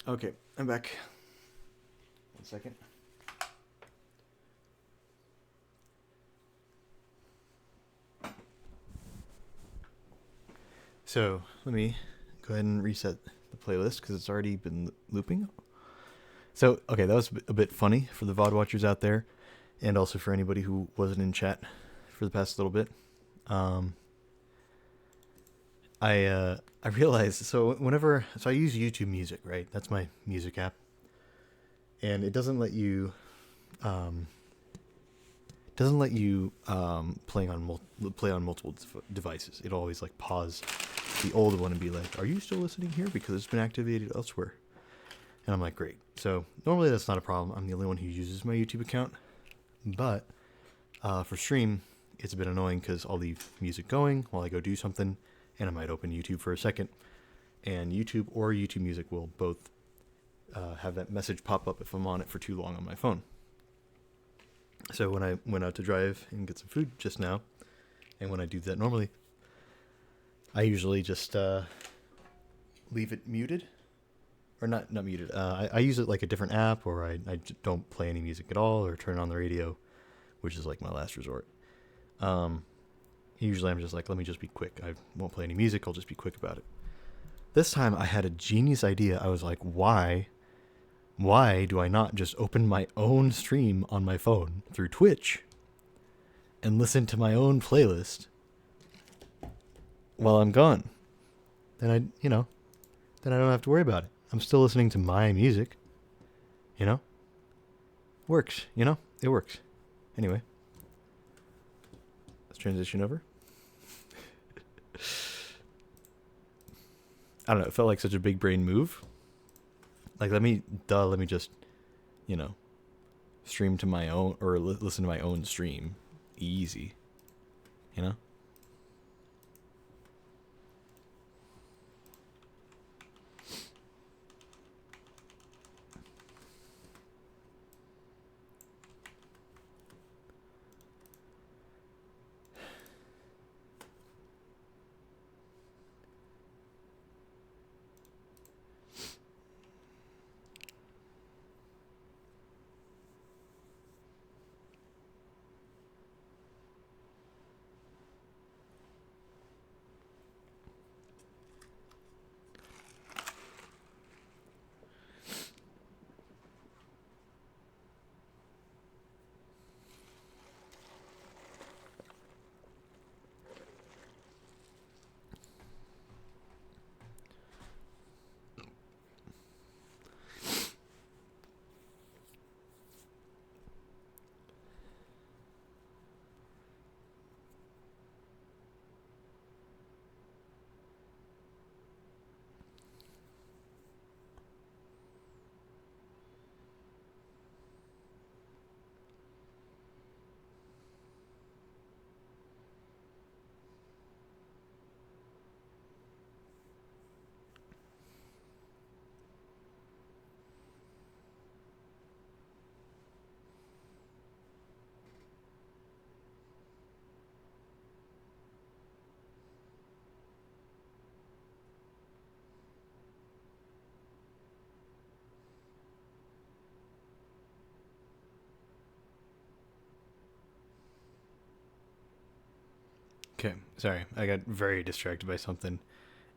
Okay, I'm back. 1 second. So let me go ahead and reset the playlist because it's already been looping. So, okay, that was a bit funny for the VOD watchers out there, and also for anybody who wasn't in chat for the past little bit. Um, I realized so I use YouTube Music, right? That's my music app, and it um, doesn't let you play on multiple devices. It always like pause the old one and be like, "Are you still listening here? Because it's been activated elsewhere." And I'm like, "Great." So normally that's not a problem. I'm the only one who uses my YouTube account, but for stream, it's a bit annoying because I'll leave music going while I go do something, and I might open YouTube for a second, and YouTube or YouTube Music will both have that message pop up if I'm on it for too long on my phone. So when I went out to drive and get some food just now, and when I do that normally, I usually just leave it muted, or not muted. I use it like a different app, or I don't play any music at all, or turn on the radio, which is like my last resort. Usually I'm just like, let me just be quick. I won't play any music. I'll just be quick about it. This time I had a genius idea. I was like, why do I not just open my own stream on my phone through Twitch and listen to my own playlist while I'm gone? Then then I don't have to worry about it. I'm still listening to my music. You know? Works, It works. Anyway, let's transition over. I don't know, it felt like such a big brain move. Like, let me just, you know, stream to my own, or listen to my own stream. Easy. You know? Okay, sorry. I got very distracted by something,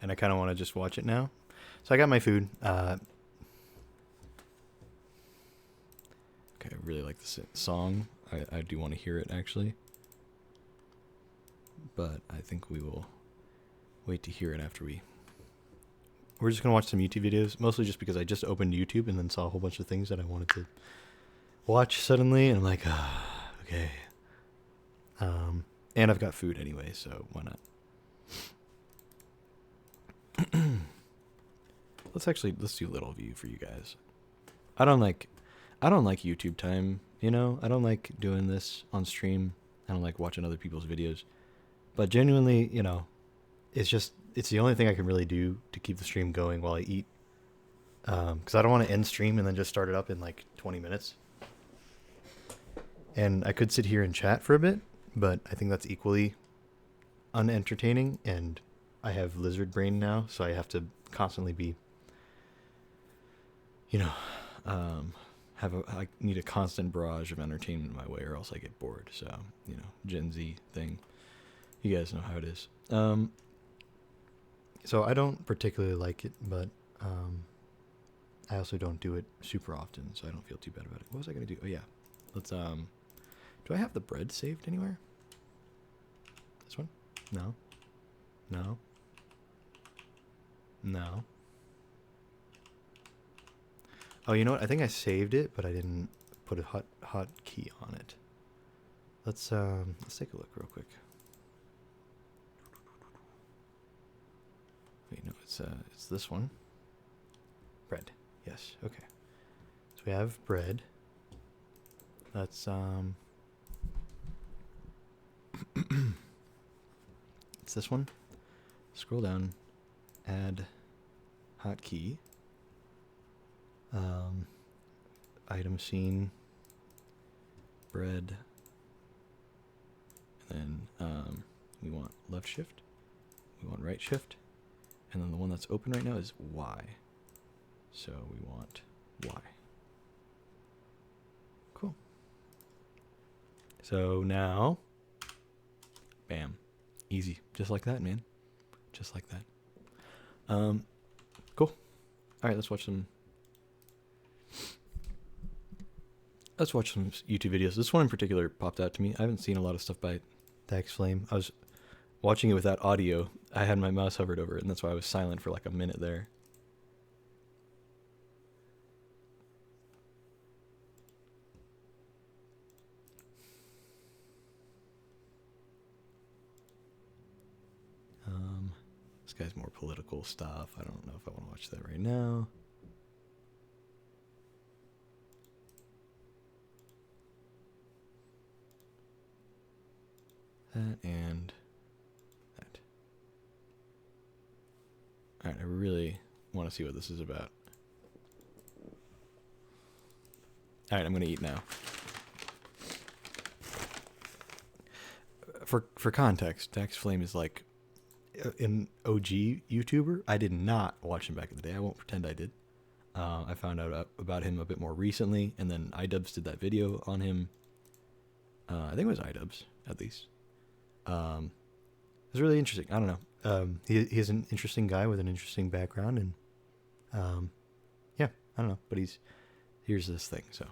and I kind of want to just watch it now. So I got my food. Okay, I really like this song. I do want to hear it, actually. But I think we will wait to hear it after we're just going to watch some YouTube videos, mostly just because I just opened YouTube and then saw a whole bunch of things that I wanted to watch suddenly, and I'm like, okay. And I've got food anyway, so why not? Let's do little view for you guys. I don't like YouTube time, I don't like doing this on stream. I don't like watching other people's videos. But genuinely, it's the only thing I can really do to keep the stream going while I eat. Because I don't want to end stream and then just start it up in like 20 minutes. And I could sit here and chat for a bit, but I think that's equally unentertaining. And I have lizard brain now, so I have to constantly be you know, I need a constant barrage of entertainment in my way, or else I get bored. So, Gen Z thing. You guys know how it is. So I don't particularly like it, but I also don't do it super often, so I don't feel too bad about it. What was I gonna do? Oh yeah, let's do I have the bread saved anywhere? This one? No. No. No. Oh, you know what? I think I saved it, but I didn't put a hot key on it. Let's take a look real quick. Wait, no, it's this one. Bread. Yes. Okay. So we have bread. Let's it's this one. Scroll down. Add hotkey. Item scene. Bread. And then we want left shift. We want right shift. And then the one that's open right now is Y. So we want Y. Cool. So now, bam. Easy. Just like that, man. Just like that. Cool. All right, let's watch some YouTube videos. This one in particular popped out to me. I haven't seen a lot of stuff by Dax Flame. I was watching it without audio. I had my mouse hovered over it, and that's why I was silent for like a minute there. This guy's more political stuff. I don't know if I want to watch that right now. That and that. Alright, I really want to see what this is about. Alright, I'm going to eat now. For context, Dax Flame is like an OG YouTuber. I did not watch him back in the day. I won't pretend I did. I found out about him a bit more recently, and then iDubbbz did that video on him. I think it was iDubbbz, at least. It's really interesting. I don't know. He's an interesting guy with an interesting background, and yeah, I don't know. But here's this thing. So.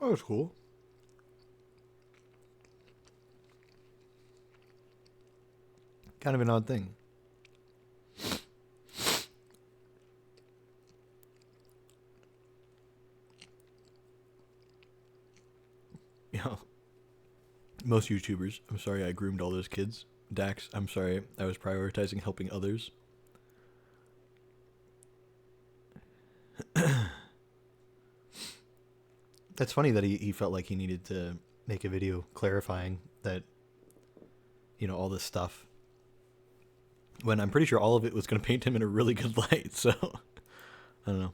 That was cool. Kind of an odd thing. You know, most YouTubers, I'm sorry I groomed all those kids. Dax, I'm sorry I was prioritizing helping others. That's funny that he felt like he needed to make a video clarifying that, you know, all this stuff. When I'm pretty sure all of it was going to paint him in a really good light, so I don't know.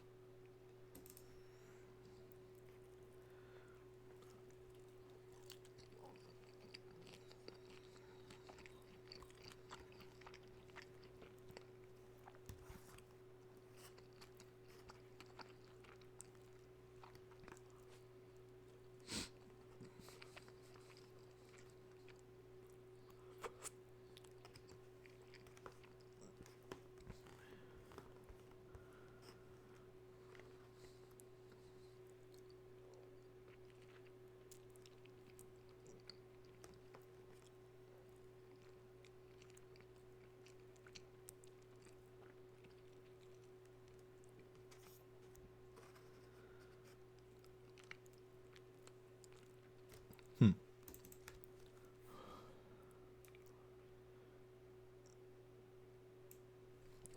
Hmm.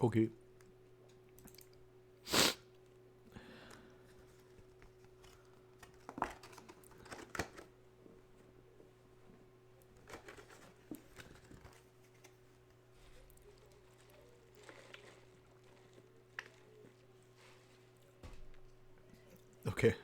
Okay. Okay.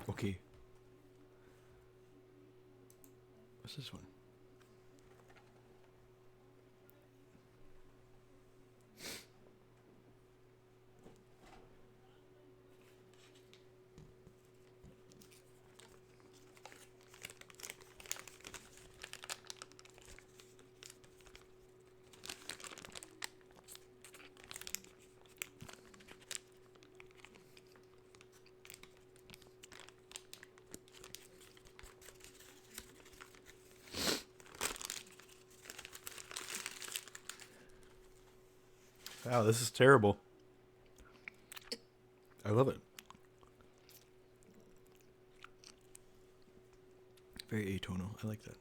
Okay. What's this one? Wow, this is terrible. I love it. Very atonal. I like that.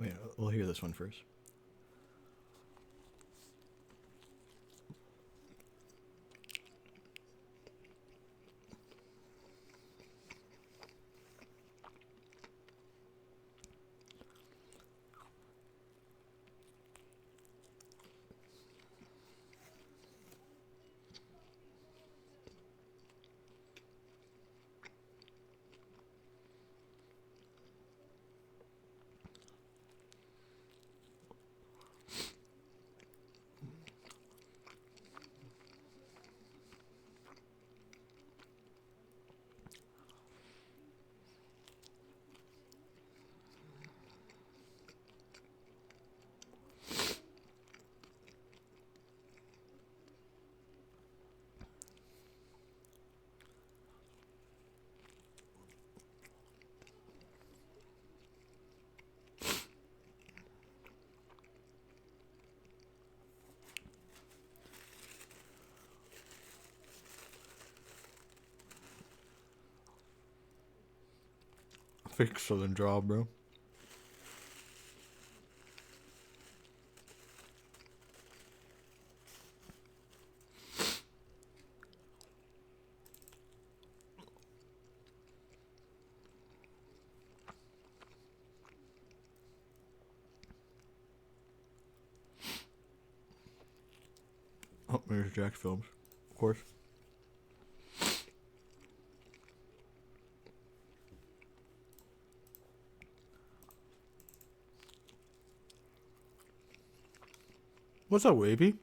Wait, we'll hear this one first. Fake southern draw, bro. Oh, there's Jack's films, of course. What's up, Wavy?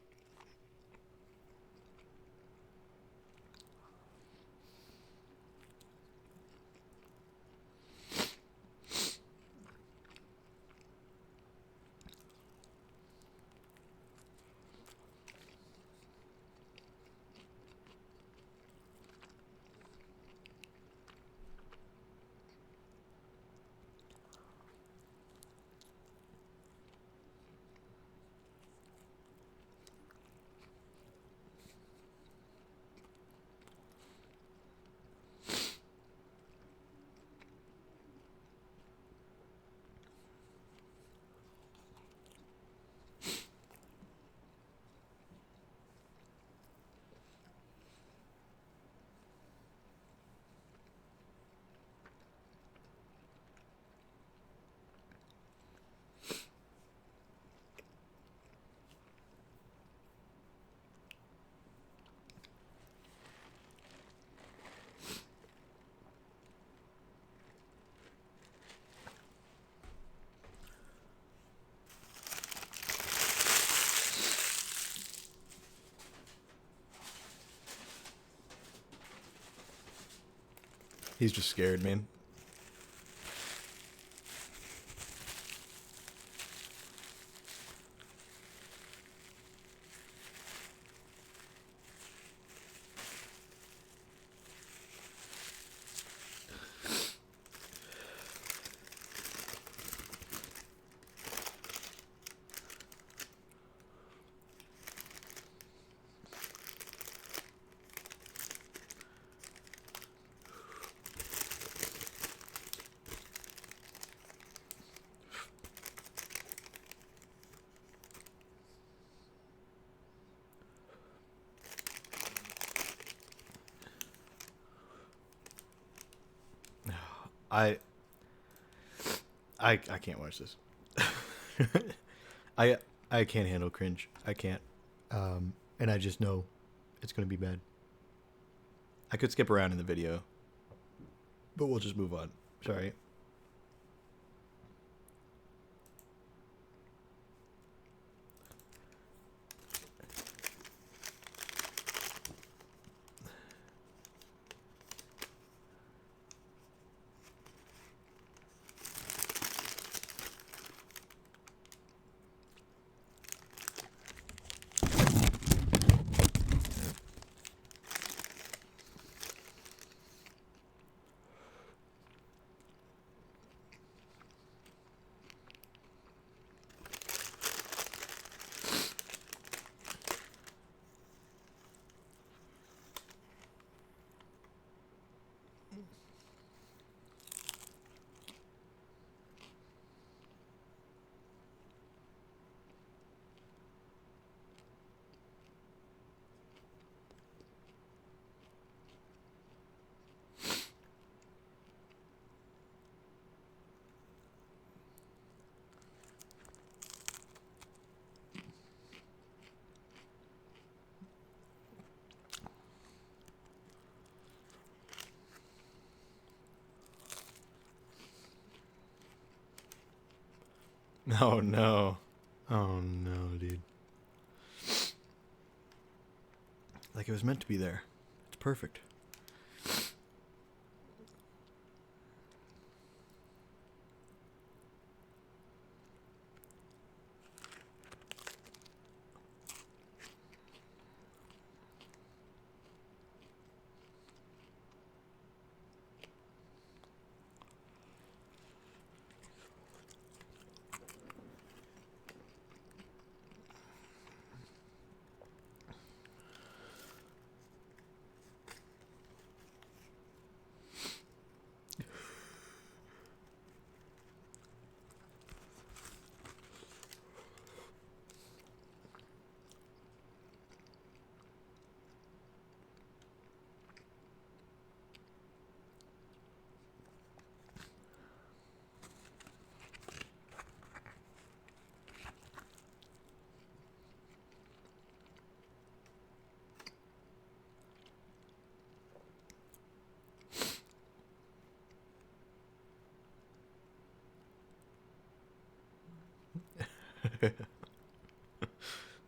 He's just scared, man. I can't watch this. I can't handle cringe. I can't. And I just know it's gonna be bad. I could skip around in the video, but we'll just move on. Sorry. Oh no. Oh no, dude. Like it was meant to be there. It's perfect.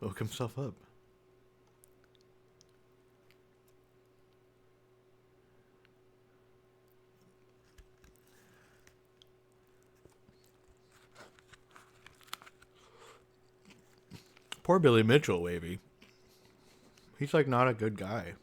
Woke himself up. Poor Billy Mitchell, Wavy. He's like not a good guy.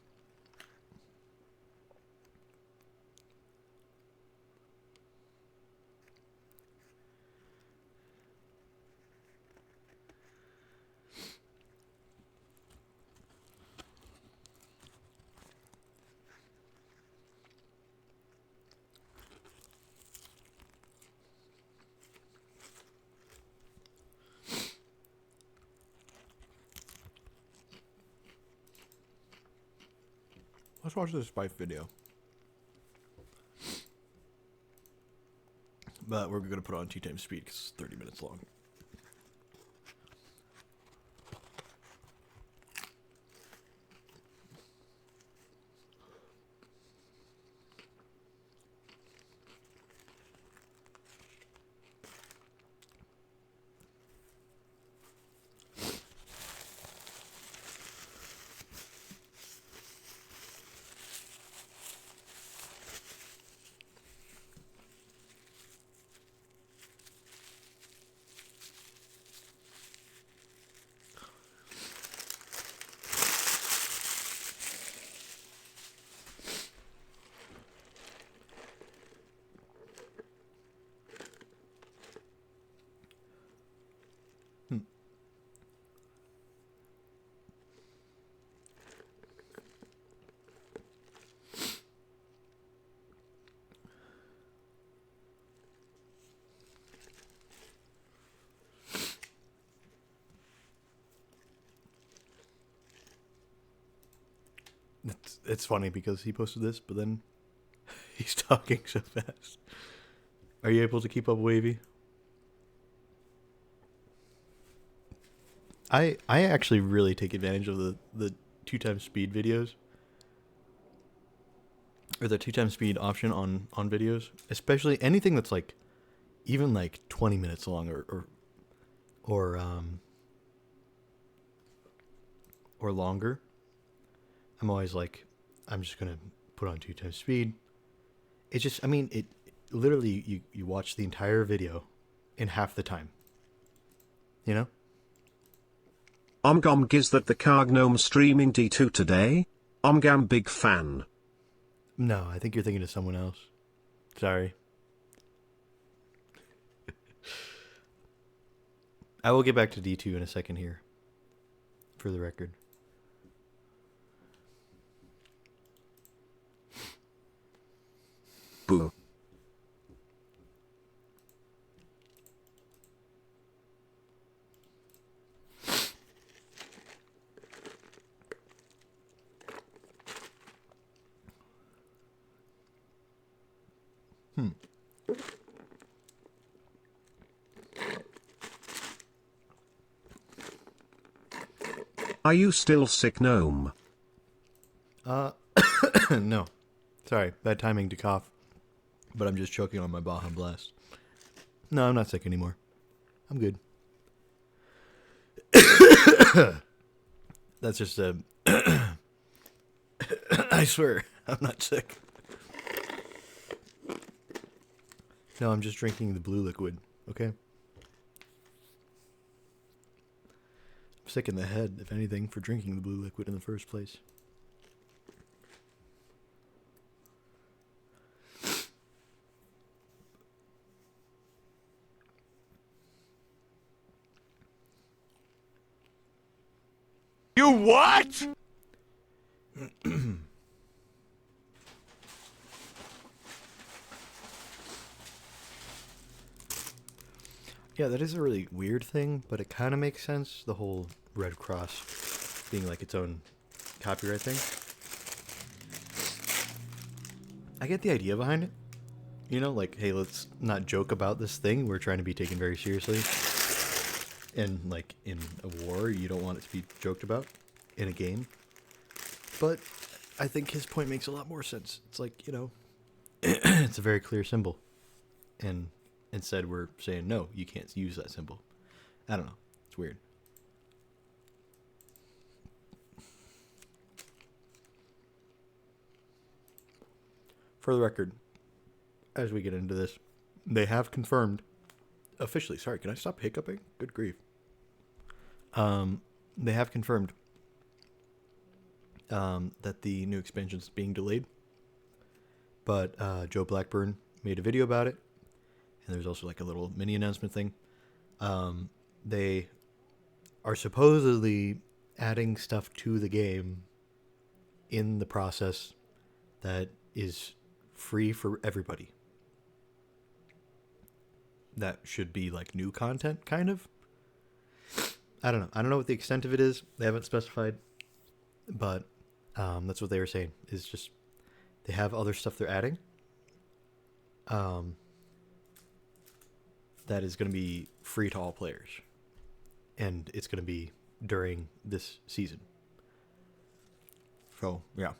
Let's watch this Spice video. But we're going to put on 2 times speed because it's 30 minutes long. It's funny because he posted this, but then he's talking so fast. Are you able to keep up, Wavy? I actually really take advantage of the 2 times speed videos. Or the 2 times speed option on videos. Especially anything that's like even like 20 minutes long or longer. I'm always like, I'm just gonna put on 2 times speed. It's just, I mean, it literally you watch the entire video in half the time. You know? Omgam giz that the Cargnome streaming D2 today? Omgam big fan. No, I think you're thinking of someone else. Sorry. I will get back to D2 in a second here. For the record. Boo. Are you still sick, Gnome? No. Sorry, bad timing to cough. But I'm just choking on my Baja Blast. No, I'm not sick anymore. I'm good. That's just a... I swear, I'm not sick. No, I'm just drinking the blue liquid, okay? I'm sick in the head, if anything, for drinking the blue liquid in the first place. You what? Yeah, that is a really weird thing, but it kind of makes sense. The whole Red Cross being like its own copyright thing. I get the idea behind it. You know, like, hey, let's not joke about this thing. We're trying to be taken very seriously. And, like, in a war, you don't want it to be joked about in a game. But I think his point makes a lot more sense. It's like, you know, it's a very clear symbol. And instead we're saying, no, you can't use that symbol. I don't know. It's weird. For the record, as we get into this, they have confirmed officially. Sorry, can I stop hiccuping? Good grief. They have confirmed that the new expansion is being delayed. But Joe Blackburn made a video about it, and there's also like a little mini announcement thing. They are supposedly adding stuff to the game in the process that is free for everybody. That should be like new content, kind of. I don't know. I don't know what the extent of it is. They haven't specified, but that's what they were saying. Is just they have other stuff they're adding. That is going to be free to all players, and it's going to be during this season. So yeah.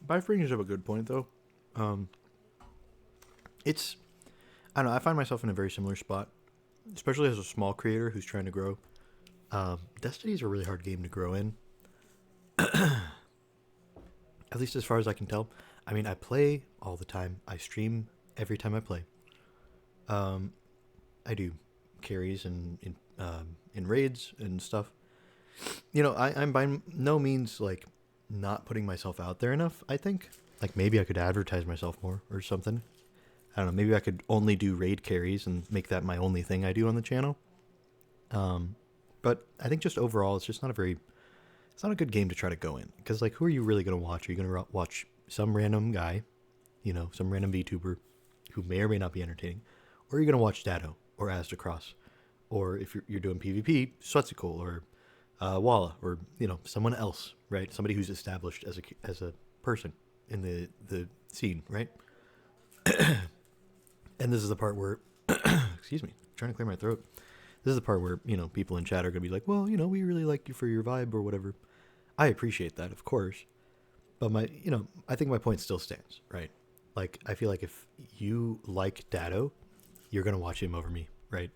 Bifree brings up a good point, though. It's, I don't know, I find myself in a very similar spot, especially as a small creator who's trying to grow. Destiny is a really hard game to grow in, at least as far as I can tell. I mean, I play all the time. I stream every time I play. I do carries and in raids and stuff. You know, I'm by no means like not putting myself out there enough. I think like maybe I could advertise myself more or something. I don't know. Maybe I could only do raid carries and make that my only thing I do on the channel. But I think just overall, it's just not a very, it's not a good game to try to go in because like, who are you really gonna watch? Are you gonna watch some random guy, you know, some random VTuber who may or may not be entertaining, or are you gonna watch Dado or Asdacross, or if you're doing PvP, Swetzical or Walla, or you know someone else, right? Somebody who's established as a person in the scene, right? And this is the part where, excuse me, I'm trying to clear my throat. This is the part where you know people in chat are gonna be like, well, you know, we really like you for your vibe or whatever. I appreciate that, of course, but I think my point still stands, right? Like, I feel like if you like Dado, you're gonna watch him over me, right?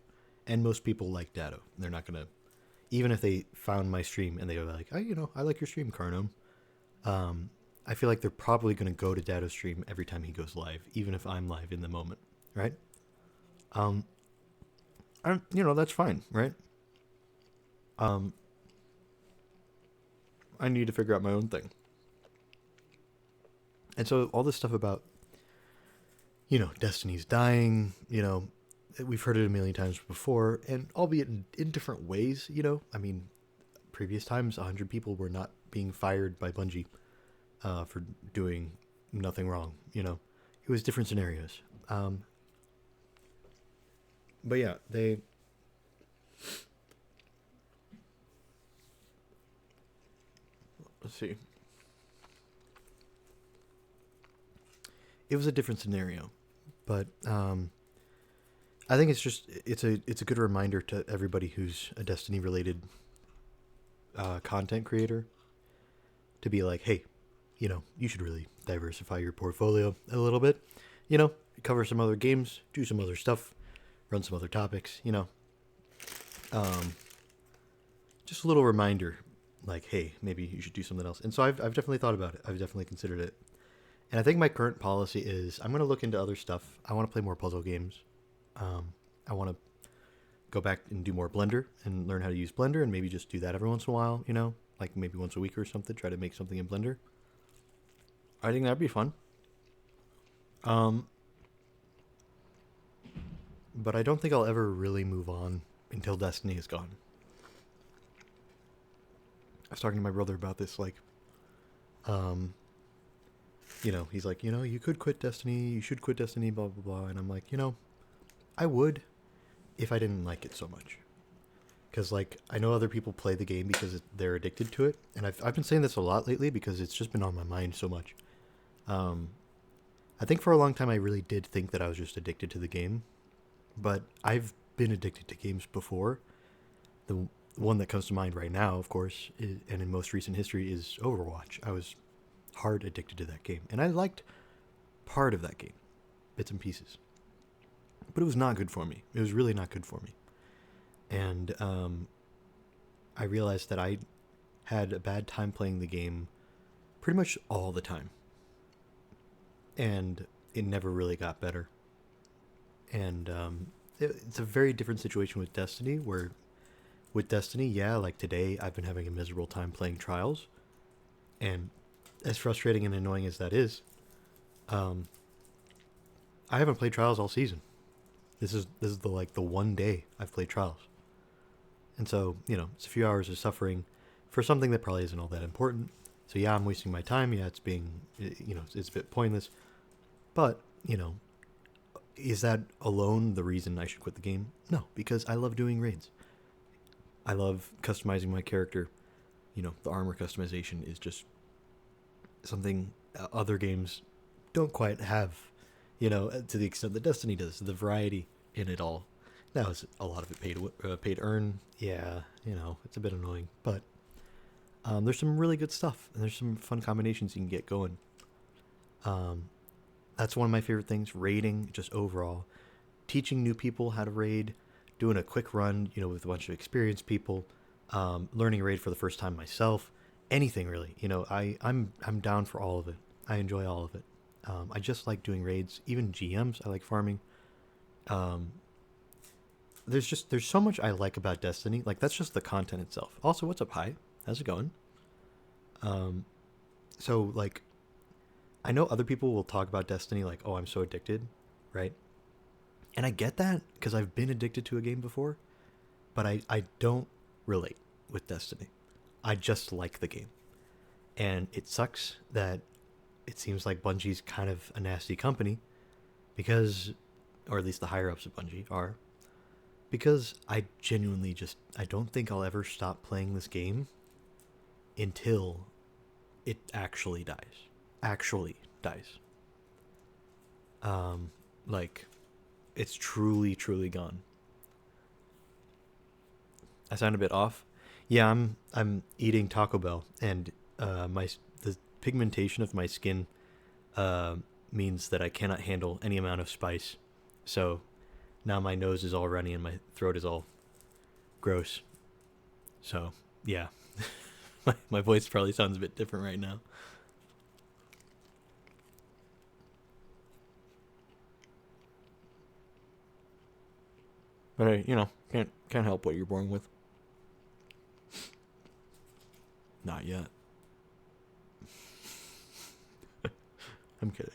And most people like Dado. They're not gonna, even if they found my stream and they were like, oh, you know, I like your stream, Carnome. I feel like they're probably gonna go to Dado's stream every time he goes live, even if I'm live in the moment, right? You know, that's fine, right? I need to figure out my own thing. And so all this stuff about, Destiny's dying, we've heard it a million times before, and albeit in different ways, I mean, previous times, 100 people were not being fired by Bungie for doing nothing wrong, It was different scenarios. But yeah, let's see. It was a different scenario, but I think it's a good reminder to everybody who's a Destiny related content creator to be like, hey, you should really diversify your portfolio a little bit. Cover some other games, do some other stuff, run some other topics. Just a little reminder, like, hey, maybe you should do something else. And so I've definitely thought about it. I've definitely considered it. And I think my current policy is I'm going to look into other stuff. I want to play more puzzle games. I want to go back and do more Blender and learn how to use Blender and maybe just do that every once in a while, like maybe once a week or something, try to make something in Blender. I think that'd be fun. But I don't think I'll ever really move on until Destiny is gone. I was talking to my brother about this, like, he's like, you could quit Destiny, you should quit Destiny, blah, blah, blah. And I'm like, I would if I didn't like it so much. Because, like, I know other people play the game because they're addicted to it. And I've been saying this a lot lately because it's just been on my mind so much. I think for a long time I really did think that I was just addicted to the game. But I've been addicted to games before. The one that comes to mind right now, of course, and in most recent history, is Overwatch. I was hard addicted to that game. And I liked part of that game, bits and pieces. But it was not good for me. It was really not good for me. And I realized that I had a bad time playing the game pretty much all the time. And it never really got better. And it's a very different situation with Destiny, where with Destiny, yeah, like today, I've been having a miserable time playing Trials. And as frustrating and annoying as that is, I haven't played Trials all season. This is the one day I've played Trials. And so, it's a few hours of suffering for something that probably isn't all that important. So yeah, I'm wasting my time. Yeah, it's being, it's a bit pointless. But, is that alone the reason I should quit the game? No, because I love doing raids. I love customizing my character. The armor customization is just something other games don't quite have, to the extent that Destiny does. The variety in it all. Now, is a lot of it paid to earn? Yeah, it's a bit annoying. But there's some really good stuff, and there's some fun combinations you can get going. That's one of my favorite things, raiding, just overall. Teaching new people how to raid, doing a quick run, with a bunch of experienced people, learning raid for the first time myself, anything really. I'm down for all of it. I enjoy all of it. I just like doing raids, even GMs. I like farming. There's so much I like about Destiny. Like, that's just the content itself. Also, what's up, Hi? How's it going? So, like, I know other people will talk about Destiny like, oh, I'm so addicted, right? And I get that because I've been addicted to a game before, but I don't relate with Destiny. I just like the game. And it sucks that it seems like Bungie's kind of a nasty company because, or at least the higher ups of Bungie are, because I genuinely I don't think I'll ever stop playing this game until it actually dies. Actually dies. Like, it's truly, truly gone. I sound a bit off. Yeah, I'm eating Taco Bell, and the pigmentation of my skin means that I cannot handle any amount of spice. So now my nose is all runny and my throat is all gross. So yeah, my voice probably sounds a bit different right now. But I, can't help what you're born with. Not yet. I'm kidding.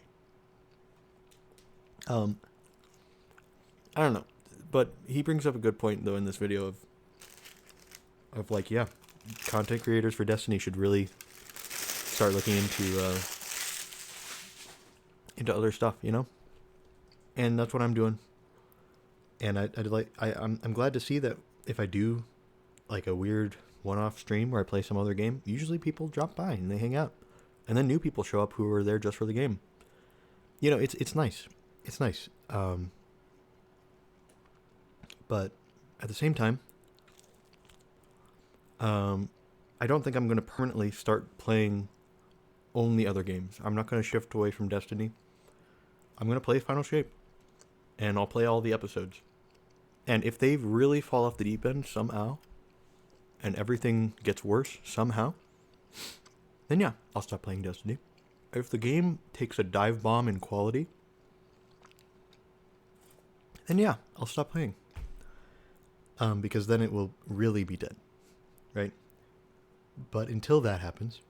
I don't know, but he brings up a good point though in this video of like, yeah, content creators for Destiny should really start looking into other stuff, you know, and that's what I'm doing. And I'm glad to see that if I do like a weird one-off stream where I play some other game, usually people drop by and they hang out, and then new people show up who are there just for the game. You know, it's nice. It's nice. But at the same time, I don't think I'm going to permanently start playing only other games. I'm not going to shift away from Destiny. I'm going to play Final Shape, and I'll play all the episodes. And if they really fall off the deep end somehow, and everything gets worse somehow, then yeah, I'll stop playing Destiny. If the game takes a dive bomb in quality, then yeah, I'll stop playing. Because then it will really be dead, right? But until that happens,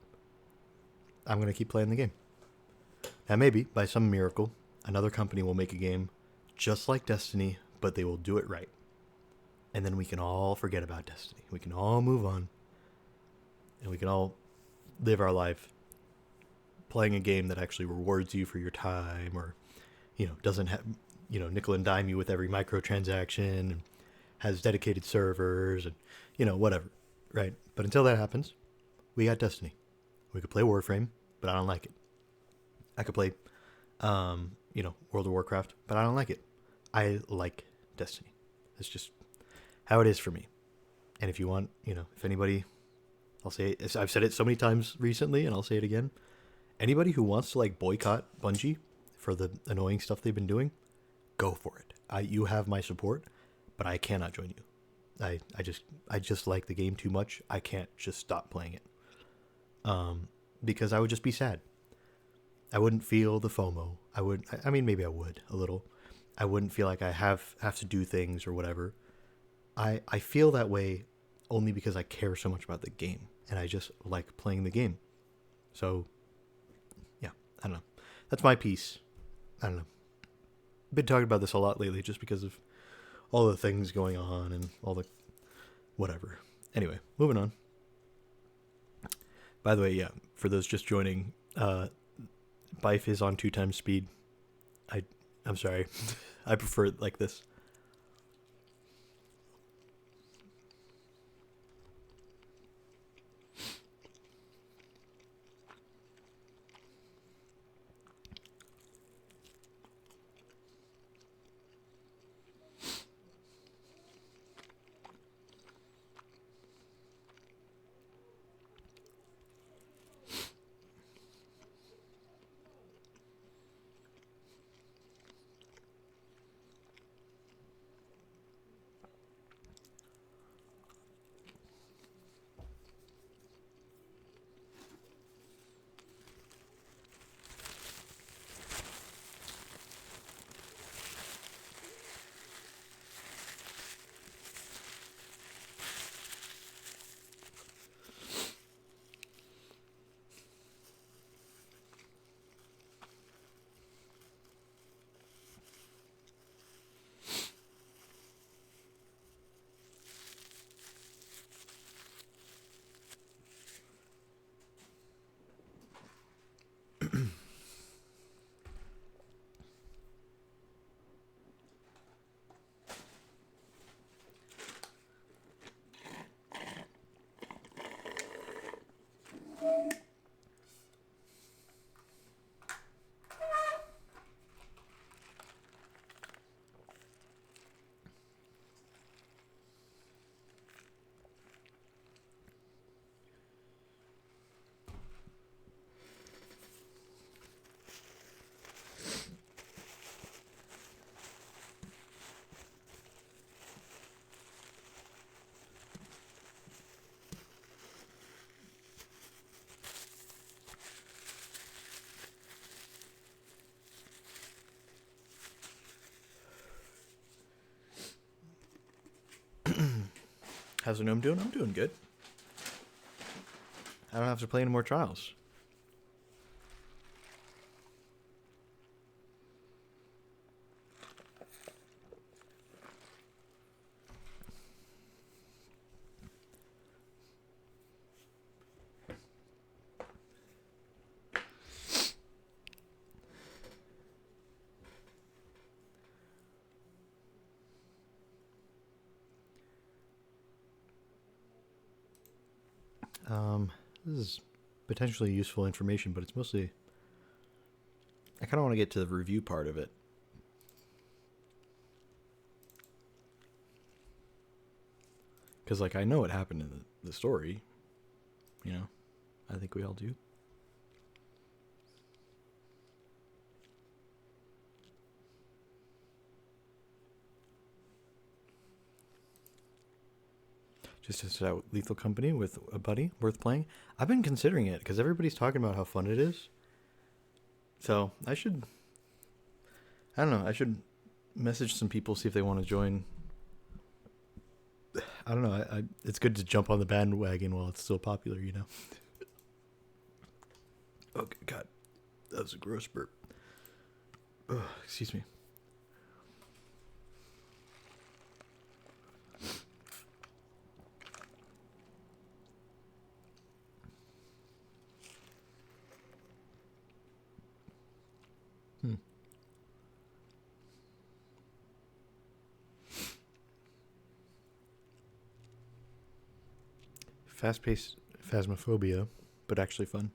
I'm going to keep playing the game. Now maybe, by some miracle, another company will make a game just like Destiny, but they will do it right. And then we can all forget about Destiny. We can all move on. And we can all live our life playing a game that actually rewards you for your time, or, you know, doesn't have, you know, nickel and dime you with every microtransaction, and has dedicated servers, and, you know, whatever, right? But until that happens, we got Destiny. We could play Warframe, but I don't like it. I could play, you know, World of Warcraft, but I don't like it. I like Destiny. It's just how it is for me. And if you want, you know, if anybody, I'll say it, I've said it so many times recently, and I'll say it again. Anybody who wants to like boycott Bungie for the annoying stuff they've been doing, go for it. You have my support, but I cannot join you. I just like the game too much. I can't just stop playing it. Because I would just be sad. I wouldn't feel the FOMO. I mean, maybe I would a little. I wouldn't feel like I have to do things or whatever. I feel that way only because I care so much about the game, and I just like playing the game. So, yeah, I don't know. That's my piece. I don't know. Been talking about this a lot lately just because of all the things going on and all the whatever. Anyway, moving on. By the way, yeah, for those just joining, Bife is on 2 times speed. I'm sorry. I prefer it like this. How's the gnome doing? I'm doing good. I don't have to play any more Trials. This is potentially useful information, but it's mostly... I kind of want to get to the review part of it. Because, like, I know what happened in the story. You know? I think we all do. Just tested out Lethal Company with a buddy. Worth playing. I've been considering it because everybody's talking about how fun it is. So I should... I don't know. I should message some people, see if they want to join. I don't know. It's good to jump on the bandwagon while it's still popular, you know? Oh, God. That was a gross burp. Ugh, excuse me. Fast-paced phasmophobia, but actually fun.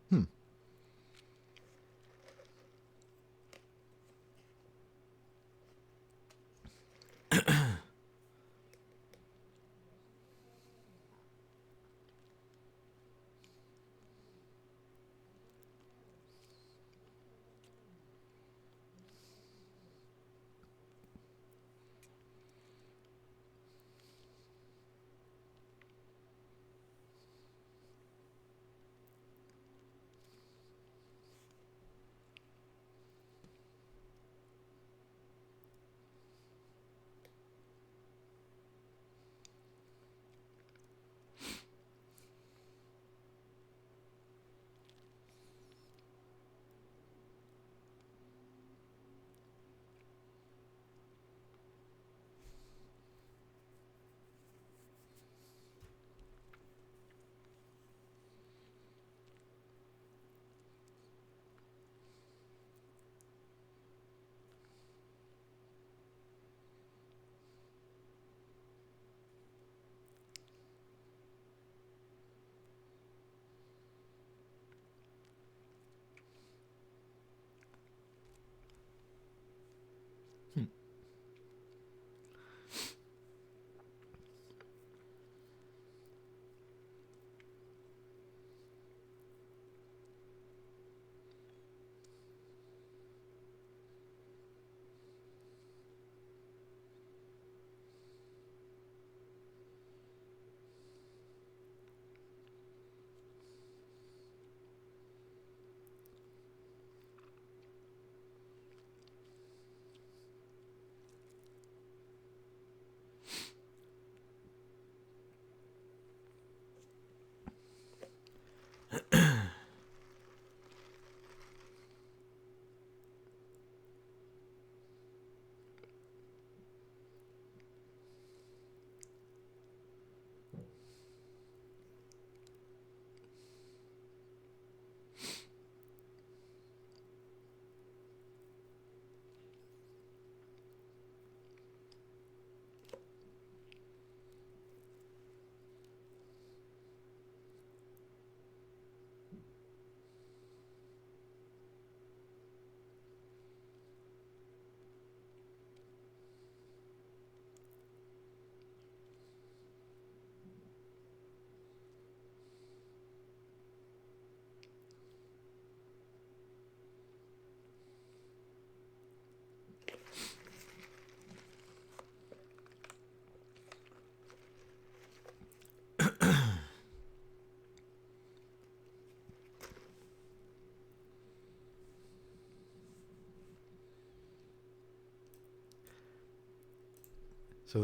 So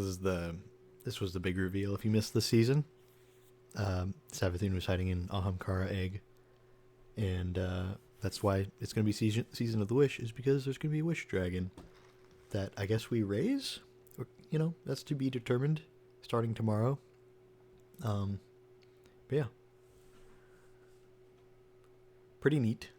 this was the big reveal if you missed the season. Savathun was hiding in Ahamkara egg, and that's why it's going to be season of the wish, is because there's going to be a wish dragon that I guess we raise, or that's to be determined starting tomorrow. But yeah, pretty neat.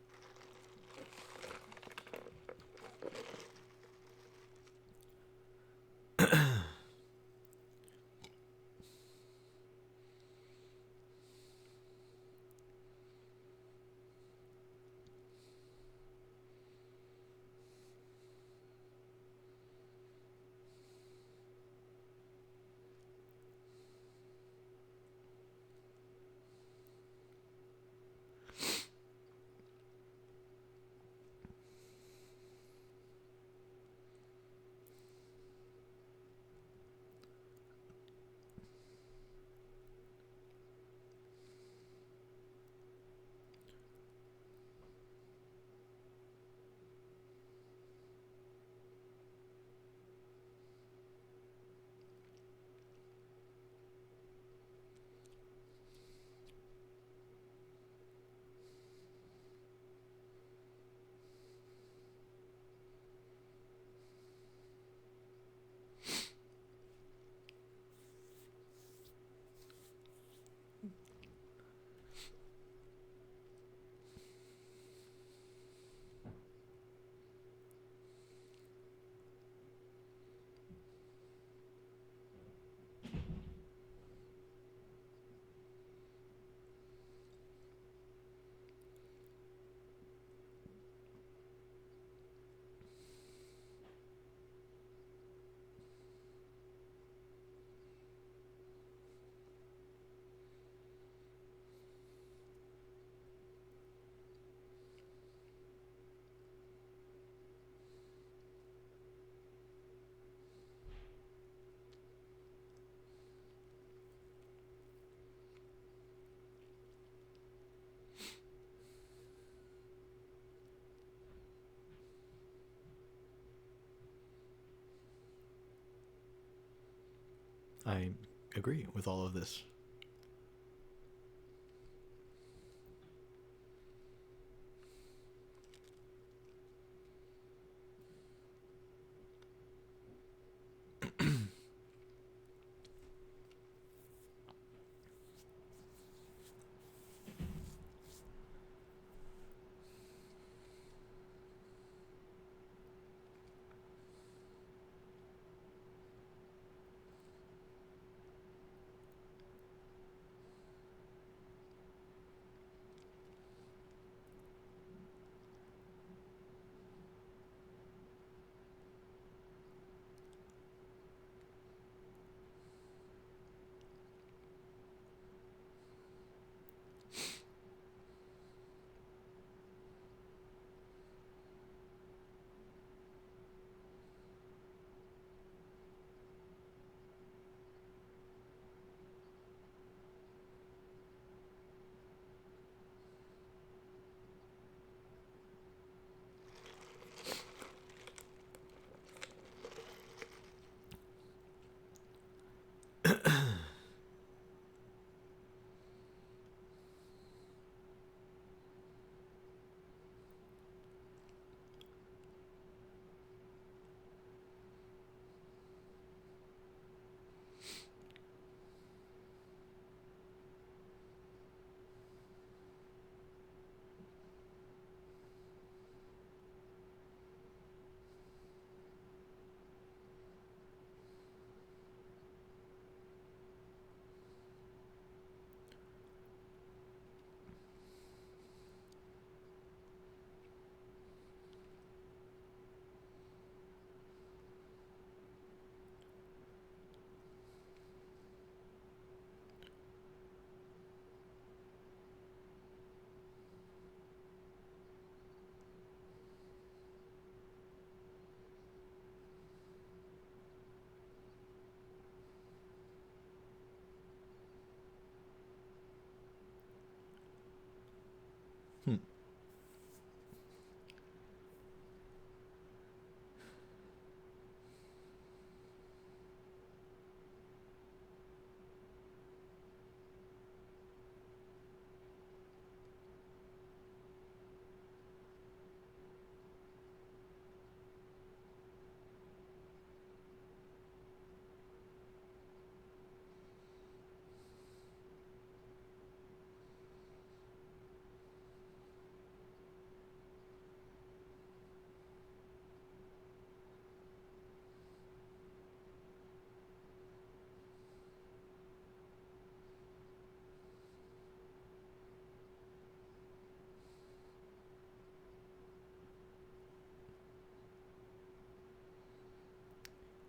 I agree with all of this.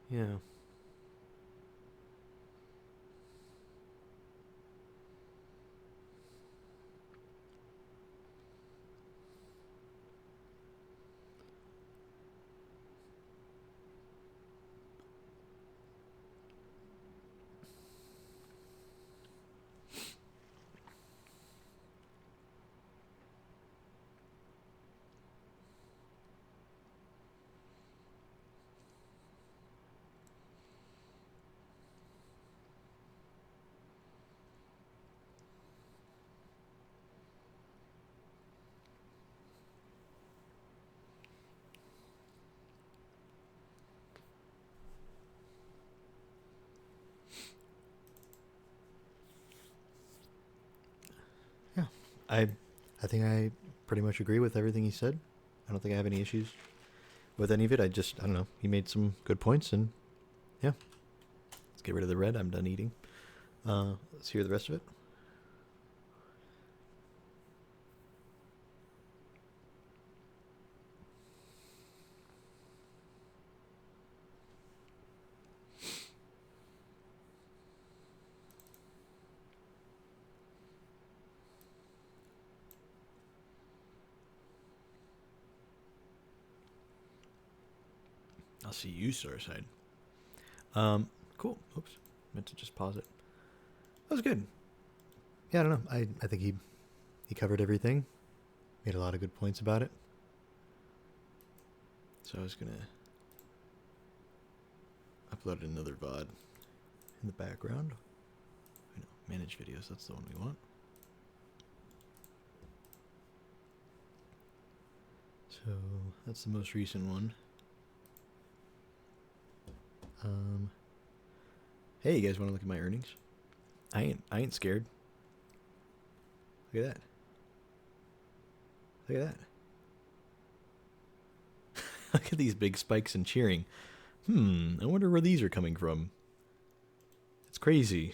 Yeah. Yeah. I I think I pretty much agree with everything he said. I don't think I have any issues with any of it. I don't know. He made some good points, and yeah. Let's get rid of the red. I'm done eating. Let's hear the rest of it. I'll see you, Starside. Cool. Oops. Meant to just pause it. That was good. Yeah, I don't know. I think he covered everything. Made a lot of good points about it. So I was gonna upload another VOD in the background. I know, manage videos, that's the one we want. So that's the most recent one. Hey, you guys want to look at my earnings? I ain't scared. Look at that. Look at that. Look at these big spikes and cheering. I wonder where these are coming from. It's crazy.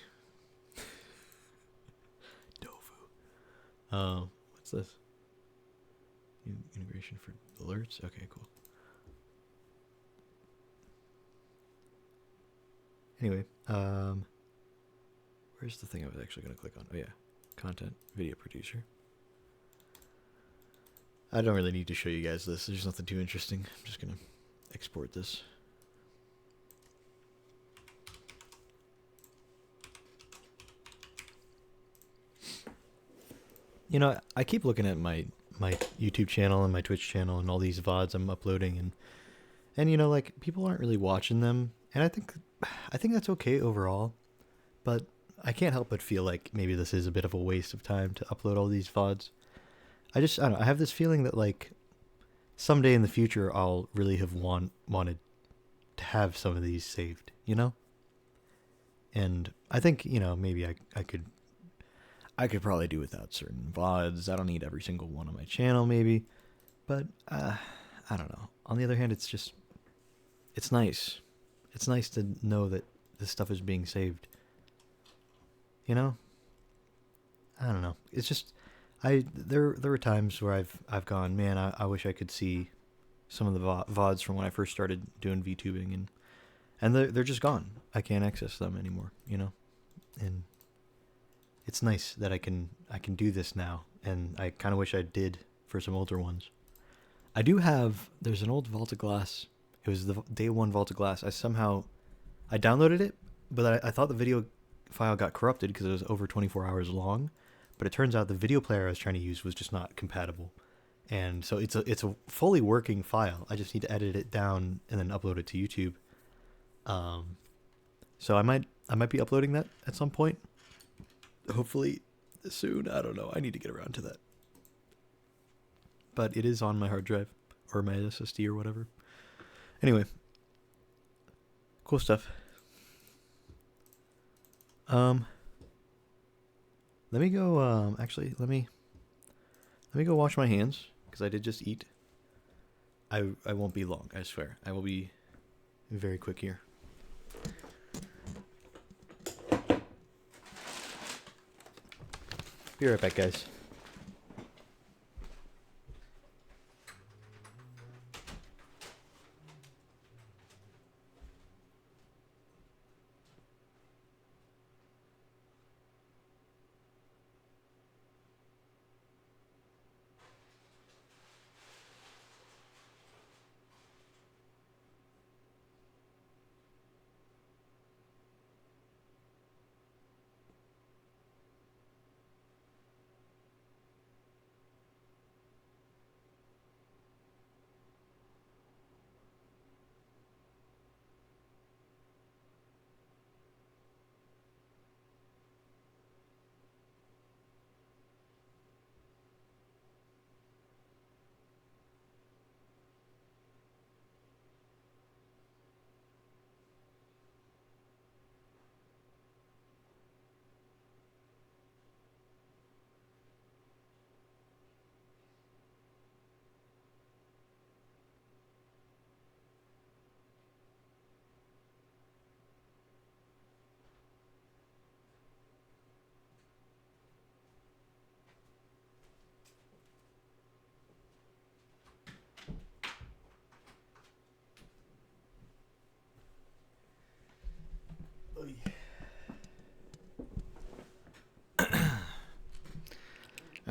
Tofu. What's this? New integration for alerts? Okay, cool. Anyway, where's the thing I was actually going to click on? Oh, yeah. Content, video producer. I don't really need to show you guys this. There's nothing too interesting. I'm just going to export this. You know, I keep looking at my YouTube channel and my Twitch channel and all these VODs I'm uploading, and you know, like, people aren't really watching them, and I think that's okay overall, but I can't help but feel like maybe this is a bit of a waste of time to upload all these VODs. I don't know, I have this feeling that, like, someday in the future I'll really have wanted to have some of these saved, you know? And I think, you know, maybe I could probably do without certain VODs. I don't need every single one on my channel, maybe. But, I don't know. On the other hand, it's nice. It's nice to know that this stuff is being saved. You know? I don't know. It's just, there were times where I've gone, man, I wish I could see some of the VODs from when I first started doing VTubing, and they're just gone. I can't access them anymore, you know? And it's nice that I can do this now, and I kind of wish I did for some older ones. I do have, there's an old Vault of Glass. It was the day one Vault of Glass. I downloaded it, but I thought the video file got corrupted because it was over 24 hours long. But it turns out the video player I was trying to use was just not compatible. And so it's a fully working file. I just need to edit it down and then upload it to YouTube. So I might be uploading that at some point. Hopefully soon. I don't know. I need to get around to that. But it is on my hard drive or my SSD or whatever. Anyway, cool stuff. Let me go. Actually, let me go wash my hands because I did just eat. I won't be long. I swear. I will be very quick here. Be right back, guys.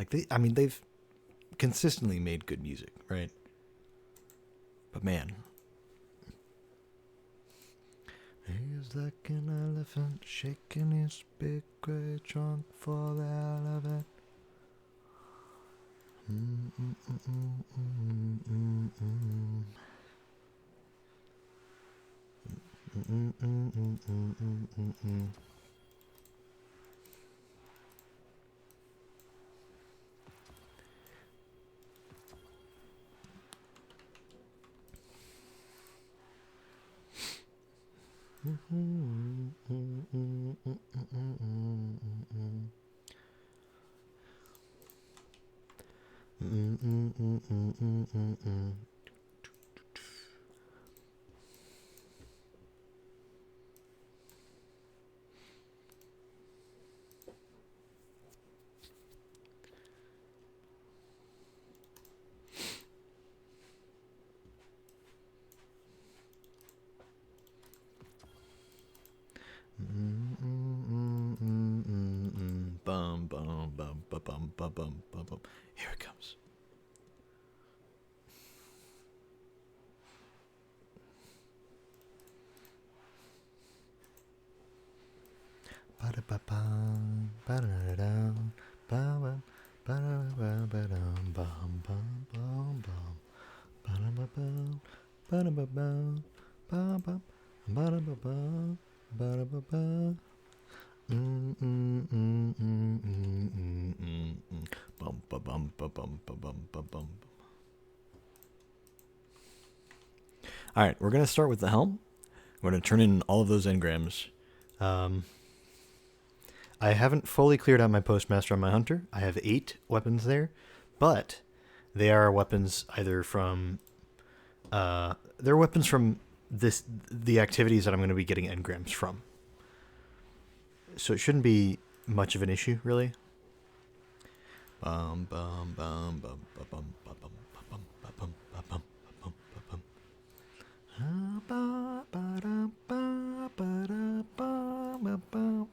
Like I mean, they've consistently made good music, right? But man, he's like an elephant shaking his big gray trunk for the hell of it. Bum bum bum bum bum bum bum bum bum. Here it comes. Ba-da-ba-bum, ba-da-da-dum, ba-bum, ba-da-ba-ba-dum, bum, bum, bum, bum. Ba-da-ba-bum, ba-da-ba-bum, ba-bum, ba-da-ba-bum, ba-da-ba-bum. Bum, ba-bum, ba-bum, ba-bum, ba-bum. All right, we're going to start with the helm. We're going to turn in all of those engrams. I haven't fully cleared out my postmaster on my hunter. I have 8 weapons there, but they are weapons either from they're weapons from the activities that I'm going to be getting engrams from. So it shouldn't be much of an issue, really. Bum bum bum bum bum bum bum bum bum bum bum bum bum. Ba ba da ba ba da ba ba ba.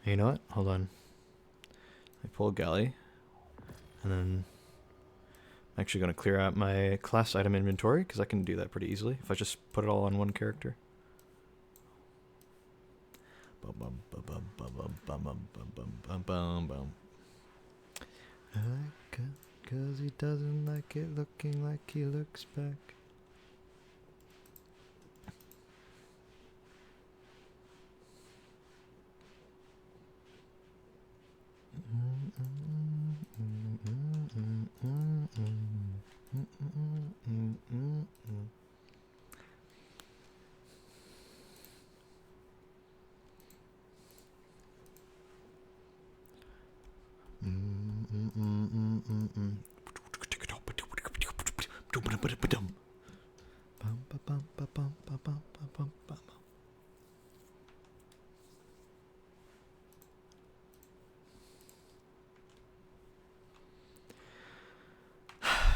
You know what? Hold on. I pull galley, and then I'm actually going to clear out my class item inventory because I can do that pretty easily if I just put it all on one character. Bum bum bum bum bum bum bum bum bum bum bum. I like it 'cause he doesn't like it looking like he looks back.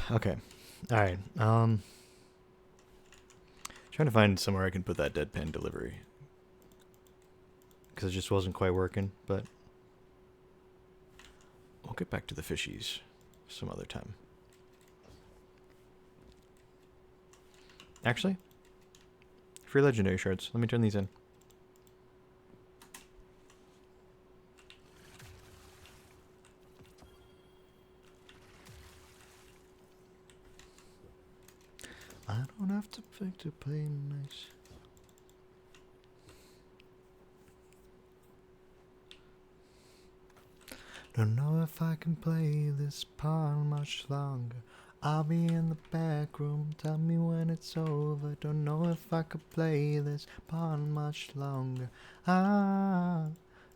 Okay. All right. Trying to find somewhere I can put that deadpan delivery because it just wasn't quite working, but we'll get back to the fishies some other time. Actually, free legendary shards. Let me turn these in. I don't have to pick to play nice. Don't know if I can play this part much longer. I'll be in the back room, tell me when it's over. Don't know if I could play this part much longer. I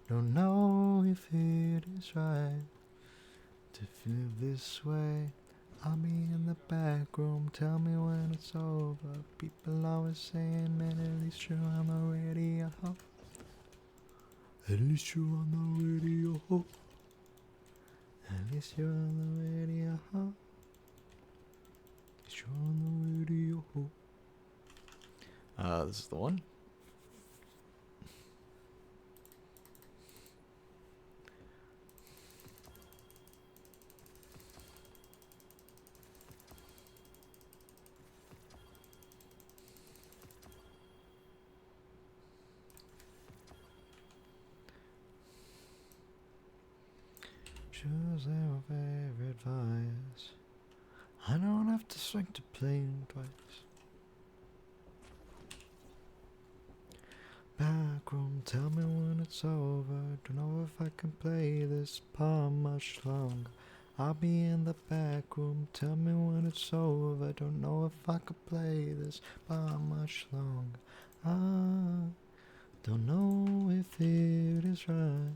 don't know if it is right to feel this way. I'll be in the back room, tell me when it's over. People always saying, man, at least you're on the radio. At least you're on the radio. At least you're on the radio. At least you're on the radio. This is the one. Choose your favorite voice. I don't have to swing to play twice. Backroom, tell me when it's over. Don't know if I can play this part much longer. I'll be in the back room, tell me when it's over. Don't know if I can play this part much longer. I don't know if it is right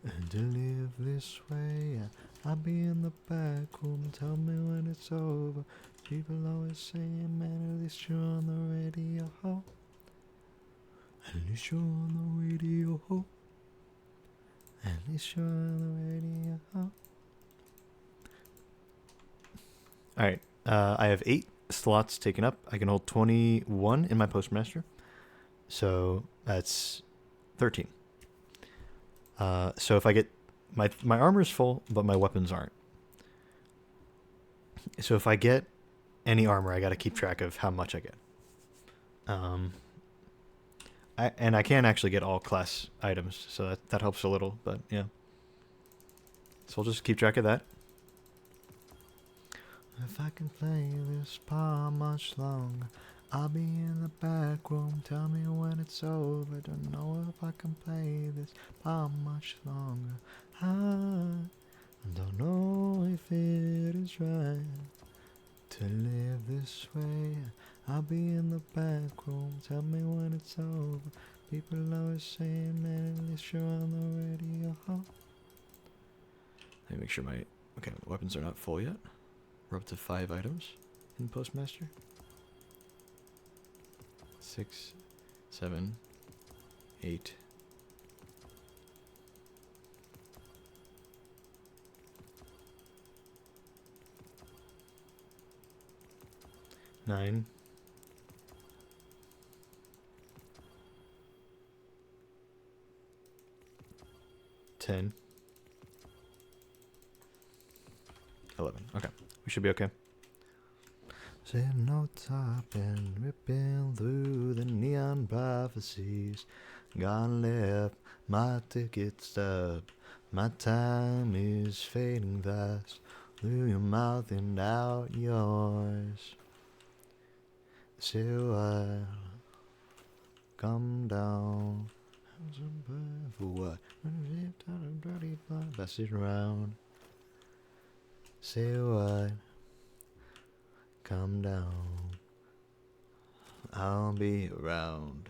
and to live this way. I'll be in the back room, tell me when it's over. People always saying, man, at least you're on the radio. At least you're on the radio. At least you're on the radio. Alright, I have 8 slots taken up. I can hold 21 in my Postmaster. So that's 13. So if I get... My armor's full, but my weapons aren't. So if I get any armor, I gotta keep track of how much I get. I can actually get all class items, so that helps a little, but yeah. So we'll just keep track of that. If I can play this part much longer, I'll be in the back room, tell me when it's over. Don't know if I can play this part much longer. I don't know if it is right to live this way. I'll be in the back room, tell me when it's over. People always saying, man, at least you're on the radio. Let me make sure my weapons are not full yet. We're up to 5 items in Postmaster. 6, 7, 8. 9. 10. 11. Okay. We should be okay. Saying no topping, ripping through the neon prophecies. Gone left, my ticket stub. My time is fading fast. Through your mouth and out yours. Say what? Come down. For what? Pass it around. Say what? Come down. I'll be around.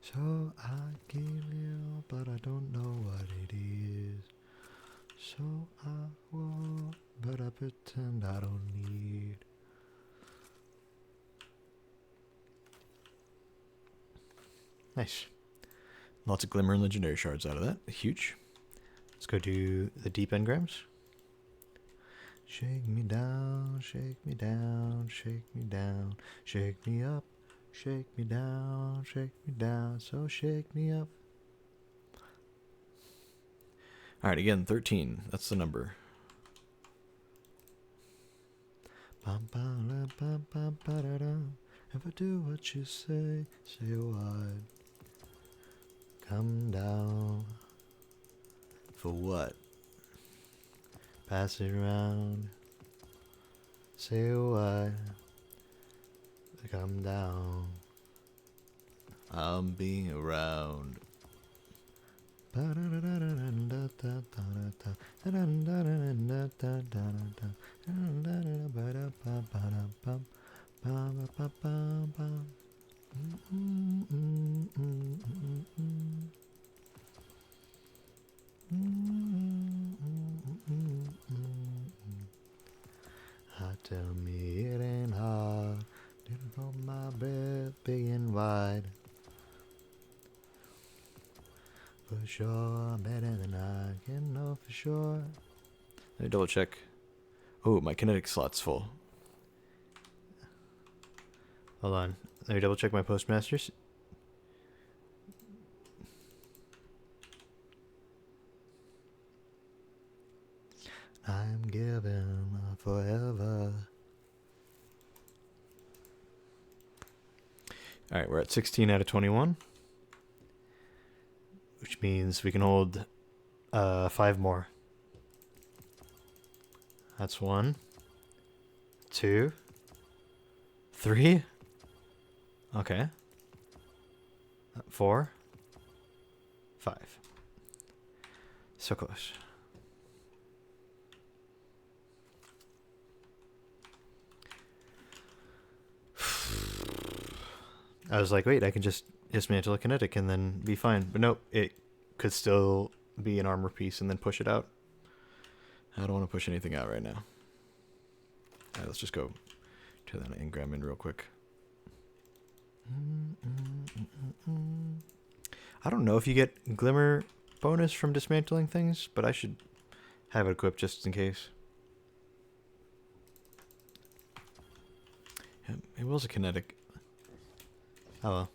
So I give you, but I don't know what it is. So I walk, but I pretend I don't need. Nice. Lots of glimmer and legendary shards out of that. Huge. Let's go do the deep engrams. Shake me down, shake me down, shake me down, shake me up, shake me down, so shake me up. Alright, again, 13. That's the number. If I do what you say what? Come down. For what? Pass it around. Say what? Come down. I'm being around. Tell me it ain't hard. Didn't hold my breath big and wide. for sure, better than I can know for sure. Let me double check. Oh, my kinetic slot's full. Hold on. Let me double check my postmasters. I'm giving forever. Alright, we're at 16 out of 21. Which means we can hold 5 more. That's 1, 2, 3. Okay. 4, 5. So close. I was like, wait, I can just dismantle a kinetic and then be fine. But nope, it could still be an armor piece and then push it out. I don't want to push anything out right now. Alright, let's just go turn that engram in real quick. I don't know if you get glimmer bonus from dismantling things, but I should have it equipped just in case. Yeah, it was a kinetic. Oh well.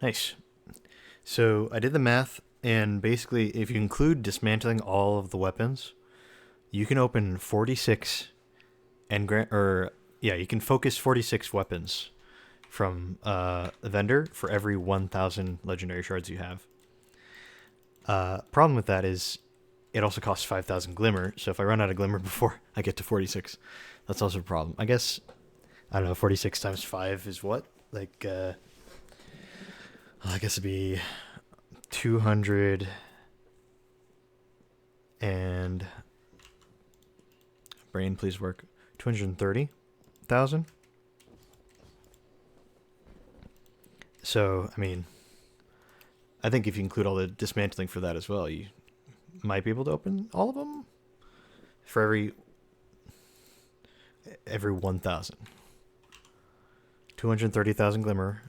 Nice. So I did the math, and basically, if you include dismantling all of the weapons, you can open 46 you can focus 46 weapons from the vendor for every 1,000 legendary shards you have. Problem with that is it also costs 5,000 glimmer, so if I run out of glimmer before I get to 46, that's also a problem. I guess, I don't know, 46 times 5 is what? Like, I guess it'd be 200 and... Brain, please work. 230,000. So, I mean, I think if you include all the dismantling for that as well, you might be able to open all of them for every 1,000. 230,000 glimmer.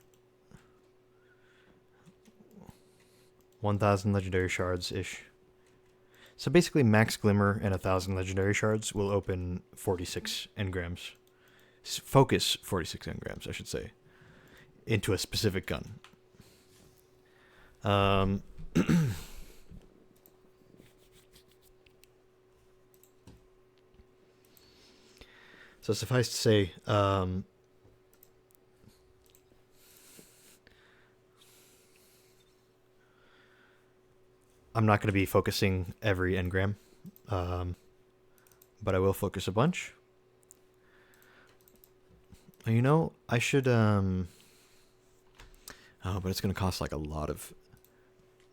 1,000 legendary shards-ish. So basically max glimmer and 1,000 legendary shards will open 46 engrams. Focus 46 engrams, I should say, into a specific gun. So suffice to say, I'm not going to be focusing every engram, but I will focus a bunch. You know, I should, oh, but it's going to cost like a lot of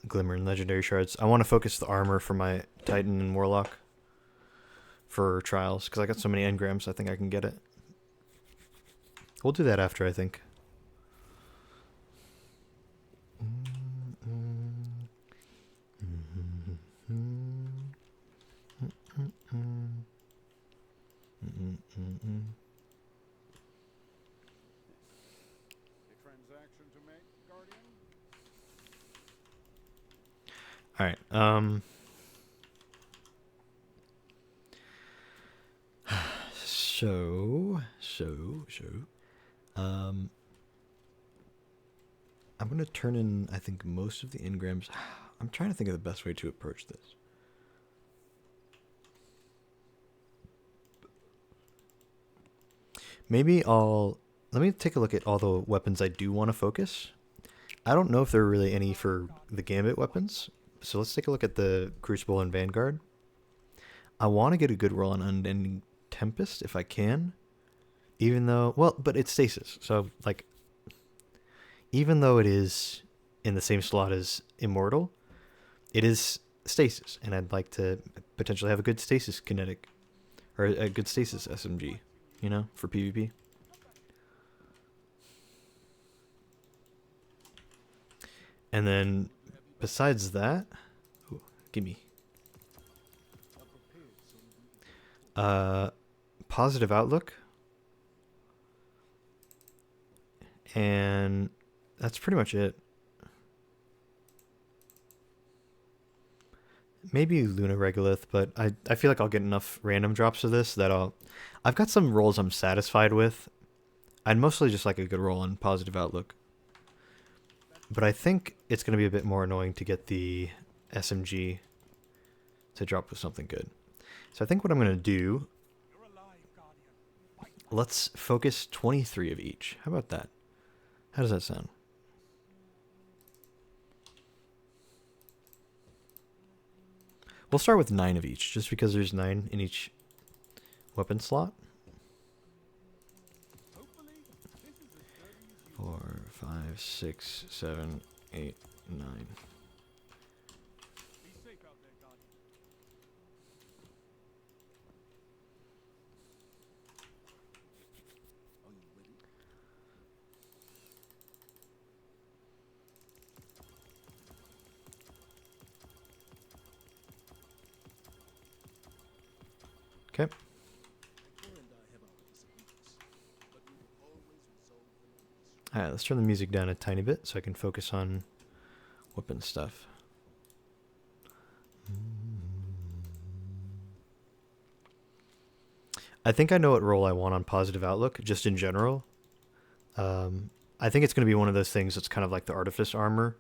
glimmer and legendary shards. I want to focus the armor for my Titan and Warlock for trials, because I got so many engrams, I think I can get it. We'll do that after, I think. All right. So, um, I'm gonna turn in, I think, most of the engrams. I'm trying to think of the best way to approach this. Maybe let me take a look at all the weapons I do want to focus. I don't know if there are really any for the Gambit weapons, so let's take a look at the Crucible and Vanguard. I want to get a good roll on Unending Tempest if I can, even though, well, but it's stasis, so like, even though it is in the same slot as Immortal, it is stasis, and I'd like to potentially have a good stasis kinetic, or a good stasis SMG, you know, for PvP. And then, besides that, ooh, gimme. Positive outlook. And that's pretty much it. Maybe Luna Regolith, but I feel like I'll get enough random drops of this that I've got some rolls I'm satisfied with. I'd mostly just like a good roll on positive outlook. But I think it's going to be a bit more annoying to get the SMG to drop with something good. So I think what I'm going to do, let's focus 23 of each. How about that? How does that sound? We'll start with 9 of each, just because there's 9 in each weapon slot. 4, 5, 6, 7, 8, 9. Okay. Alright, let's turn the music down a tiny bit so I can focus on weapon stuff. I think I know what role I want on positive outlook, just in general. I think it's going to be one of those things that's kind of like the Artifice armor,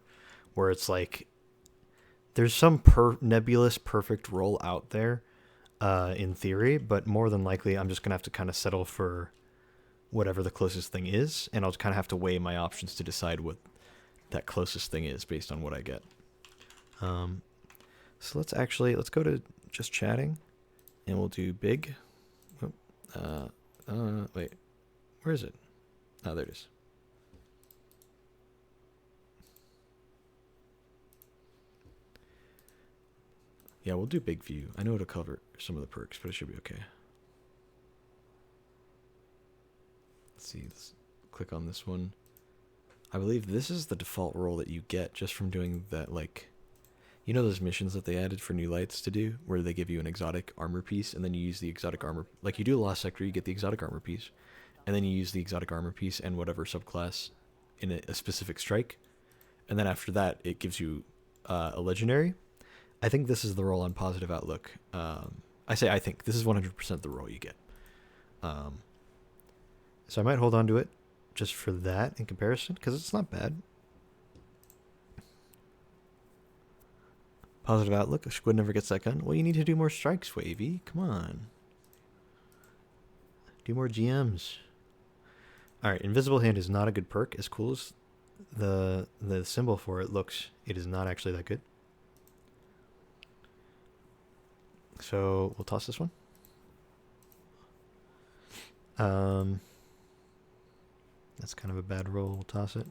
where it's like, there's some nebulous perfect role out there, in theory, but more than likely I'm just going to have to kind of settle for whatever the closest thing is, and I'll kind of have to weigh my options to decide what that closest thing is based on what I get. So let's go to just chatting, and we'll do big. Wait, where is it? Oh, there it is. Yeah, we'll do big view. I know it'll cover some of the perks, but it should be okay. Let's see, let's click on this one. I believe this is the default role that you get just from doing that, like, you know those missions that they added for new lights to do, where they give you an exotic armor piece, and then you use the exotic armor, like you do the Lost Sector, you get the exotic armor piece, and then you use the exotic armor piece and whatever subclass in a specific strike, and then after that it gives you a legendary. I think this is the role on positive outlook. I think this is 100% the role you get. So I might hold on to it just for that in comparison, because it's not bad. Positive outlook. A squid never gets that gun. Well, you need to do more strikes, Wavy. Come on. Do more GMs. Alright, Invisible Hand is not a good perk. As cool as the symbol for it looks, it is not actually that good. So we'll toss this one. That's kind of a bad roll. We'll toss it.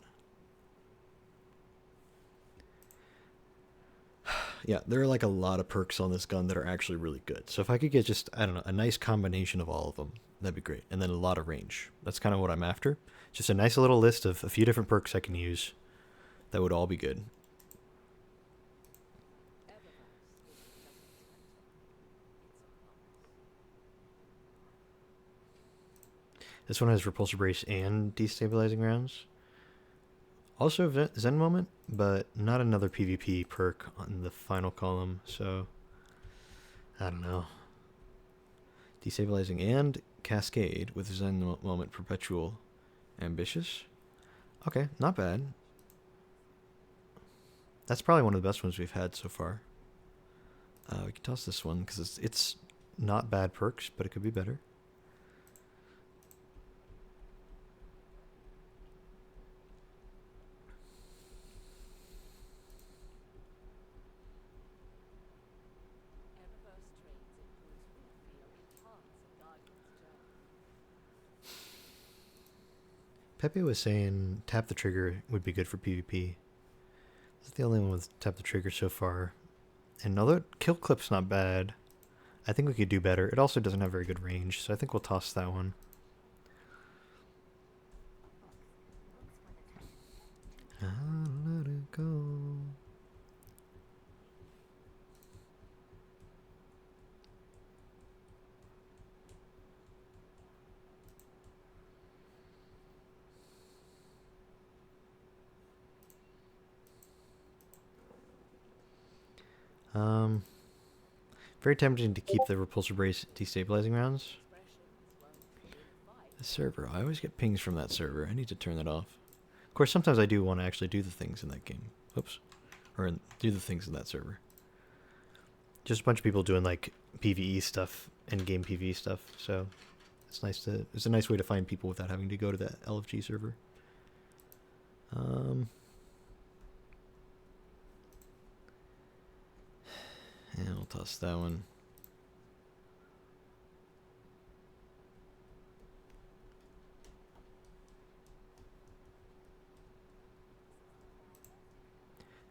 Yeah, there are like a lot of perks on this gun that are actually really good. So if I could get just, I don't know, a nice combination of all of them, that'd be great. And then a lot of range. That's kind of what I'm after. Just a nice little list of a few different perks I can use that would all be good. This one has Repulsor Brace and Destabilizing Rounds. Also Zen Moment, but not another PvP perk on the final column, so I don't know. Destabilizing and Cascade with Zen Moment Perpetual Ambitious. Okay, not bad. That's probably one of the best ones we've had so far. We can toss this one because it's not bad perks, but it could be better. Pepe was saying tap the trigger would be good for PvP. That's the only one with tap the trigger so far. And although kill clip's not bad, I think we could do better. It also doesn't have very good range, so I think we'll toss that one. I'll let it go. Very tempting to keep the repulsor brace destabilizing rounds. The server, I always get pings from that server. I need to turn that off. Of course, sometimes I do want to actually do the things in that game. Oops. Or do the things in that server. Just a bunch of people doing like PvE stuff and game PvE stuff. So it's nice to. It's a nice way to find people without having to go to the LFG server. And I'll toss that one.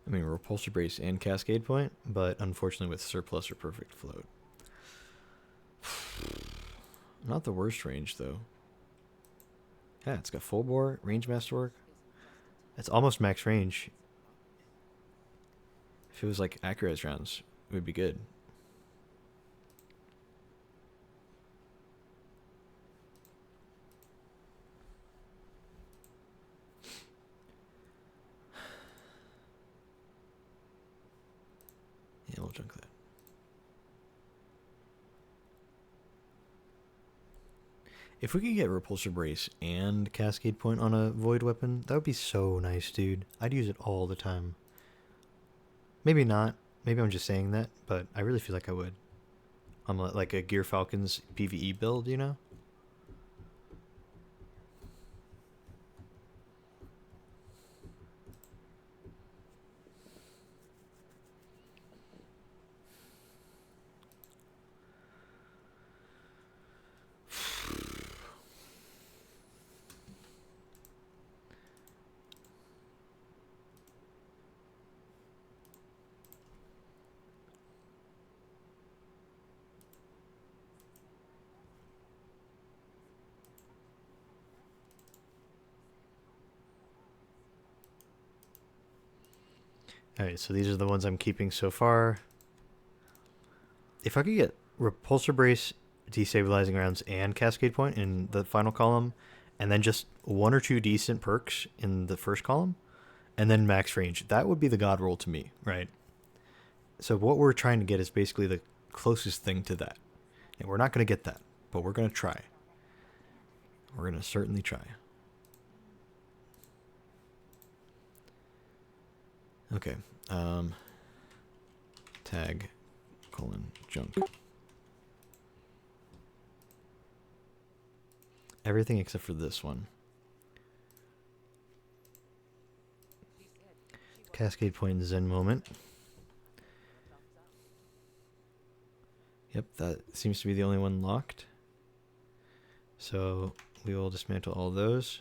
I mean, repulsor brace and cascade point, but unfortunately with surplus or perfect float. Not the worst range though. Yeah, it's got full bore, range masterwork. It's almost max range. If it was like accurate rounds, it would be good. Yeah, we'll junk that. If we could get repulsor brace and cascade point on a void weapon, that would be so nice, dude. I'd use it all the time. Maybe not. Maybe I'm just saying that, but I really feel like I would. On like a Gear Falcons PvE build, you know? Alright, so these are the ones I'm keeping so far. If I could get repulsor brace, destabilizing rounds, and cascade point in the final column, and then just one or two decent perks in the first column, and then max range, that would be the god roll to me, right? So what we're trying to get is basically the closest thing to that. And we're not going to get that, but we're going to try. We're going to certainly try. Okay. Tag, junk. Everything except for this one. Cascade point Zen moment. Yep, that seems to be the only one locked. So we will dismantle all those.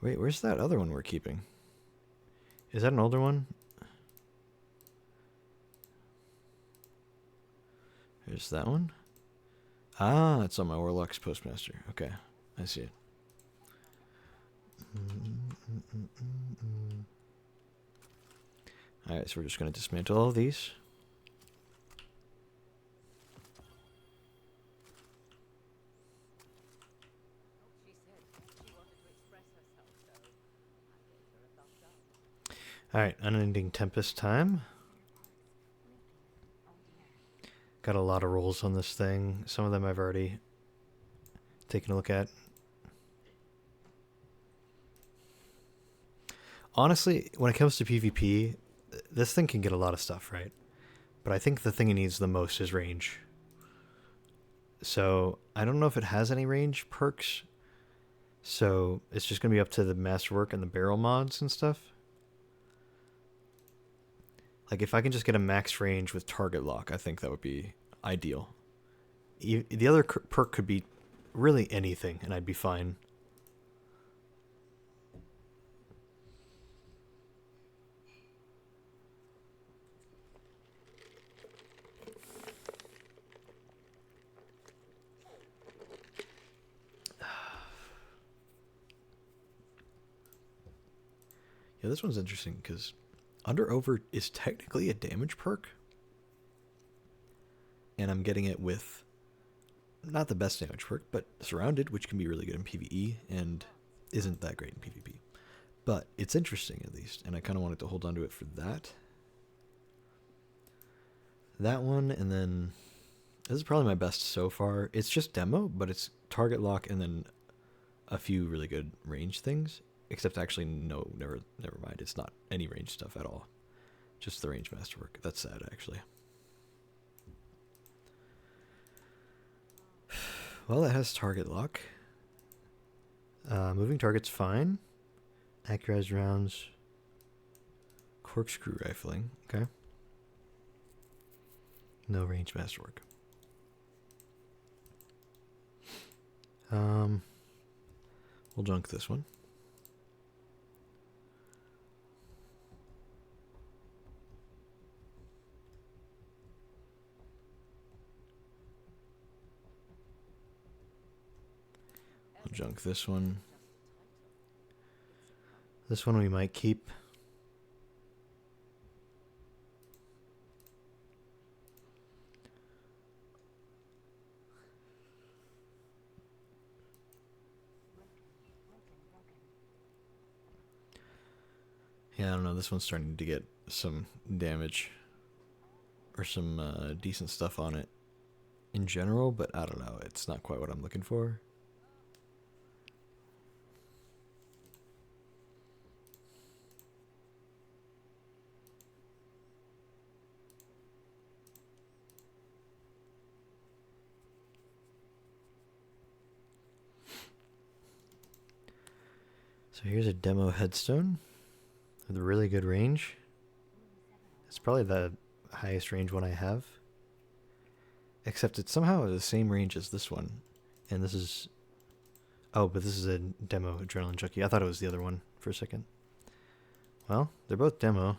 Wait, where's that other one we're keeping? Is that an older one? There's that one. Ah, it's on my Warlock's Postmaster. Okay, I see it. Alright, so we're just going to dismantle all of these. Alright, unending tempest time. Got a lot of rolls on this thing. Some of them I've already taken a look at. Honestly, when it comes to PvP, this thing can get a lot of stuff, right? But I think the thing it needs the most is range. So, I don't know if it has any range perks. So, it's just going to be up to the masterwork and the barrel mods and stuff. Like, if I can just get a max range with target lock, I think that would be ideal. The other perk could be really anything, and I'd be fine. Yeah, this one's interesting because Under Over is technically a damage perk. And I'm getting it with not the best damage perk, but Surrounded, which can be really good in PvE and isn't that great in PvP. But it's interesting at least, and I kind of wanted to hold on to it for that. That one, and then this is probably my best so far. It's just demo, but it's target lock and then a few really good range things. Except actually, no, never mind. It's not any range stuff at all. Just the range masterwork. That's sad, actually. Well, it has target lock. Moving target's fine. Accurized rounds. Corkscrew rifling. Okay. No range masterwork. We'll junk this one. We'll junk this one. This one we might keep. Yeah, I don't know. This one's starting to get some damage or some decent stuff on it in general, but I don't know. It's not quite what I'm looking for. So here's a demo headstone with a really good range. It's probably the highest range one I have. Except it's somehow the same range as this one. And this is... Oh, but this is a demo Adrenaline Junkie. I thought it was the other one for a second. Well, they're both demo.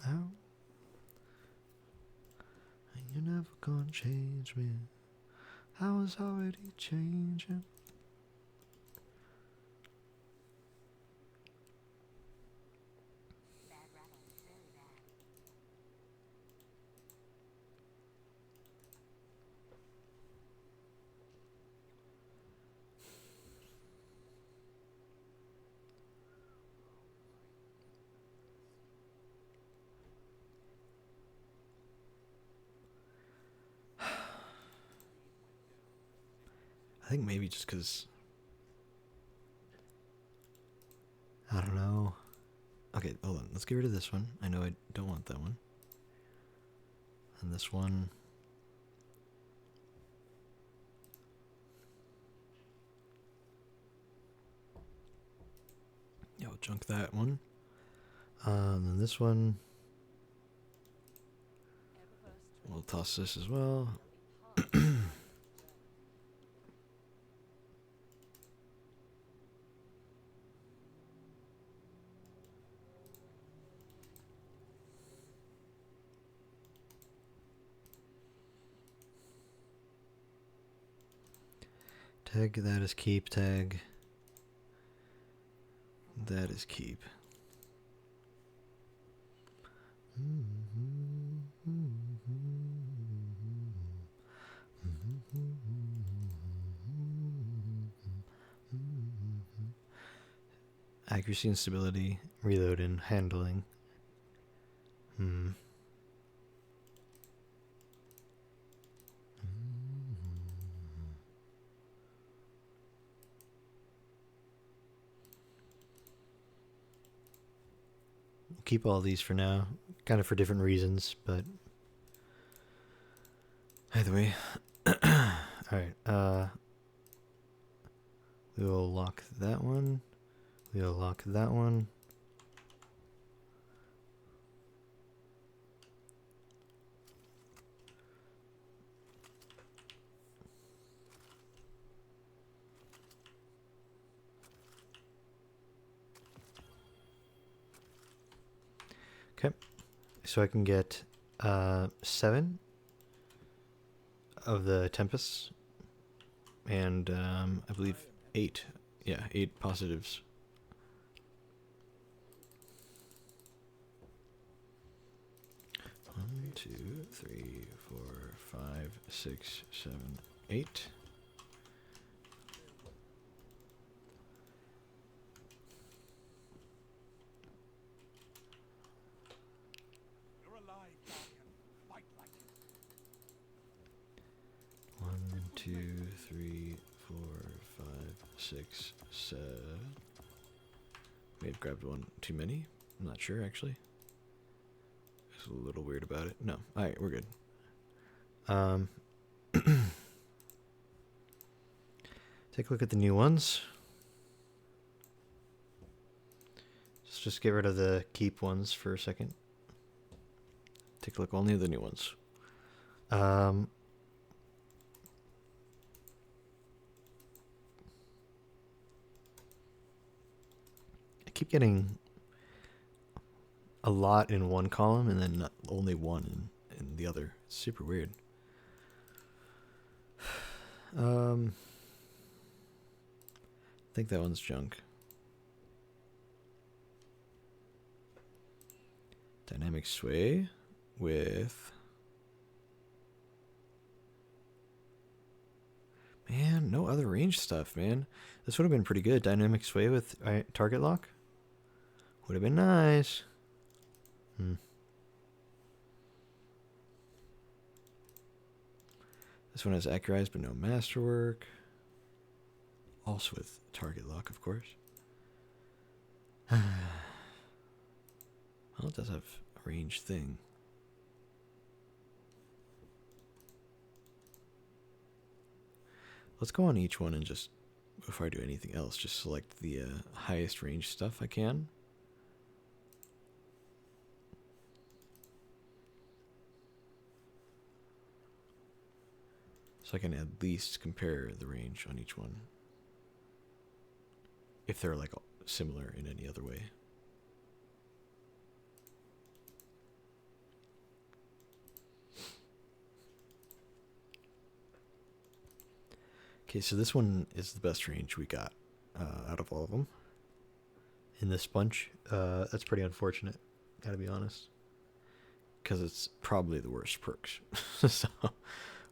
Oh. You're never gonna change me. I was already changing. I think maybe just because... I don't know. Okay, hold on. Let's get rid of this one. I know I don't want that one. And this one... Yeah, we'll junk that one. And then this one... We'll toss this as well. Tag that is keep, tag. That is keep. Accuracy and stability, reload and handling. Keep all these for now, kind of for different reasons, but either way. Alright, we will lock that one. We will lock that one. Okay, so I can get 7 of the Tempests, and I believe 8. Yeah, 8 positives. One, 2, 3, 4, 5, 6, 7, 8. You're alive, Guardian. Fight like it. 1, 2, 3, 4, 5, 6, 7. May have grabbed one too many. I'm not sure actually. I was a little weird about it. No. Alright, we're good. Take a look at the new ones. Let's just get rid of the keep ones for a second. Take a look only at the new ones. I keep getting a lot in one column and then only one in the other. It's super weird. I think that one's junk. Dynamic sway with... Man, no other range stuff, man. This would have been pretty good. Dynamic sway with target lock. Would have been nice. This one has accurized but no masterwork. Also with target lock, of course. Well, it does have a range thing. Let's go on each one and just, before I do anything else, just select the highest range stuff I can. So I can at least compare the range on each one. If they're like similar in any other way. Okay, so this one is the best range we got out of all of them in this bunch. That's pretty unfortunate, gotta be honest. Because it's probably the worst perks. So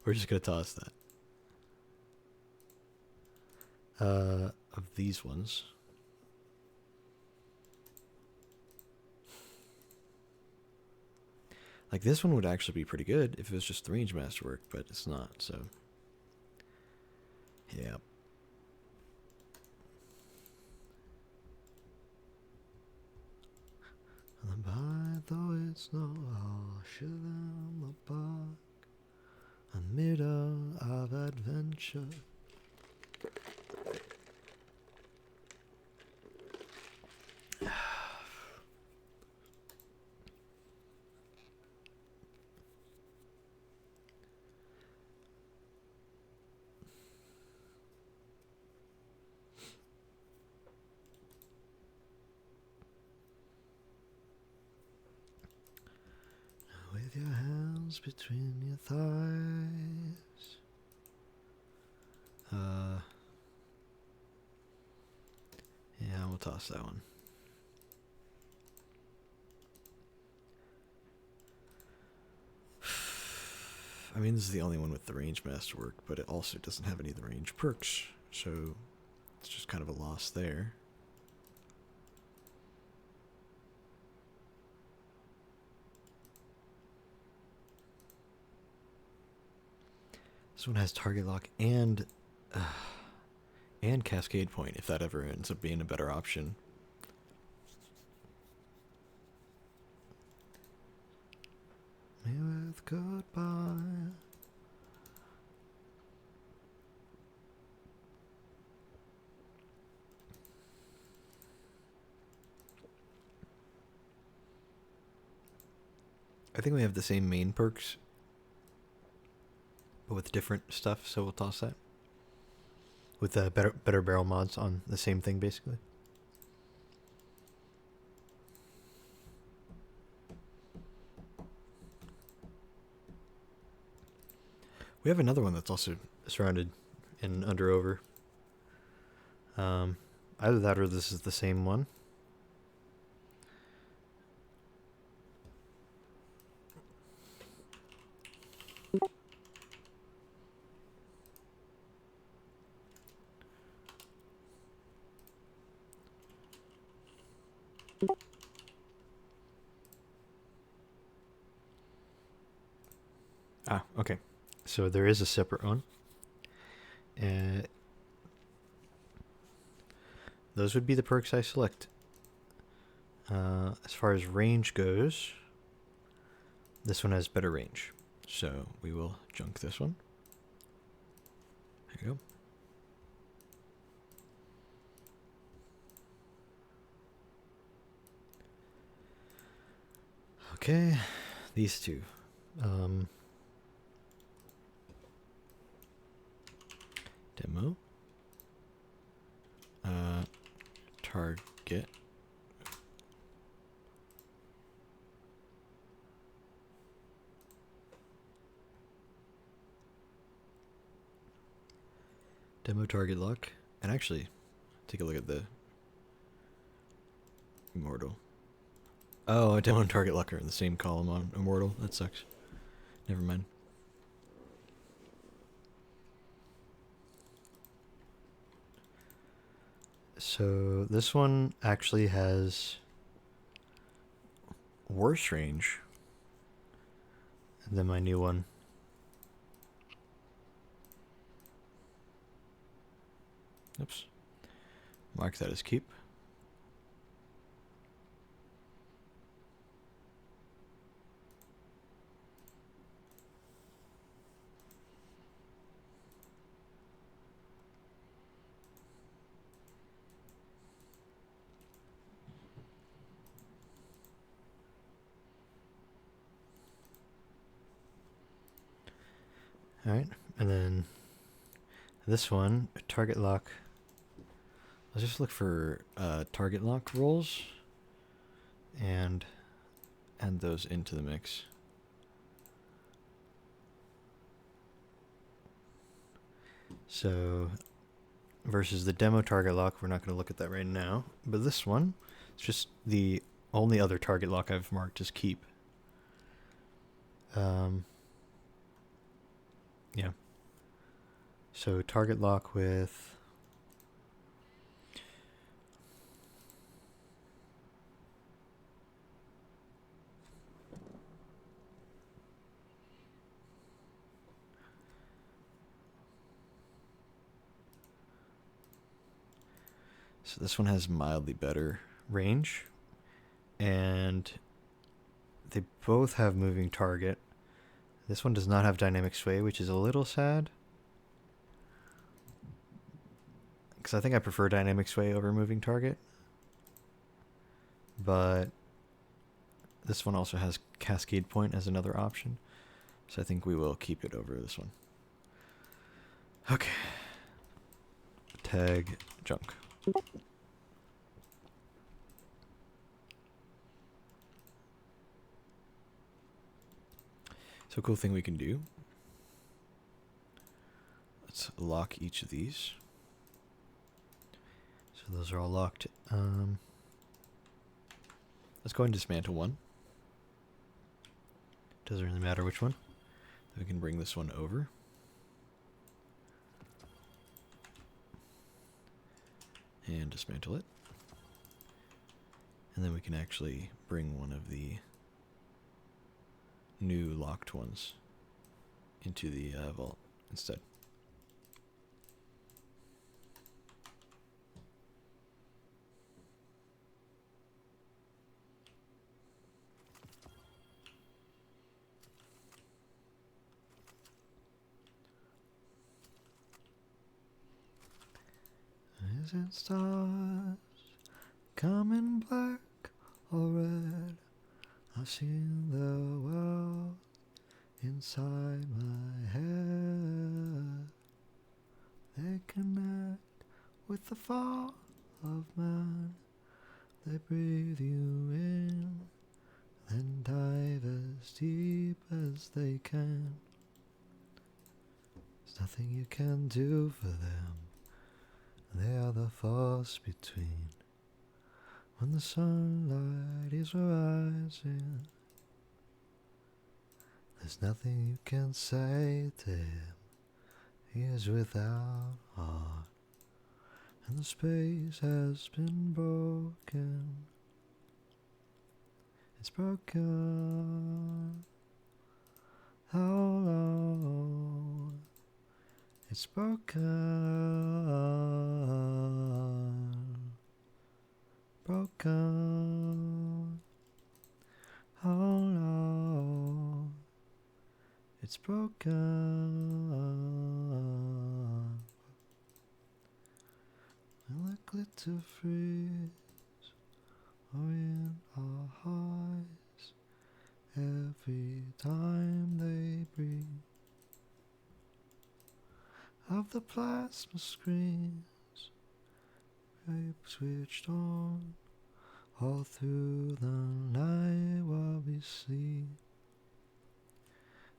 we're just gonna toss that. Of these ones. Like this one would actually be pretty good if it was just the range masterwork, but it's not, so. Yeah. By though it's no harsh than the bark, a middle of adventure. With your hands between your thighs. Yeah, we'll toss that one. I mean, this is the only one with the range masterwork, but it also doesn't have any of the range perks, so it's just kind of a loss there. This one has target lock and cascade point if that ever ends up being a better option. Me with goodbye. I think we have the same main perks, but with different stuff, so we'll toss that. With better barrel mods on the same thing, basically. We have another one that's also surrounded in under over. Either that or this is the same one. Ah, okay. So there is a separate one. And those would be the perks I select. As far as range goes, this one has better range. So we will junk this one. There you go. Okay, these two. Demo. Target. Demo target lock. And actually, take a look at the Immortal. Oh, demo and target lock are in the same column on Immortal. That sucks. Never mind. So this one actually has worse range than my new one. Oops. Mark that as keep. Alright, and then this one, target lock. Let's just look for target lock rolls and add those into the mix. So versus the demo target lock, we're not going to look at that right now. But this one, it's just the only other target lock I've marked as keep. Yeah. So target lock with so this one has mildly better range, and they both have moving target. This one does not have dynamic sway, which is a little sad. Because I think I prefer dynamic sway over moving target. But this one also has cascade point as another option. So I think we will keep it over this one. Okay. Tag junk. So a cool thing we can do. Let's lock each of these. So those are all locked. Let's go and dismantle one. Doesn't really matter which one. We can bring this one over. And dismantle it. And then we can actually bring one of the new locked ones into the vault. instead. Is it stars coming black or red? I've seen the world inside my head. They connect with the fall of man. They breathe you in, then dive as deep as they can. There's nothing you can do for them. They are the force between. When the sunlight is rising, there's nothing you can say to him. He is without heart, and the space has been broken. It's broken. How long? It's broken. Broken. How long? It's broken. Will the glitter freeze or in our eyes every time they breathe? Of the plasma screens, rape switched on all through the night while we sleep.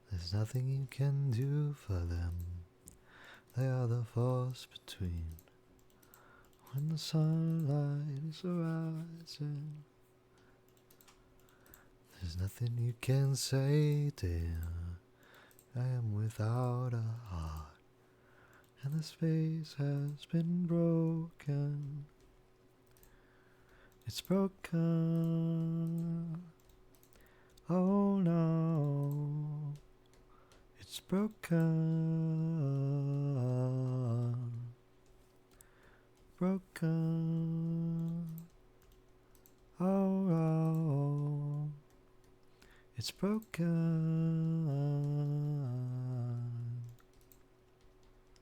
There's nothing you can do for them. They are the force between. When the sunlight is rising, there's nothing you can say, dear. I am without a heart, and the space has been broken. It's broken. Oh no. It's broken. Broken. Oh no. It's broken.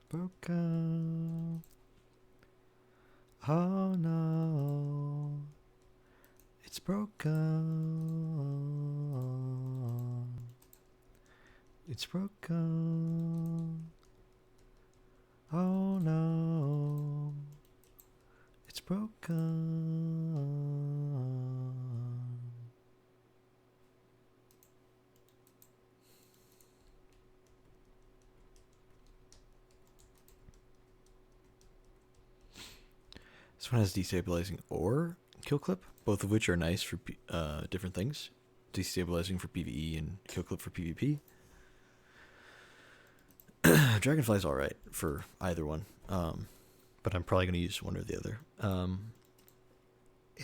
Broken. Oh no. It's broken. It's broken. Oh no. It's broken. This one has destabilizing or kill clip, both of which are nice for different things. Destabilizing for PvE and kill clip for PvP. Dragonfly's alright for either one, but I'm probably going to use one or the other.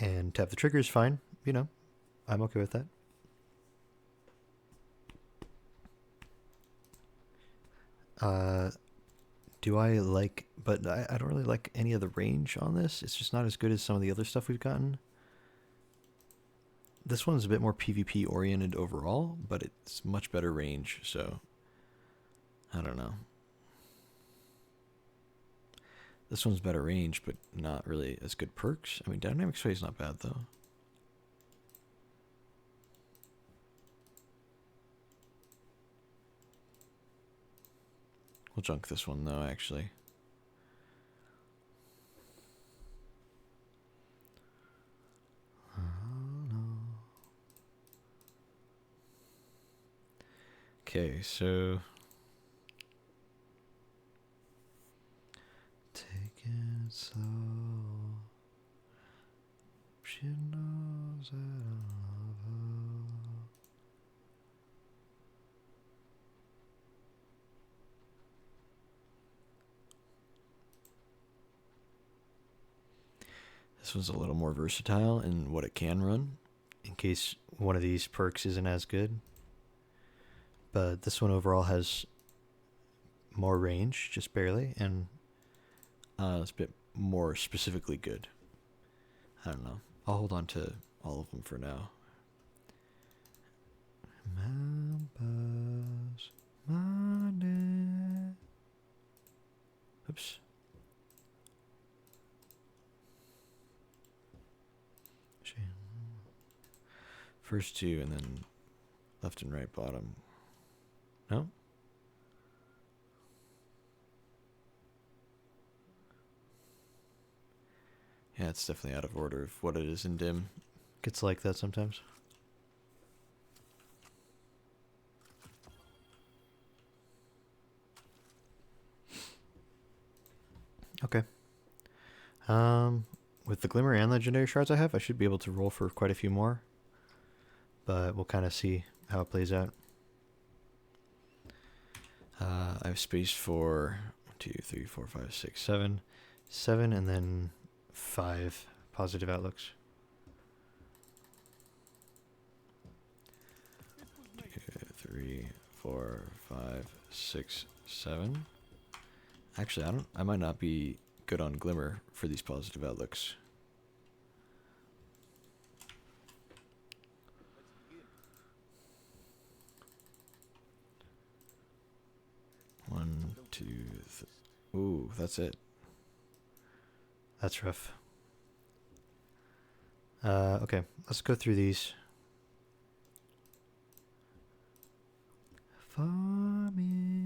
And tap the trigger is fine, you know, I'm okay with that. Do I like, but I don't really like any of the range on this. It's just not as good as some of the other stuff we've gotten. This one's a bit more PvP oriented overall, but it's much better range, so I don't know. This one's better range, but not really as good perks. I mean, dynamic sway is not bad though. We'll junk this one though, actually. Okay, so taking it slow. She knows that I love her. This one's a little more versatile in what it can run, in case one of these perks isn't as good. But this one overall has more range, just barely, and it's a bit more specifically good. I don't know. I'll hold on to all of them for now. Mambas, money. Oops. First two, and then left and right bottom. No? Yeah, it's definitely out of order of what it is in dim. Gets like that sometimes. Okay. With the glimmer and legendary shards I have, I should be able to roll for quite a few more. But we'll kind of see how it plays out. I have space for 1, 2, 3, 4, 5, 6, 7. 7 and then 5 positive outlooks. 2, 3, 4, 5, 6, 7. Actually, I might not be good on glimmer for these positive outlooks. One, two, ooh, that's it. That's rough. Okay, let's go through these. Farming.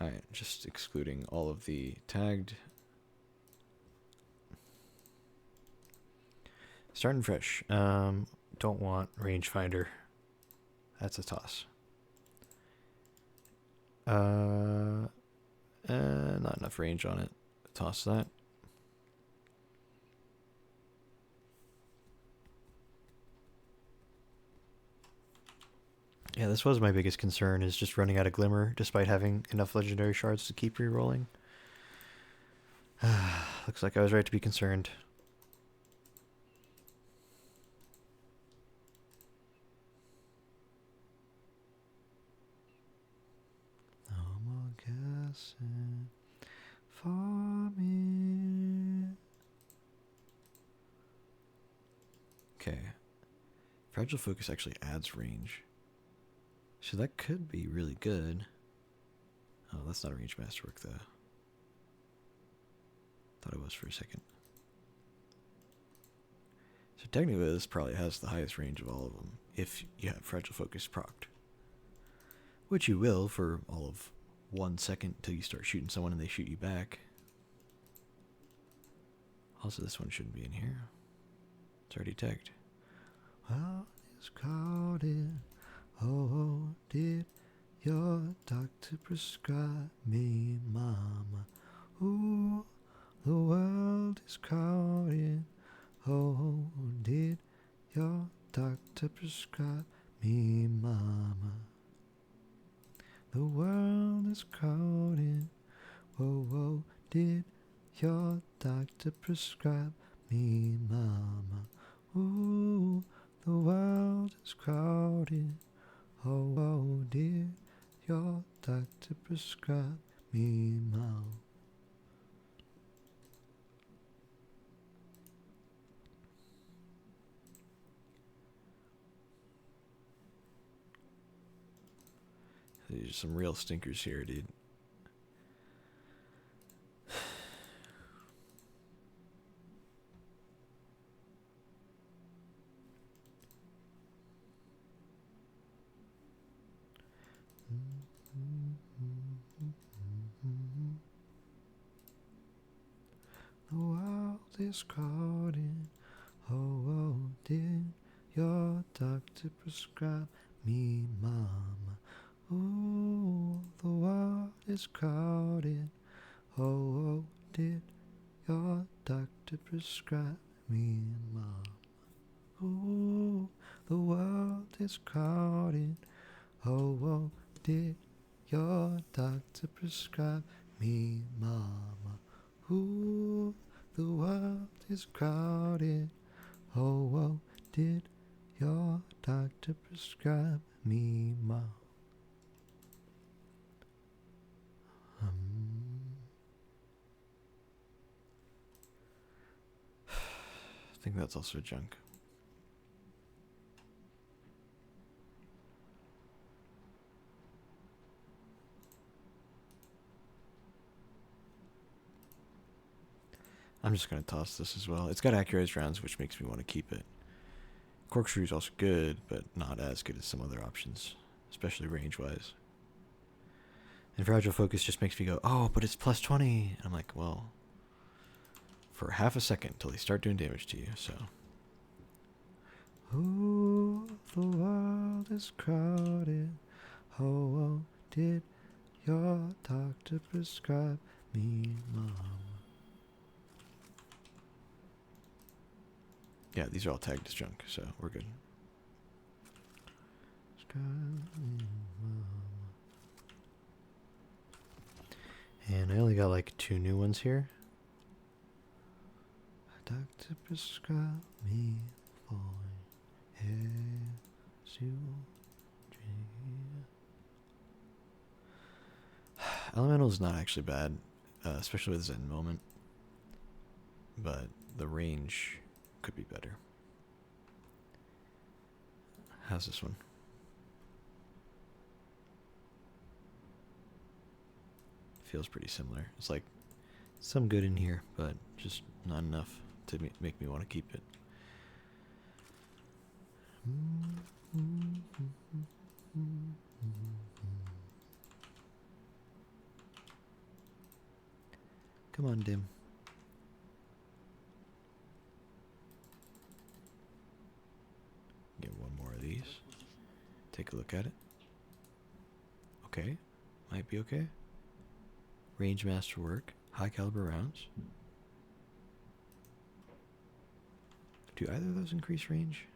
Alright, just excluding all of the tagged. Starting fresh. Don't want rangefinder. That's a toss. Not enough range on it. Toss that. Yeah, this was my biggest concern, is just running out of glimmer despite having enough legendary shards to keep re-rolling. Looks like I was right to be concerned. No more guessing for me. Okay. Fragile Focus actually adds range. So that could be really good. Oh, that's not a range masterwork though. Thought it was for a second. So technically this probably has the highest range of all of them, if you have Fragile Focus procced. Which you will for all of 1 second till you start shooting someone and they shoot you back. Also, this one shouldn't be in here. It's already tagged. Well, it's caught in. Oh, did your doctor prescribe me, mama? Ooh, the world is caught in. Oh, did your doctor prescribe me, mama? The world is caught in. Whoa, whoa, did your doctor prescribe me, mama? Ooh, the world is crowded. Oh, oh, did your doctor prescribe me, mama? These are some real stinkers here, dude. The world is caught in. Oh, oh, did your doctor prescribe me, mama? Ooh, the world is caught in. Oh, oh, did your doctor prescribe me, mama? Ooh, the world is caught in. Oh, oh, did your doctor prescribe me, mama? Ooh, the world is crowded. Oh, oh, did your doctor prescribe me, mama? think that's also junk. I'm just going to toss this as well. It's got accurized rounds, which makes me want to keep it. Corkscrew is also good, but not as good as some other options, especially range-wise. And Fragile Focus just makes me go, oh, but it's plus 20. And I'm like, well, for half a second till they start doing damage to you, so. Oh, the world is crowded. Oh, did your doctor prescribe me, Mom? Yeah, these are all tagged as junk, so we're good. And I only got like 2 new ones here. Doctor prescribe me for Elemental is not actually bad, especially with Zen Moment, but the range could be better. How's this one? Feels pretty similar. It's like some good in here, but just not enough to make me want to keep it. Come on, Dim. Get one more of these. Take a look at it. Okay. Might be okay. Range masterwork. High caliber rounds. Do either of those increase range?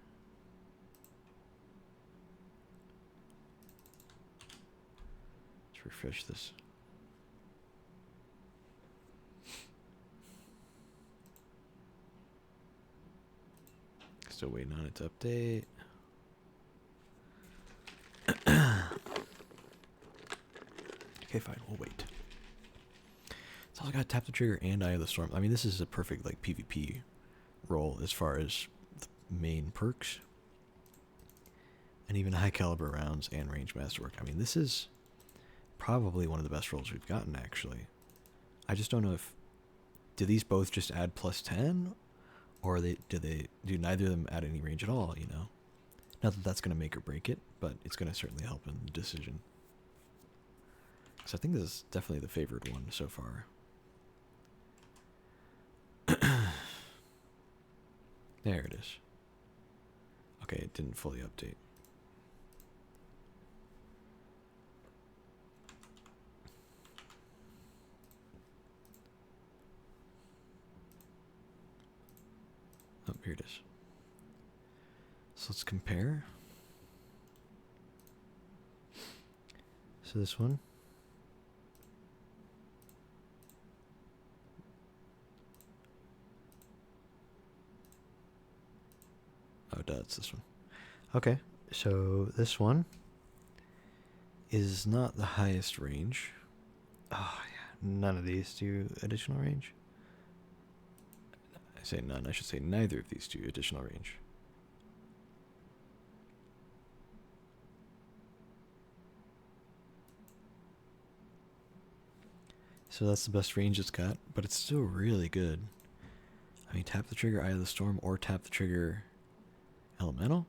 Let's refresh this. Still waiting on it to update. Okay, fine, we'll wait. It's also got to tap the trigger and Eye of the Storm. I mean, this is a perfect like PvP role as far as the main perks. And even high caliber rounds and range masterwork. I mean, this is probably one of the best rolls we've gotten, actually. I just don't know if... Do these both just add plus 10? Or do neither of them add any range at all, you know? Not that that's going to make or break it, but it's going to certainly help in the decision. So I think this is definitely the favored one so far. There it is. Okay, it didn't fully update. Oh, here it is. So let's compare. So this one. Oh, duh, it's this one. Okay, so this one is not the highest range. Oh, yeah, none of these do additional range. I say none, I should say neither of these do additional range. So that's the best range it's got, but it's still really good. I mean, tap the trigger Eye of the Storm or tap the trigger Elemental?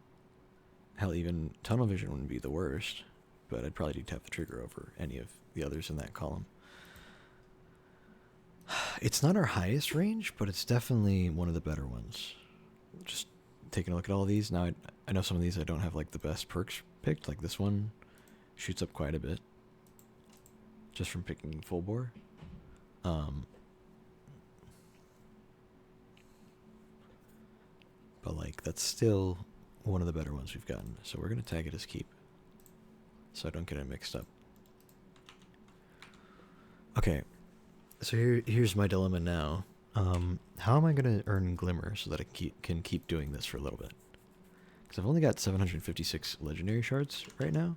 Hell, even Tunnel Vision wouldn't be the worst, but I'd probably do tap the trigger over any of the others in that column. It's not our highest range, but it's definitely one of the better ones. Just taking a look at all of these. Now, I know some of these I don't have like the best perks picked, like this one shoots up quite a bit just from picking full bore. But like that's still one of the better ones we've gotten, so we're gonna tag it as keep so I don't get it mixed up. Okay, so here's my dilemma now. How am I gonna earn Glimmer so that I can keep doing this for a little bit? Because I've only got 756 legendary shards right now.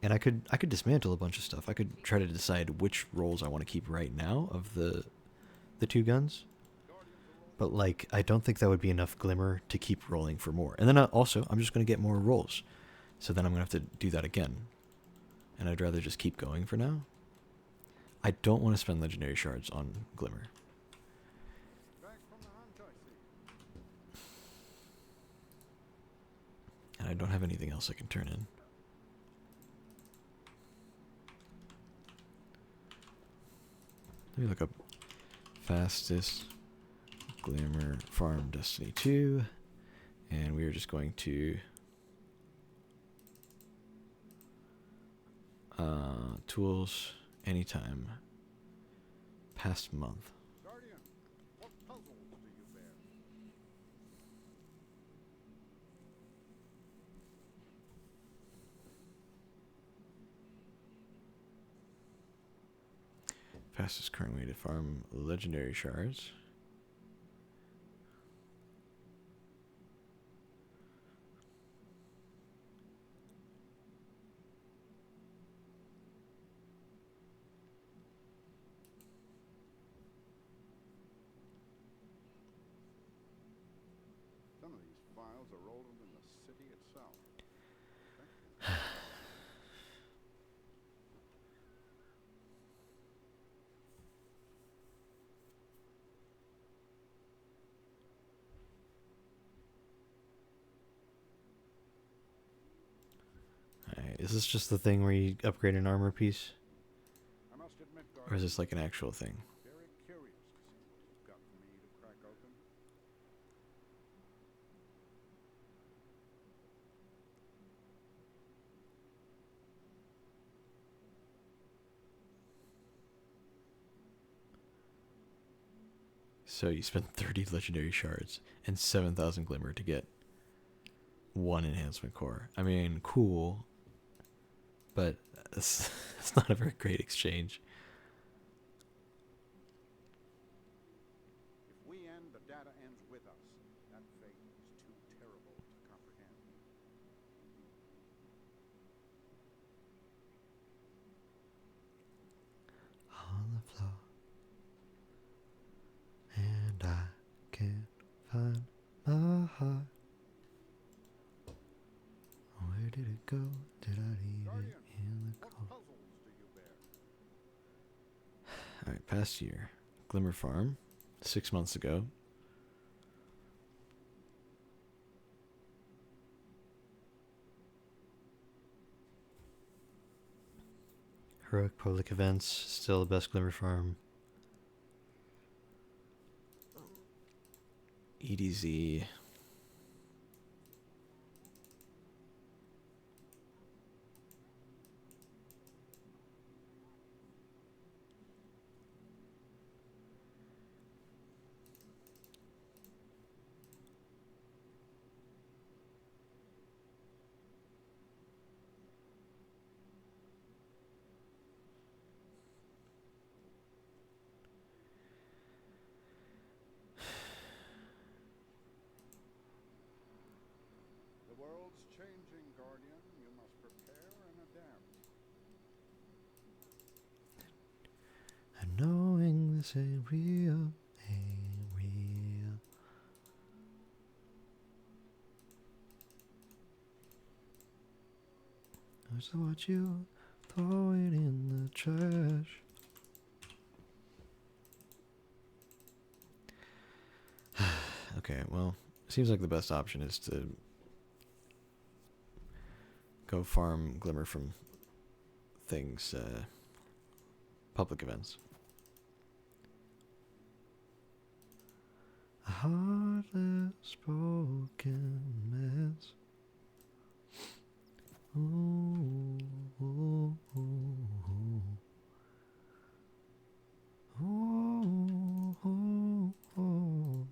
And I could dismantle a bunch of stuff. I could try to decide which roles I want to keep right now of the the 2 guns, but like I don't think that would be enough glimmer to keep rolling for more. And then also I'm just going to get more rolls, so then I'm going to have to do that again, and I'd rather just keep going for now. I don't want to spend legendary shards on glimmer. Back from the hunt, I see. And I don't have anything else I can turn in. Let me look up fastest glimmer farm Destiny 2. And we are just going to tools anytime past month. Guardian, what puzzles do you bear? Fastest current way to farm legendary shards. Some of these files are older than the city itself. Alright, is this just the thing where you upgrade an armor piece? I must admit, Or is Guardian, this like an actual thing? very curious to see what you've got for me to crack open. So you spend 30 legendary shards and 7,000 glimmer to get one enhancement core. I mean, cool, but it's not a very great exchange. If we end, the data ends with us. That fate is too terrible to comprehend. On the floor, and I can't find my heart. Where did it go? Did I leave Guardian, it in the what cold? puzzles do you bear? Alright, past year. Glimmer Farm, 6 months ago. Heroic public events, still the best Glimmer Farm. EDZ. The world's changing, Guardian. You must prepare and adapt. And knowing this ain't real, ain't real. I just watch you throw it in the trash. Okay, well, seems like the best option is to go farm glimmer from things, public events. A heartless broken mess. Ooh, ooh, ooh, ooh, ooh, ooh, ooh.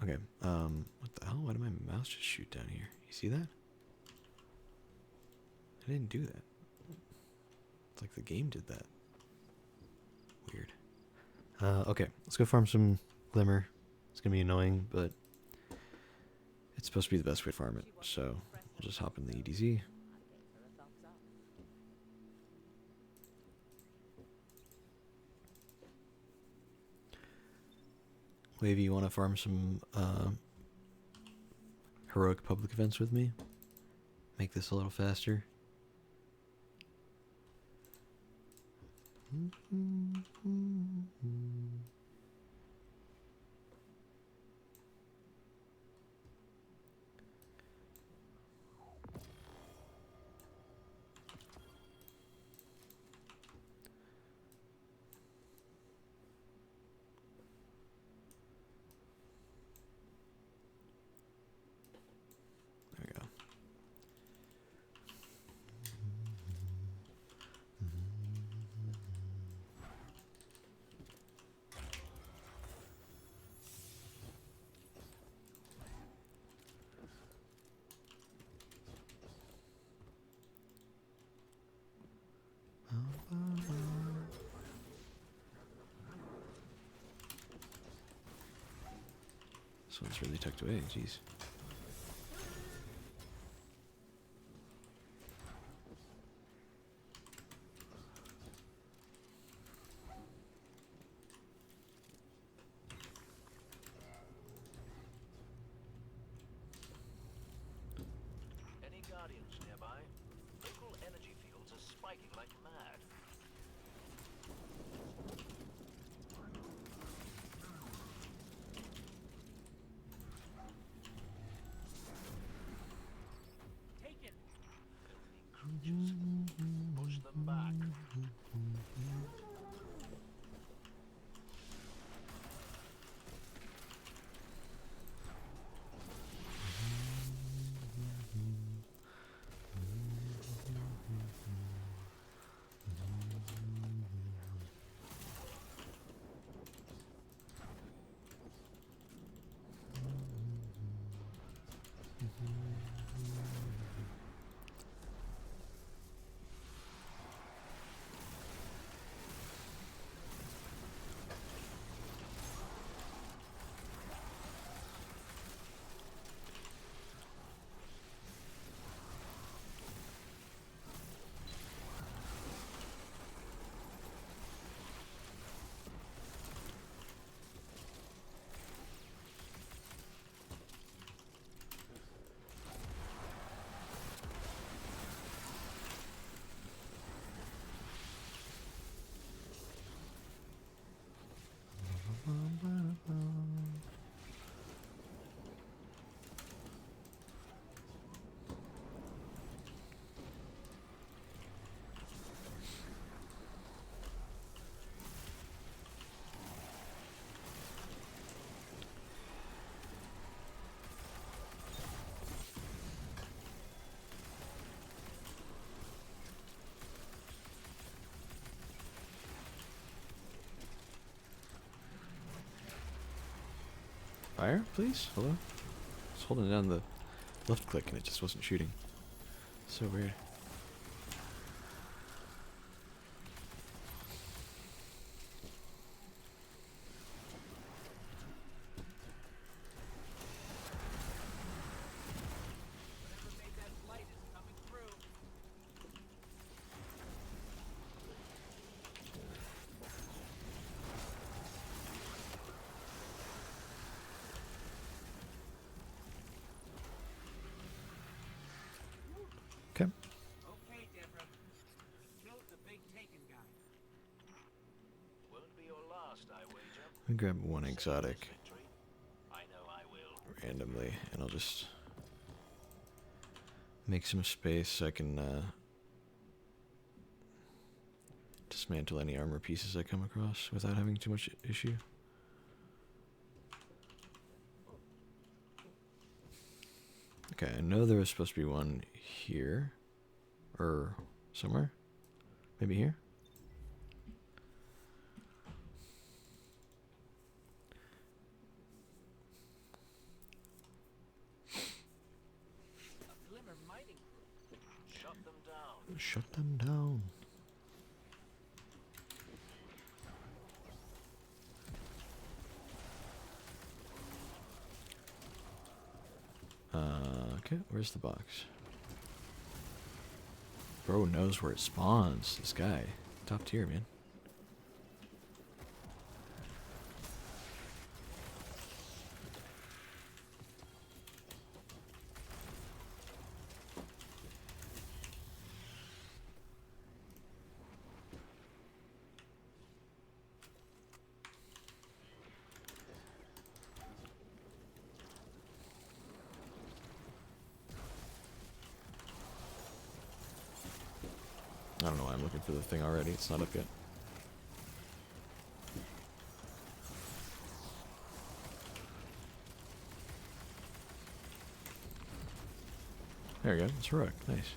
Okay, what the hell? Why did my mouse just shoot down here? You see that? I didn't do that. It's like the game did that. Weird. Okay, let's go farm some glimmer. It's gonna be annoying, but it's supposed to be the best way to farm it. So we'll just hop in the EDZ. Wavy, you want to farm some heroic public events with me? Make this a little faster. There we go. This one's really tucked away, jeez. Any guardians nearby? Local energy fields are spiking like mad. Taken. Filthy creatures. Push them back. Fire, please? Hello? I was holding down the left click and it just wasn't shooting. So weird. Whatever made that flight is coming through. Okay. Okay, Deborah. We killed the big Taken guy. Won't be your last, I wager. Let me grab one exotic Victory. I know I will. randomly and I'll just make some space so I can dismantle any armor pieces I come across without having too much issue. Okay, I know there was supposed to be one here. Or somewhere. Maybe here? A glimmer mining crew. Shut them down. Shut them down. Okay, where's the box? Bro knows where it spawns. This guy. Top tier, man. I don't know why I'm looking for the thing already. It's not up yet. There we go. It's heroic. Nice.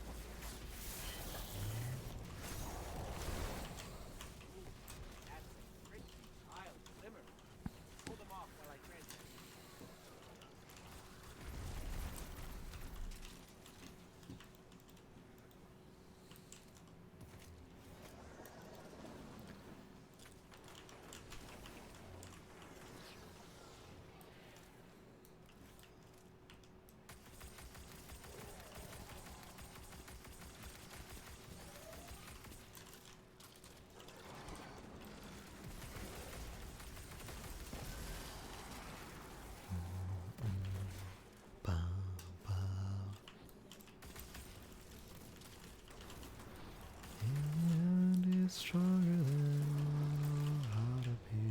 And it's stronger than I know how to be.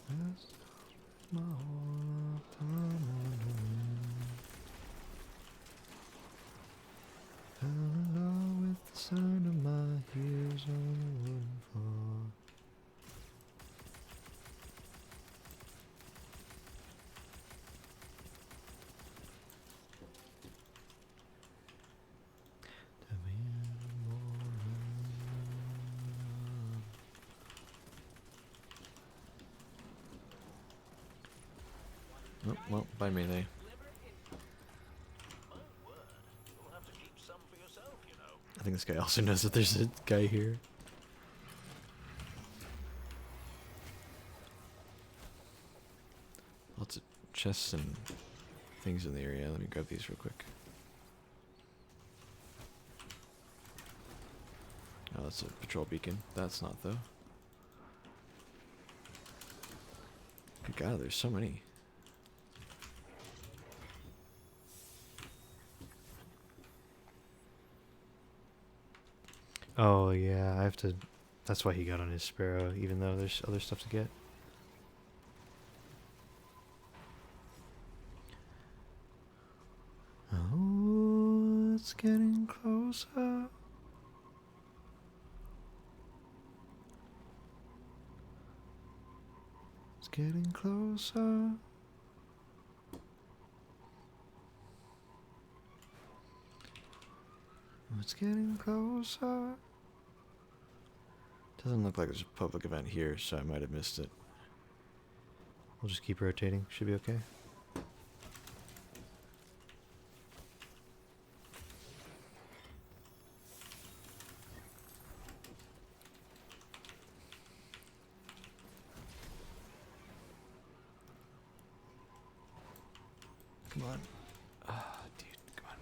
That's my whole time wondering. Fell in love with the sound of my heels on the wooden floor. Oh, well, by me, they. You'll have to keep some for yourself, you know. I think this guy also knows that there's a guy here. Lots of chests and things in the area. Let me grab these real quick. Oh, that's a patrol beacon. That's not, though. Good God, there's so many. Oh, yeah, I have to... That's why he got on his Sparrow, even though there's other stuff to get. Oh, it's getting closer. It's getting closer. It's getting closer. Doesn't look like there's a public event here, so I might have missed it. We'll just keep rotating. Should be okay. Come on. Ah, dude, come on.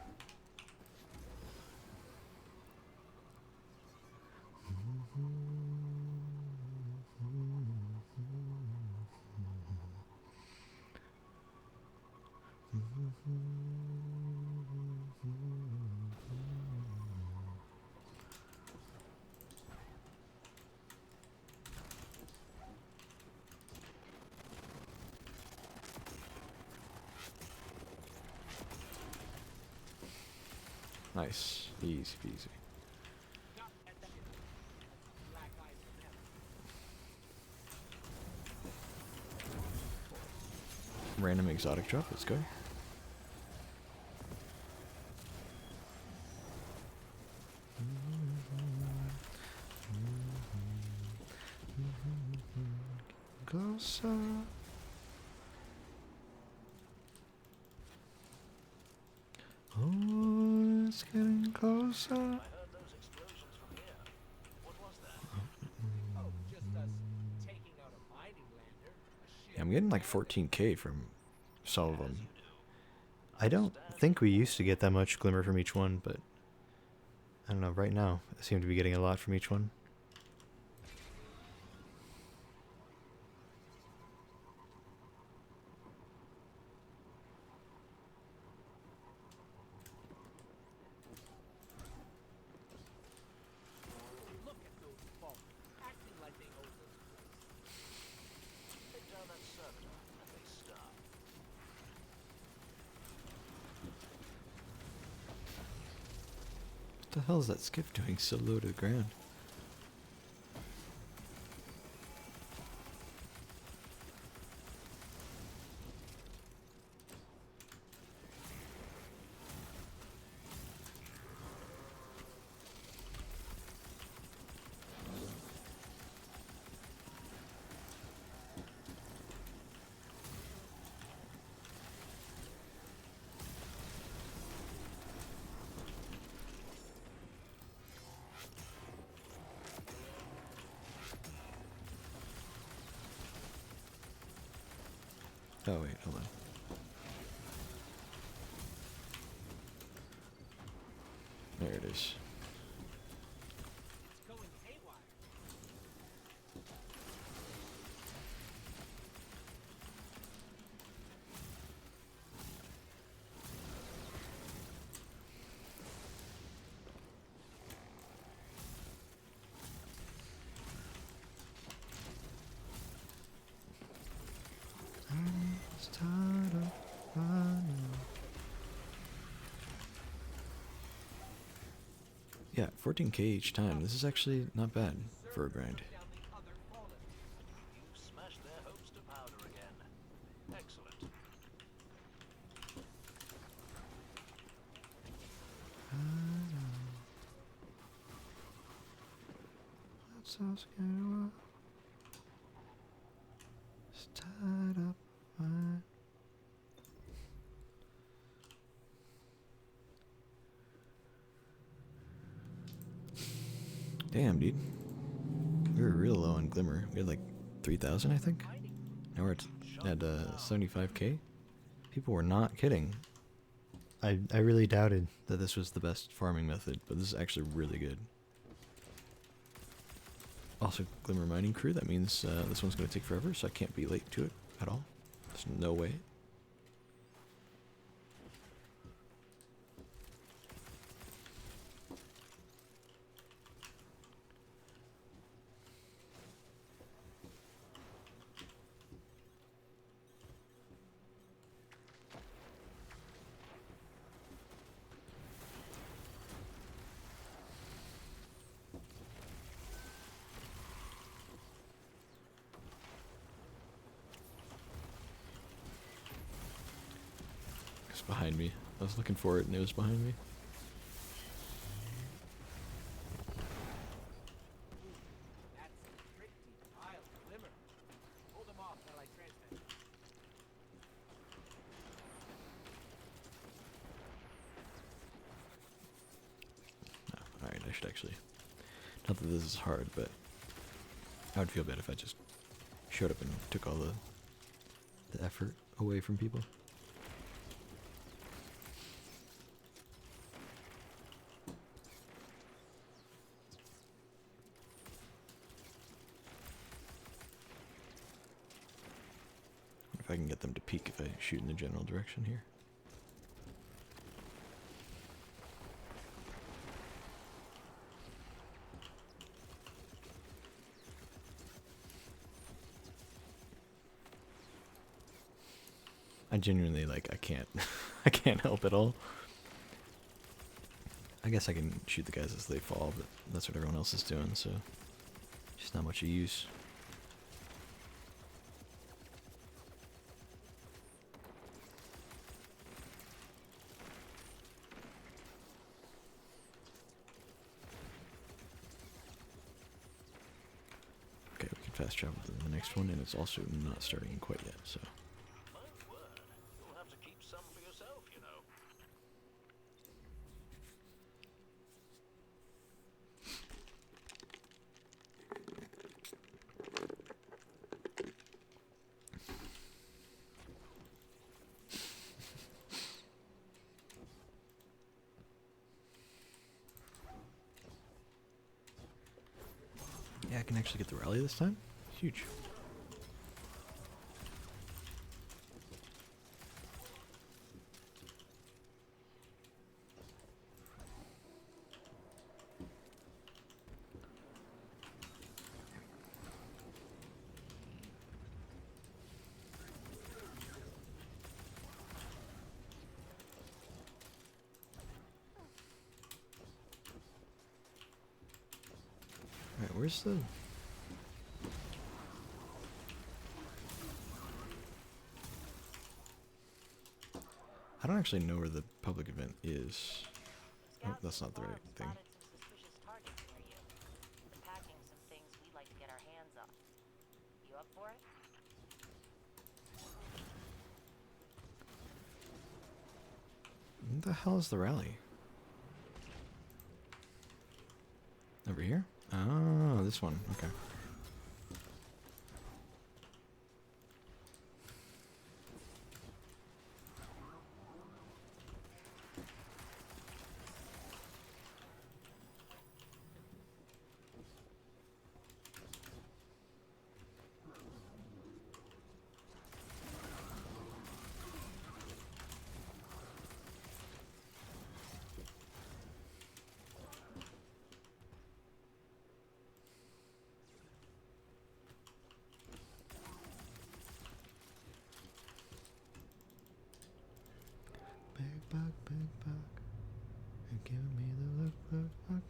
Nice. Easy peasy. Random exotic drop, let's go. Closer. Oh, it's getting closer. I heard those explosions from here. What was that? Oh, just us taking out a mining lander. A ship. Yeah, I'm getting like 14k from some of them. I don't think we used to get that much glimmer from each one, but I don't know, right now I seem to be getting a lot from each one. Look at those folk, acting like they own this place. Take down that servitor and they stop. What the hell is that skiff doing so low to the ground? Oh wait, hold on. There it is. It's going haywire. Yeah, 14k each time. This is actually not bad for a grind. Down the other fallen. You've smashed their hopes to powder again. Excellent. That's so scared. It's tied up. Damn, dude. We were real low on glimmer. We had like 3,000, I think. Now we're at 75k. People were not kidding. I really doubted that this was the best farming method, but this is actually really good. Also, glimmer mining crew. That means this one's going to take forever, so I can't be late to it at all. There's no way. It's behind me. I was looking for it and it was behind me. That's a pretty pile of glimmer. Hold them off while I transmit. Oh, alright, I should actually... Not that this is hard, but I would feel bad if I just showed up and took all the effort away from people. If I can get them to peek if I shoot in the general direction here. I genuinely, like, I can't, I can't help at all. I guess I can shoot the guys as they fall, but that's what everyone else is doing, so just not much use. Okay, we can fast travel to the next one, and it's also not starting quite yet, so. My word, you'll have to keep some for yourself, you know. can actually get the rally this time? Huge. Alright, where's the... I don't actually know where the public event is. Oh, that's not the right thing. Spotted some suspicious targets near you. They're packing some things we'd like to get our hands on. You up for it? What the hell is the rally? Over here? Oh, this one. Okay. Big bug, and give me the look.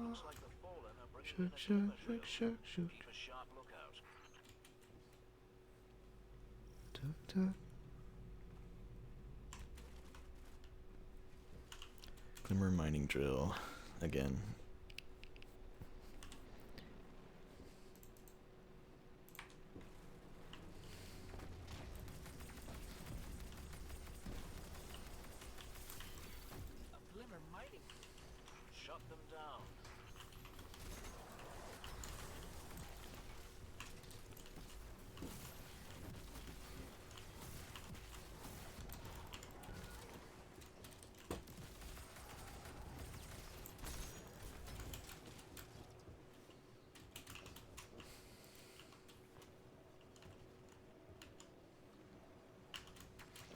Looks like the fallen are bringing in a Shook. Keep a sharp lookout. Tuck. Glimmer mining drill again. A glimmer mining. Shut them down.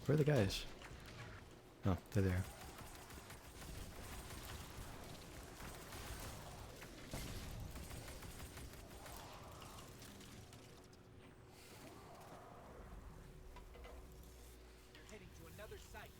Where are the guys? Oh, they're there. They're heading to another site.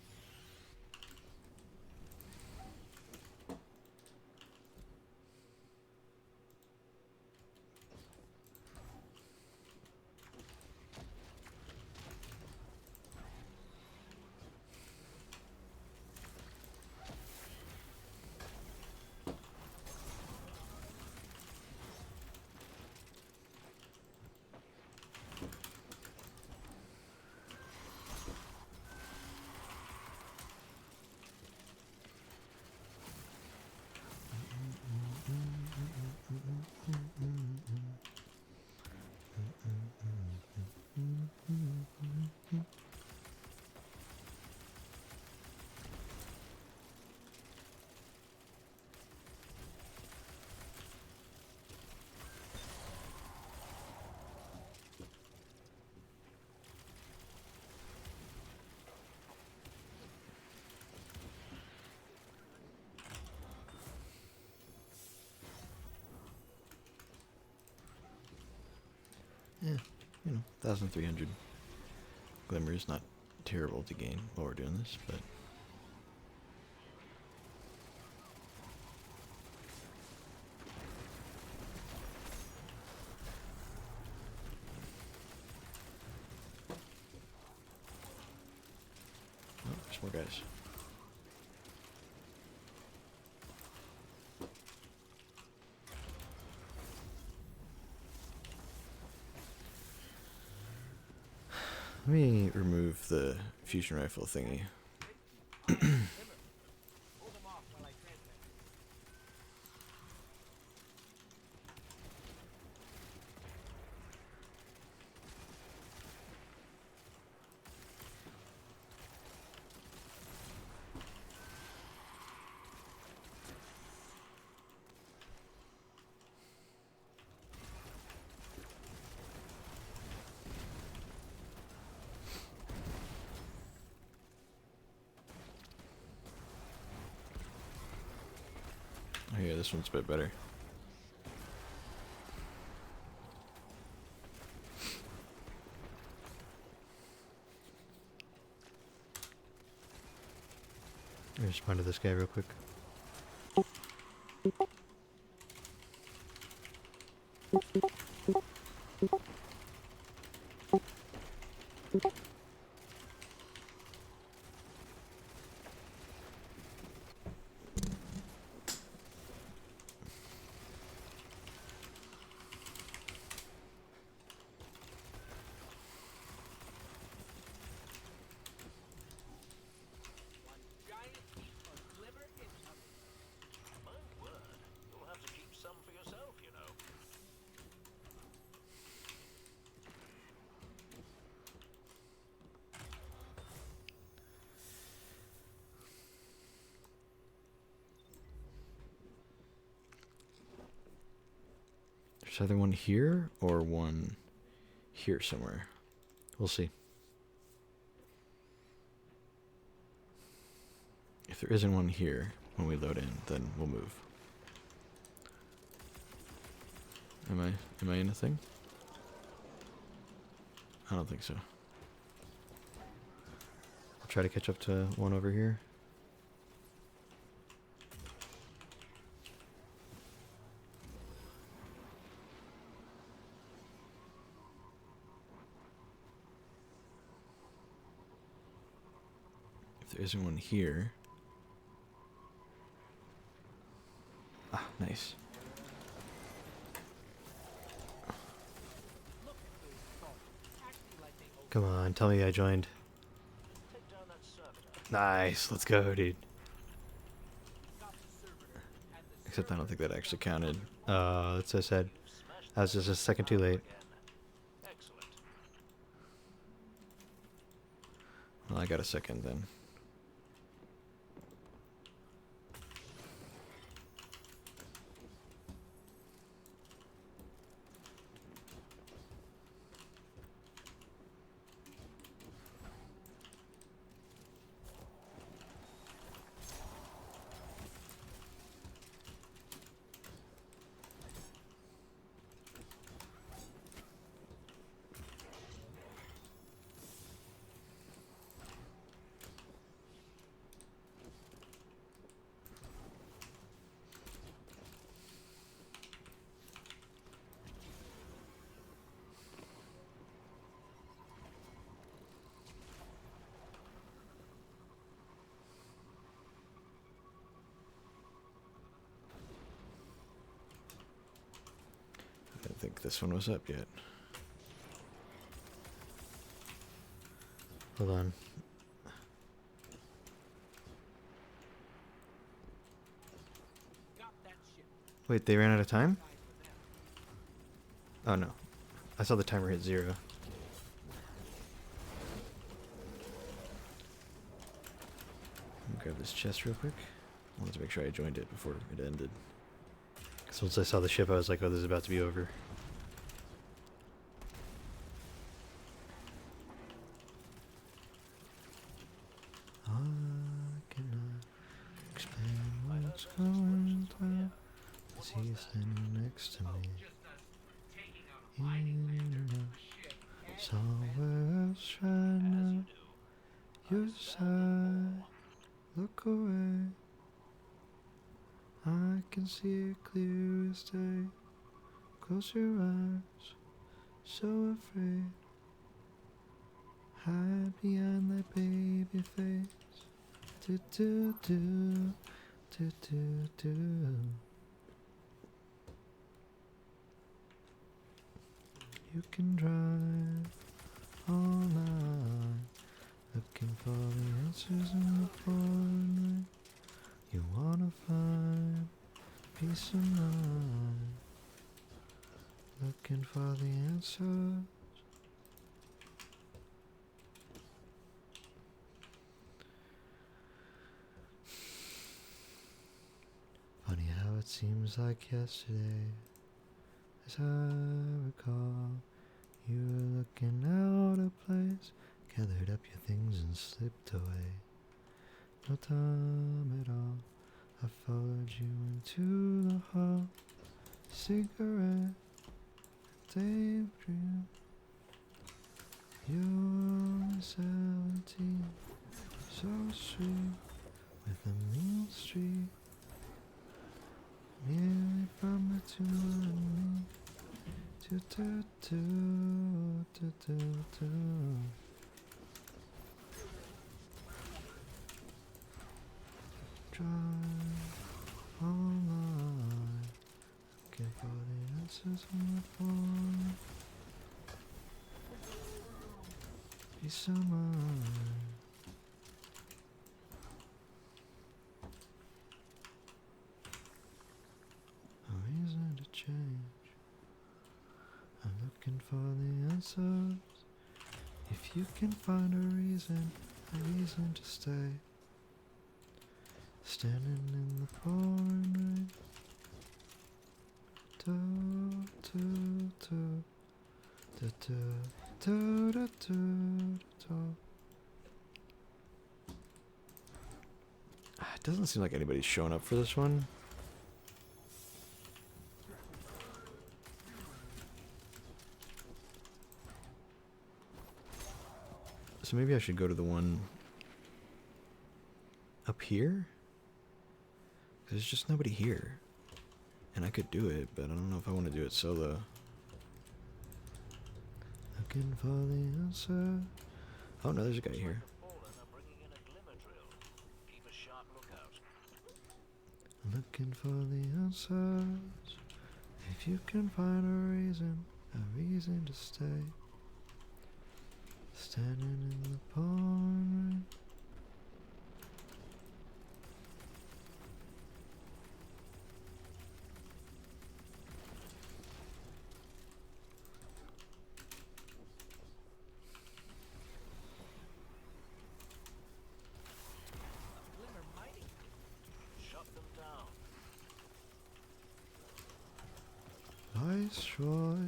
Yeah, 1,300 glimmer is not terrible to gain while we're doing this, but oh, there's more guys. Let me remove the fusion rifle thingy. Hold them off while I transmit. this one's a bit better. I respond to this guy real quick. One giant heap of liver incoming. My word, you'll have to keep some for yourself, you know. There's either one here or one here somewhere. We'll see. If there isn't one here when we load in, then we'll move. Am I in a thing? I don't think so. I'll try to catch up to one over here. If there isn't one here. Ah, nice. Look at those folks, acting like they owe Come on, tell me I joined. Take down that servitor. Nice, let's go, dude. got the servitor and the Except I don't think that servitor actually got counted. That's so sad. You smashed I was just a second too late. again. Excellent. Well, I got a second then. I don't think this one was up yet. Hold on. got that ship. Wait, they ran out of time? Time for them. Oh no. I saw the timer hit 0. Let me grab this chest real quick. I wanted to make sure I joined it before it ended. Because once I saw the ship, I was like, oh, this is about to be over. I cannot explain what's going through. Is he standing next to me? Somewhere else trying to your side. Look away. I can see it clear as day. Close your eyes. So afraid. Hide behind that baby face. Do do do. Do do do. You can drive all night, looking for the answers in the pouring rain. You wanna find peace of mind, looking for the answers. Funny how it seems like yesterday. As I recall, you were looking out of place, gathered up your things and slipped away. No time at all, I followed you into the hall, cigarette, daydream. You're 17, so sweet, with a mean streak. Nearly from the two and me, do. Drive all night, looking for the answers on the phone. Peace of mind. A reason to change. I'm looking for the answers. If you can find a reason to stay. Standing in the pouring rain. It doesn't seem like anybody's showing up for this one. So maybe I should go to the one up here? There's just nobody here. And I could do it, but I don't know if I want to do it solo. Looking for the answer. Oh no, there's a guy here. Looking for the answers. If you can find a reason to stay. Standing in the pouring rain. Glimmer mighty. Shut them down. Viceroy.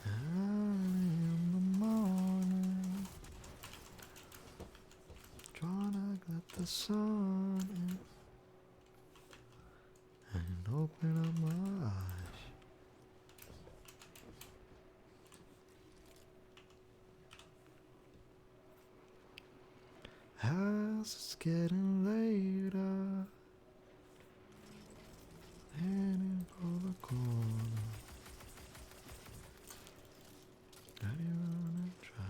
Early in the morning. Trying to let the sun in. And open up my eyes. As it's getting later, heading for the corner. Ready, run and try.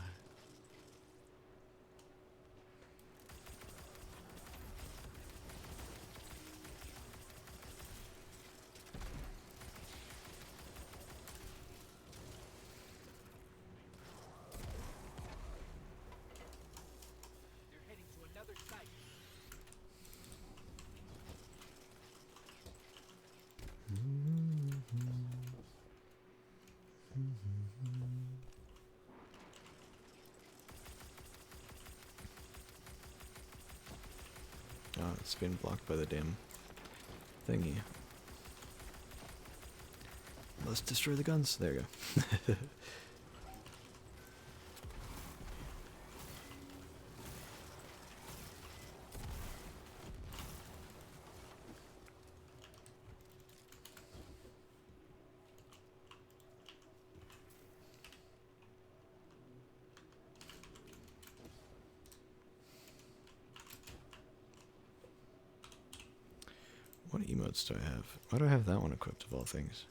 They're heading to another site. Oh, it's been blocked by the damn thingy. Let's destroy the guns. There you go. What emotes do I have? Why do I have that one equipped of all things?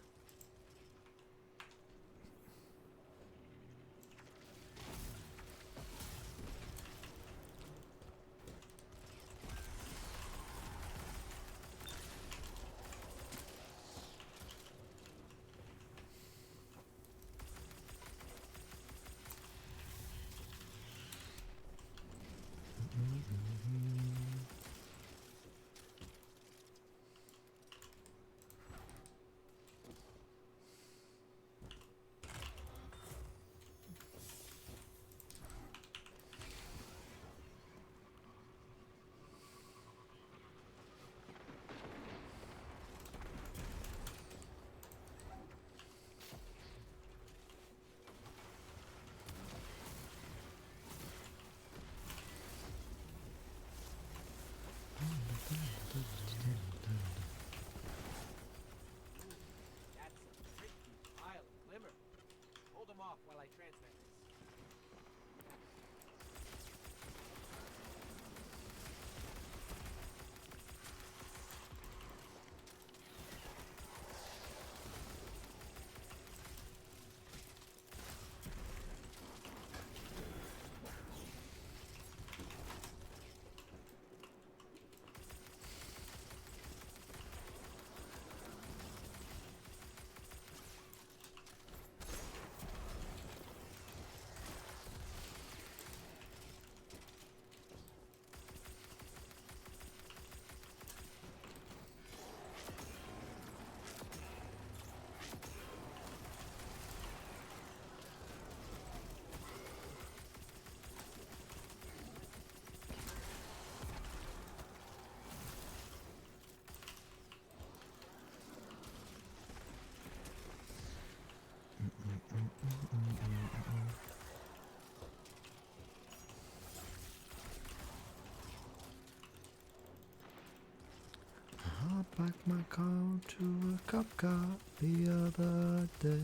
like my car to a cop car the other day.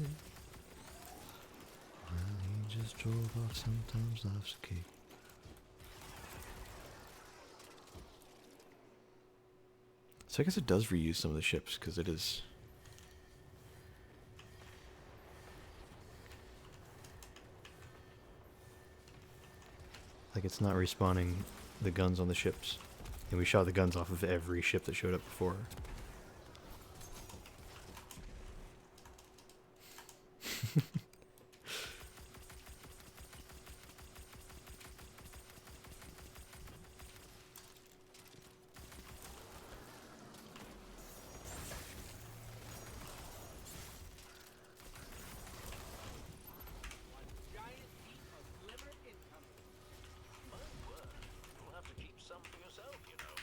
Well, he just drove off, sometimes life's a cake. So I guess it does reuse some of the ships, because it is... Like, it's not respawning the guns on the ships. And we shot the guns off of every ship that showed up before. Giant heap of glimmer incoming. My word. You'll have to keep some for yourself, you know.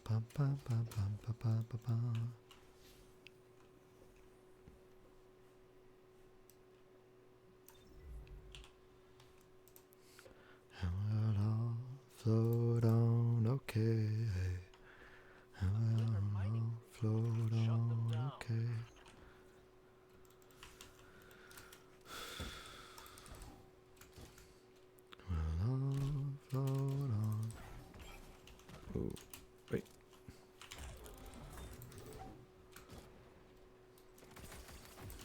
Bum, bum, bum, bum, bum, bum, bum, bum, bum. And we'll all float on, okay. And we'll all float on, okay. We'll all float on. Ooh, wait.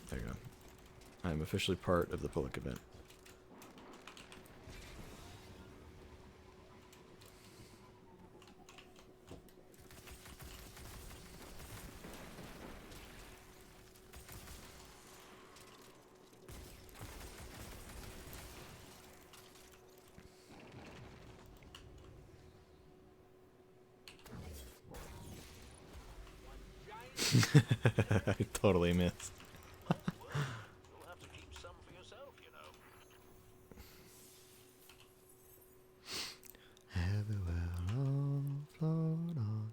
There you go. I am officially part of the public event. I totally missed. You'll have to keep some for yourself, you know. Everywhere all float on.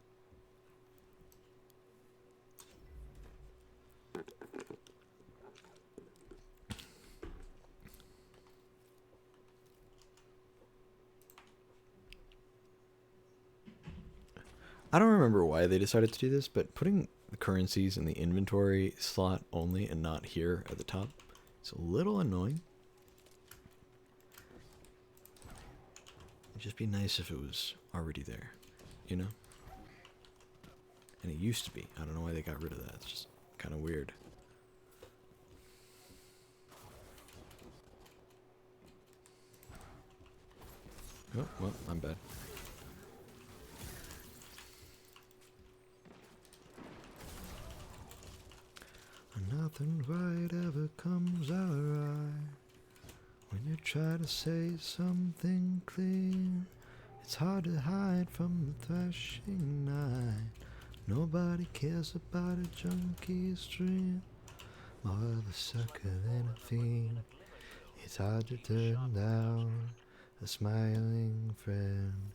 I don't remember why they decided to do this, but putting the currencies in the inventory slot only and not here at the top is a little annoying. It'd just be nice if it was already there, you know? And it used to be. I don't know why they got rid of that. It's just kind of weird. Oh, well, I'm bad. Nothing right ever comes out right when you try to say something clear. It's hard to hide from the thrashing night. Nobody cares about a junkie's dream. More of a sucker than a fiend. It's hard to turn down a smiling friend.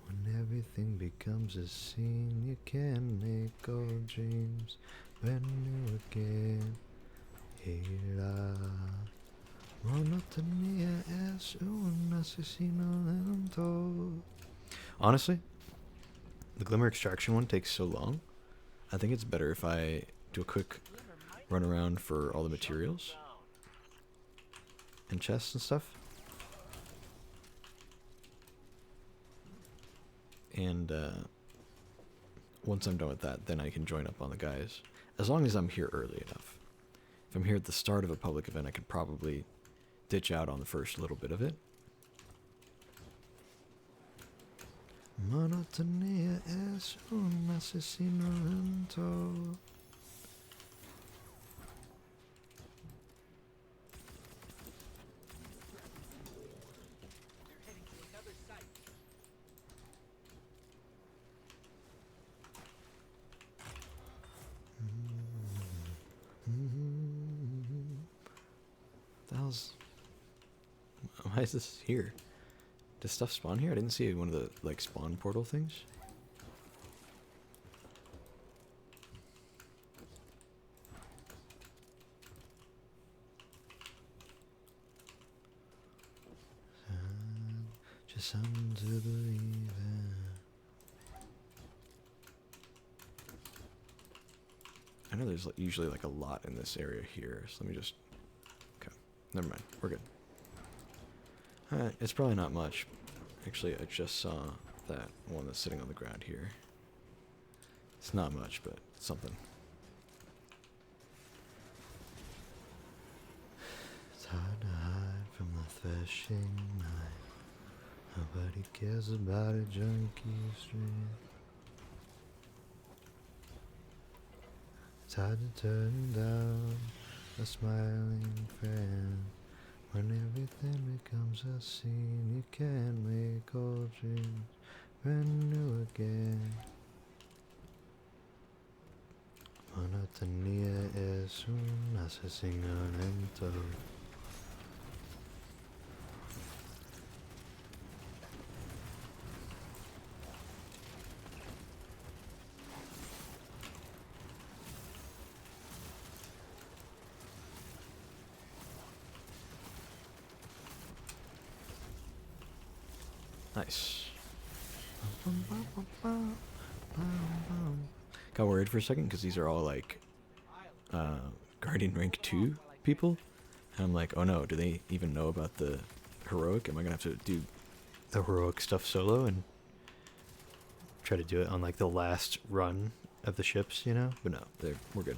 When everything becomes a scene, you can make old dreams brand new again. Era monotonía es un asesino lento. Honestly, the Glimmer Extraction one takes so long. I think it's better if I do a quick run around for all the materials and chests and stuff. And once I'm done with that, then I can join up on the guys. As long as I'm here early enough. If I'm here at the start of a public event, I could probably ditch out on the first little bit of it. Monotonía es un asesino lento. They're heading to another site. The hell's... Why is this here? Does stuff spawn here? I didn't see one of the, like, spawn portal things. There's something to believe in. I know there's usually like a lot in this area here, so let me just... Okay, never mind, we're good. Alright, it's probably not much. Actually, I just saw that one that's sitting on the ground here. It's not much, but it's something. It's hard to hide from the threshing knife. Nobody cares about a junkie street. It's hard to turn down a smiling friend when everything becomes a scene. You can't make old dreams brand new again. Monotonía es un asesinato. Nice. Got worried for a second because these are all like Guardian rank 2 people. And I'm like, oh no, do they even know about the heroic? Am I gonna have to do the heroic stuff solo and try to do it on like the last run of the ships, you know? But no, we're good.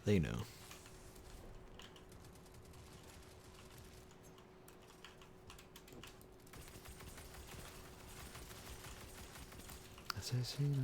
They know. Asesinato.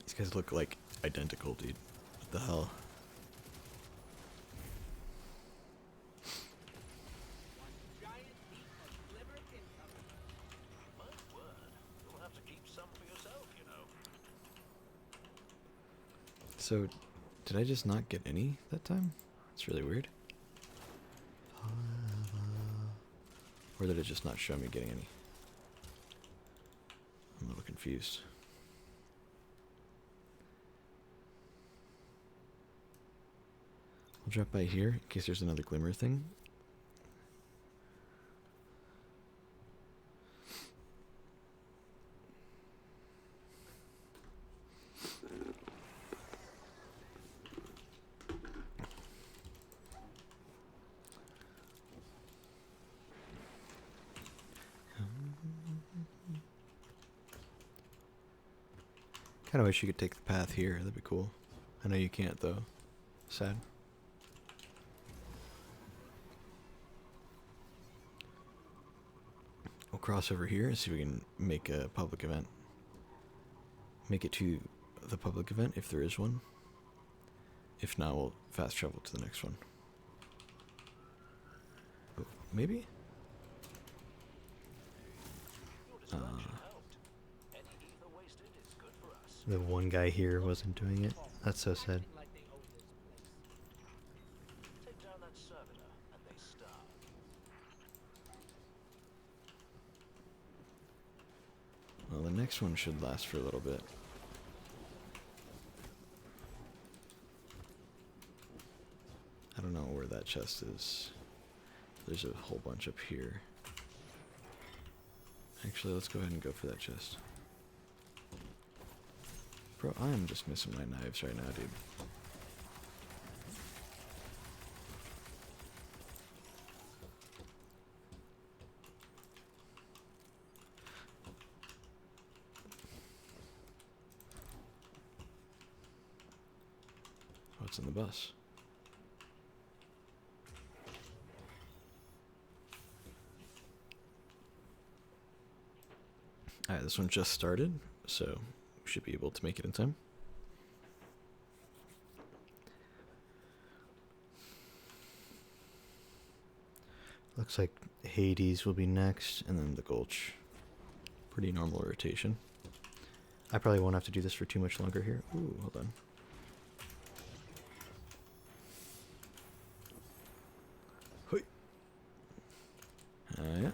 These guys look like identical, dude. What the hell? Giant heap of glimmer incoming. My word, you'll have to keep some for yourself, you know. So, did I just not get any that time? It's really weird. Or did it just not show me getting any? I'm a little confused. I'll drop by here in case there's another glimmer thing. Kind of wish you could take the path here. That'd be cool. I know you can't though. Sad. We'll cross over here and see if we can make a public event. Make it to the public event if there is one. If not, we'll fast travel to the next one. Oh, maybe? Your distraction helped. Any ether wasted is good for us. The one guy here wasn't doing it. That's so sad. Acting like they own this place. Take down that servitor, and they starve. Well, the next one should last for a little bit. I don't know where that chest is. There's a whole bunch up here. Actually, let's go ahead and go for that chest. Bro, I am just missing my knives right now, dude. What's in the bus? Alright, this one just started, so we should be able to make it in time. Looks like Hades will be next, and then the Gulch. Pretty normal rotation. I probably won't have to do this for too much longer here. Ooh, hold on. Hoi. Yeah.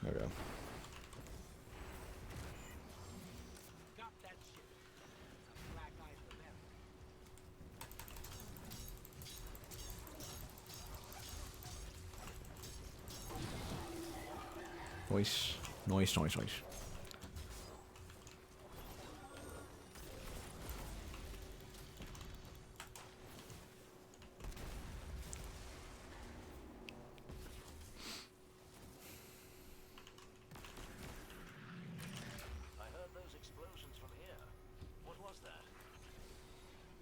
Okay. Got that shit. It's a black eye for them. Nice. Nice, nice, nice. I heard those explosions from here. What was that?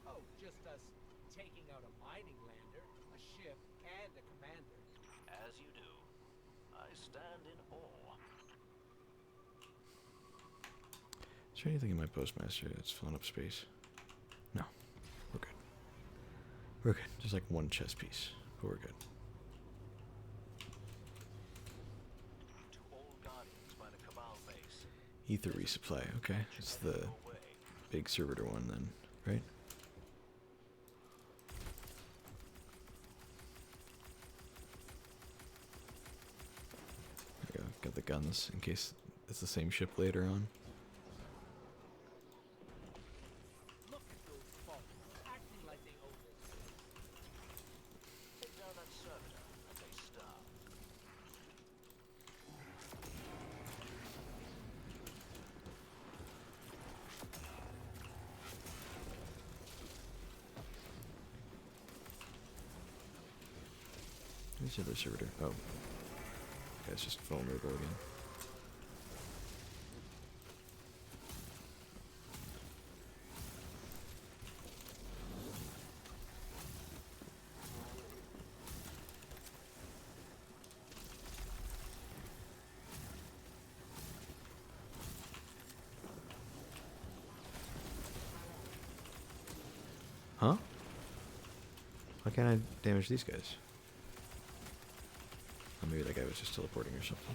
Oh, just us taking out a mining lander, a ship, and a commander. As you do. I stand in awe. Is there anything in my postmaster that's filling up space? No. We're good. We're good. Just like one chess piece, but we're good. To all Guardians by the Cabal base. Ether resupply. Okay, it's the Your way. big servitor one then, right? There we go. Got the guns in case it's the same ship later on. Look at those folks, acting like they own this place. Take down that servitor and they stop. Who's the other servitor? Oh. Guy's just vulnerable again. Huh? Why can't I damage these guys? Oh, maybe that guy was just teleporting or something.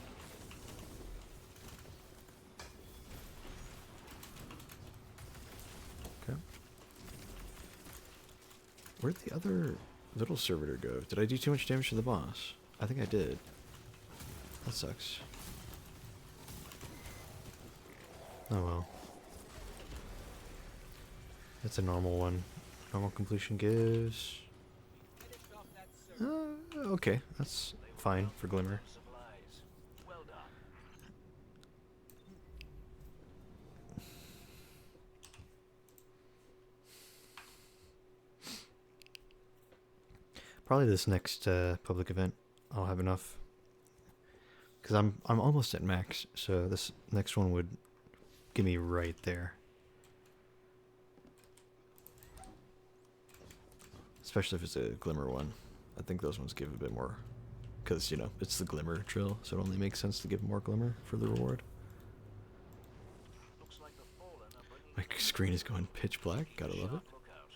Okay. Where'd the other little servitor go? Did I do too much damage to the boss? I think I did. That sucks. Oh well. That's a normal one. Normal completion gives... Finished off that server. Okay, that's fine for Glimmer. Supplies. Well done. Probably this next public event, I'll have enough. Because I'm almost at max, so this next one would get me right there. Especially if it's a Glimmer one. I think those ones give a bit more. Because, you know, it's the Glimmer drill, so it only makes sense to give more Glimmer for the reward. Looks like the Fallen are bringing My screen is going pitch black, gotta love it. sharp lookout.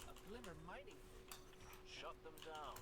A glimmer mining rig. Shut them down.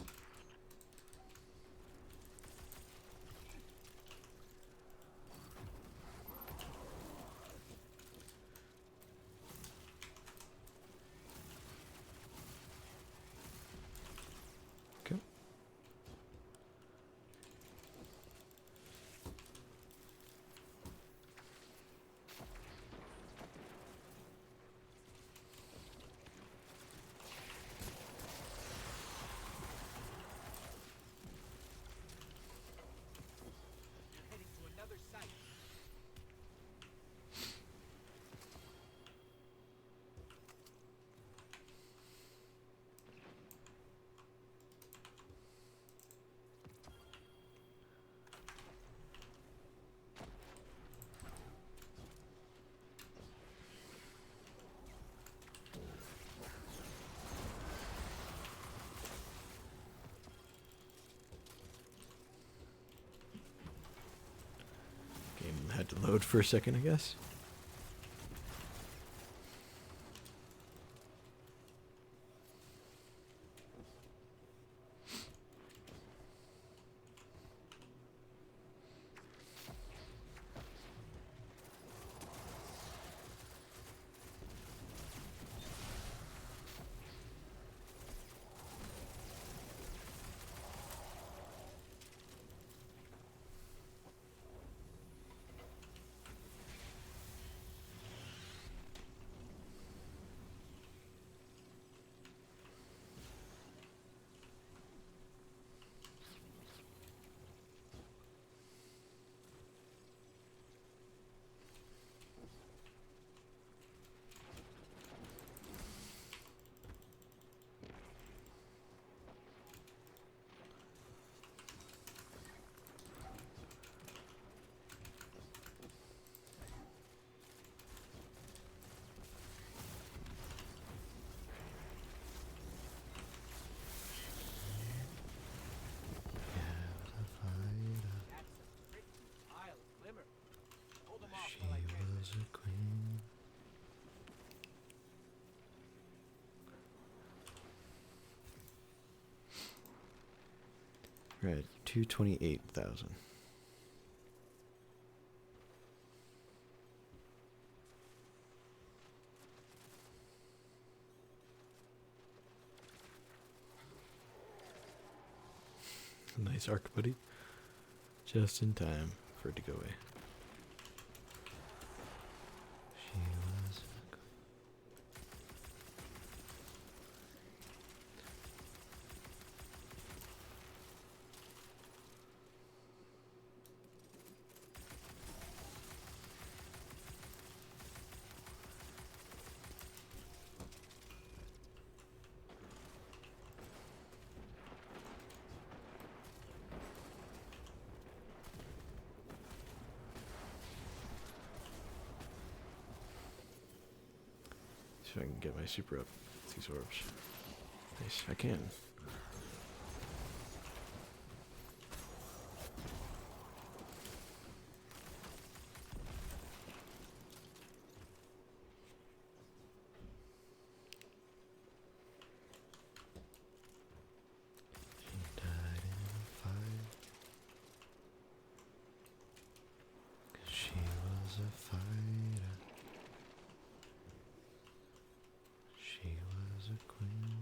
had to load for a second, I guess. That's a pretty pile of glimmer. Hold them off while I transmit. Right, 228,000. Nice arc, buddy. Just in time for it to go away. She was a See if I can get my super up with these orbs. Nice, I can. She died in a fire, 'cause she was a fighter. She was a queen.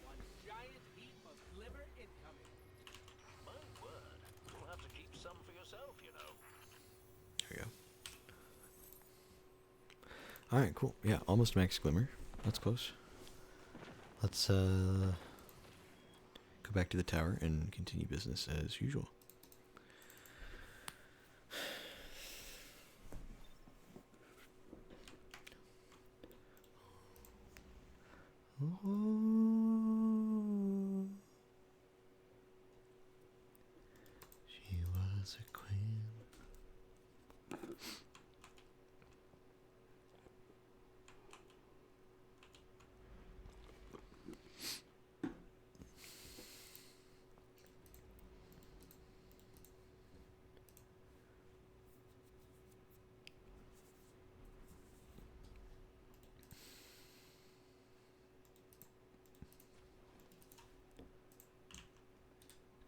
One giant heap of glimmer incoming. My word. You'll have to keep some for yourself, you know. There we go. Alright, cool. Yeah, almost max glimmer. That's close. Let's go back to the tower and continue business as usual. She was a queen.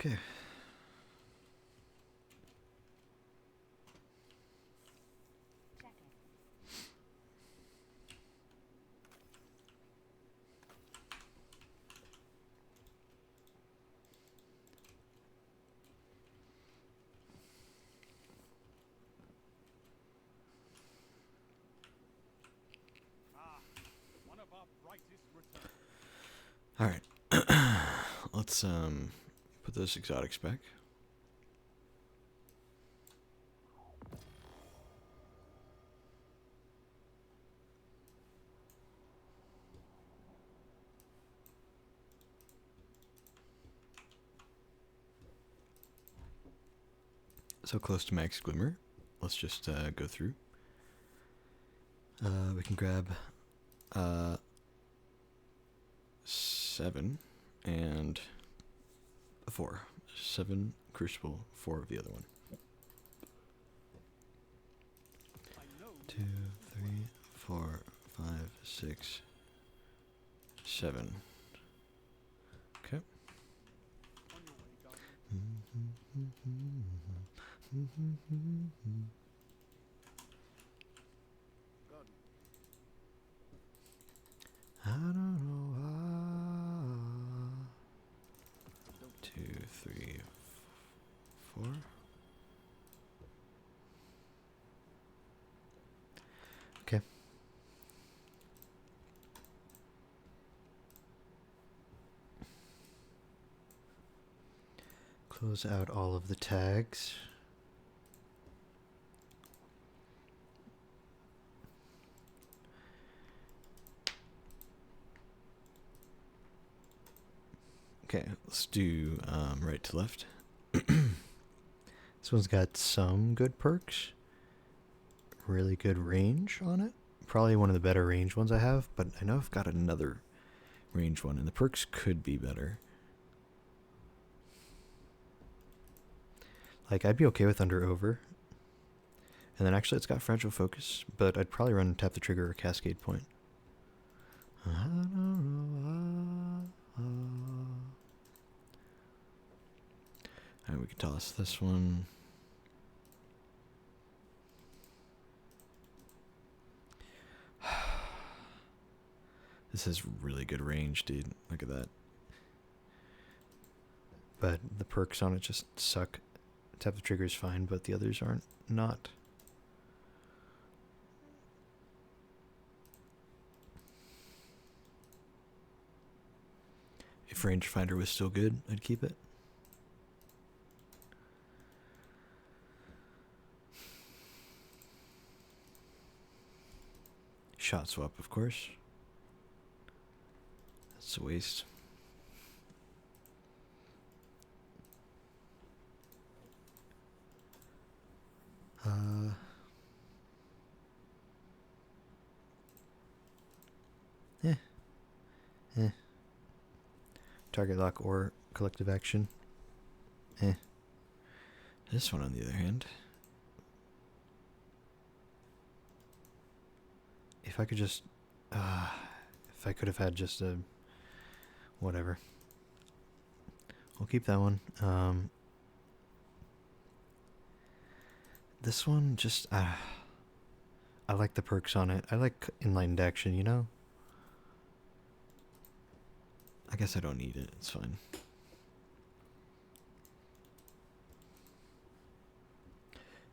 Okay. One of our brightest returns. All right. Let's put those exotics back. So close to max glimmer. Let's just go through. We can grab 7 and a 4. 7 Crucible, 4 of the other one. 2, 3, 4, 5, 6, 7. Okay. I don't know why. 2, 3, 4. Okay. Close out all of the tags. Okay, let's do right to left. This one's got some good perks. Really good range on it. Probably one of the better range ones I have, but I know I've got another range one, and the perks could be better. Like, I'd be okay with under over. And then actually it's got fragile focus, but I'd probably run tap the trigger or cascade point. Alright, we can toss this one. This has really good range, dude. Look at that. But the perks on it just suck. Tap the trigger is fine, but the others aren't not. If rangefinder was still good, I'd keep it. Shot swap, of course. That's a waste. Target lock or collective action. This one, on the other hand, if I could just, if I could have had just a, whatever. We'll keep that one. This one just, I like the perks on it. I like inlined action, you know? I guess I don't need it. It's fine.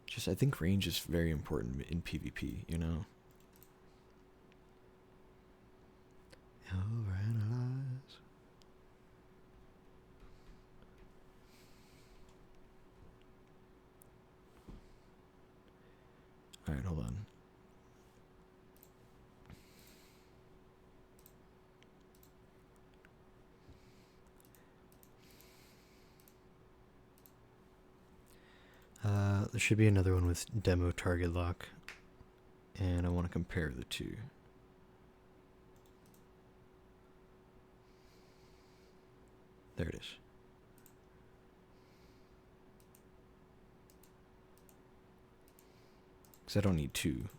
Just, I think range is very important in PvP, you know? Overanalyze. Alright, hold on. There should be another one with demo target lock, and I want to compare the two. There it is. Because I don't need two.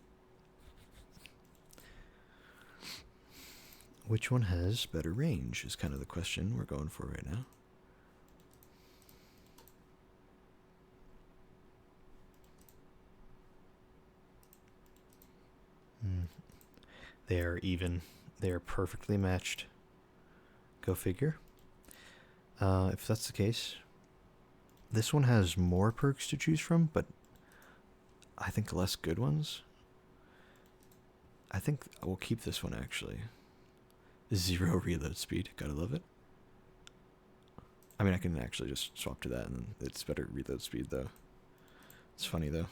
Which one has better range is kind of the question we're going for right now. They are even. They are perfectly matched. Go figure. If that's the case, this one has more perks to choose from, but I think less good ones. I think I will keep this one actually. 0 reload speed. Gotta love it. I mean, I can actually just swap to that, and it's better reload speed, though. It's funny, though.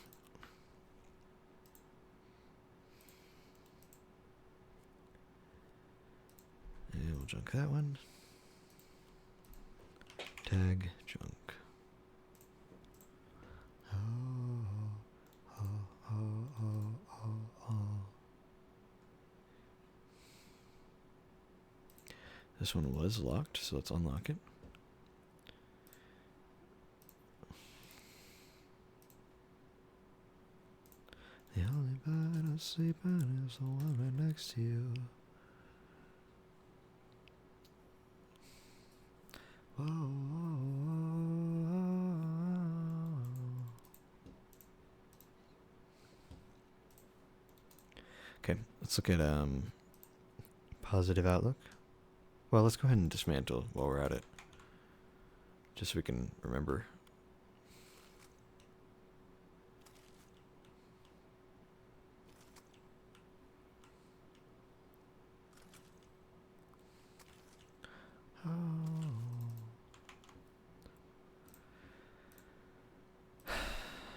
And we'll junk that one. Tag, junk. This one was locked, so let's unlock it. The only bed I sleep in is the one right next to you. Whoa, whoa, whoa. Okay, let's look at positive outlook. Well, let's go ahead and dismantle while we're at it, just so we can remember. Oh.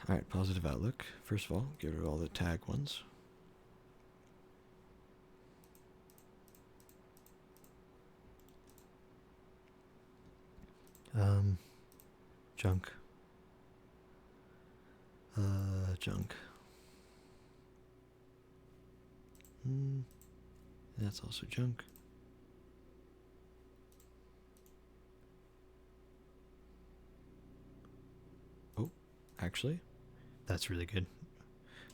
Alright, positive outlook. First of all, get rid of all the tag ones. Junk. Junk. That's also junk. Oh, actually, that's really good.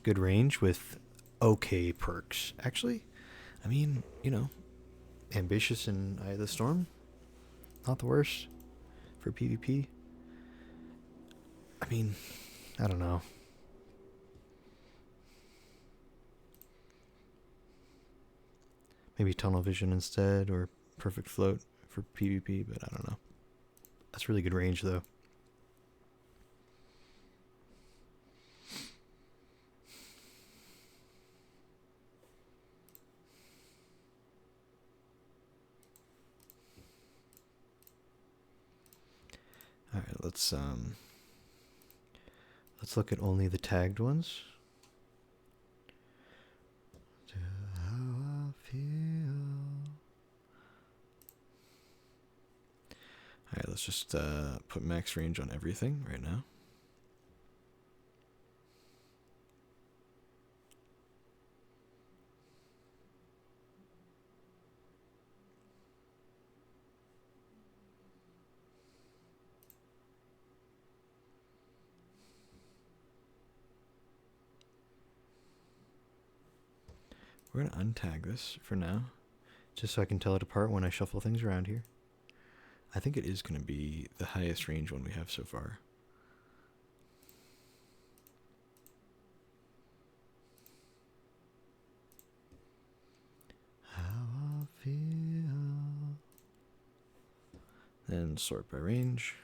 Good range with okay perks. Actually, I mean, you know, ambitious and Eye of the Storm, not the worst for PvP. I mean, I don't know. Maybe tunnel vision instead, or perfect float for PvP, but I don't know. That's really good range though. All right, let's look at only the tagged ones. How I feel. All right, let's just put max range on everything right now. We're going to untag this for now, just so I can tell it apart when I shuffle things around here. I think it is going to be the highest range one we have so far. How I feel. Then sort by range.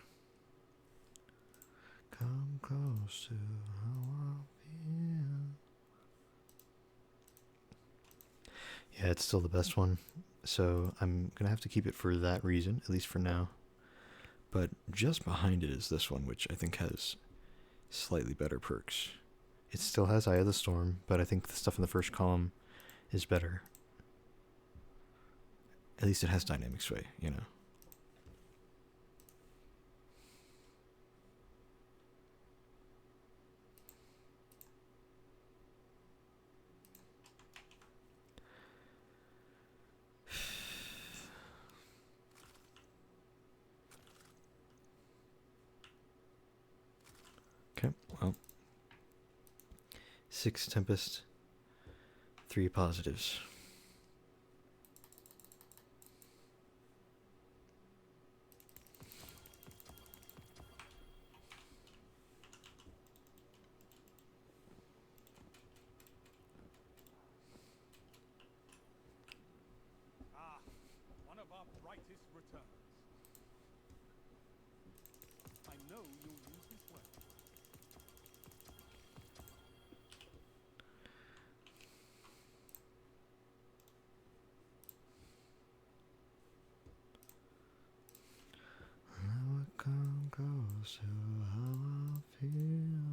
Come close to how I feel. Yeah, it's still the best one, so I'm gonna have to keep it for that reason, at least for now. But just behind it is this one, which I think has slightly better perks. It still has Eye of the Storm, but I think the stuff in the first column is better. At least it has dynamic sway, you know. Okay, well. 6 Tempest, 3 positives. Ah, one of our brightest returns. I know you'll use this well. Now I come close to how I feel.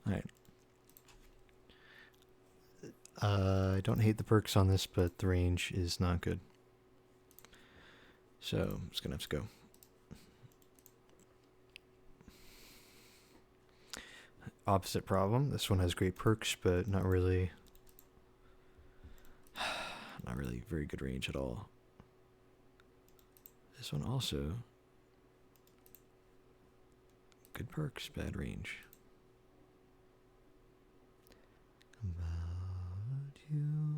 Alright. I don't hate the perks on this, but the range is not good. So I'm just gonna have to go. Opposite problem. This one has great perks, but not really not really very good range at all. This one also. Good perks, bad range. About you,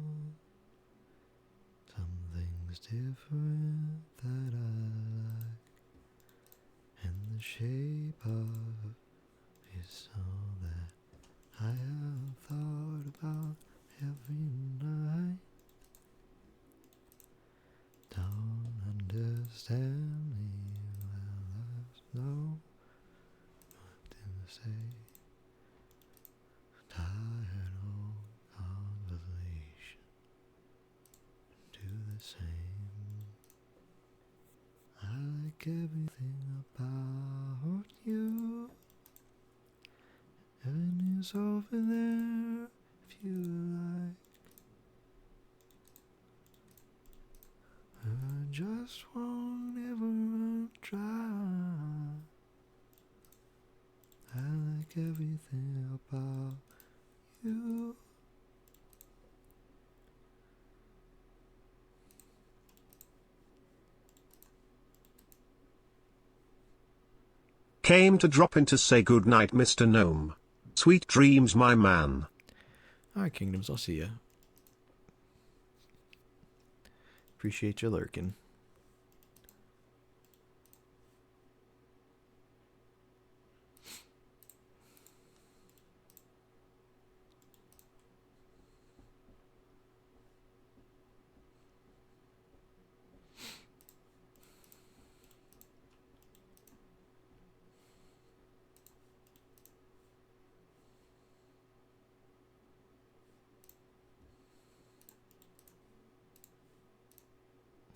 something's different that I like, and the shape of is all that I have thought about every night. Don't understand me well, I know what to say. Tired old conversation, do the same. I like everything about you. Avenues over there if you like. I just won't ever try. I like everything about you. Came to drop in to say goodnight, Mr. Gnome. Sweet dreams, my man. Alright, Kingdoms, I'll see ya. Appreciate you lurking.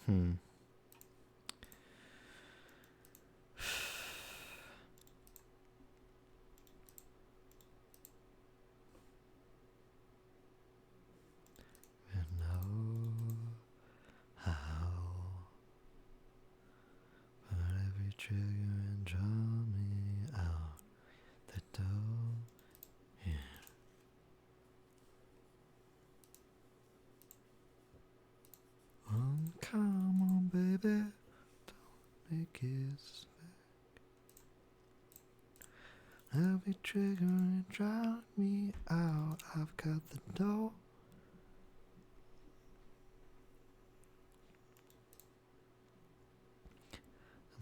Hmm. And know how, but every trigger and draw me out the door. Yeah. Come on, baby, don't make it back. Every trigger and draw me out. I've got the door.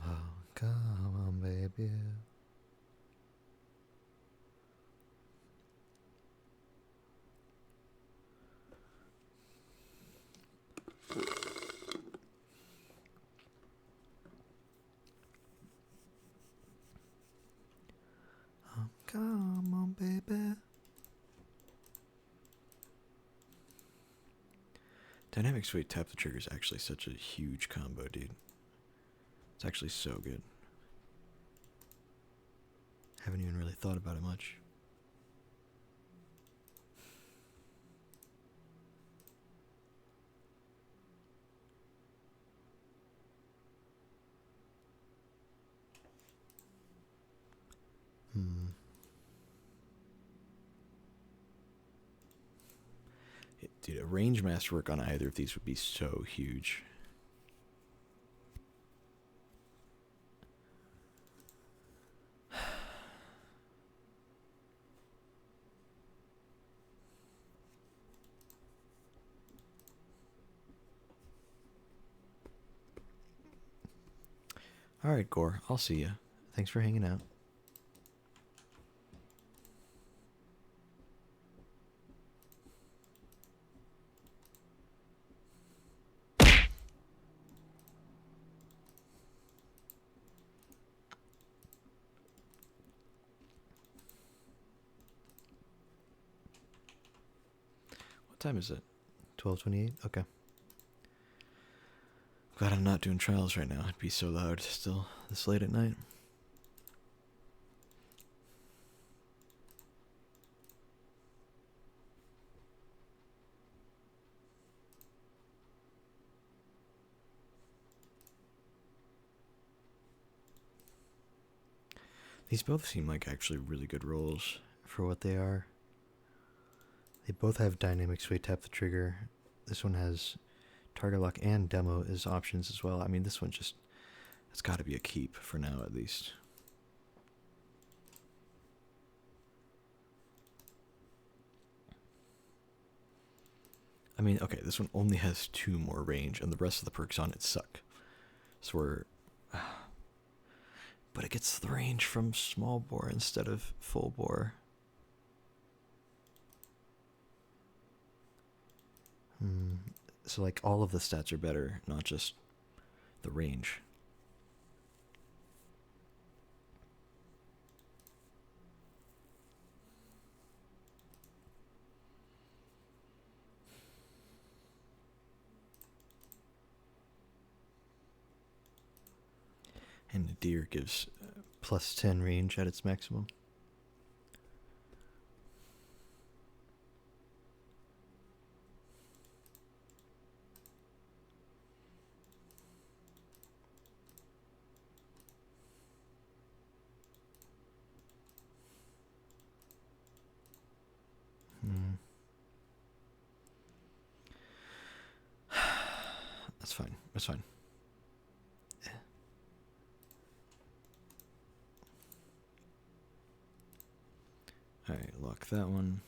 Oh, come on, baby. Come on, baby. Dynamic Sway Tap the Trigger is actually such a huge combo, dude. It's actually so good. Haven't even really thought about it much. Dude, a range masterwork on either of these would be so huge. Alright, Gore, I'll see ya. Thanks for hanging out. What time is it? 12:28? Okay. Glad I'm not doing trials right now. It'd be so loud still this late at night. These both seem like actually really good rolls for what they are. They both have dynamic sway tap the trigger. This one has Target lock and demo is options as well. I mean, this one just, it's got to be a keep for now at least. I mean, okay, this one only has 2 more range, and the rest of the perks on it suck. So we're... But it gets the range from small bore instead of full bore. So like all of the stats are better, not just the range. And the deer gives plus 10 range at its maximum. That's fine. That's fine. Alright, lock that one.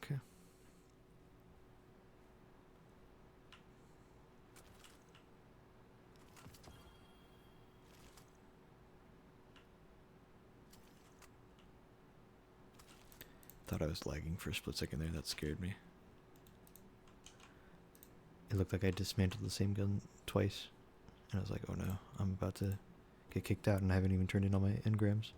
Okay. Thought I was lagging for a split second there. That scared me. It looked like I dismantled the same gun twice. And I was like, oh no, I'm about to get kicked out and I haven't even turned in all my engrams.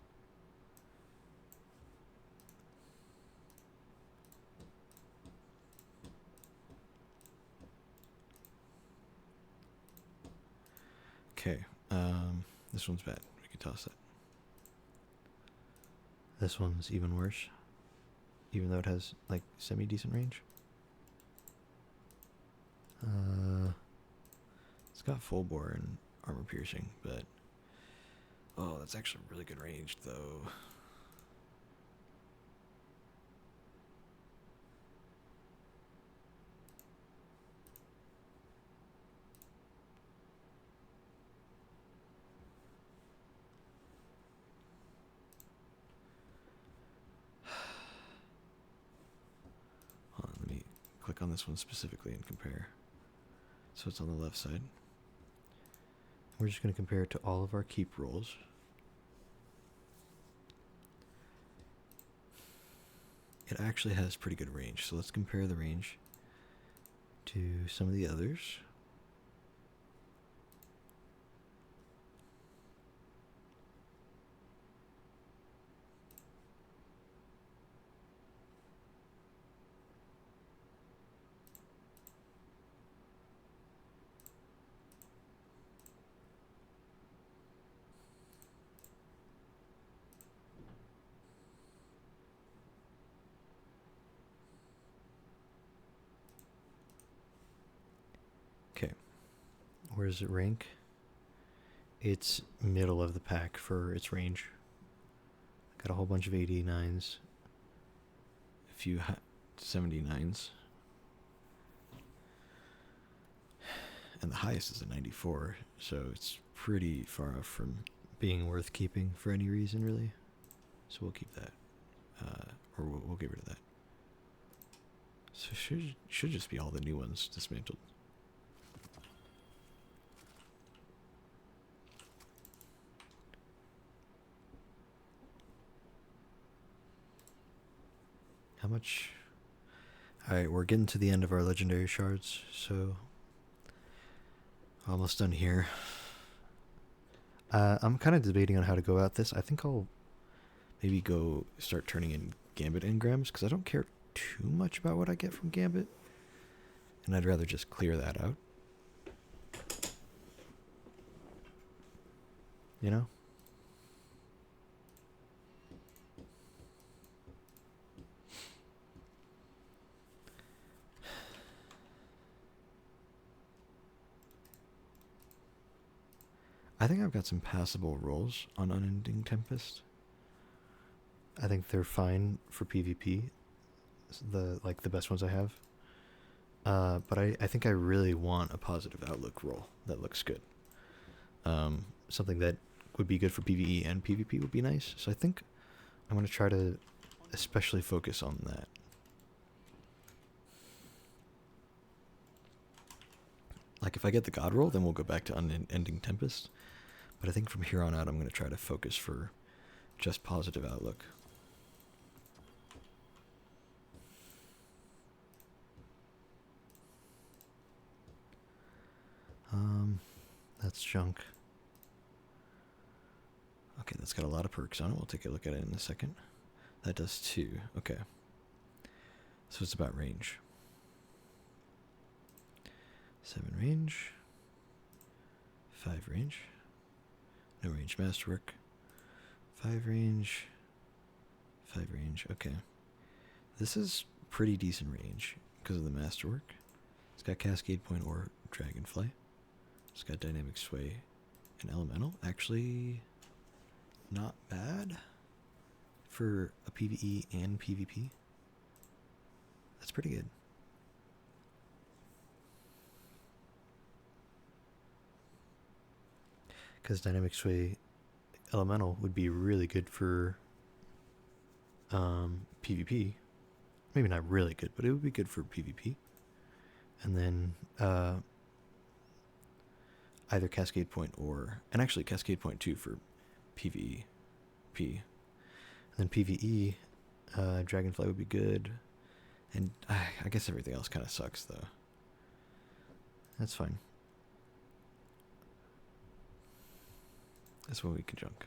Okay, this one's bad. We can toss that. This one's even worse, even though it has like semi-decent range. It's got full bore and armor piercing, but oh, that's actually really good range though. Hold on, let me click on this one specifically and compare. So it's on the left side. We're just going to compare it to all of our keep rolls. It actually has pretty good range, so let's compare the range to some of the others. Okay, where does it rank? It's middle of the pack for its range. Got a whole bunch of 89s, a few 79s, and the highest is a 94, so it's pretty far off from being worth keeping for any reason, really. So we'll keep that, or we'll get rid of that. So should just be all the new ones dismantled. How much? Alright, we're getting to the end of our legendary shards, so almost done here. I'm kind of debating on how to go about this. I think I'll maybe go start turning in Gambit engrams, because I don't care too much about what I get from Gambit, and I'd rather just clear that out. You know? I think I've got some passable rolls on Unending Tempest. I think they're fine for PvP. the best ones I have. But I think I really want a positive outlook roll that looks good. Something that would be good for PvE and PvP would be nice. So I think I'm going to try to especially focus on that. Like if I get the God roll, then we'll go back to Unending Tempest. But I think from here on out, I'm going to try to focus for just positive outlook. That's junk. Okay, that's got a lot of perks on it. We'll take a look at it in a second. That does 2. Okay. So it's about range. 7 range. 5 range. No range masterwork. 5 range. 5 range. Okay. This is pretty decent range because of the masterwork. It's got Cascade Point or Dragonfly. It's got Dynamic Sway and Elemental. Actually, not bad for a PvE and PvP. That's pretty good. Because Dynamic Sway Elemental would be really good for PvP. Maybe not really good, but it would be good for PvP. And then either Cascade Point or... And actually Cascade Point 2 for PvP. And then PvE, Dragonfly would be good. And I guess everything else kind of sucks, though. That's fine. That's what we can junk.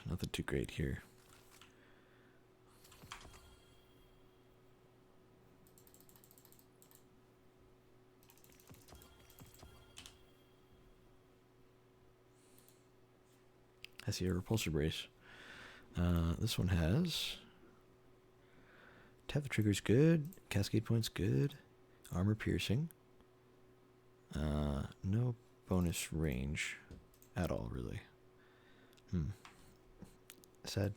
Nothing too great here. I see a repulsor brace. This one has... Tap the trigger's good. Cascade point's good. Armor piercing. No bonus range at all, really. Sad.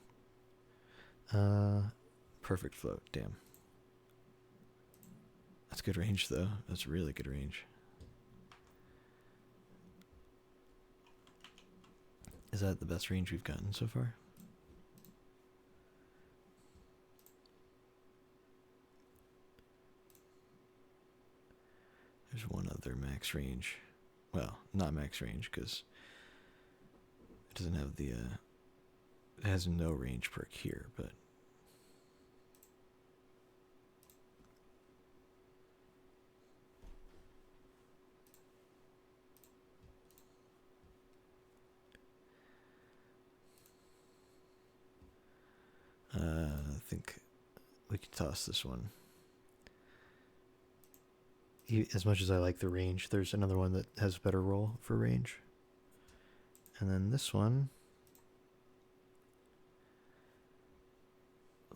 Perfect float. Damn. That's good range, though. That's really good range. Is that the best range we've gotten so far? There's one other max range. Well, not max range, because it doesn't have the, it has no range perk here, but... I think we can toss this one. As much as I like the range, there's another one that has better roll for range. And then this one...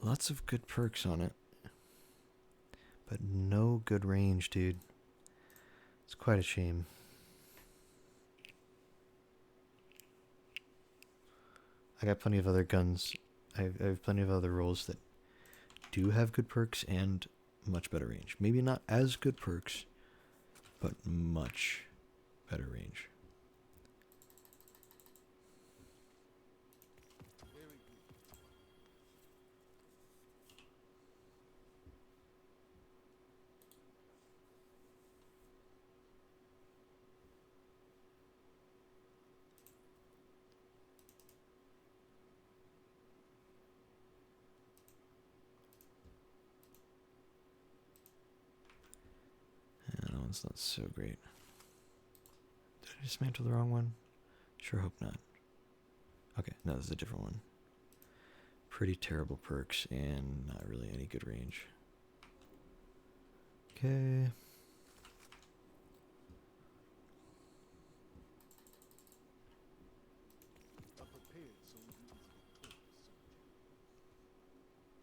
Lots of good perks on it. But no good range, dude. It's quite a shame. I got plenty of other guns. I have plenty of other rolls that do have good perks and much better range. Maybe not as good perks, but much better range. one's not so great. Did I dismantle the wrong one? Sure hope not. Okay, no, this is a different one. Pretty terrible perks and not really any good range. Okay. A prepared soldier is a victorious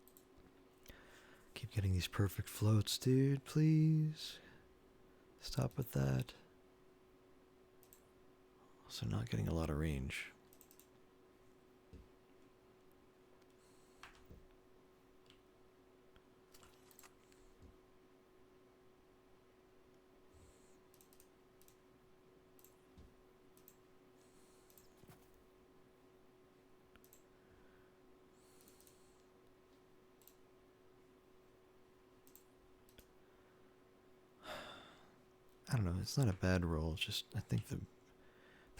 soldier. Keep getting these perfect floats, dude, please. Stop with that. Also not getting a lot of range. I don't know, it's not a bad roll, it's just I think the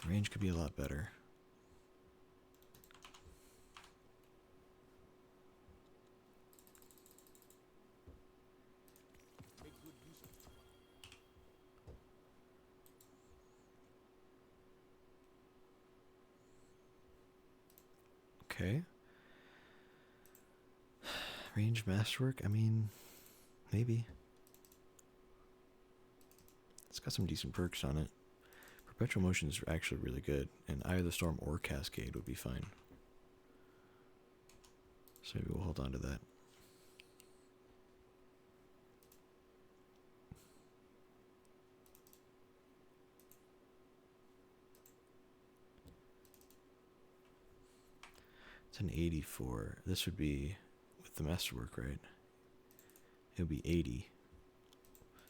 range could be a lot better. Make good use of it. Okay. Range masterwork, I mean, maybe. It's got some decent perks on it. Perpetual motion is actually really good, and Eye of the Storm or Cascade would be fine. So maybe we'll hold on to that. It's an 84. This would be with the masterwork, right? It would be 80.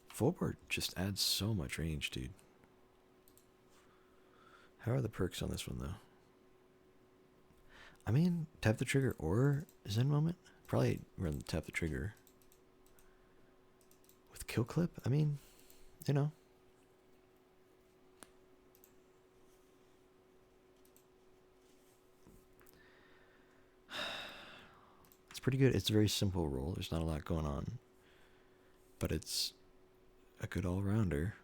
Full board just adds so much range, dude. How are the perks on this one, though? I mean, tap the trigger or Zen Moment? Probably run tap the trigger. With Kill Clip? I mean, you know. It's pretty good. It's a very simple roll. There's not a lot going on. But it's a good all-rounder.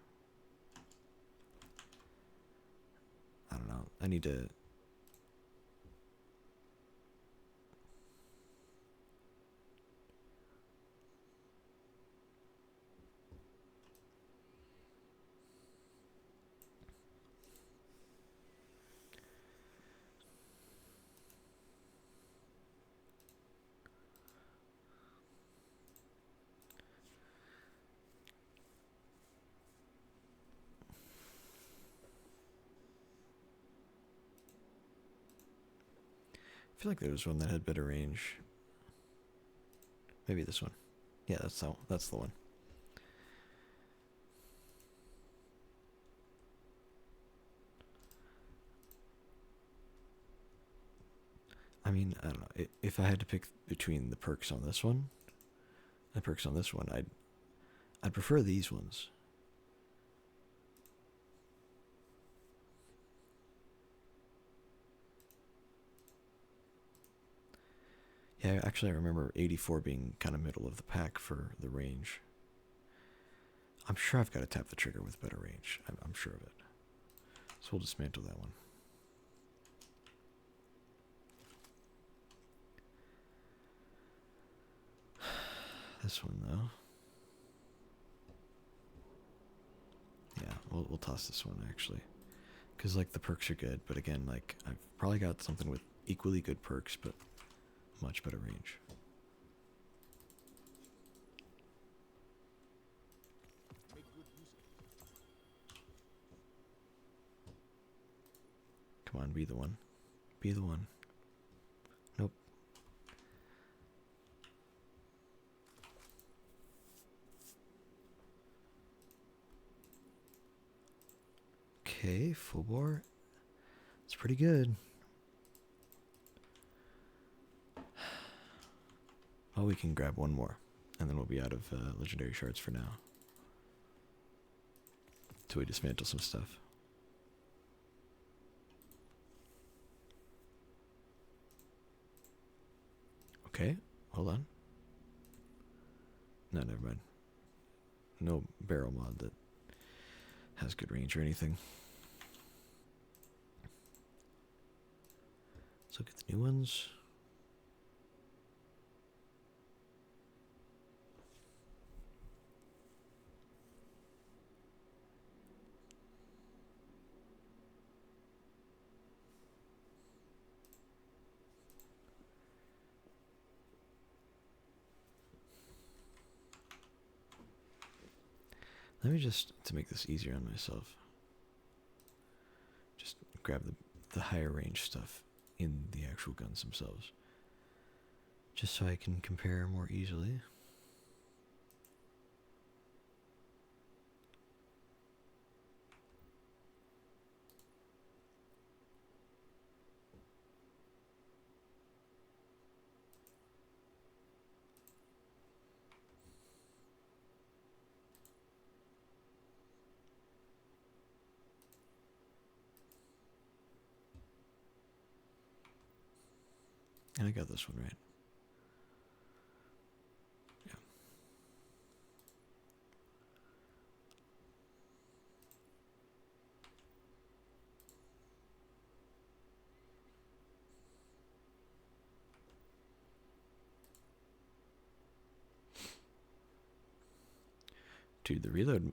I don't know. I need to... I feel like there was one that had better range. Maybe this one. Yeah, that's the one. I mean, I don't know. If I had to pick between the perks on this one and the perks on this one, I'd prefer these ones. Yeah, actually, I remember 84 being kind of middle of the pack for the range. I'm sure I've got to tap the trigger with better range. I'm sure of it. So we'll dismantle that one. This one, though. Yeah, we'll toss this one, actually. Because, like, the perks are good, but again, like, I've probably got something with equally good perks, but much better range. Make good use of it. Come on, be the one. Be the one. Nope. Okay, full bore. It's pretty good. Well, we can grab one more, and then we'll be out of legendary shards for now. Till we dismantle some stuff. Okay, hold on. No, never mind. No barrel mod that has good range or anything. Let's look at the new ones. Let me just, to make this easier on myself, just grab the higher range stuff in the actual guns themselves. Just so I can compare more easily. And I got this one right. Yeah. Dude, the reload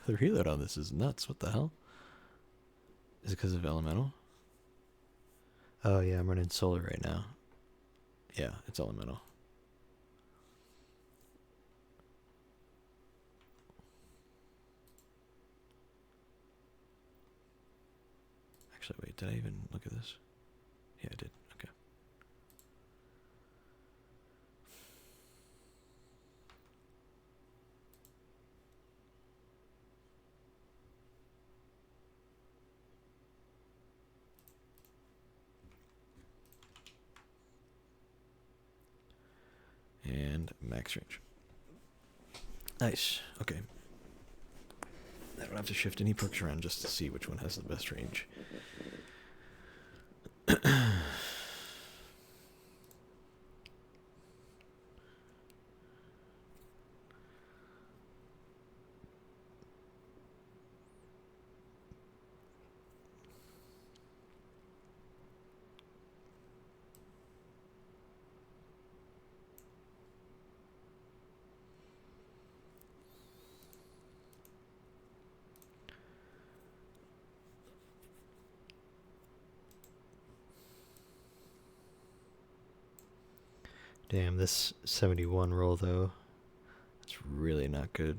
the reload on this is nuts. What the hell? Is it because of elemental? Oh yeah, I'm running solar right now. Yeah, it's elemental. Actually, wait, did I even look at this? Yeah, I did. Okay. And max range. Nice. Okay. I don't have to shift any perks around just to see which one has the best range. Damn, this 71 roll though, it's really not good.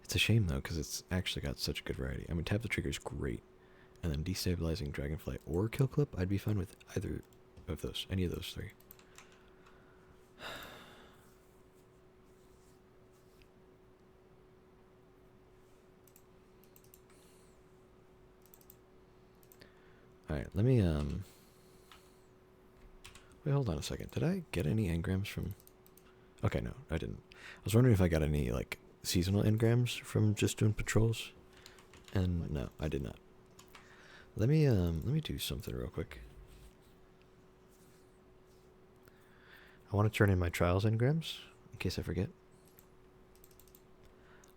It's a shame though, because it's actually got such a good variety. I mean, tap the trigger is great, and then destabilizing Dragonfly or Kill Clip, I'd be fine with either of those, any of those three. Alright, let me, wait, hold on a second. Did I get any engrams from... Okay, no, I didn't. I was wondering if I got any, like, seasonal engrams from just doing patrols. And no, I did not. Let me do something real quick. I want to turn in my trials engrams, in case I forget.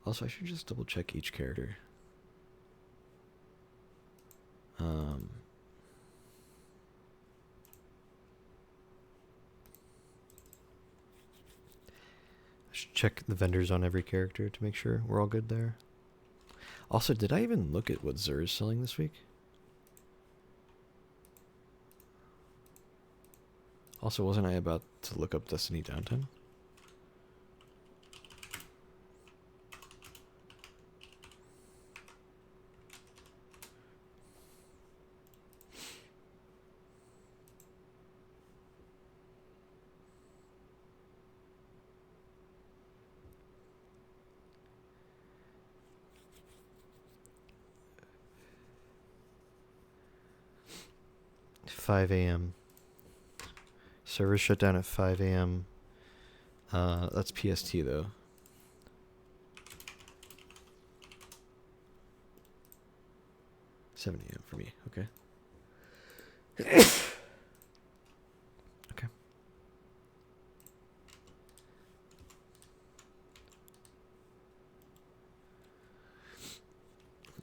Also, I should just double check each character. I should check the vendors on every character to make sure we're all good there. Also, did I even look at what Zur is selling this week? Also, wasn't I about to look up Destiny Downtime? $5 a.m. Servers shut down at 5 a.m. That's PST though. $7 a.m. for me. Okay. Okay.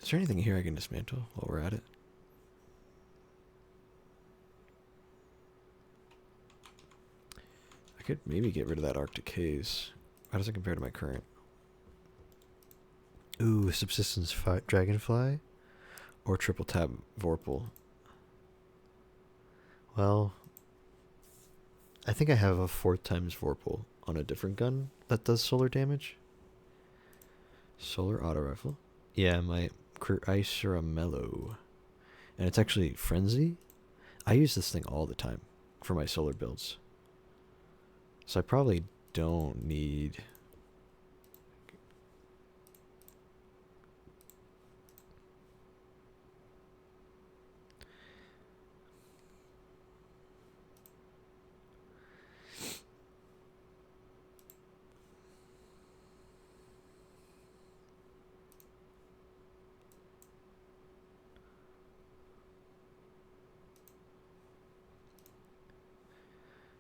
Is there anything here I can dismantle while we're at it? I could maybe get rid of that Arctic haze. How does it compare to my current? Ooh, subsistence dragonfly Or triple tab Vorpal? Well, I think I have a 4x Vorpal on a different gun that does solar damage. Solar auto rifle. Yeah, my Icera Mellow. And it's actually Frenzy. I use this thing all the time for my solar builds. So I probably don't need...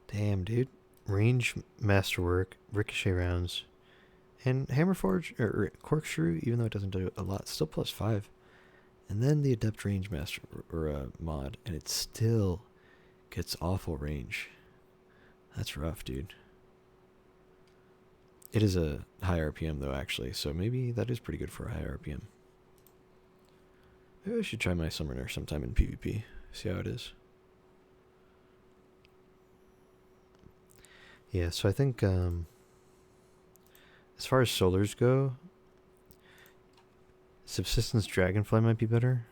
Damn, dude. Range masterwork, ricochet rounds, and hammerforge or corkscrew, even though it doesn't do a lot, still +5. And then the adept range master or mod, and it still gets awful range. That's rough, dude. It is a high RPM though, actually, so maybe that is pretty good for a high RPM. Maybe I should try my summoner sometime in PvP. See how it is. Yeah, so I think as far as solars go, Subsistence Dragonfly might be better.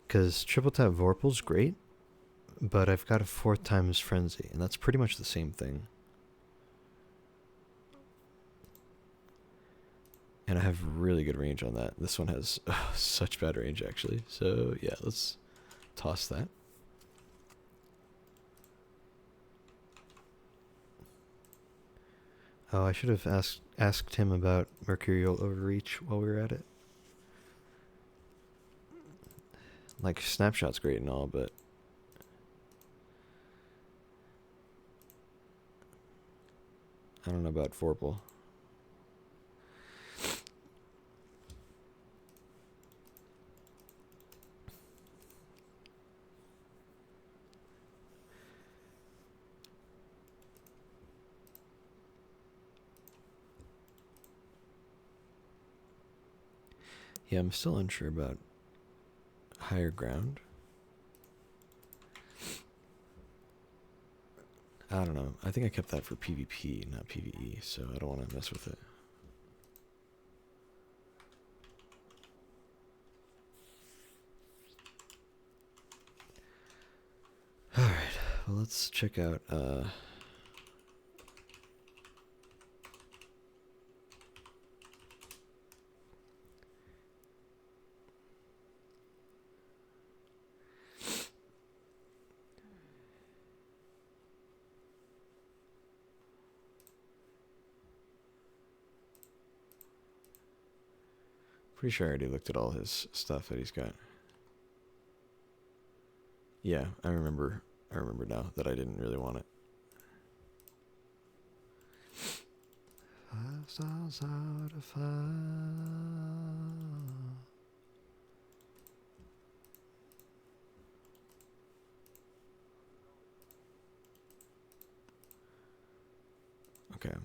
Because Triple Tap Vorpal's great, but I've got a 4x Frenzy, and that's pretty much the same thing. And I have really good range on that. This one has such bad range, actually. So, yeah, let's toss that. Oh, I should have asked him about Mercurial Overreach while we were at it. Like, Snapshot's great and all, but... I don't know about Vorpal. Yeah, I'm still unsure about higher ground. I don't know. I think I kept that for PvP, not PvE, so I don't want to mess with it. Alright, well, let's check out pretty sure I already looked at all his stuff that he's got. Yeah, I remember now that I didn't really want it. 5 stars out of 5. Okay.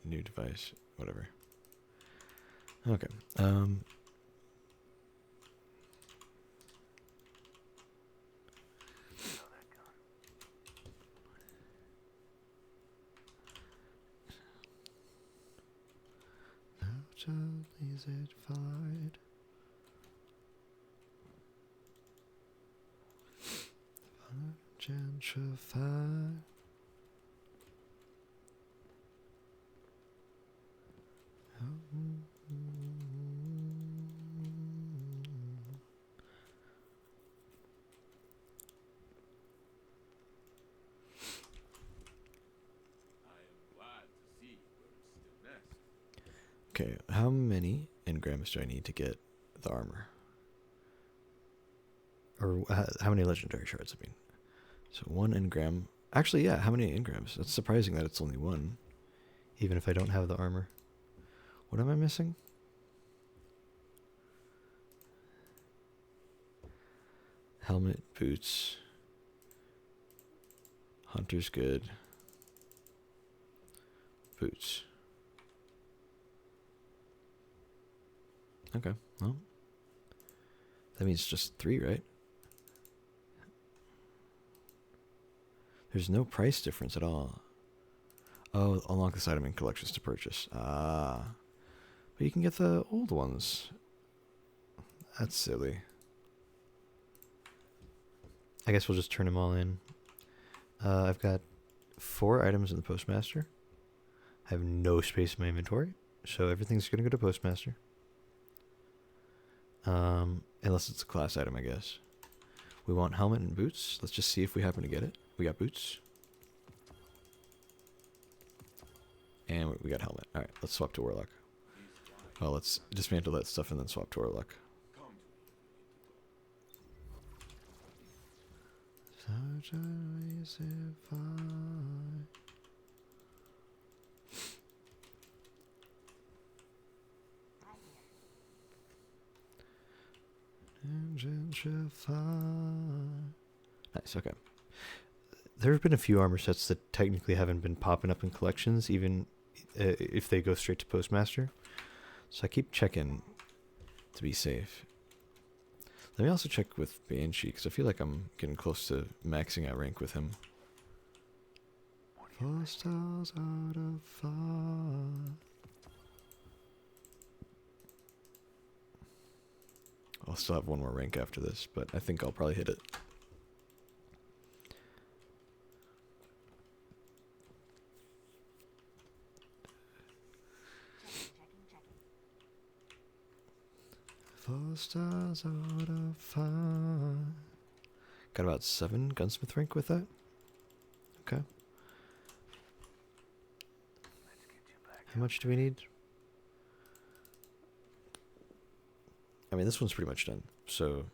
New device, whatever. Okay. How gently is it fired? Gentrified. Okay, how many engrams do I need to get the armor? Or how many legendary shards, I mean. So 1 engram. Actually, yeah, how many engrams? That's surprising that it's only 1. Even if I don't have the armor. What am I missing? Helmet, boots. Hunter's good. Boots. Okay, well. That means just 3, right? There's no price difference at all. Oh, unlock this item in collections to purchase. Ah. But you can get the old ones. That's silly. I guess we'll just turn them all in. I've got 4 items in the Postmaster. I have no space in my inventory, so everything's going to go to Postmaster. Unless it's a class item, I guess. We want helmet and boots. Let's just see if we happen to get it. We got boots. And we got helmet. Alright, let's swap to Warlock. Well, let's dismantle that stuff and then swap to Warlock. Such a easy fight. Nice, okay. There have been a few armor sets that technically haven't been popping up in collections, even if they go straight to Postmaster. So I keep checking To be safe. Let me also check with Banshee, because I feel like I'm getting close to maxing out rank with him. 4 stars out of 5. I'll still have 1 more rank after this, but I think I'll probably hit it. Four stars out of 5. Got about 7 gunsmith rank with that. Okay. how much do we need? I mean, this one's pretty much done, so...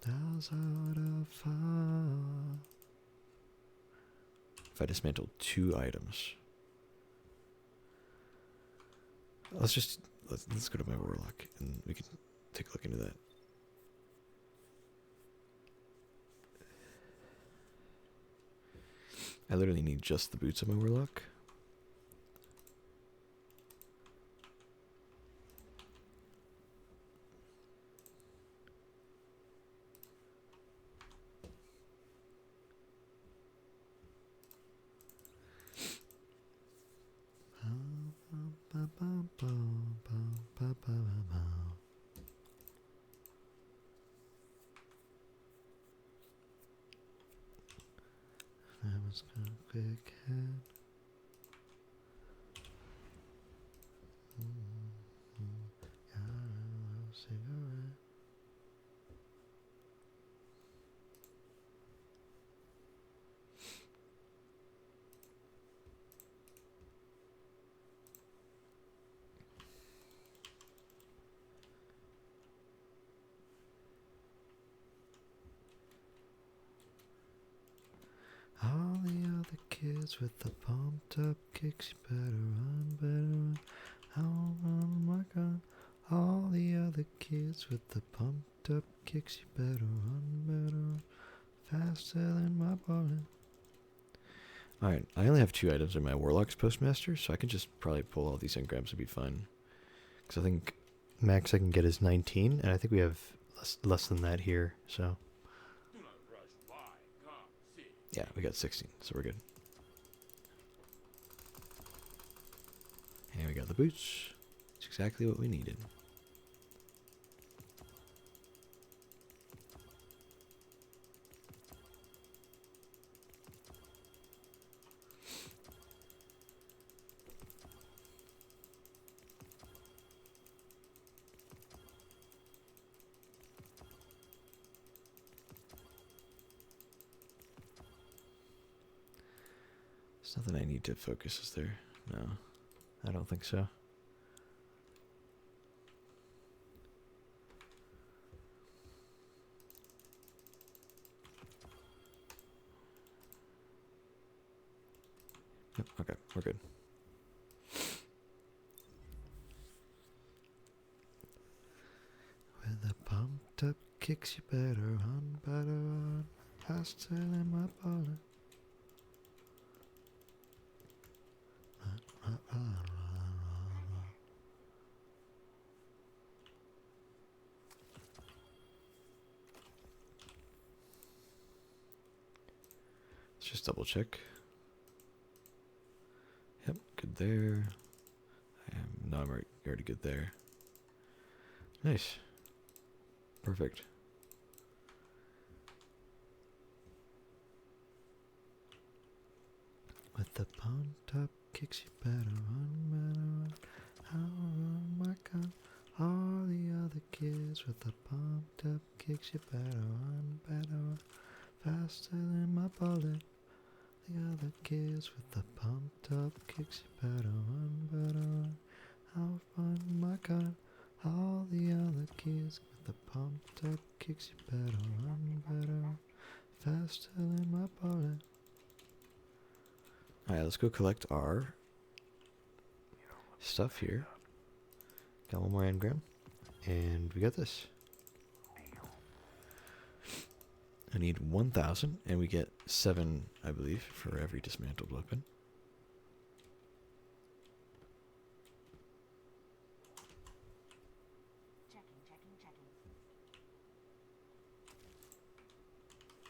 Stars out of 5. If I dismantle 2 items... let's go to my Warlock, and we can take a look into that. I literally need just the boots of my Warlock. Quick head. Cigarette. All the other kids with the pumped up kicks, you better run, better run. I'll run my gun. All the other kids with the pumped up kicks, you better run, faster than my bullet. Alright, I only have 2 items in my Warlock's Postmaster, so I can just probably pull all these engrams and be fine. Because I think... Max I can get is 19, and I think we have less than that here, so... yeah, we got 16, so we're good. And we got the boots. It's exactly what we needed. There's nothing I need to focus, is there? No, I don't think so. Yep, okay, we're good. With the pumped up kicks, you better run faster than my bullet. Let's just double check. Yep, good there. No, I'm already good there. Nice. Perfect. With the pumped up kicks, you better run. I'll run my gun. All the other kids with the pumped up kicks, you better run faster than my bullet. The other kids with the pumped up kicks, you better run. I'll run my gun. All the other kids with the pumped up kicks, you better run faster than my bullet. Alright, let's go collect our stuff here. Got one more engram. And we got this. I need 1,000, and we get 7, I believe, for every dismantled weapon.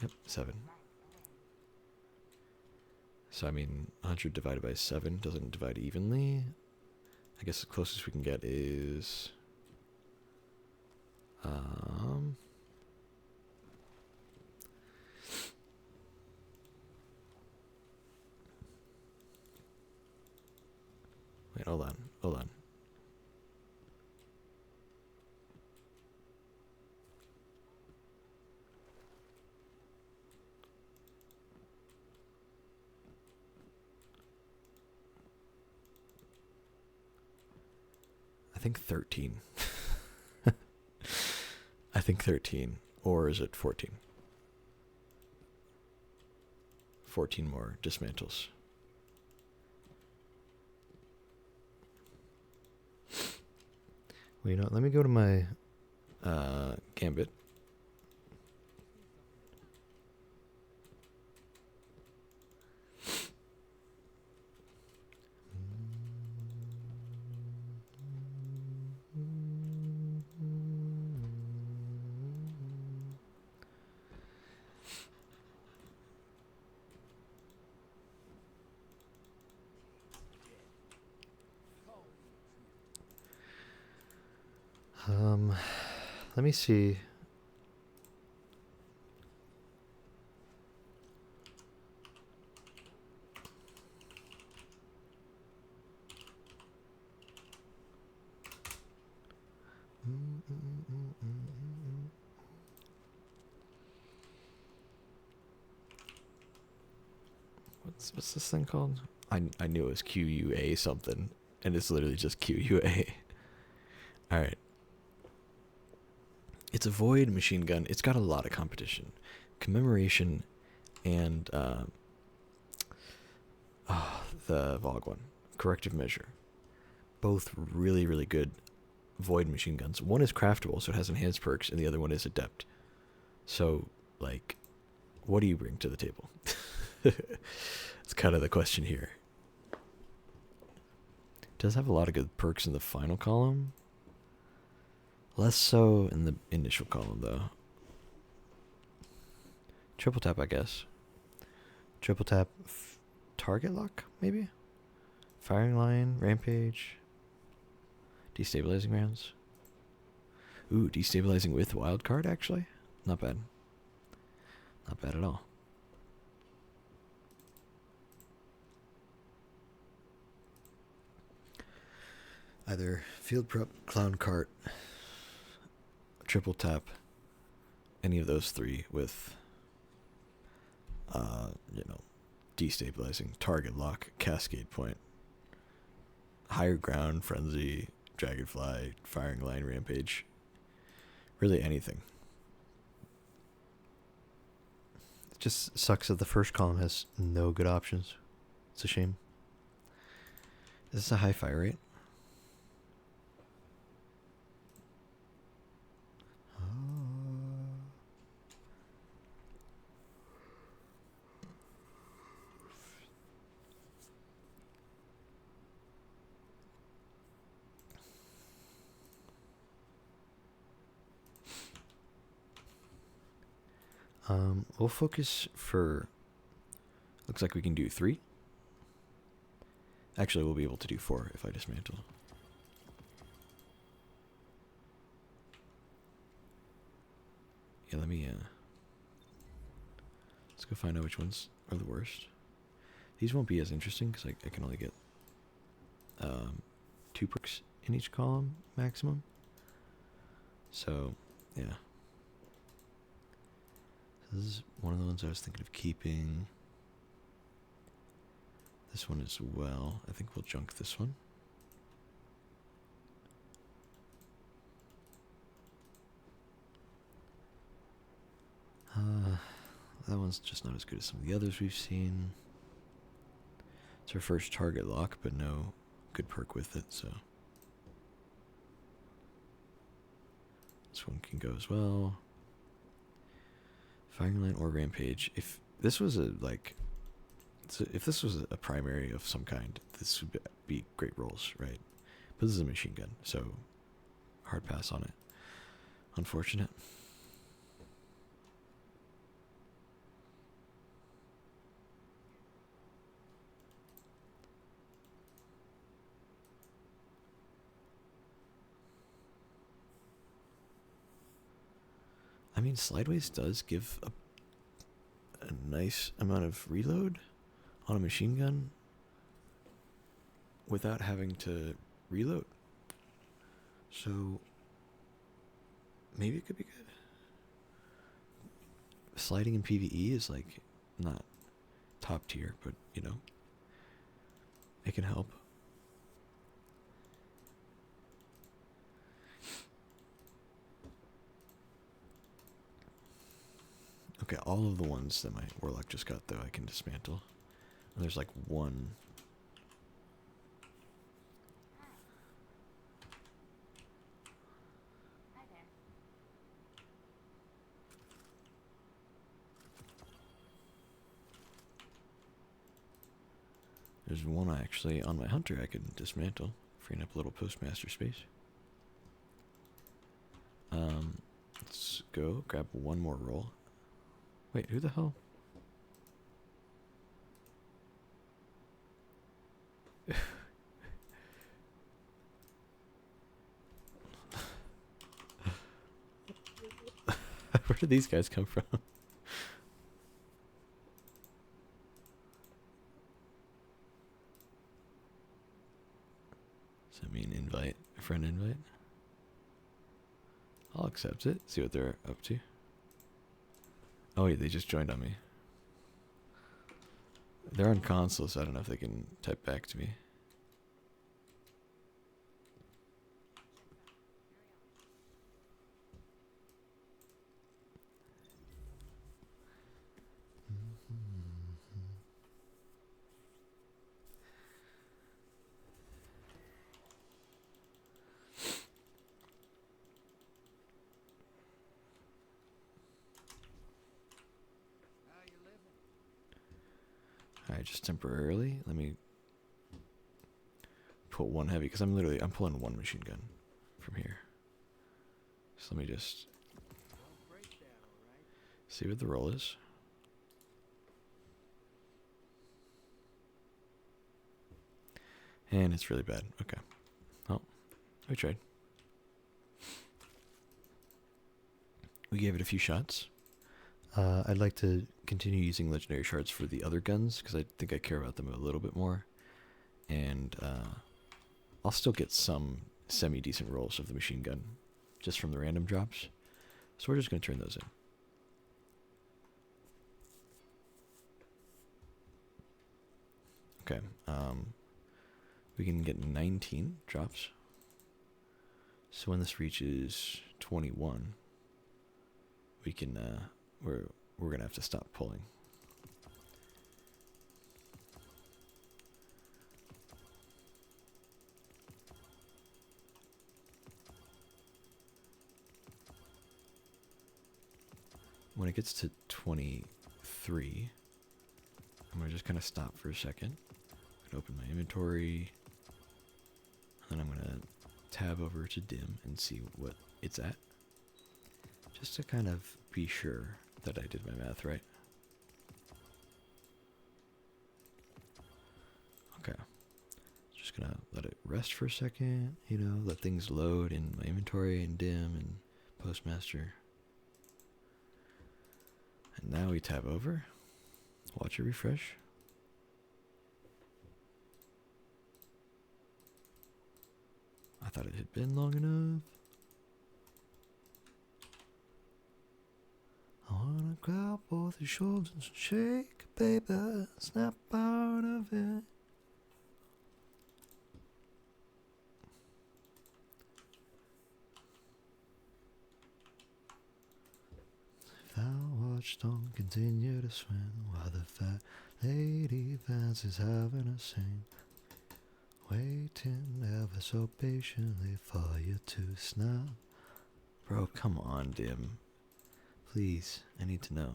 Yep, 7. So, I mean, 100 divided by 7 doesn't divide evenly. I guess the closest we can get is... Wait, hold on. I think 13. I think 13. Or is it 14? 14 more dismantles. Well, you know, let me go to my Gambit. Let me see. What's this thing called? I knew it was QUA something, and it's literally just QUA. All right. It's a Void machine gun. It's got a lot of competition. Commemoration and the VOG one. Corrective Measure. Both really, really good Void machine guns. One is craftable, so it has enhanced perks, and the other one is adept. So, like, what do you bring to the table? It's kind of the question here. It does have a lot of good perks in the final column. Less so in the initial column, though. Triple tap, I guess. Triple tap, target lock, maybe? Firing line, rampage. Destabilizing rounds. Ooh, destabilizing with wildcard, actually? Not bad. Not bad at all. Either field prep, clown cart, triple tap, any of those three with, destabilizing, target lock, cascade point, higher ground, frenzy, dragonfly, firing line, rampage. Really anything. It just sucks that the first column has no good options. It's a shame. Is this a high fire rate? We'll focus for. Looks like we can do 3. Actually, we'll be able to do 4 if I dismantle. Yeah, let me. Let's go find out which ones are the worst. These won't be as interesting because I can only get 2 perks in each column maximum. So, yeah. This is one of the ones I was thinking of keeping. This one as well. I think we'll junk this one. That one's just not as good as some of the others we've seen. It's our first target lock, but no good perk with it, so. This one can go as well. Firing line or rampage. If this was a primary of some kind, this would be great rolls, right? But this is a machine gun, so hard pass on it. Unfortunate. I mean, Slideways does give a nice amount of reload on a machine gun without having to reload. So maybe it could be good. Sliding in PvE is like not top tier, but you know, it can help. Okay, all of the ones that my Warlock just got, though, I can dismantle. And there's like one. Hi there. There's one actually on my Hunter I can dismantle, freeing up a little postmaster space. Let's go grab one more roll. Wait, who the hell? Where did these guys come from? Does that mean invite? A friend invite? I'll accept it. See what they're up to. Oh wait, they just joined on me. They're on console, so I don't know if they can type back to me. Alright, just temporarily. Let me pull one heavy, because I'm pulling one machine gun from here. So let me just see what the roll is. And it's really bad. Okay. Well, we tried. We gave it a few shots. I'd like to continue using legendary shards for the other guns, because I think I care about them a little bit more. And I'll still get some semi-decent rolls of the machine gun, just from the random drops. So we're just going to turn those in. Okay. We can get 19 drops. So when this reaches 21, we can we're gonna have to stop pulling. When it gets to 23, I'm gonna just kind of stop for a second. I'm gonna open my inventory, and then I'm gonna tab over to dim and see what it's at, just to kind of be sure that I did my math right. Okay, just gonna let it rest for a second, you know, let things load in my inventory and dim and postmaster. And now we tab over, watch it refresh. I thought it had been long enough. I wanna grab both your shoulders and shake, baby, snap out of it. If our watch don't continue to swing while the fat lady fancies having a sing, waiting ever so patiently for you to snap. Bro, come on, Dim. Please, I need to know.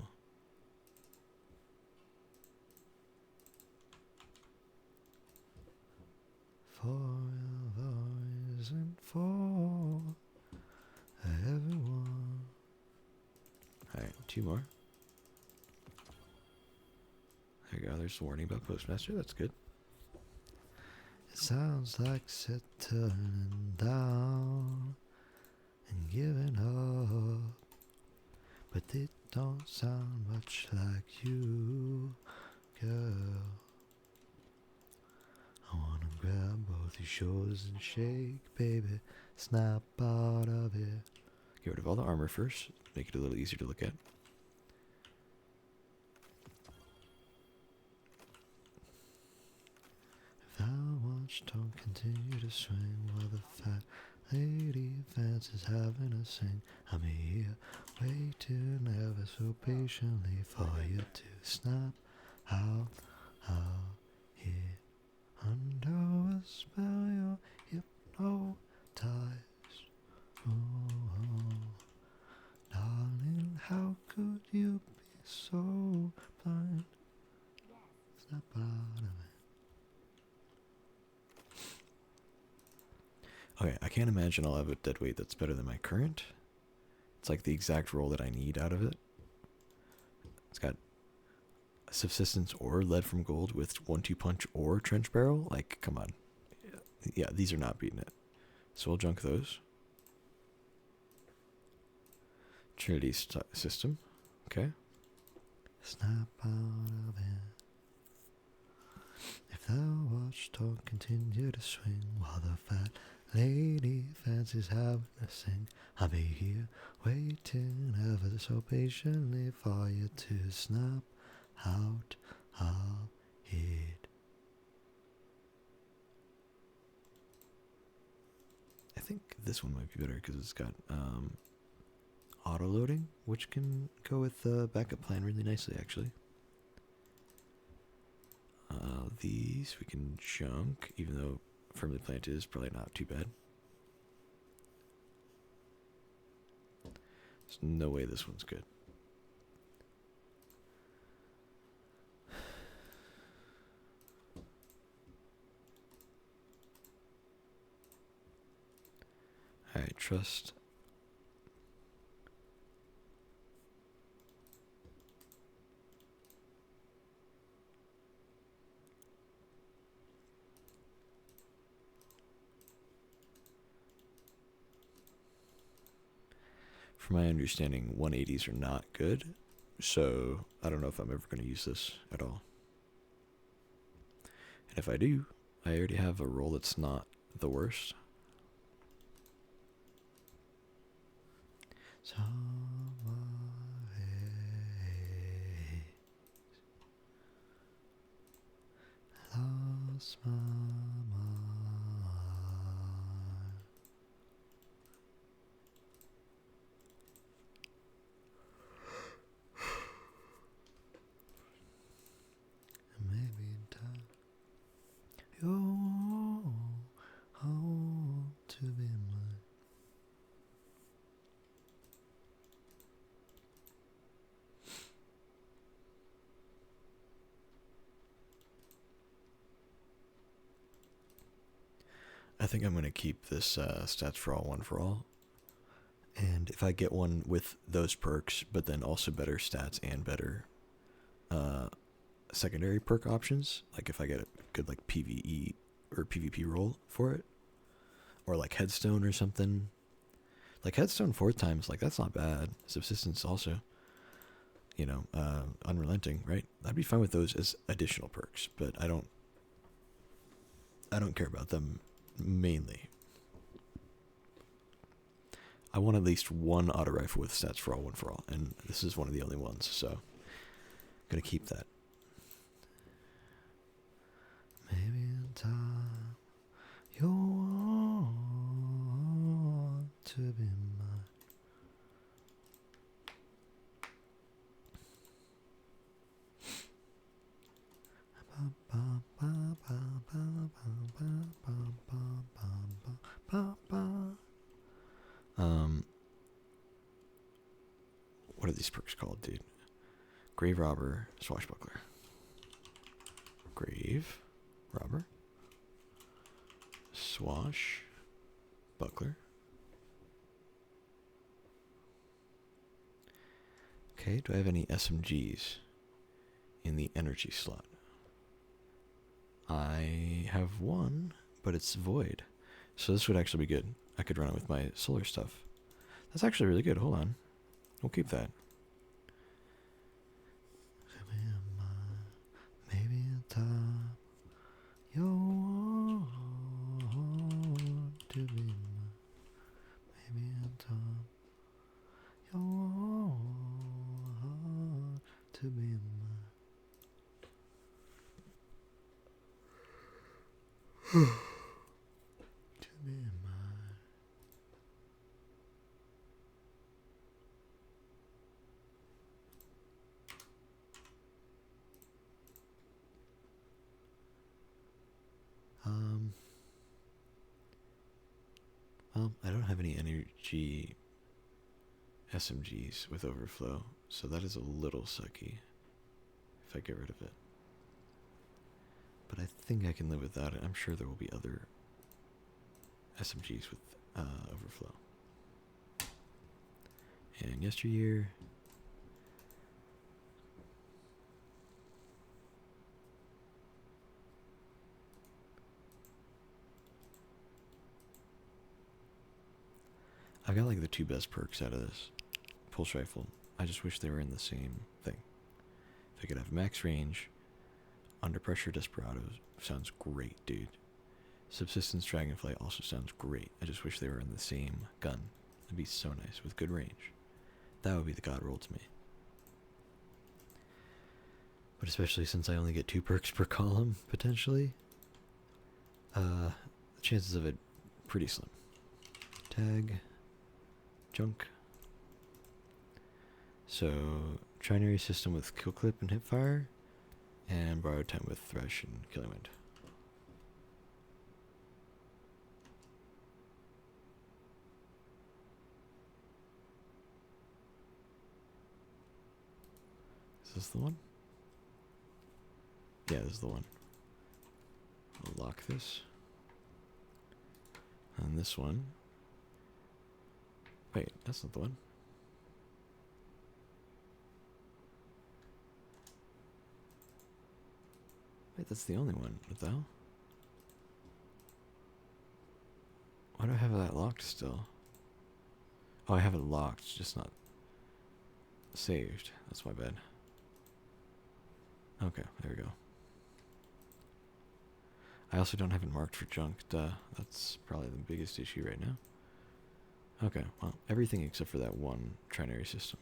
For your voice and for everyone. Alright, 2 more. There you go, there's a warning about Postmaster, that's good. It sounds like settling down and giving up, but it don't sound much like you, girl. I wanna grab both your shoulders and shake, baby, snap out of it. Get rid of all the armor first, make it a little easier to look at. If thou watch don't continue to swing while the fat lady fancies having a sing, I'm here waiting ever so patiently for you to snap out here under a spell you're hypnotized. Oh, darling, how could you be so blind? Snap out of it. Okay, I can't imagine I'll have a dead weight that's better than my current. It's like the exact roll that I need out of it. It's got subsistence or lead from gold with 1-2 punch or trench barrel. Like, come on. Yeah, these are not beating it. So we'll junk those. Trinity system. Okay. Snap out of it. If thou watch don't continue to swing while the fat lady fancies having a sing, I'll be here waiting ever so patiently for you to snap out of it. I think this one might be better because it's got auto loading, which can go with the backup plan really nicely, actually. These we can junk, even though firmly planted is probably not too bad. There's no way this one's good. Alright, trust. From my understanding, 180s are not good, so I don't know if I'm ever going to use this at all. And if I do, I already have a roll that's not the worst. lost my mind. And maybe in time, you're all to be mine. I think I'm going to keep this stats for all, one for all. And if I get one with those perks, but then also better stats and better secondary perk options, like if I get a good like PvE or PvP roll for it, or like Headstone or something. Like Headstone 4 times, like that's not bad. Subsistence also, you know, Unrelenting, right? I'd be fine with those as additional perks, but I don't care about them mainly. I want at least one auto rifle with stats for all, one for all, and this is one of the only ones, so I'm gonna keep that. Maybe in time you'll want to be mine. What are these perks called, dude? Grave Robber, Swashbuckler. Grave Robber, Swashbuckler. Okay, do I have any SMGs in the energy slot? I have one, but it's void. So this would actually be good. I could run it with my solar stuff. That's actually really good. Hold on. We'll keep that. Maybe in time you'll want to be mine. Maybe in time you'll want to be mine. To be mine. Well, I don't have any energy SMGs with overflow, so that is a little sucky if I get rid of it. But I think I can live without it. I'm sure there will be other SMGs with overflow. And yesteryear. I've got like the two best perks out of this. Pulse Rifle. I just wish they were in the same thing. If I could have max range, Under Pressure Desperados sounds great, dude. Subsistence Dragonflight also sounds great. I just wish they were in the same gun. It'd be so nice with good range. That would be the god roll to me. But especially since I only get 2 perks per column, potentially, the chances of it pretty slim. Tag. Junk. So, Trinary System with Kill Clip and Hipfire, and Borrowed Time with Thresh and Killing Wind. Is this the one? Yeah, this is the one. I'll lock this. And this one. Wait, that's not the one. Wait, that's the only one. What the hell? Why do I have that locked still? Oh, I have it locked, it's just not saved. That's my bad. Okay, there we go. I also don't have it marked for junk. Duh. That's probably the biggest issue right now. Okay, well, everything except for that one trinary system.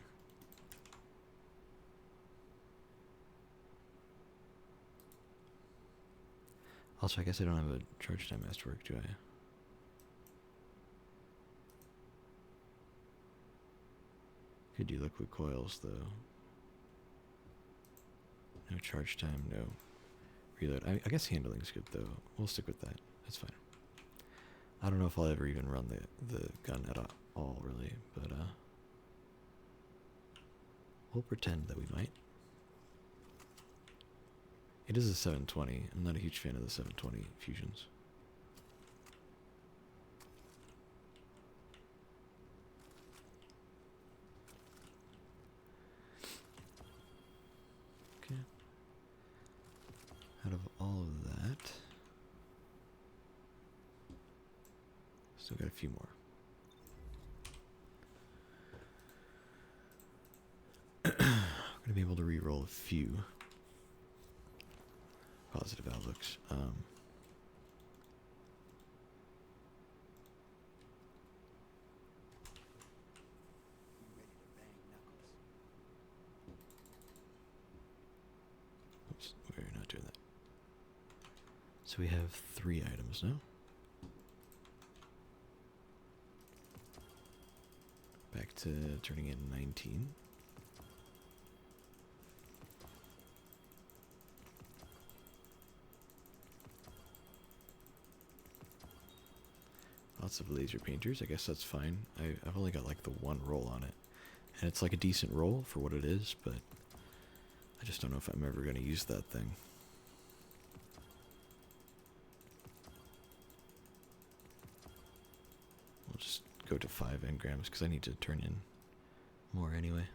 Also, I guess I don't have a charge time masterwork, do I? Could do liquid coils, though. No charge time, no reload. I guess handling's good, though. We'll stick with that. That's fine. I don't know if I'll ever even run the gun at all, really, but we'll pretend that we might. It is a 720. I'm not a huge fan of the 720 fusions. Okay. Out of all of that, still got a few more. I'm gonna be able to re-roll a few positive outlooks. Oops, we're not doing that. So we have 3 items now. Back to turning in 19. Lots of laser painters. I guess that's fine. I've only got like the 1 roll on it. And it's like a decent roll for what it is, but I just don't know if I'm ever going to use that thing. We'll just go to 5 engrams because I need to turn in more anyway.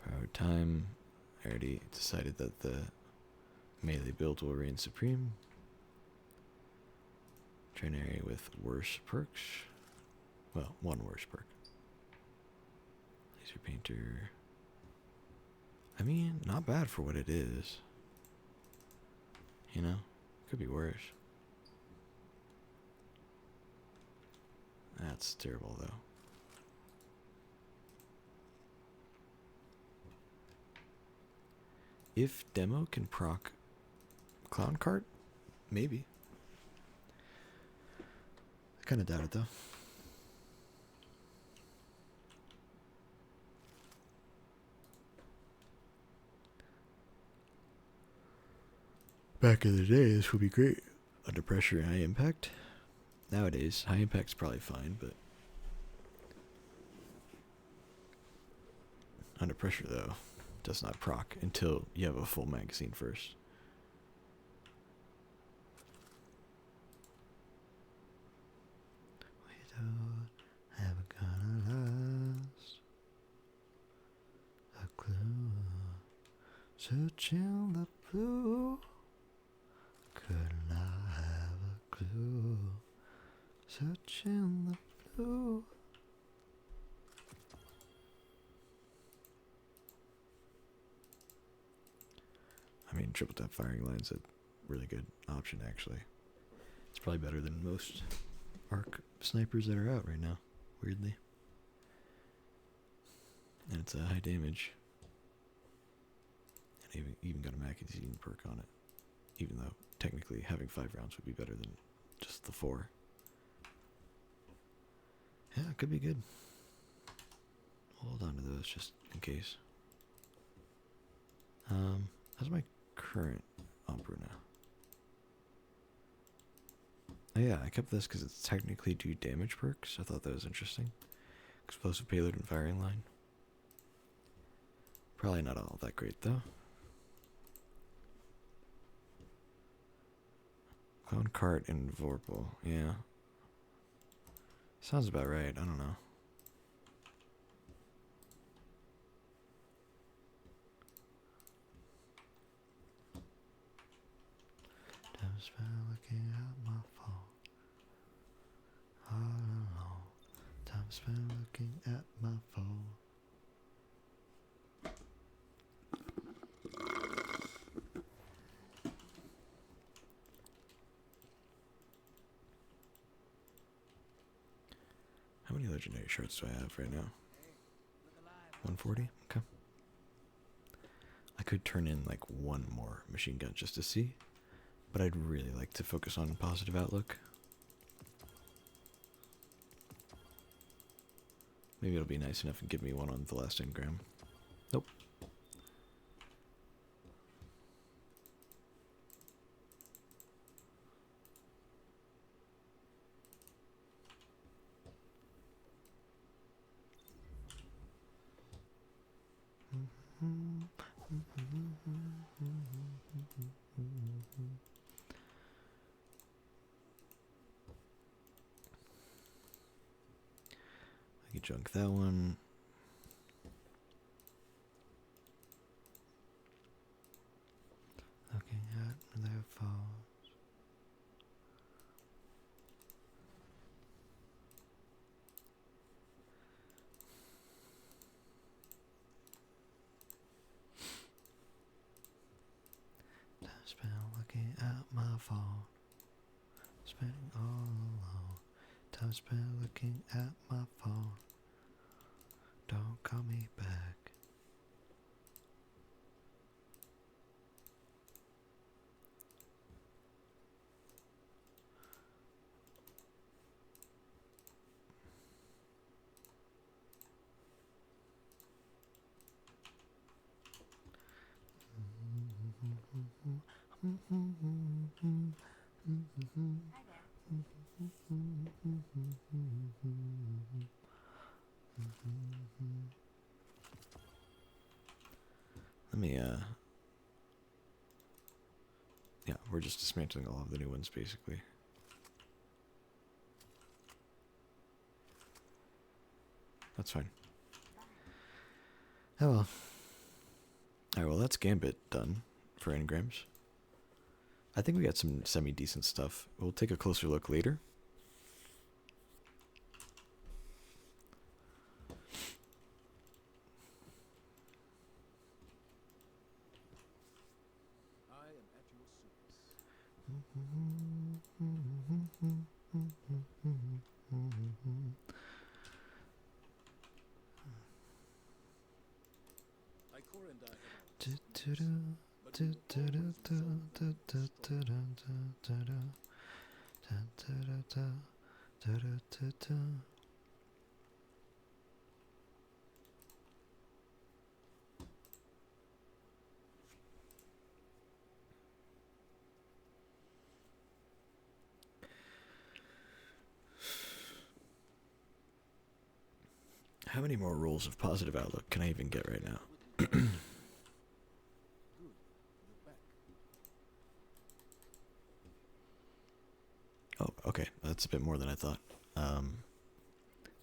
Power time. I already decided that the melee build will reign supreme. Train area with worse perks. Well, 1 worse perk. Laser painter. I mean, not bad for what it is. You know, could be worse. That's terrible, though. If demo can proc clown cart, maybe. I kind of doubt it, though. Back in the day, this would be great. Under pressure and high impact. Nowadays, high impact's probably fine, but under pressure, though, does not proc until you have a full magazine first. We don't have a gonna last a clue. Searching the blue. Could not have a clue. Searching the blue. I mean, triple tap firing line's a really good option, actually. It's probably better than most arc snipers that are out right now, weirdly. And it's a high damage. And even got a magazine perk on it. Even though, technically, having 5 rounds would be better than just the 4. Yeah, it could be good. Hold on to those just in case. How's my current Ombruna? Oh yeah, I kept this because it's technically 2 damage perks. I thought that was interesting. Explosive payload and firing line. Probably not all that great though. Clone cart and Vorpal, yeah. Sounds about right, I don't know. spent looking at my phone. All alone. Time spent looking at my phone. How many legendary shards do I have right now? 140? Okay. I could turn in like one more machine gun just to see, but I'd really like to focus on positive outlook. Maybe it'll be nice enough and give me one on the last engram. Nope. I could junk that one. Looking at their phones. Time spent looking at my phone. Spending all alone. Time spent looking at my phone. Don't call me back. Let me, yeah, we're just dismantling all of the new ones, basically. That's fine. Oh well. Alright, well, that's Gambit done for engrams. I think we got some semi-decent stuff. We'll take a closer look later. I am at your service. Ikor and I have How many more rolls of positive outlook can I even get right now? good. You're back. Oh, okay. That's a bit more than I thought.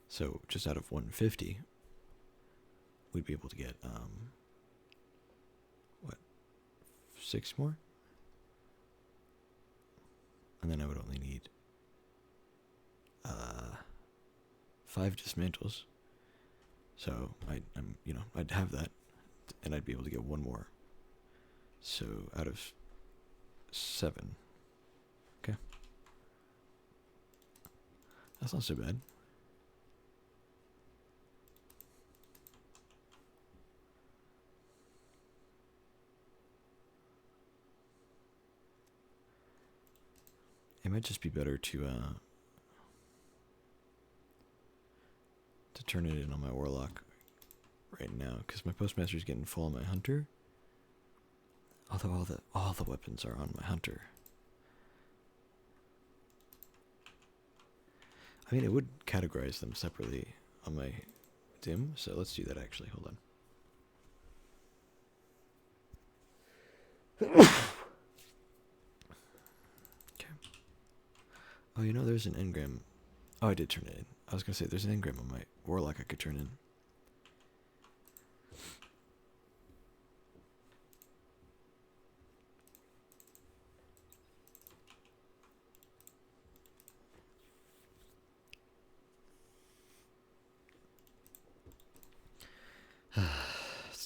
So just out of 150, we'd be able to get, what, 6 more? And then I would only need, 5 dismantles. So I'd have that, and I'd be able to get 1 more. So out of 7. Okay. That's not so bad. It might just be better to turn it in on my warlock right now, because my postmaster's getting full on my hunter. Although all the weapons are on my hunter. I mean, it would categorize them separately on my dim, so let's do that actually. Hold on. Okay. Oh, there's an engram. Oh, I did turn it in. I was gonna say there's an engram on my warlock I could turn in.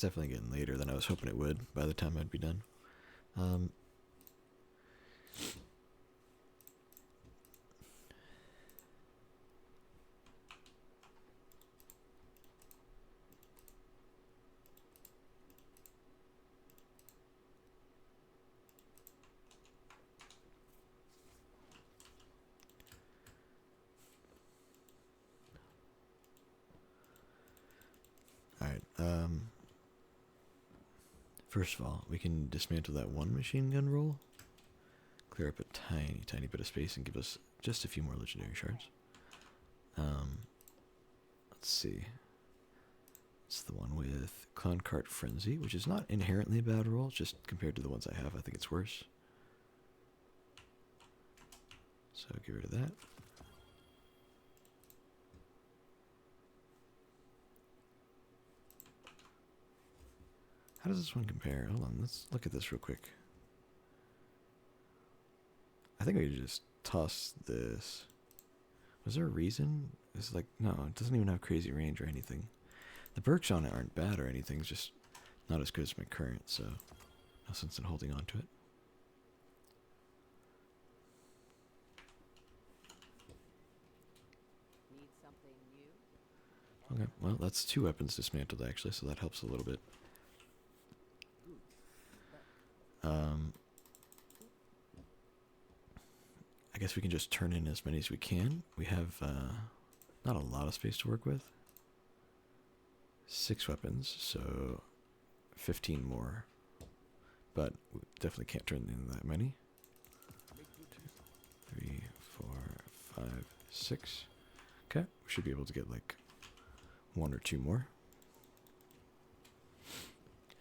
definitely getting later than I was hoping it would by the time I'd be done. Alright, first of all, we can dismantle that one machine gun roll, clear up a tiny, tiny bit of space, and give us just a few more legendary shards. Let's see. It's the one with Clown Cart Frenzy, which is not inherently a bad roll, just compared to the ones I have, I think it's worse. So get rid of that. How does this one compare? Hold on, let's look at this real quick. I think we could just toss this. Was there a reason? It's like, no, it doesn't even have crazy range or anything. The perks on it aren't bad or anything, it's just not as good as my current, so no sense in holding on to it. Need something new? Okay, well, that's 2 weapons dismantled actually, so that helps a little bit. I guess we can just turn in as many as we can. We have not a lot of space to work with. 6 weapons, so 15 more. But we definitely can't turn in that many. 2, 3, 4, 5, 6. Okay, we should be able to get like 1 or 2 more.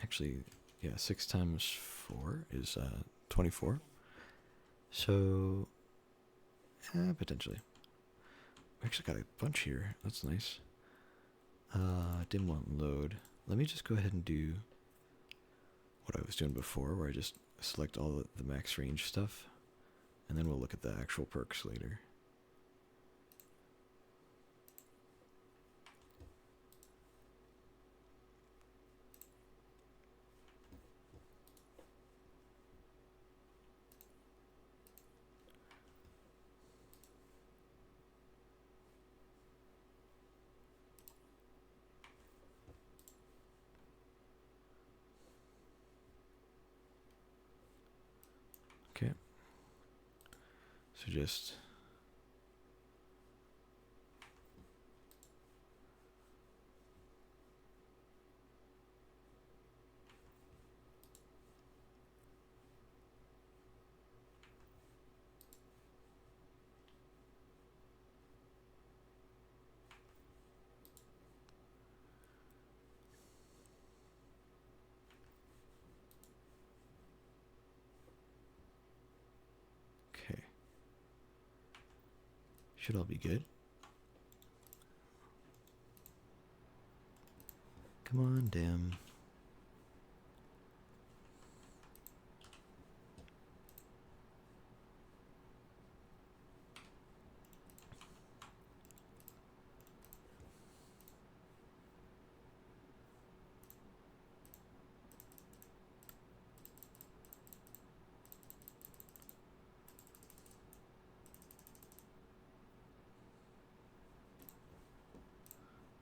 Actually, yeah, 6 times 4 is 24. So, potentially. We actually got a bunch here. That's nice. Didn't want load. Let me just go ahead and do what I was doing before, where I just select all the max range stuff, and then we'll look at the actual perks later. Okay. So just okay. Should all be good. Come on, damn.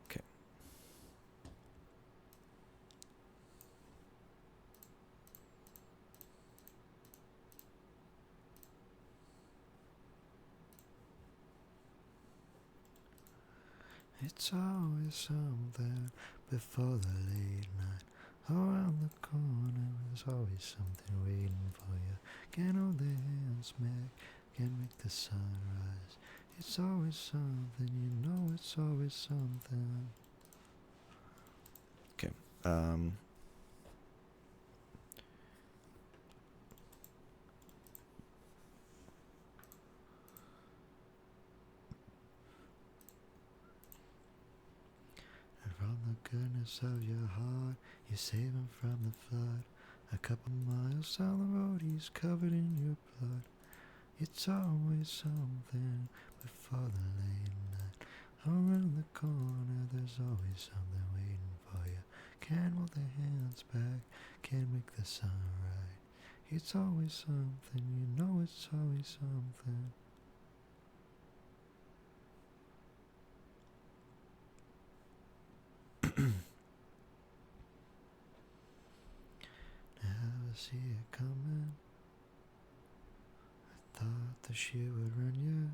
Okay. It's always something before the late night. Around the corner, there's always something waiting for you. Can't hold the hands back, can't make the sun rise. It's always something, you know it's always something. Okay, and from the goodness of your heart, you save him from the flood. A couple miles down the road, he's covered in your blood. It's always something before the late night. Around the corner, there's always something waiting for you. can't hold their hands back, can't make the sun right. It's always something, you know it's always something. Never see it coming. I thought the shit would run you.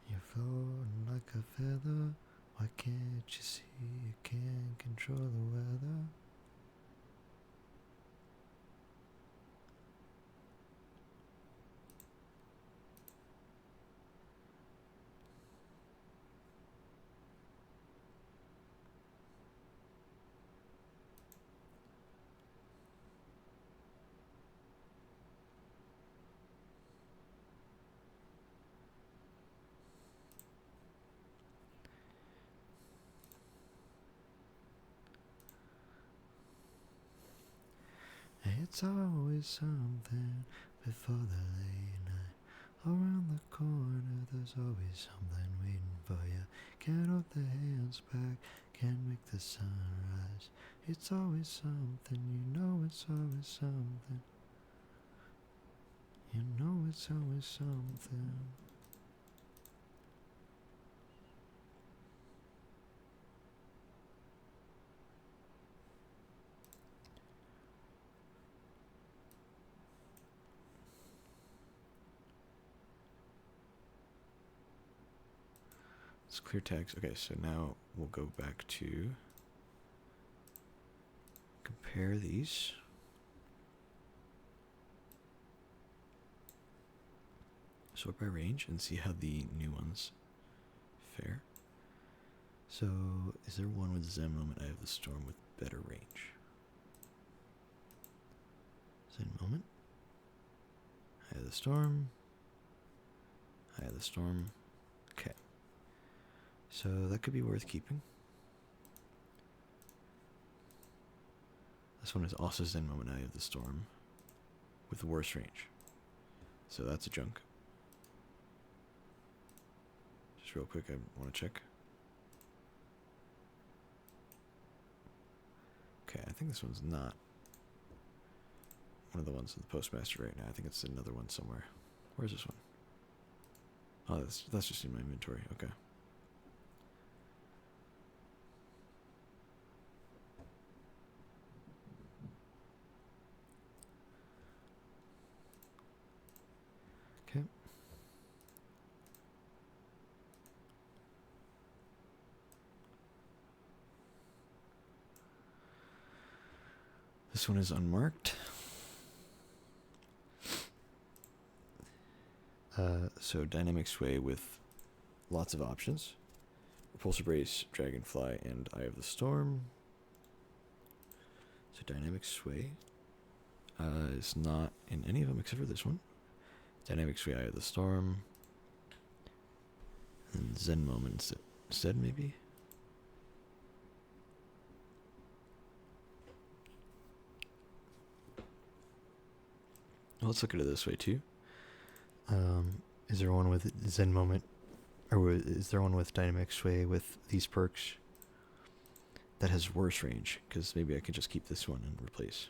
You're floating like a feather. Why can't you see you can't control the weather? It's always something before the late night. Around the corner, there's always something waiting for you. Can't hold the hands back, can't make the sun rise. It's always something, you know it's always something. You know it's always something. It's clear tags. Okay, so now we'll go back to compare these. Sort by range and see how the new ones fare. So, is there one with Zen Moment? I have the Storm with better range. Zen Moment. I have the Storm. I have the Storm. Okay. So that could be worth keeping. This one is also Zen Moment. I have the Storm with worse range. So that's a junk. Just real quick, I want to check. Okay, I think this one's not one of the ones in the Postmaster right now. I think it's another one somewhere. Where's this one? Oh, that's just in my inventory. Okay. Okay. This one is unmarked. So dynamic sway with lots of options. Repulsor brace, dragonfly, and Eye of the Storm. So dynamic sway is not in any of them except for this one. Dynamic sway, Eye of the Storm, and Zen Moments instead, maybe. Let's look at it this way too. Is there one with Zen Moment, or is there one with Dynamic Sway with these perks that has worse range? Because maybe I could just keep this one and replace.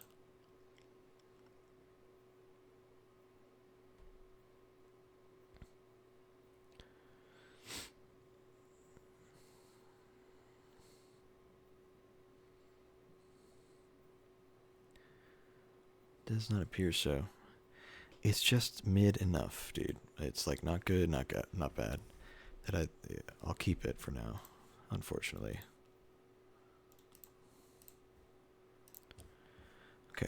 Does not appear so. It's just mid enough, dude. It's like not good, not bad. That I'll keep it for now, unfortunately. Okay.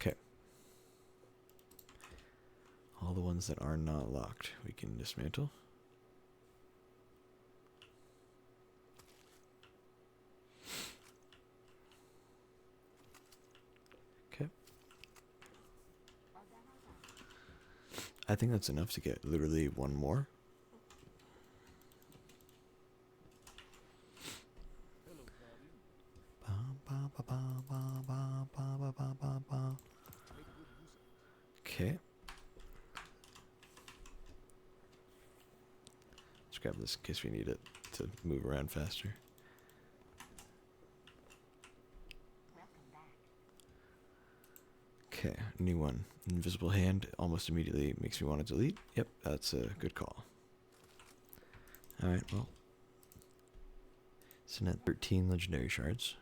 Okay. All the ones that are not locked, we can dismantle. Okay. I think that's enough to get literally one more. Okay. Let's grab this in case we need it to move around faster. Okay, new one. Invisible hand almost immediately makes me want to delete. Yep, that's a good call. Alright, well. So net 13 legendary shards.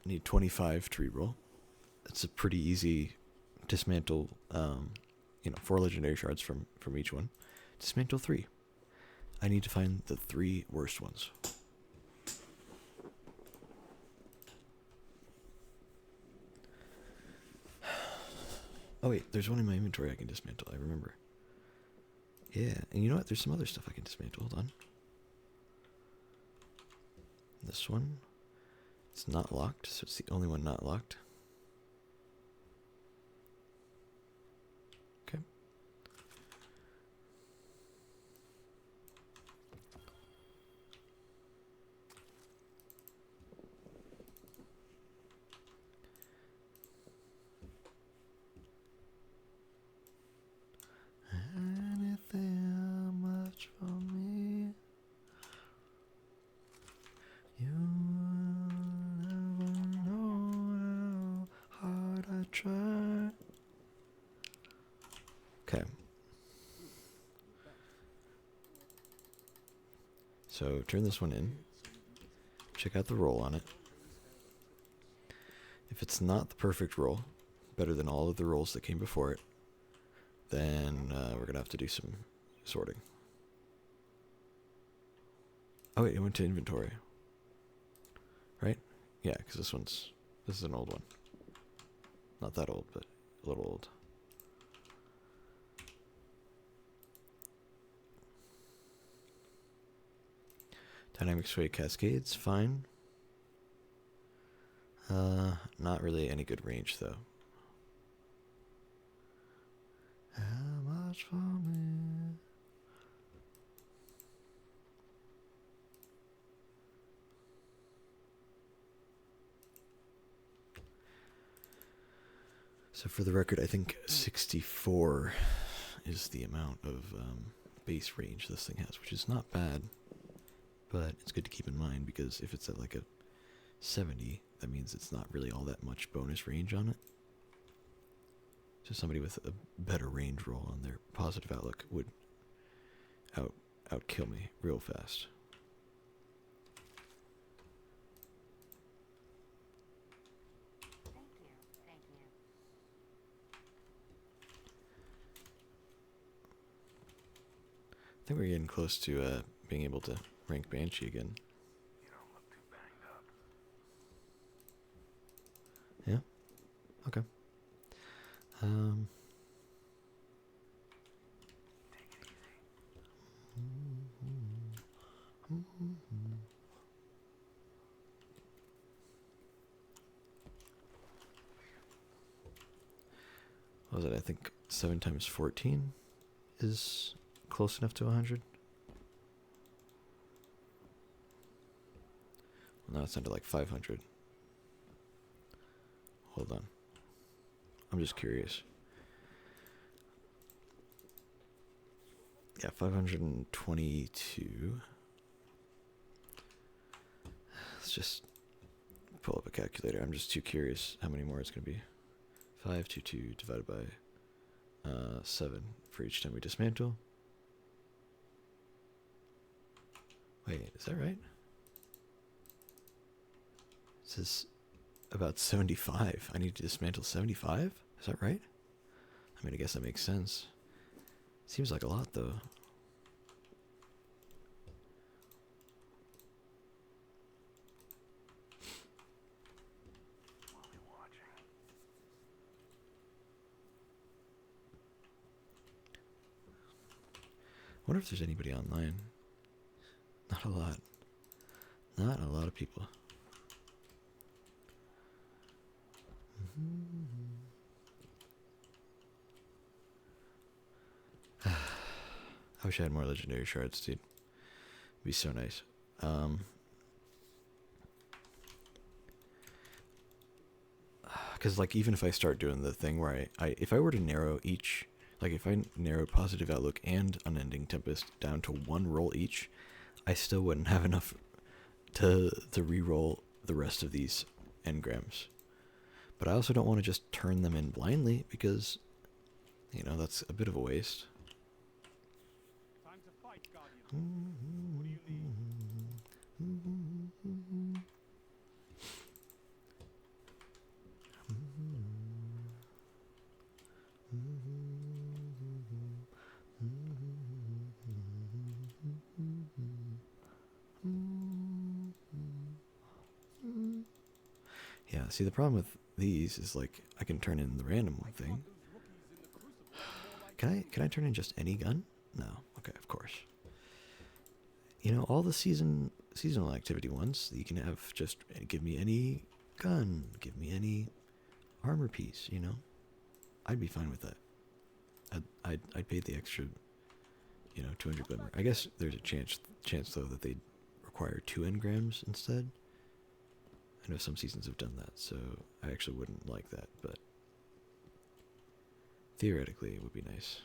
Need 25 to reroll. That's a pretty easy dismantle, 4 legendary shards from each one. Dismantle 3. I need to find the 3 worst ones. Oh wait, there's one in my inventory I can dismantle, I remember. Yeah, and you know what? There's some other stuff I can dismantle. Hold on. This one. It's not locked, so it's the only one not locked. Okay. Anything much for me? You never know how hard I try. Okay. So turn this one in. Check out the roll on it. If it's not the perfect roll, better than all of the rolls that came before it, then we're going to have to do some sorting. Oh wait, it went to inventory. Right? Yeah, because this is an old one. Not that old, but a little old. Dynamic sway cascades, fine. Not really any good range though. How much for me? So for the record, I think 64 is the amount of base range this thing has, which is not bad, but it's good to keep in mind because if it's at like a 70, that means it's not really all that much bonus range on it. So somebody with a better range roll on their positive outlook would outkill me real fast. Thank you. I think we're getting close to being able to rank Banshee again. You don't look too banged up. Yeah? Okay. Take it easy. What was it? I think 7 times 14 is close enough to 100. Well, now it's down to like 500. Hold on. I'm just curious. Yeah, 522. Let's just pull up a calculator. I'm just too curious how many more it's going to be. 522 divided by 7 for each time we dismantle. Wait, is that right? It says about 75. I need to dismantle 75? Is that right? I mean, I guess that makes sense. Seems like a lot, though. We'll be watching. I wonder if there's anybody online. Not a lot. Not a lot of people. I wish I had more legendary shards, dude. It'd be so nice. Because like even if I start doing the thing where if I were to narrow each, like if I narrowed positive outlook and unending tempest down to one roll each, I still wouldn't have enough to re-roll the rest of these engrams. But I also don't want to just turn them in blindly because, you know, that's a bit of a waste. Time to fight, Guardian. What do you need? Yeah, see the problem with these is like I can turn in the random thing. Can I turn in just any gun? No. Okay, of course. You know, all the seasonal activity ones, you can have just give me any gun, give me any armor piece, you know? I'd be fine with that. I'd pay the extra, you know, 200 glimmer. I guess there's a chance though that they'd require 2 engrams instead. I know some seasons have done that, so I actually wouldn't like that, but theoretically it would be nice.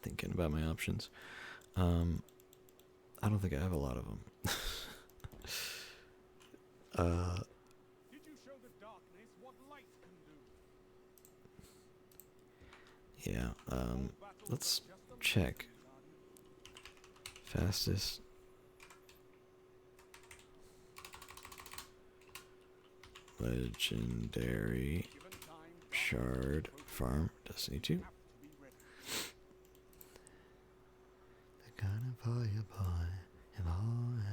Thinking about my options. I don't think I have a lot of them. Did you show the darkness what light can do? Yeah, let's check. Fastest. Legendary shard farm. Destiny 2. They're gonna pull you, boy, if all anyone.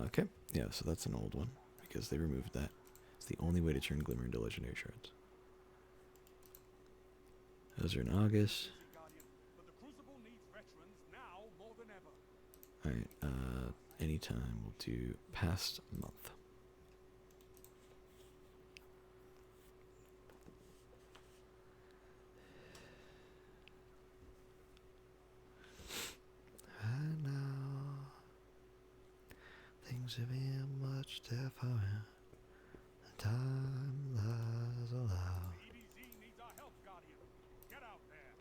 Okay, yeah, so that's an old one because they removed that. It's the only way to turn Glimmer into legendary shards. Those are in August. Alright, anytime we'll do past month. And now things have been much different. The time lies allowed. EDZ needs our help, Guardian. Get out there.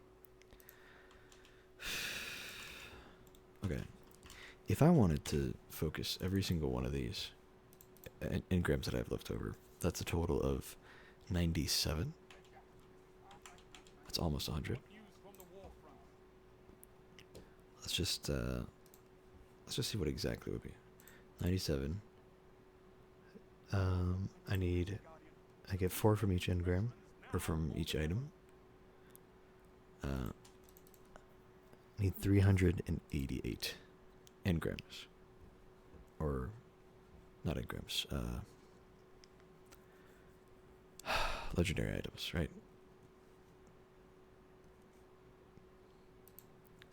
Okay. If I wanted to focus every single one of these engrams that I have left over, that's a total of 97. That's almost 100. Let's just see what exactly would be. 97. I get 4 from each engram, or from each item. I need 388 engrams. Or, not engrams, legendary items, right?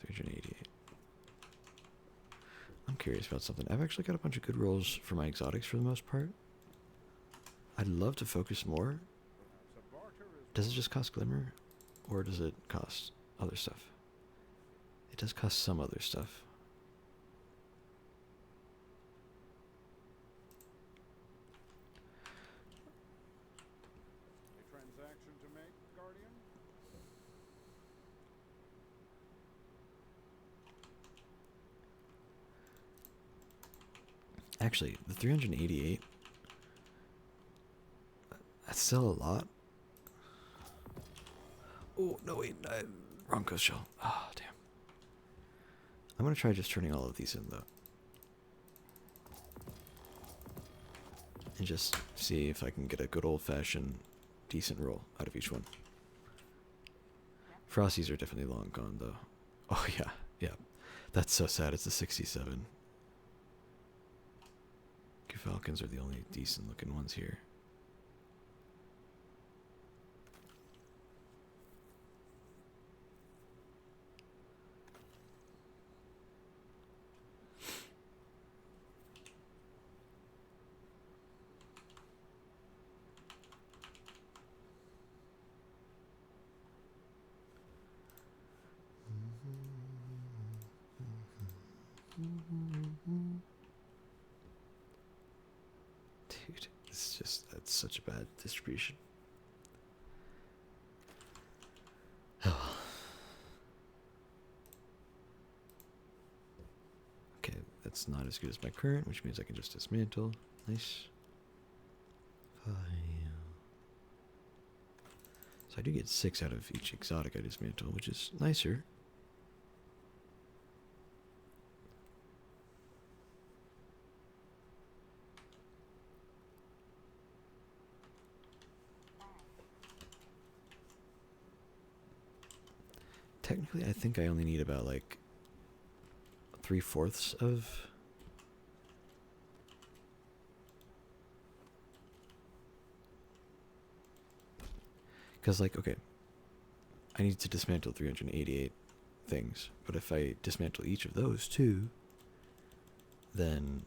388. I'm curious about something. I've actually got a bunch of good rolls for my exotics for the most part. I'd love to focus more. Does it just cost Glimmer? Or does it cost other stuff? It does cost some other stuff. A transaction to make, Guardian? Actually, the 388, that's still a lot. Oh, no, wait, wrong ghost shell. Oh, damn. I'm going to try just turning all of these in, though. And just see if I can get a good old-fashioned decent roll out of each one. Frosties are definitely long gone, though. Oh yeah, yeah. That's so sad. It's a 67. Falcons are the only decent looking ones here. Dude, that's such a bad distribution. Okay, that's not as good as my current, which means I can just dismantle. Nice. Fine. So I do get 6 out of each exotic I dismantle, which is nicer. Technically, I think I only need about like 3/4 of. Because, like, okay, I need to dismantle 388 things, but if I dismantle each of those too, then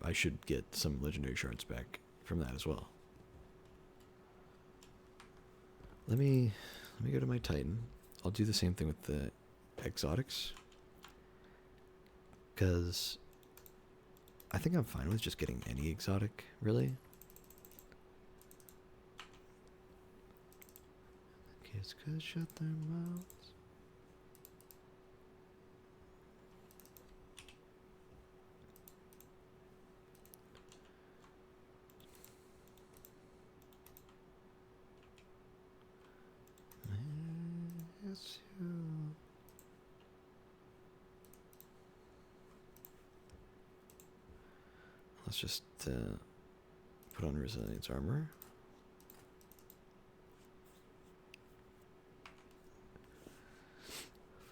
I should get some legendary shards back from that as well. Let me go to my Titan. I'll do the same thing with the exotics, because I think I'm fine with just getting any exotic, really. Kids could shut their mouths. Miss you. Let's just put on resilience armor.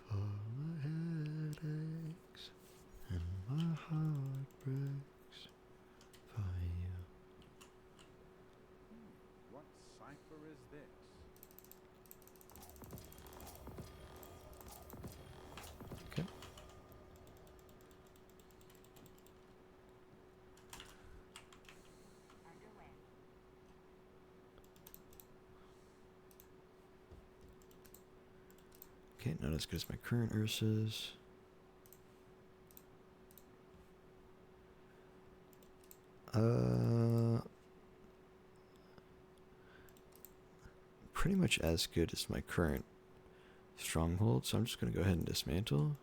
For my headaches and my heart breaks for you. What cipher is this? Okay. Okay, not as good as my current Ursa's. Pretty much as good as my current stronghold, so I'm just going to go ahead and dismantle.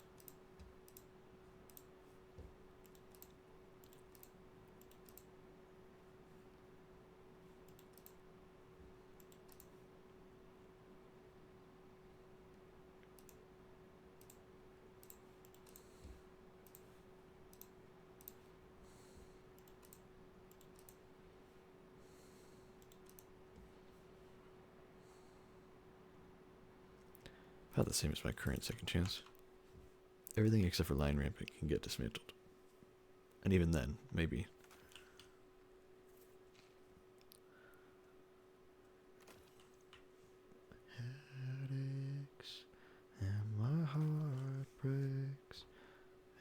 About the same as my current second chance. Everything except for line rampant can get dismantled. And even then, maybe. Headaches, and my heart breaks,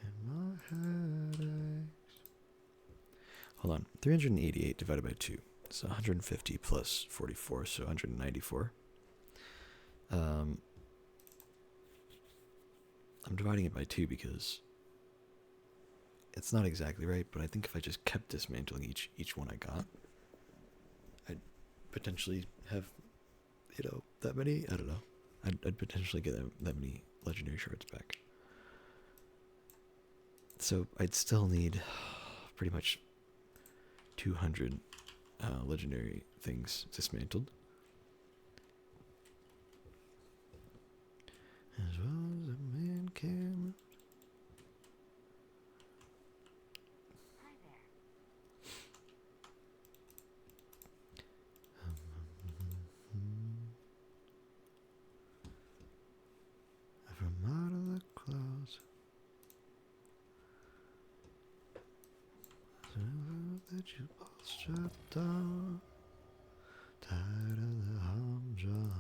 and my headaches. Hold on, 388 divided by 2. It's 150 plus 44, so 194. I'm dividing it by 2 because it's not exactly right, but I think if I just kept dismantling each one I got, I'd potentially have, that many, I don't know. I'd potentially get that many legendary shards back. So I'd still need pretty much 200 legendary things dismantled. As well as a man can. Hi there. you both strapped down, tired of the humdrum,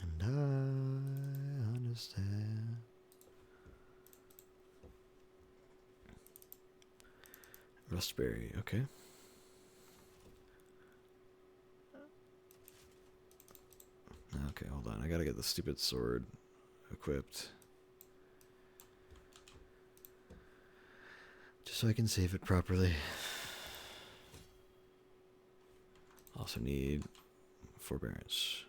and I understand. Rustberry, okay. Okay, hold on. I gotta get the stupid sword equipped. Just so I can save it properly. Also need forbearance.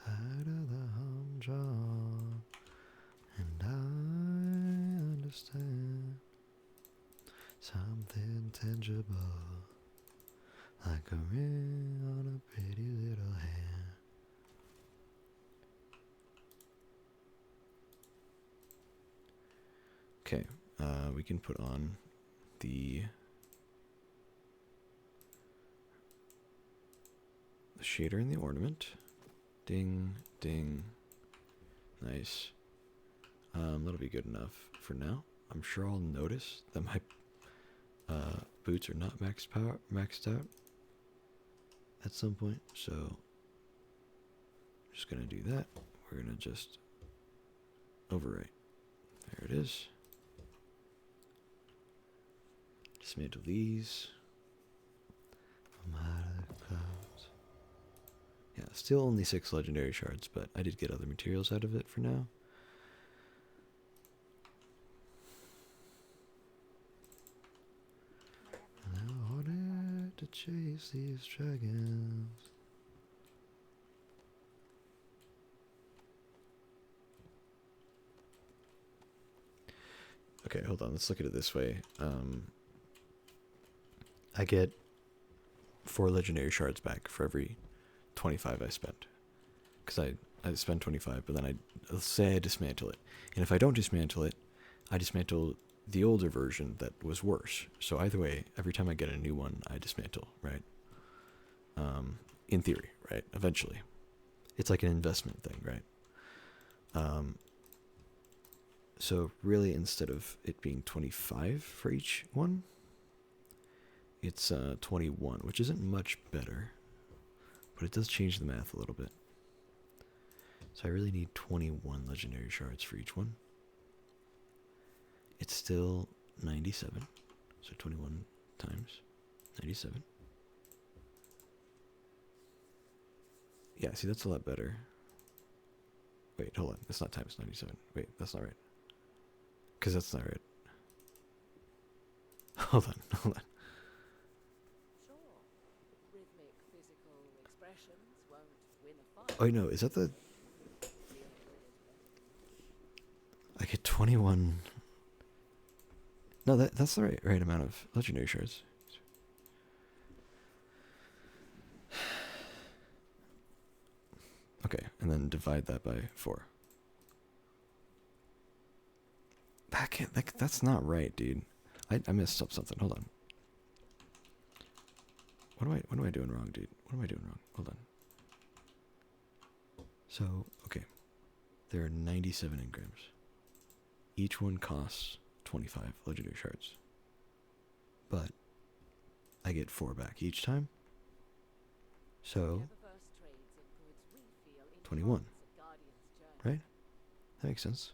Tired of the humdrum, and I understand something tangible, like a ring on a pretty little hand. Okay, we can put on the shader and the ornament. Ding, ding. Nice. That'll be good enough for now. I'm sure I'll notice that my boots are not maxed out at some point. So I'm just gonna do that. We're gonna just overwrite. There it is. Dismantle these. I'm out of the clouds. Yeah, still only 6 legendary shards, but I did get other materials out of it for now. And I wanted to chase these dragons. Okay, hold on. Let's look at it this way. I get 4 legendary shards back for every 25 I spent. Because I spend 25, but then let's say I dismantle it. And if I don't dismantle it, I dismantle the older version that was worse. So either way, every time I get a new one, I dismantle, right? In theory, right? Eventually. It's like an investment thing, right? So really, instead of it being 25 for each one, it's 21, which isn't much better, but it does change the math a little bit. So I really need 21 legendary shards for each one. It's still 97, so 21 times 97. Yeah, see, that's a lot better. Wait, hold on, that's not times 97. Wait, that's not right. Because that's not right. Hold on. Sure. Rhythmic physical expressions won't win a fight. Oh, no, is that the... I get 21... No, that's the right amount of legendary shards. Okay, and then divide that by 4. That's not right, dude. I messed up something. Hold on. What am I doing wrong, dude? What am I doing wrong? Hold on. So, okay. There are 97 engrams. Each one costs 25 legendary shards. But I get 4 back each time. So, 21. Right? That makes sense.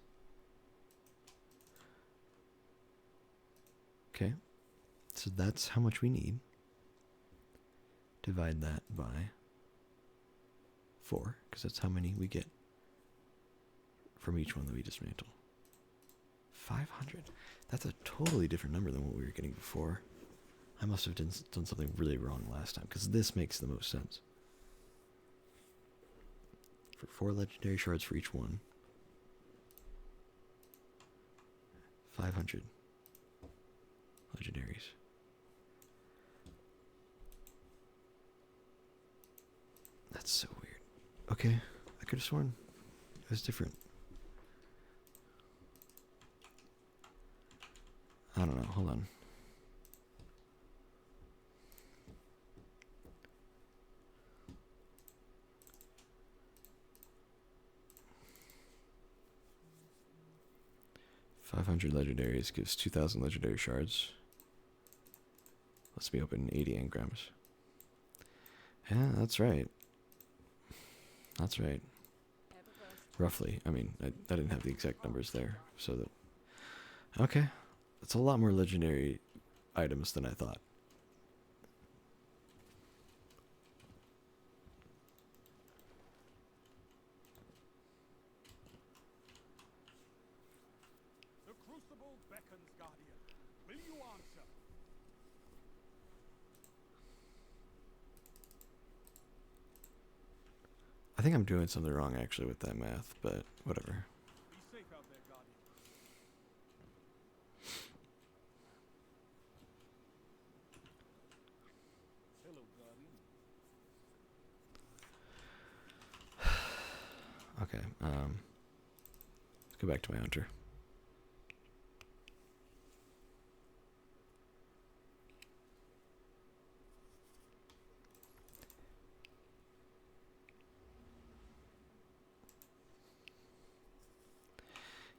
Okay. So that's how much we need. Divide that by 4, because that's how many we get from each one that we dismantle. 500. That's a totally different number than what we were getting before. I must have done something really wrong last time, because this makes the most sense. For 4 legendary shards for each one. 500 legendaries. That's so weird. Okay, I could have sworn it was different. I don't know, hold on. 500 legendaries gives 2,000 legendary shards. Lets me open 80 engrams. Yeah, that's right. That's right. Roughly. I mean, I didn't have the exact numbers there, so that... Okay. That's a lot more legendary items than I thought. The crucible beckons, Guardian. Will you answer? I think I'm doing something wrong actually with that math, but whatever. Be safe out there, Guardian. Hello, Guardian. Okay, let's go back to my hunter.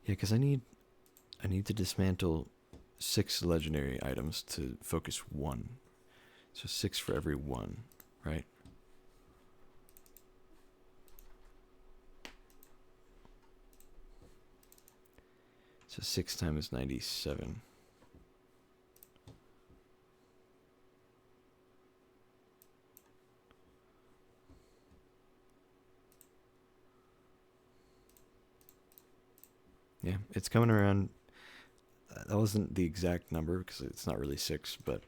Yeah, because I need to dismantle 6 legendary items to focus 1. So 6 for every 1, right? So 6 times 97. Yeah, it's coming around. That wasn't the exact number because it's not really 6, but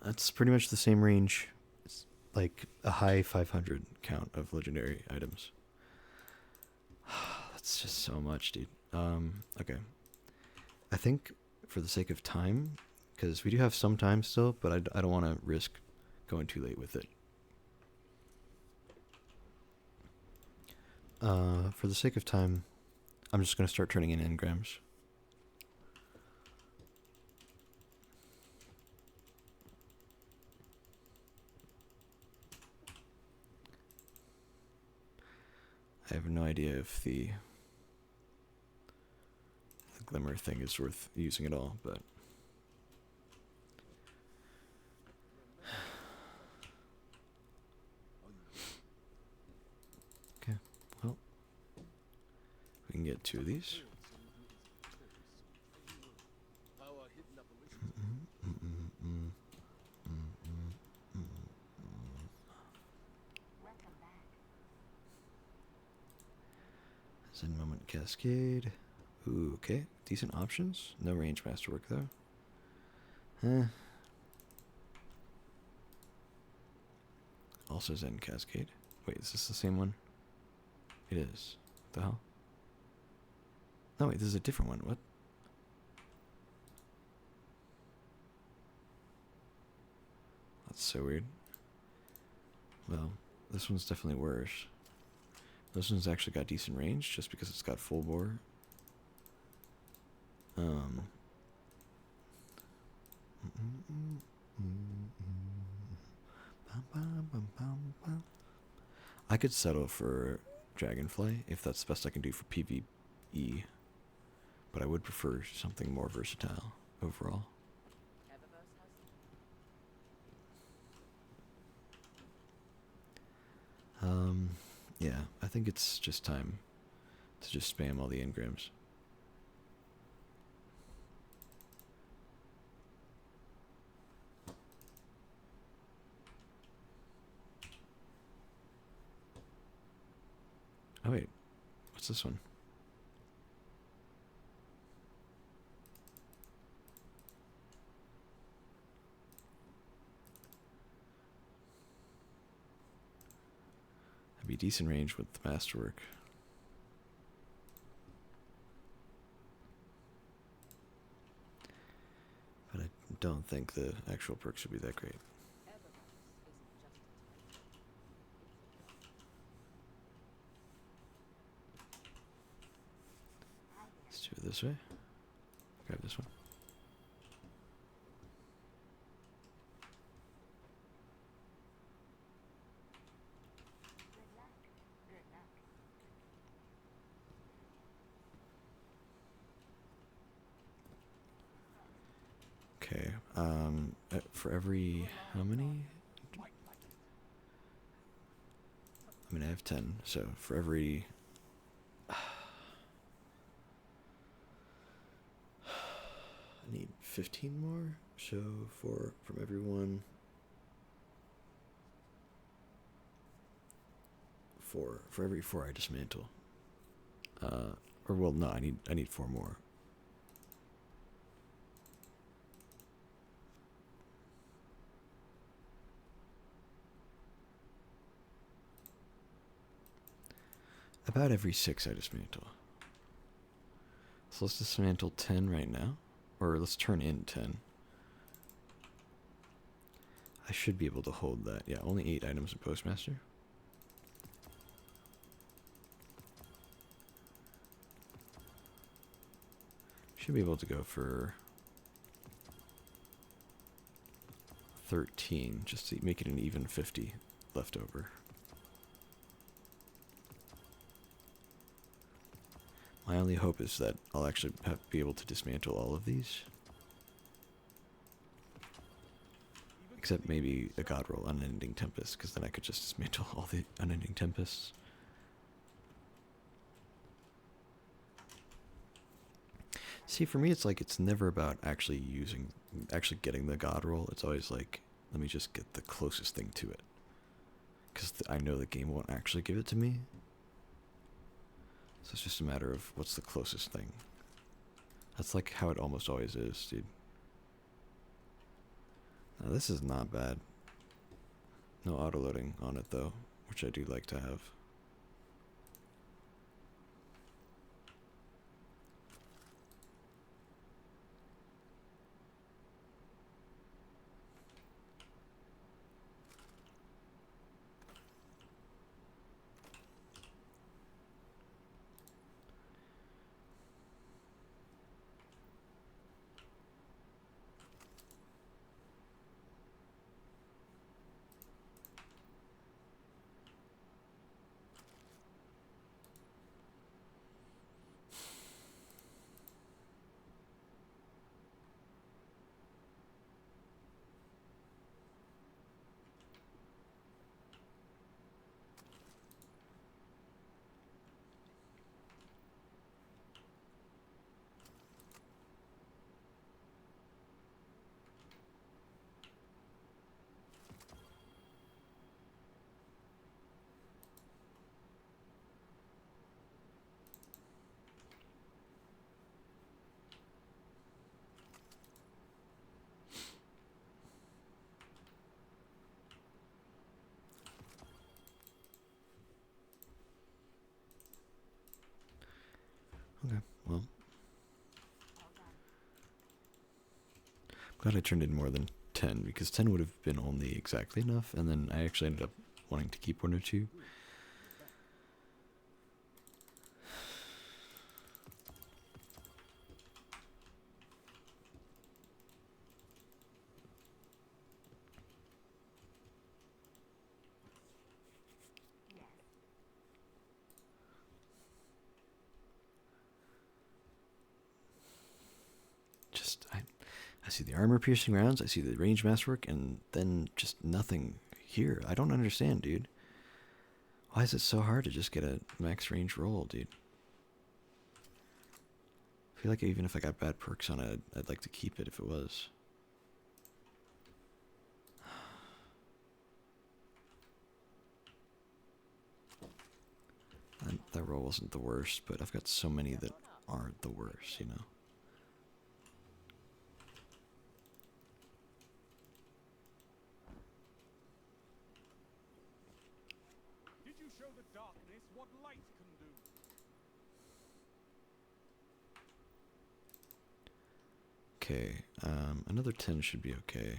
that's pretty much the same range. It's like a high 500 count of legendary items. That's just so much, dude. Okay. I think for the sake of time, because we do have some time still, but I don't want to risk going too late with it. For the sake of time, I'm just going to start turning in engrams. I have no idea if the glimmer thing is worth using at all, but okay, well, we can get 2 of these. Zen Moment Cascade. Ooh, okay. Decent options. No range masterwork, though. Also Zen Cascade. Wait, is this the same one? It is. What the hell? No, wait, this is a different one. What? That's so weird. Well, this one's definitely worse. This one's actually got decent range just because it's got full bore. I could settle for Dragonfly if that's the best I can do for PvE, but I would prefer something more versatile overall. Yeah, I think it's just time to just spam all the engrams. Oh wait, what's this one? That'd be decent range with the masterwork. But I don't think the actual perks would be that great. Let's do it this way. Grab this one. For every how many? I mean, I have 10, so for every I need 15 more. So from everyone, for every 4 I dismantle. Or well, no, I need 4 more. About every 6 I dismantle. So let's dismantle 10 right now. Or let's turn in 10. I should be able to hold that. Yeah, only 8 items in Postmaster. Should be able to go for 13, just to make it an even 50 left over. My only hope is that I'll actually be able to dismantle all of these. Except maybe a God roll, Unending Tempest, because then I could just dismantle all the Unending Tempests. See, for me, it's like it's never about actually getting the God roll. It's always like, let me just get the closest thing to it. Because I know the game won't actually give it to me. So it's just a matter of what's the closest thing. That's like how it almost always is, dude. Now this is not bad. No autoloading on it though, which I do like to have. Okay, well. Glad I turned in more than 10, because 10 would have been only exactly enough, and then I actually ended up wanting to keep 1 or 2. I see the armor-piercing rounds, I see the range masterwork, and then just nothing here. I don't understand, dude. Why is it so hard to just get a max range roll, dude? I feel like even if I got bad perks on it, I'd like to keep it if it was. That roll wasn't the worst, but I've got so many that aren't the worst, you know? Did you show the darkness what light can do? Okay, another 10 should be okay.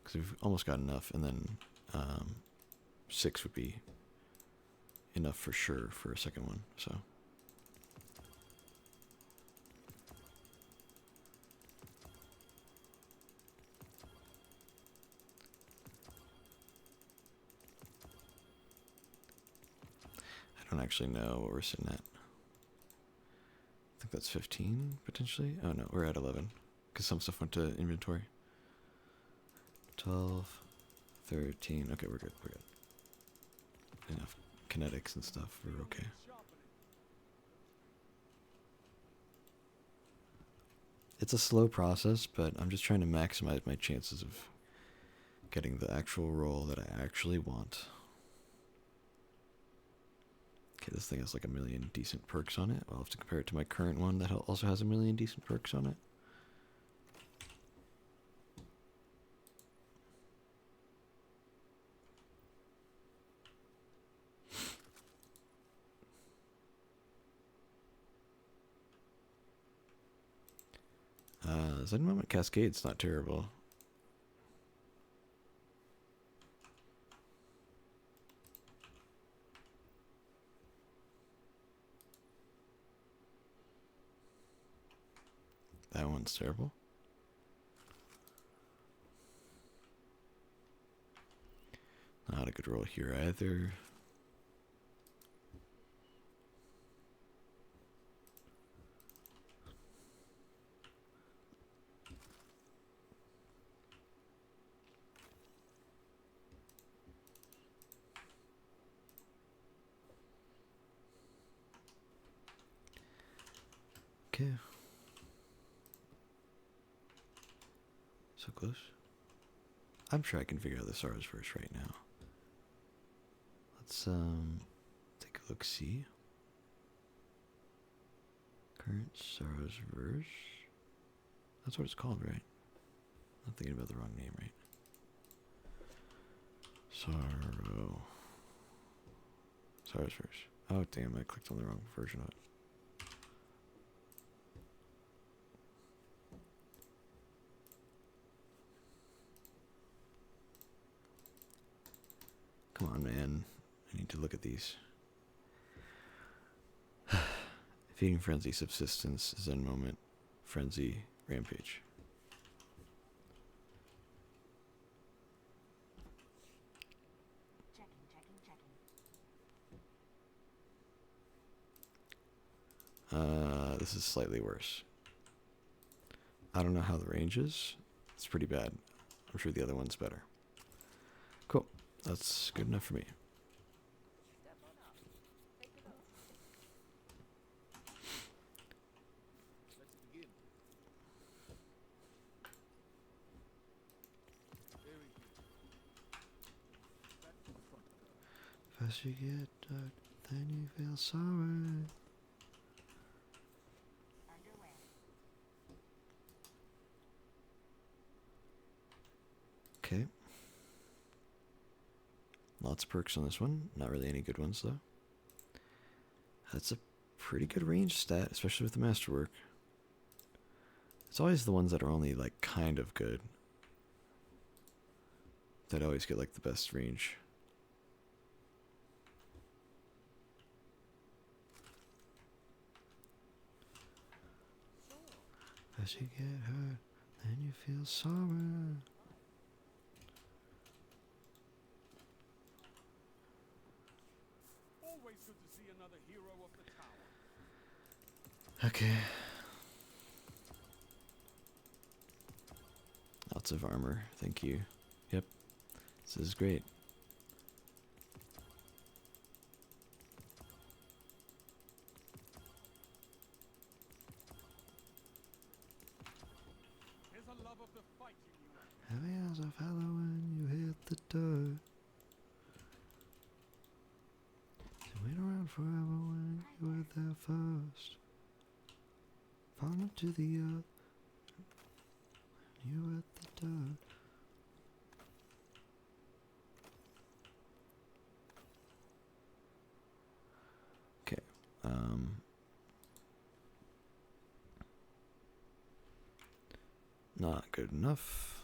Because we've almost got enough, and then 6 would be enough for sure for a second one, so. I don't actually know what we're sitting at. I think that's 15, potentially? Oh no, we're at 11. because some stuff went to inventory. 12, 13. Okay, we're good. We're good. Enough kinetics and stuff. We're okay. It's a slow process, but I'm just trying to maximize my chances of getting the actual role that I actually want. Okay, this thing has like a million decent perks on it. I'll have to compare it to my current one that also has a million decent perks on it. Zen Moment Cascade's not terrible. That one's terrible. Not a good roll here either. Okay. So close. I'm sure I can figure out the stars verse right now. Let's take a look. See. Current stars verse. That's what it's called, right? I'm thinking about the wrong name, right? Sorrow. Stars verse. Oh damn! I clicked on the wrong version of it. Come on, man. I need to look at these. Feeding Frenzy, Subsistence, Zen Moment, Frenzy, Rampage. This is slightly worse. I don't know how the range is. It's pretty bad. I'm sure the other one's better. Cool. That's good enough for me. Let's begin. Very good. Back to the front, girl. First you get dark, then you feel sorry. Okay. Lots of perks on this one. Not really any good ones, though. That's a pretty good range stat, especially with the masterwork. It's always the ones that are only, like, kind of good that always get, like, the best range. As you get hurt, then you feel sorry. Always good to see another hero of the tower. Okay. Lots of armor, thank you. Yep, this is great. There's a love of the fight in you. Heavy as a fellow when you hit the dirt. So wait around forever when you were there first. Falling to the earth when you were at the dirt. Okay, not good enough.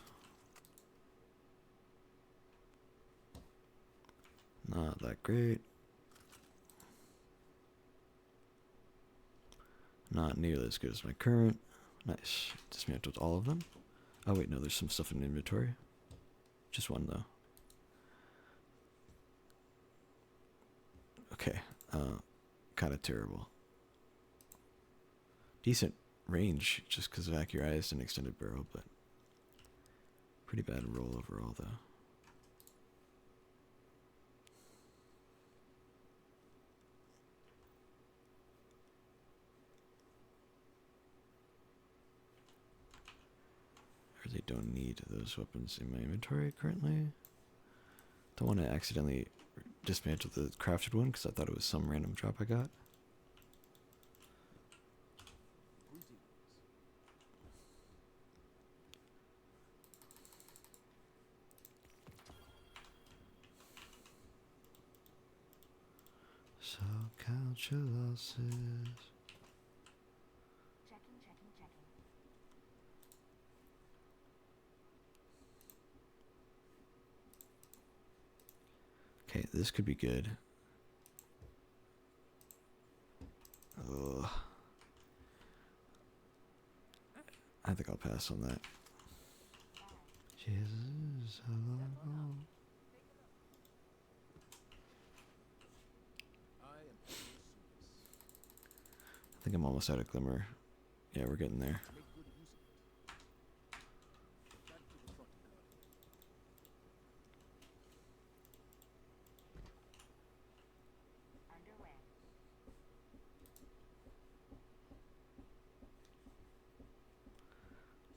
Not that great. Not nearly as good as my current. Nice. Dismantled all of them. Oh wait, no, there's some stuff in inventory. Just one though. Okay. Kind of terrible. Decent range just because of accurized and extended barrel, but pretty bad roll overall though. I really don't need those weapons in my inventory currently. Don't want to accidentally dismantle the crafted one because I thought it was some random drop I got. So count your losses. Checking, checking, checking. Okay, this could be good. Ugh. I think I'll pass on that. Jesus, how long? I think I'm almost out of glimmer. Yeah, we're getting there. Underway.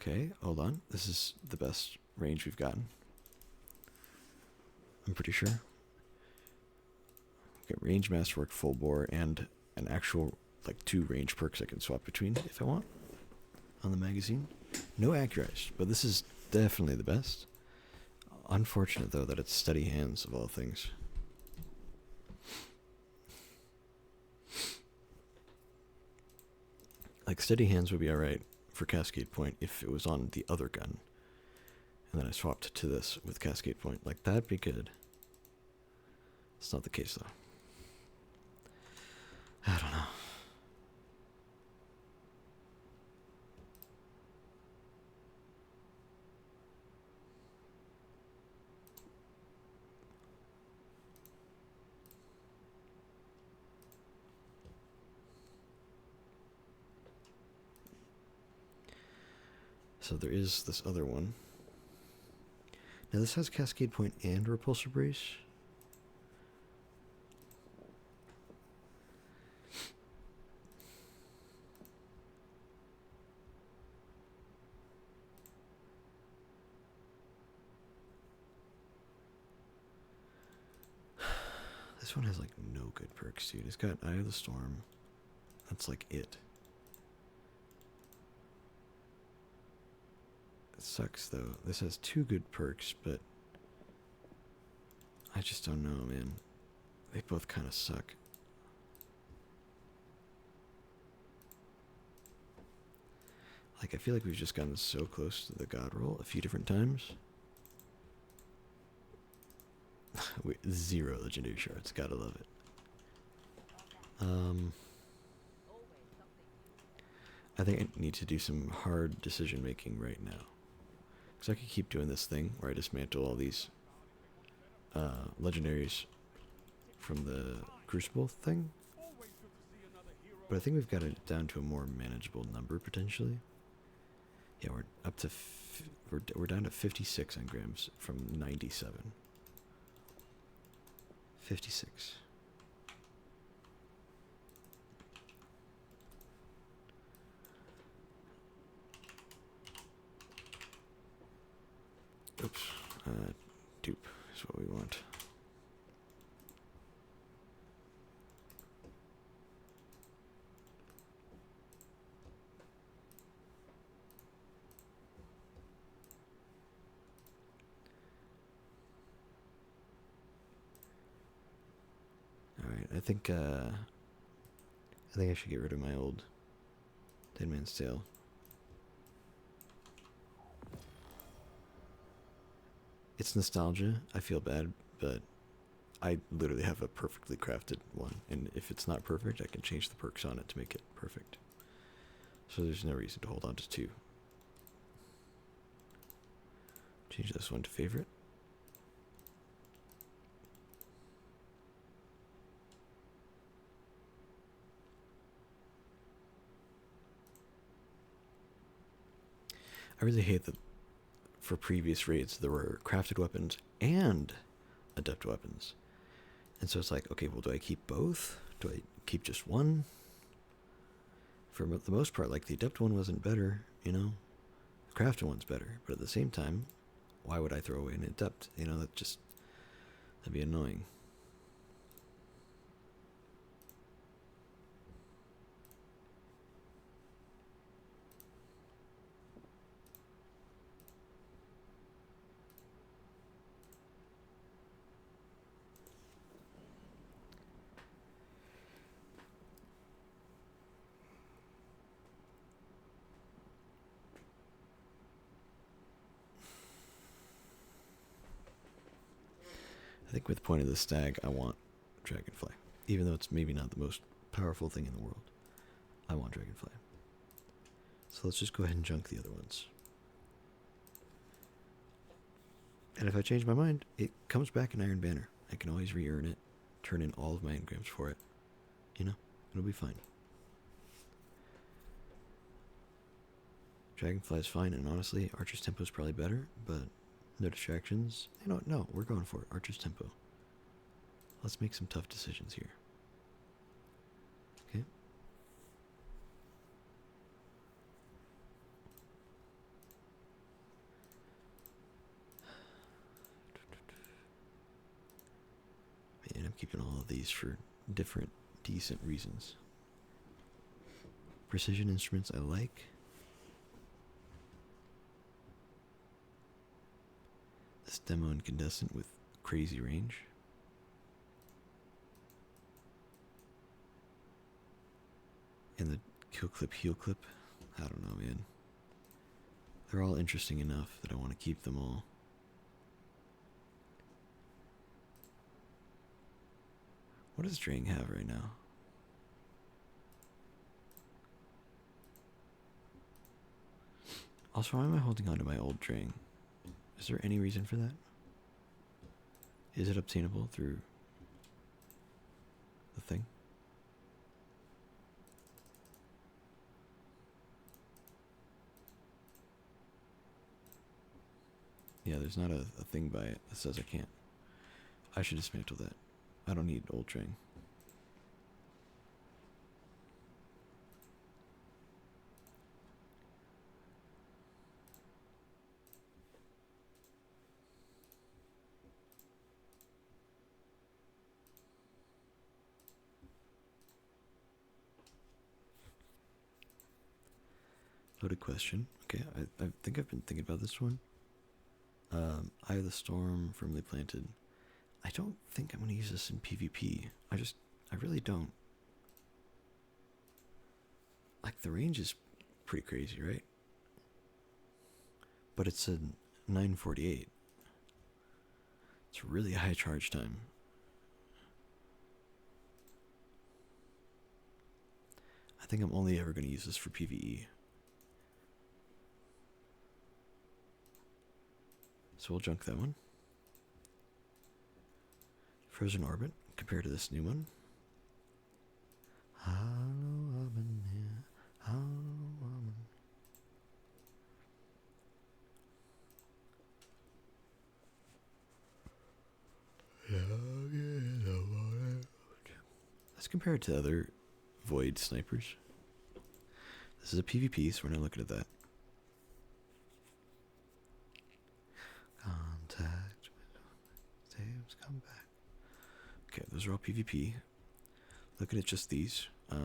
Okay, hold on. This is the best range we've gotten. I'm pretty sure. Get range masterwork, full bore, and an actual, like, 2 range perks I can swap between if I want on the magazine. No accurized, but this is definitely the best. Unfortunate, though, that it's steady hands of all things. Like, steady hands would be alright for Cascade Point if it was on the other gun. And then I swapped to this with Cascade Point. Like, that'd be good. It's not the case, though. I don't know. So there is this other one. Now this has Cascade Point and Repulsor Brace. This one has like no good perks, dude. It's got Eye of the Storm. That's like it. It sucks though. This has 2 good perks, but I just don't know, man. They both kind of suck. Like, I feel like we've just gotten so close to the God roll a few different times. Wait, 0 legendary shards. Gotta love it. I think I need to do some hard decision making right now. Because I could keep doing this thing where I dismantle all these legendaries from the Crucible thing. But I think we've got it down to a more manageable number, potentially. Yeah, we're up to... we're down to 56 engrams from 97. 56. Oops. Dupe is what we want. Alright, I think I should get rid of my old Dead Man's Tale. It's nostalgia. I feel bad, but I literally have a perfectly crafted one, and if it's not perfect, I can change the perks on it to make it perfect. So there's no reason to hold on to 2. Change this one to favorite. I really hate that for previous raids there were crafted weapons and adept weapons. And so it's like, okay, well, do I keep both? Do I keep just one? For the most part, like, the adept one wasn't better, you know? The crafted one's better. But at the same time, why would I throw away an adept? You know, that'd be annoying. I think with the point of the stag, I want Dragonfly. Even though it's maybe not the most powerful thing in the world, I want Dragonfly. So let's just go ahead and junk the other ones. And if I change my mind, it comes back in Iron Banner. I can always re-earn it, turn in all of my engrams for it. You know, it'll be fine. Dragonfly is fine, and honestly, Archer's Tempo is probably better, but no distractions. You know what? No, we're going for it. Archer's Tempo. Let's make some tough decisions here. Okay. Man, I'm keeping all of these for different, decent reasons. Precision instruments I like. This demo incandescent with crazy range. And the kill clip, heal clip. I don't know, man. They're all interesting enough that I want to keep them all. What does Drang have right now? Also, why am I holding on to my old Drang? Is there any reason for that? Is it obtainable through the thing? Yeah, there's not a thing by it that says I can't. I should dismantle that. I don't need old Drang. Loaded question. Okay, I think I've been thinking about this one. Eye of the Storm, firmly planted. I don't think I'm going to use this in PvP. I really don't. Like, the range is pretty crazy, right? But it's a 948. It's really high charge time. I think I'm only ever going to use this for PvE. So we'll junk that one. Frozen Orbit compared to this new one. Let's compare it to other Void snipers. This is a PvP, so we're not looking at that. Contact. Saves, come back. Okay, those are all PvP. Looking at just these. Okay,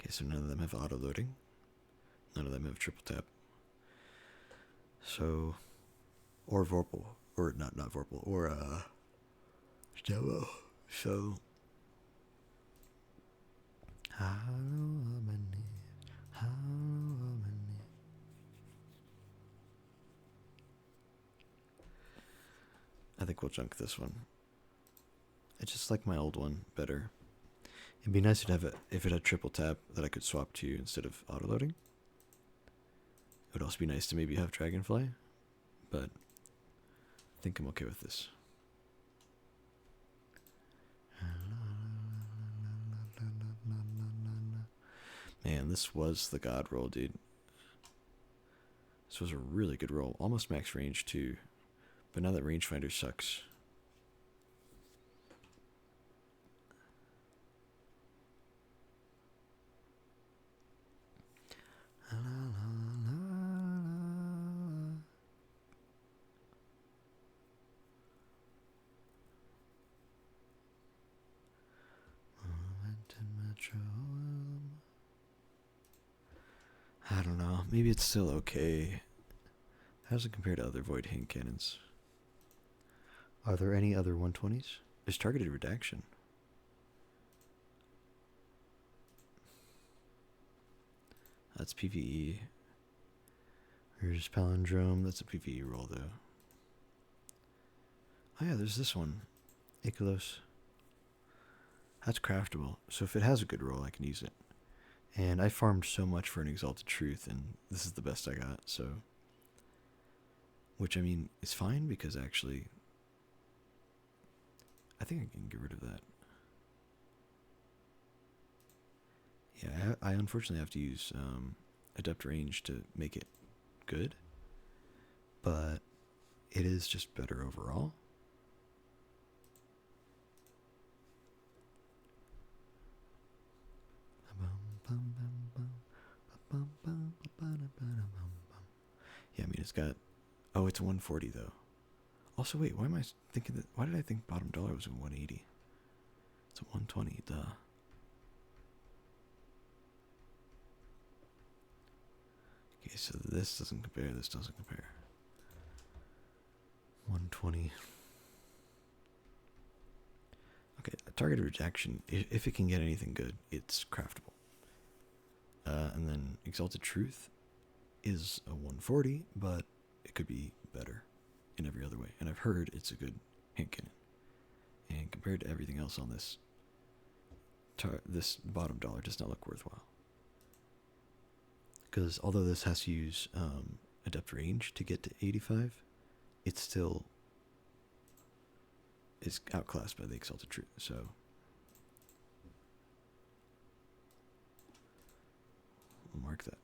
so none of them have auto loading. None of them have triple tap. So, or Vorpal, or not Vorpal, or Demo. So, I think we'll junk this one. I just like my old one better. It'd be nice to have it if it had triple tap that I could swap to instead of auto loading. It would also be nice to maybe have Dragonfly, but I think I'm okay with this. Man, this was the god roll, dude. This was a really good roll. Almost max range, too. But now that rangefinder sucks. I don't know. Maybe it's still okay. How does it compare to other void hand cannons? Are there any other 120s? There's targeted redaction. That's PvE. Here's palindrome. That's a PvE roll, though. Oh yeah, there's this one. Icolos. That's craftable. So if it has a good roll, I can use it. And I farmed so much for an Exalted Truth, and this is the best I got, so... Which, I mean, is fine, because actually... I think I can get rid of that. Yeah, I unfortunately have to use Adept Range to make it good. But it is just better overall. Yeah, I mean, it's got... Oh, it's 140, though. Also, wait, why am I thinking that... Why did I think bottom dollar was a 180? It's a 120, duh. Okay, so this doesn't compare, this doesn't compare. 120. Okay, a targeted redaction, if it can get anything good, it's craftable. And then Exalted Truth is a 140, but it could be better in every other way. And I've heard it's a good hand cannon. And compared to everything else on this, this bottom dollar does not look worthwhile. Because although this has to use Adept Range to get to 85, it still is outclassed by the Exalted Truth. So we'll mark that.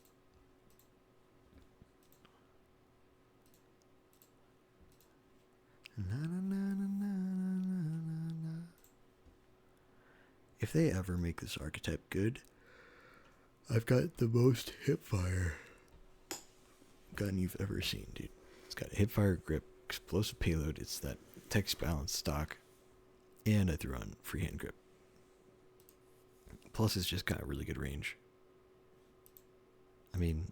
If they ever make this archetype good, I've got the most hipfire gun you've ever seen, dude. It's got hipfire grip, explosive payload, it's that text balance stock, and I threw on freehand grip. Plus, it's just got really good range. I mean,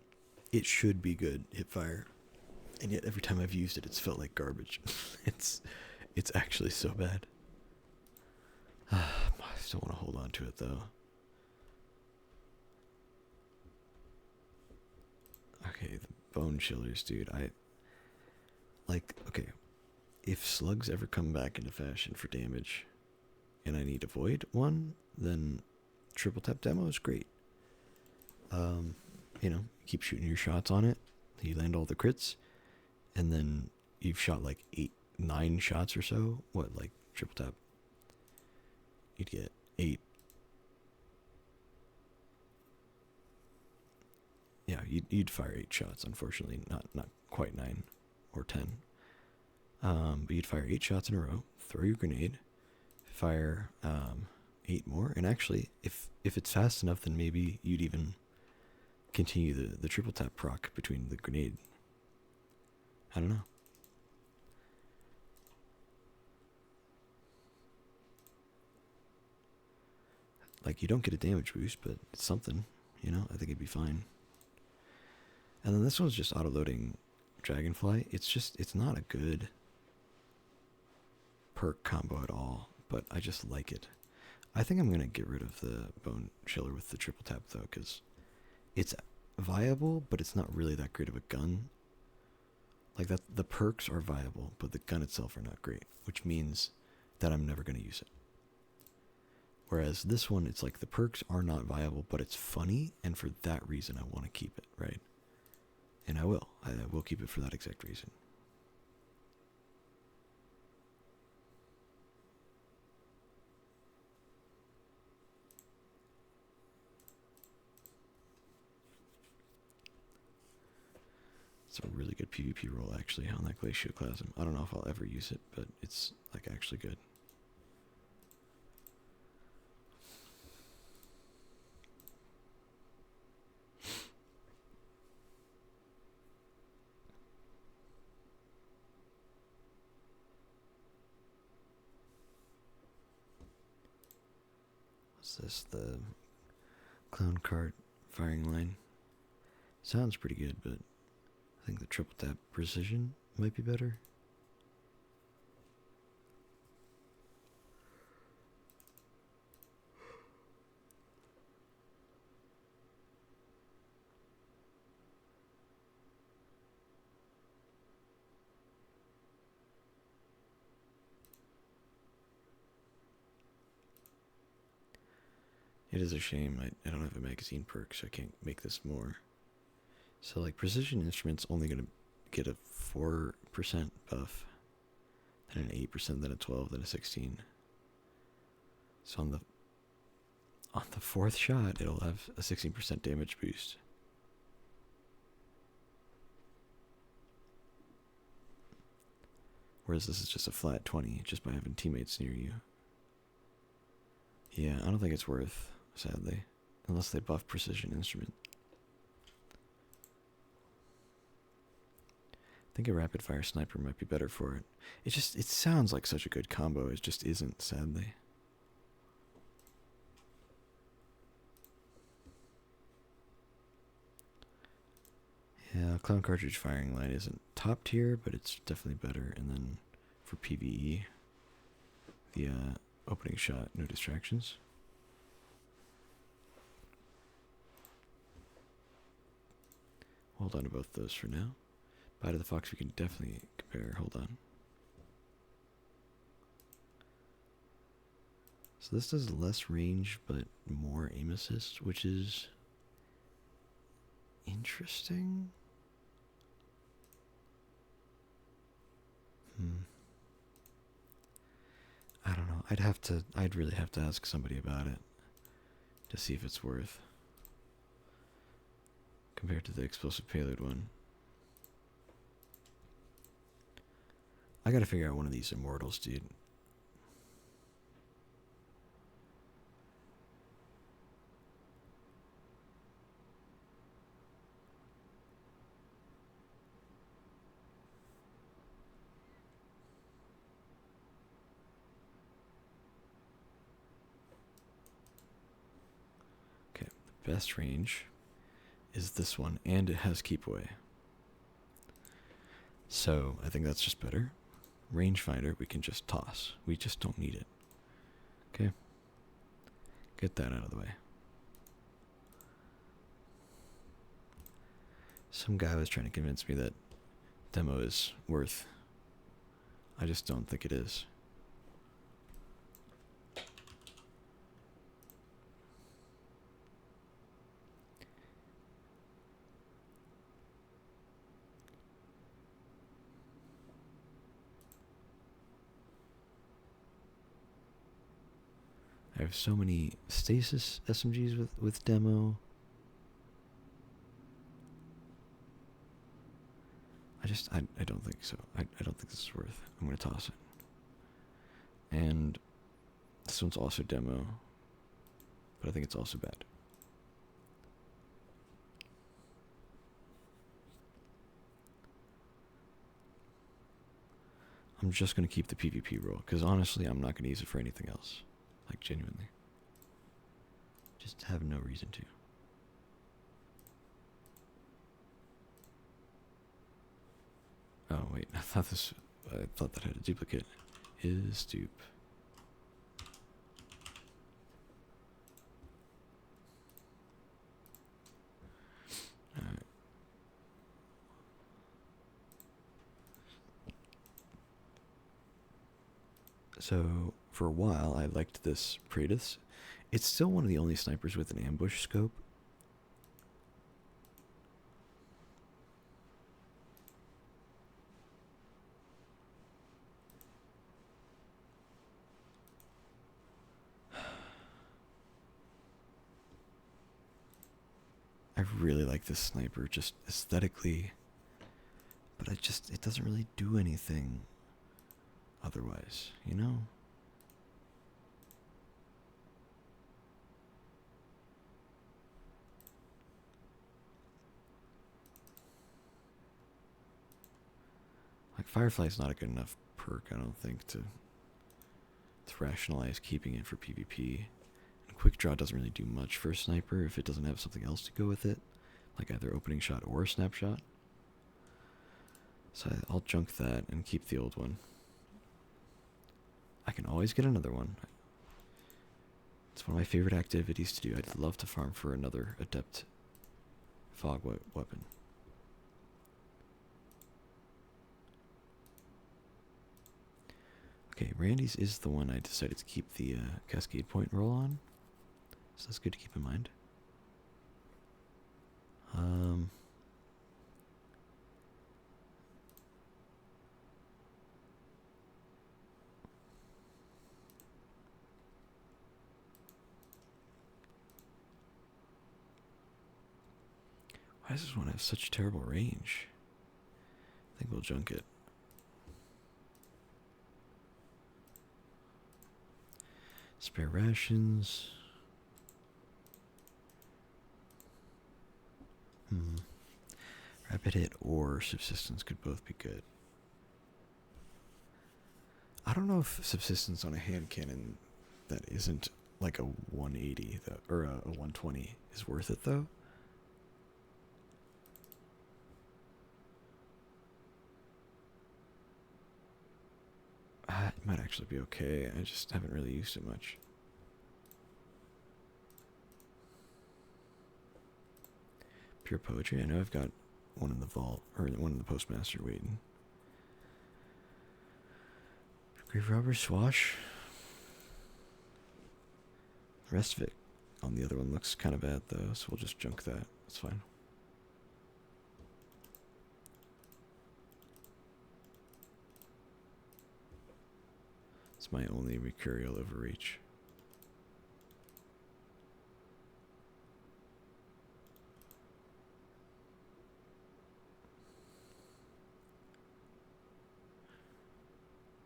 it should be good hipfire, and yet every time I've used it, it's felt like garbage. It's actually so bad. I still want to hold on to it, though. Okay, the bone chillers, dude. Okay, if slugs ever come back into fashion for damage, and I need to avoid one, then triple tap demo is great. You know, keep shooting your shots on it, you land all the crits, and then you've shot like 9 shots or so. What, like triple tap? You'd get 8. Yeah, you'd fire 8 shots. Unfortunately, not quite 9 or 10. But you'd fire 8 shots in a row, throw your grenade, fire 8 more, and actually, if it's fast enough, then maybe you'd even continue the triple tap proc between the grenade. I don't know. Like, you don't get a damage boost, but it's something, you know? I think it'd be fine. And then this one's just auto-loading Dragonfly. It's not a good perk combo at all, but I just like it. I think I'm going to get rid of the Bone Chiller with the triple tap, though, because it's viable, but it's not really that great of a gun. Like, that, the perks are viable, but the gun itself are not great, which means that I'm never going to use it. Whereas this one, it's like the perks are not viable, but it's funny, and for that reason I want to keep it, right? And I will. I will keep it for that exact reason. really good PvP role actually on that Glacioclasm. I don't know if I'll ever use it, but it's like actually good. What's this? The clone cart firing line. Sounds pretty good, but I think the triple tap precision might be better. It is a shame I don't have a magazine perk, so I can't make this more. So like precision instrument's only gonna get a 4% buff, then an 8%, then a 12, then a 16. So on the fourth shot, it'll have a 16% damage boost. Whereas this is just a flat 20, just by having teammates near you. Yeah, I don't think it's worth, sadly, unless they buff precision instrument. I think a rapid fire sniper might be better for it. It sounds like such a good combo, it just isn't, sadly. Yeah, clown cartridge firing line isn't top tier, but it's definitely better. And then for PvE, the opening shot, no distractions. Hold on to both those for now. Bite of the Fox we can definitely compare. Hold on. So this does less range, but more aim assist, which is interesting. I don't know. I'd really have to ask somebody about it to see if it's worth compared to the explosive payload one. I gotta figure out one of these immortals, dude. Okay, the best range is this one, and it has keep away. So I think that's just better. Rangefinder, we can just toss. We just don't need it. Okay. Get that out of the way. Some guy was trying to convince me that demo is worth. I just don't think it is. I have so many stasis SMGs with demo. I don't think so. I don't think this is worth. I'm gonna toss it. And this one's also demo, but I think it's also bad. I'm just gonna keep the PvP roll, because honestly, I'm not gonna use it for anything else. Like, genuinely. Just have no reason to. Oh, wait, I thought that had a duplicate. Is dupe. Alright. So, for a while, I liked this Praetus. It's still one of the only snipers with an ambush scope. I really like this sniper, just aesthetically. But it doesn't really do anything otherwise, you know? Like, Firefly's not a good enough perk, I don't think, to rationalize keeping it for PvP. And Quick Draw doesn't really do much for a sniper if it doesn't have something else to go with it, like either opening shot or snapshot. So I'll junk that and keep the old one. I can always get another one. It's one of my favorite activities to do. I'd love to farm for another adept fog weapon. Okay, Randy's is the one I decided to keep the Cascade Point roll on. So that's good to keep in mind. Why does this one have such terrible range? I think we'll junk it. Spare rations. Rapid hit or subsistence could both be good. I don't know if subsistence on a hand cannon that isn't like a 180 though, or a 120 is worth it though. It might actually be okay. I just haven't really used it much. Pure poetry. I know I've got one in the vault, or one in the postmaster waiting. Grave robber swash. The rest of it on the other one looks kind of bad though, so we'll just junk that. That's fine. It's my only Mercurial overreach.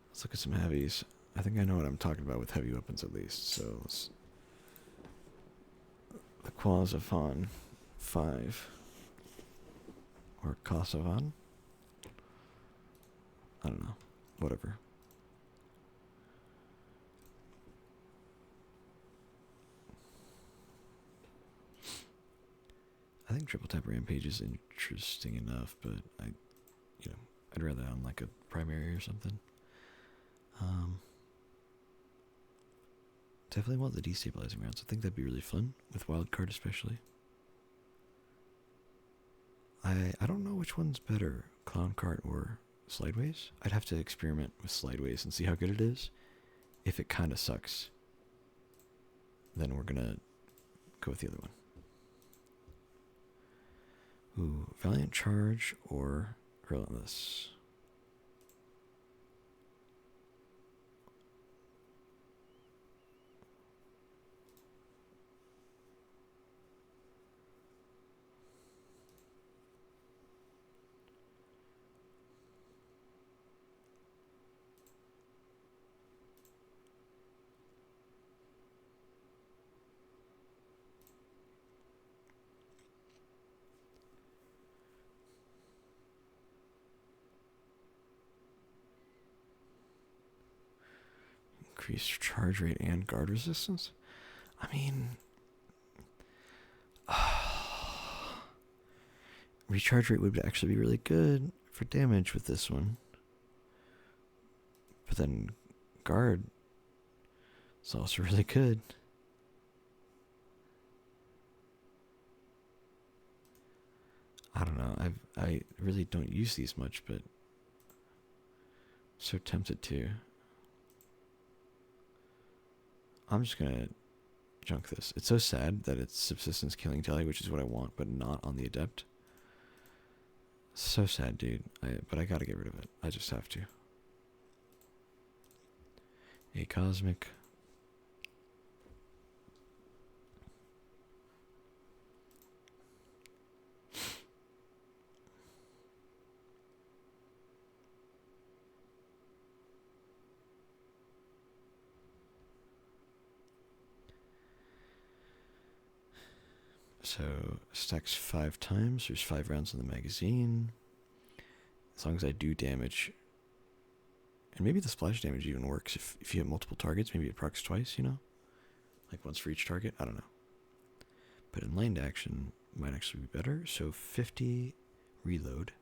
Let's look at some heavies. I think I know what I'm talking about with heavy weapons at least, so let's... The Quasavan 5. Or Kosovan? I don't know. Whatever. I think Triple Tap Rampage is interesting enough, but I'd rather on like a primary or something. Definitely want the destabilizing rounds. I think that'd be really fun, with Wildcard especially. I don't know which one's better, Clown Cart or Slideways. I'd have to experiment with Slideways and see how good it is. If it kind of sucks, then we're gonna go with the other one. Ooh, Valiant Charge or Relentless. Increase charge rate and guard resistance? I mean... recharge rate would actually be really good for damage with this one. But then guard is also really good. I don't know. I really don't use these much, but so tempted to. I'm just gonna junk this. It's so sad that it's subsistence killing tally, which is what I want, but not on the adept. So sad, dude. But I gotta get rid of it. I just have to. A cosmic. So stacks 5 times. There's 5 rounds in the magazine. As long as I do damage. And maybe the splash damage even works if you have multiple targets. Maybe it procs twice, you know? Like once for each target. I don't know. But in lined action might actually be better. So 50 reload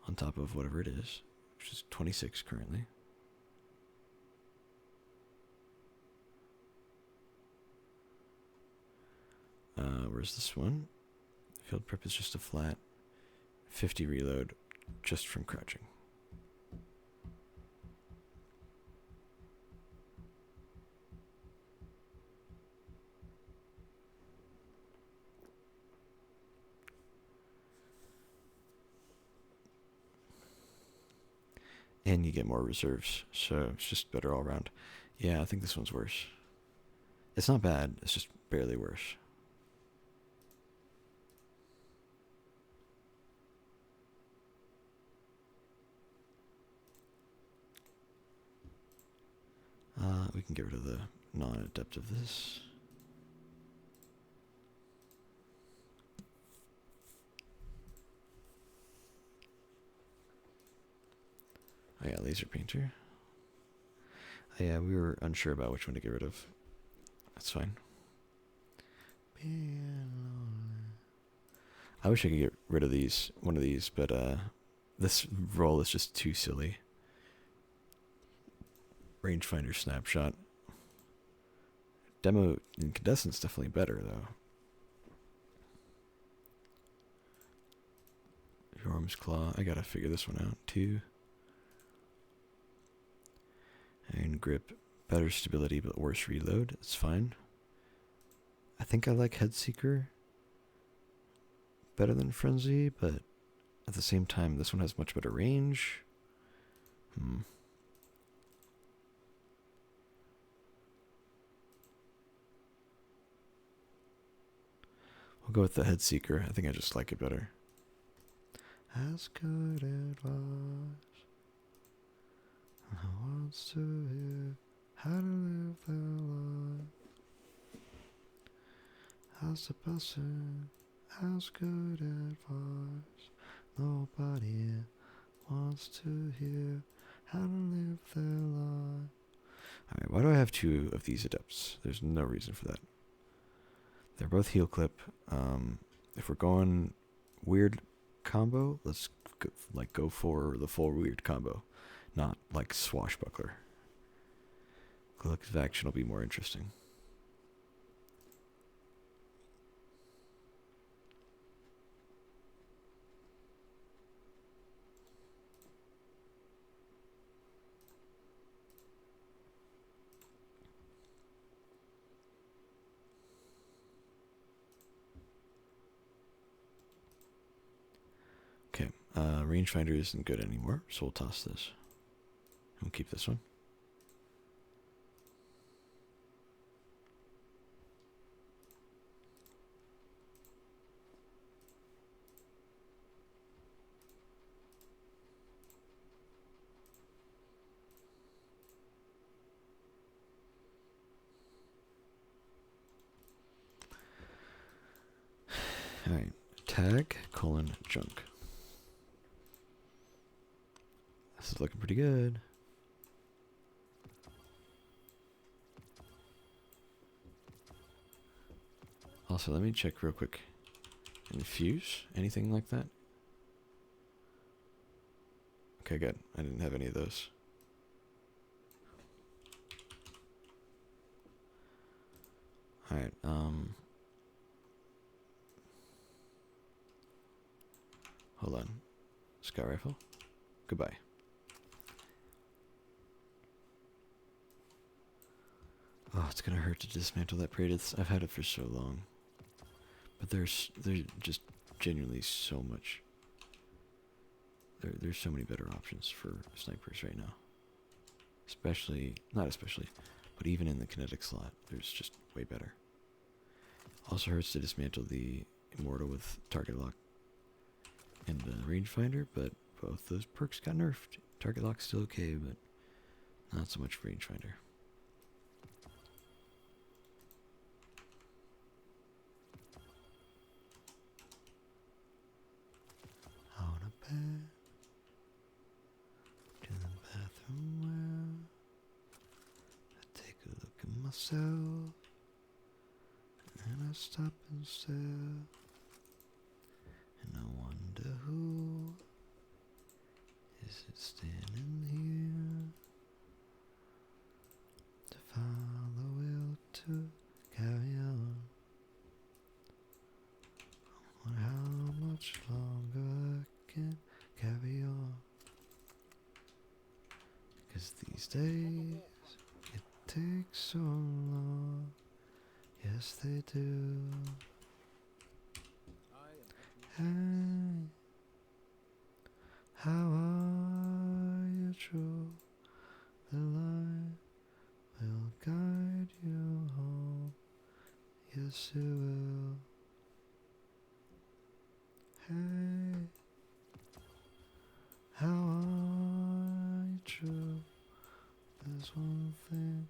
on top of whatever it is, which is 26 currently. Where's this one? Field prep is just a flat 50 reload just from crouching. And you get more reserves, so it's just better all around. Yeah, I think this one's worse. It's not bad, it's just barely worse. We can get rid of the non-adept of this. Oh yeah, laser painter. Oh yeah, we were unsure about which one to get rid of. That's fine. I wish I could get rid of one of these, but this roll is just too silly. Rangefinder snapshot. Demo incandescent's definitely better though. Yorm's Claw. I gotta figure this one out too. Iron Grip. Better stability but worse reload. It's fine. I think I like Headseeker better than Frenzy, but at the same time this one has much better range. We'll go with the Headseeker. I think I just like it better. As good advice. I want to hear how to live their life. As the person, as good advice. Nobody wants to hear how to live their life. Alright, why do I have 2 of these adepts? There's no reason for that. They're both heal clip. If we're going weird combo, let's go for the full weird combo, not like swashbuckler. Collective action will be more interesting. Okay, rangefinder isn't good anymore, so we'll toss this. We'll keep this one. Alright, tag, junk. This is looking pretty good. Also, let me check real quick. Infuse? Anything like that? Okay, good. I didn't have any of those. Alright, hold on. Scout rifle? Goodbye. Oh, it's gonna hurt to dismantle that parade. I've had it for so long. But there's just genuinely so much. There's so many better options for snipers right now. Not especially, but even in the kinetic slot, there's just way better. Also hurts to dismantle the Immortal with target lock and the rangefinder, but both those perks got nerfed. Target lock's still okay, but not so much rangefinder. head to the bathroom where I take a look at myself and I stop and stare and I wonder who is it standing here to find the will to carry on. Wonder how much longer I can carry on. Because these days it takes so long. Yes, they do. Hey, how are you, true? The light will guide you home. Yes, it will. Hey, how are you, true? There's one thing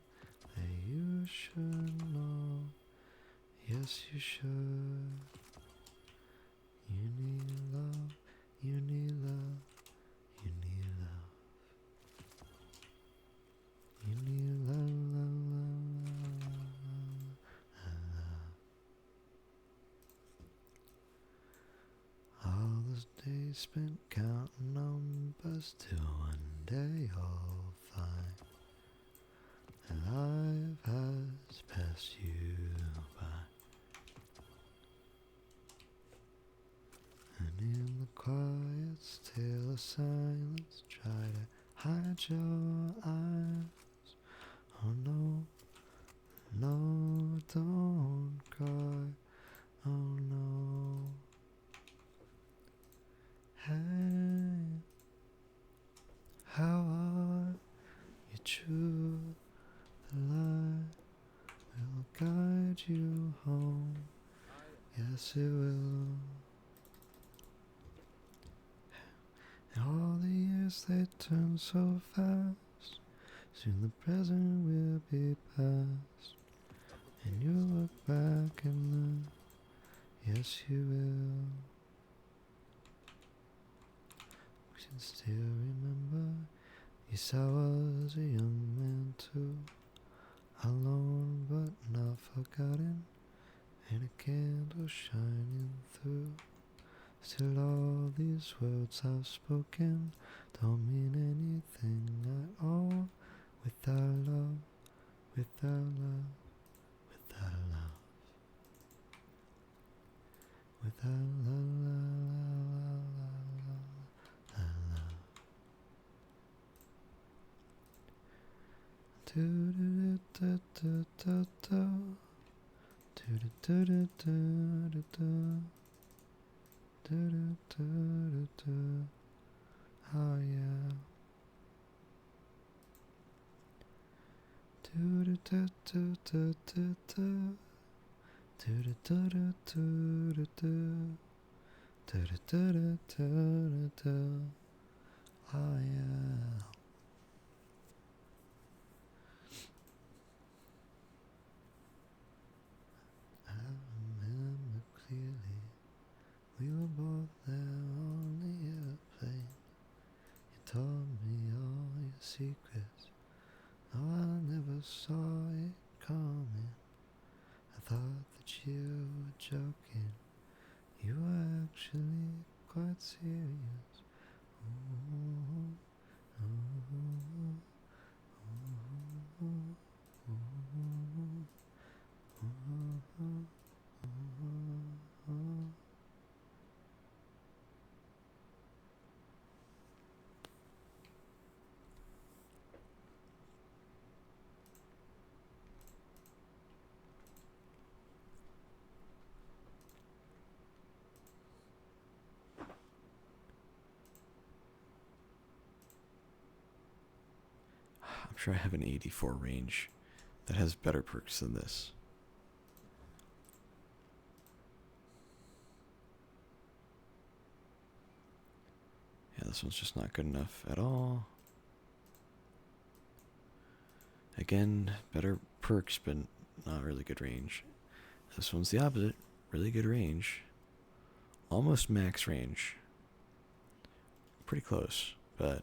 that you should know. Yes, you should. You need love, you need love, you need love. You need love, love, love, love, love. All those days spent counting numbers till one day you'll find that life has passed you by. And in the quiet, still silence, try to hide your eyes. Oh no, no, don't cry. Oh no. Hey, how are you, true? The light will guide you home. Yes, it will. And all the years they turn so fast. Soon the present will be past. And you'll look back and then, yes, you will. We can still remember, yes, I was a young man too. Alone but not forgotten, and a candle shining through. Still all these words I've spoken don't mean anything at all without love, without love, without love, without love, love, love. Do do do do do do do do do do do do. Do do do do do. Oh yeah. Do do do do do do do. Do do do do do do do. Do do do do do do. Oh yeah. I remember clearly. We were both there on the airplane. You told me all your secrets. No, I never saw it coming. I thought that you were joking. You were actually quite serious. Ooh, ooh, ooh, ooh, ooh, ooh. I'm sure I have an 84 range that has better perks than this. Yeah, this one's just not good enough at all. Again, better perks, but not really good range. This one's the opposite. Really good range. Almost max range. pretty close, but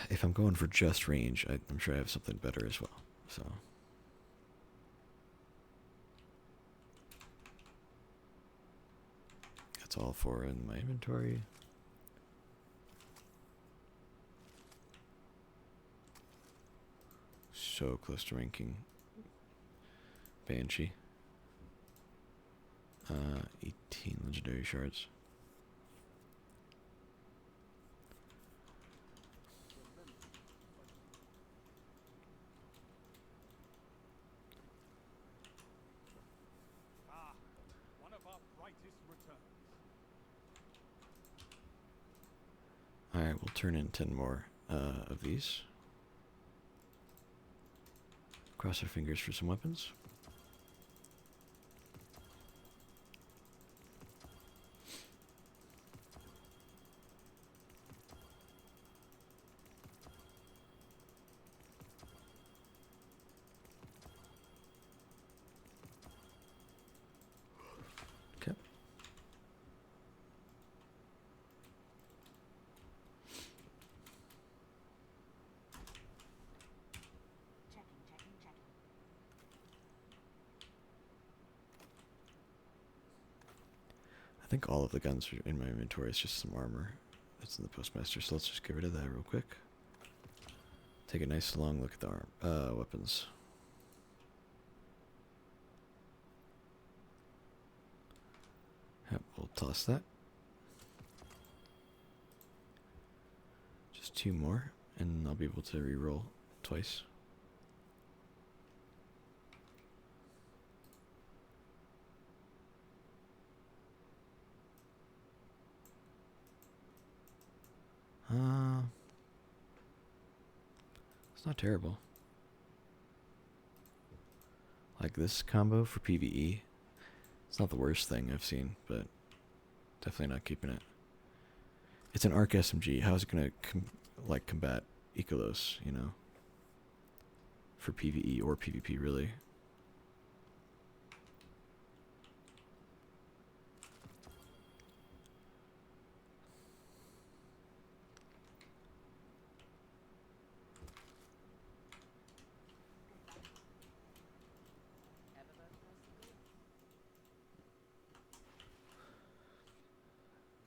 if I'm going for just range, I'm sure I have something better as well. So that's all 4 in my inventory. So close to ranking Banshee. 18 legendary shards. Ah, one of our brightest returns. Alright, we'll turn in 10 more of these. Cross our fingers for some weapons. Okay. I think all of the guns are in my inventory. It's just some armor that's in the postmaster. So let's just get rid of that real quick. Take a nice long look at the weapons. Yep, we'll toss that. Just 2 more, and I'll be able to reroll twice. It's not terrible. Like this combo for PvE, it's not the worst thing I've seen, but definitely not keeping it. It's an arc SMG. How's it gonna combat Ecolos, you know? For PvE or PvP, really.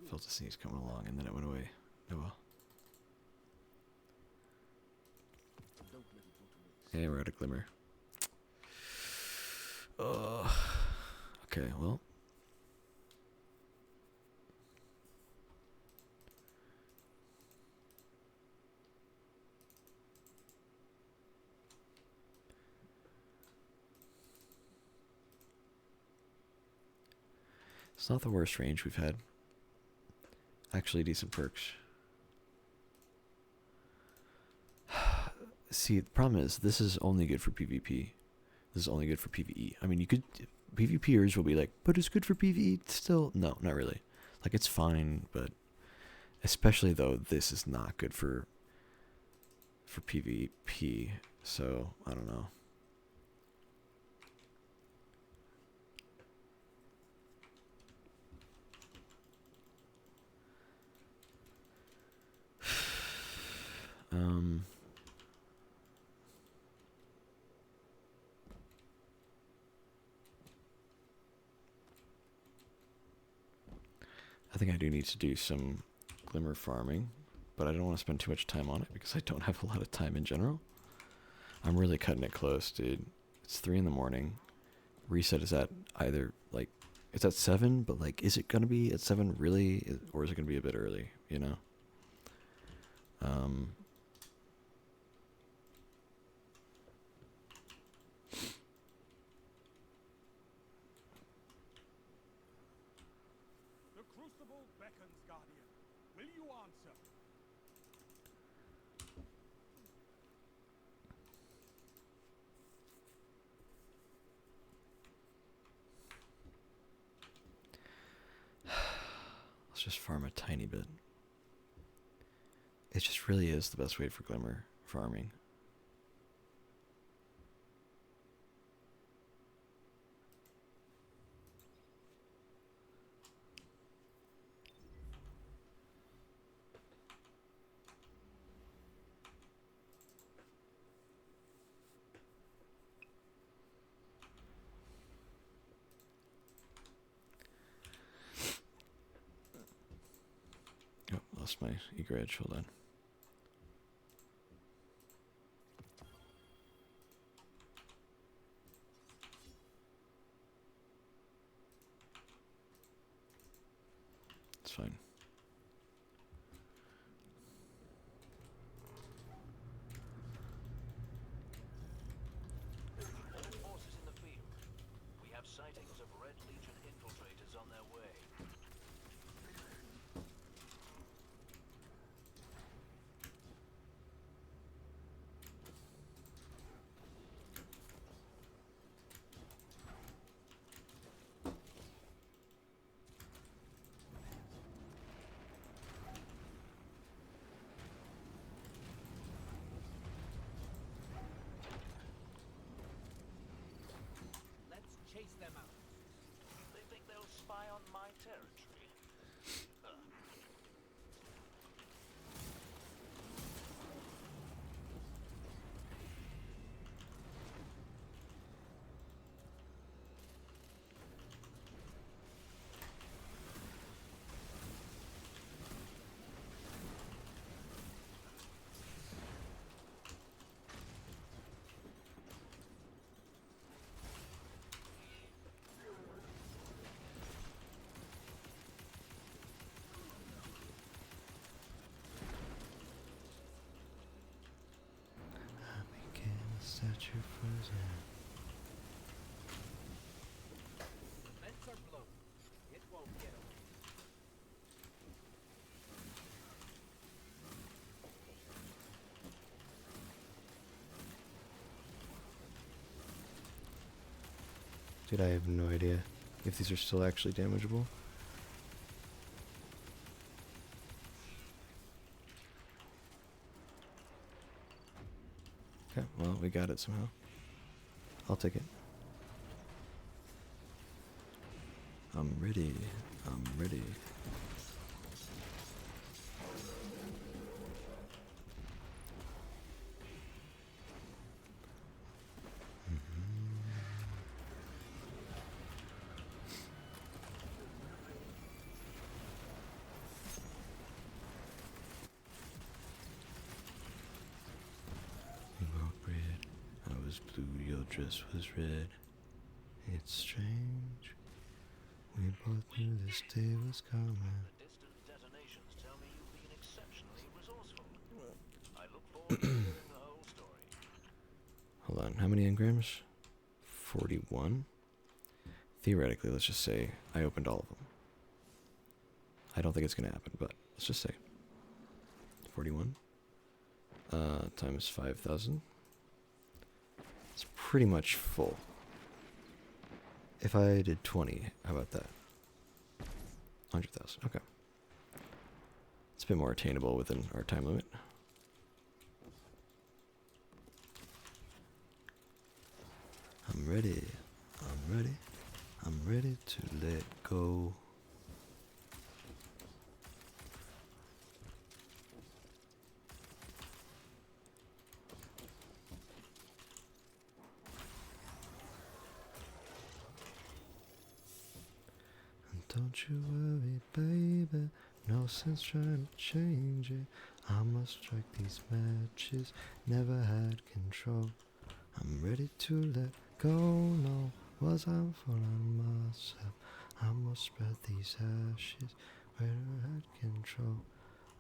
Felt a sneeze coming along and then it went away. Oh well. Hey, we're out of glimmer. Okay, well. It's not the worst range we've had. Actually, decent perks. See, the problem is, this is only good for PvP. This is only good for PvE. I mean, you could... PvPers will be like, but it's good for PvE still? No, not really. Like, it's fine, but... Especially, though, this is not good for PvP. So, I don't know. I think I do need to do some glimmer farming, but I don't want to spend too much time on it because I don't have a lot of time in general. I'm really cutting it close, dude. It's 3 in the morning. Reset is at either, like, it's at 7, but, like, is it going to be at 7 really, or is it going to be a bit early, you know? The crucible beckons, Guardian. Will you answer? Let's just farm a tiny bit. It just really is the best way for glimmer farming. lost my eager edge. Hold on. It's fine. All forces in the field. We have sightings of Red Legion infiltrators on their way. Let's chase them out. They think they'll spy on my territory. I became a statue frozen. The vents are blown. It won't get away. Dude, I have no idea if these are still actually damageable. Okay, well, we got it somehow. I'll take it. I'm ready. I'm ready. You were red, I was blue, your dress was red. It's strange. We both knew this day was coming. The distant detonations tell me you've been exceptionally resourceful. I look forward to hearing the whole story. Hold on, how many engrams? 41? Theoretically, let's just say I opened all of them. I don't think it's gonna happen, but let's just say 41 times 5,000. It's pretty much full. If I did 20, how about that? 100,000. Okay. It's a bit more attainable within our time limit. I'm ready. I'm ready. I'm ready to let go. And don't you worry, baby. No sense trying to change it. I must strike these matches. Never had control. I'm ready to let go. No, was I'm fooling myself. I must spread these ashes. Where I had control.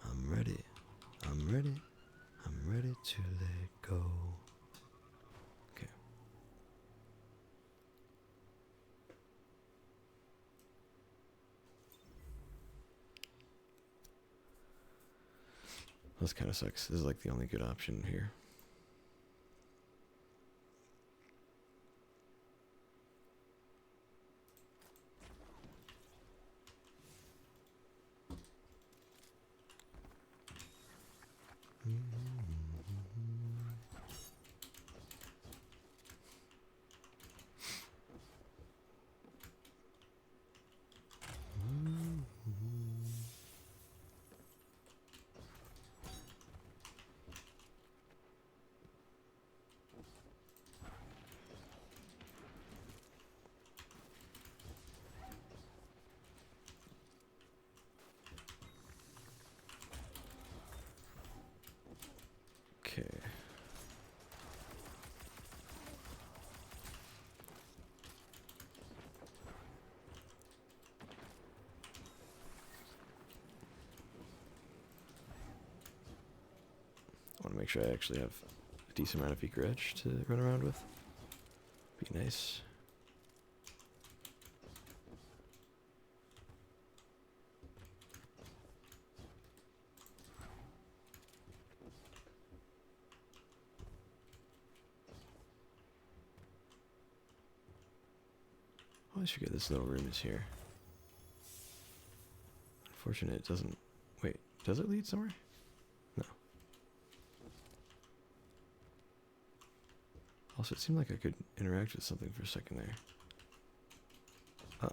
I'm ready. I'm ready. I'm ready to let go. Okay. This kind of sucks. This is like the only good option here. want to make sure I actually have a decent amount of eco edge to run around with. Be nice. I always forget this little room is here. Unfortunate it doesn't... Wait, does it lead somewhere? No. Also, it seemed like I could interact with something for a second there. Oh,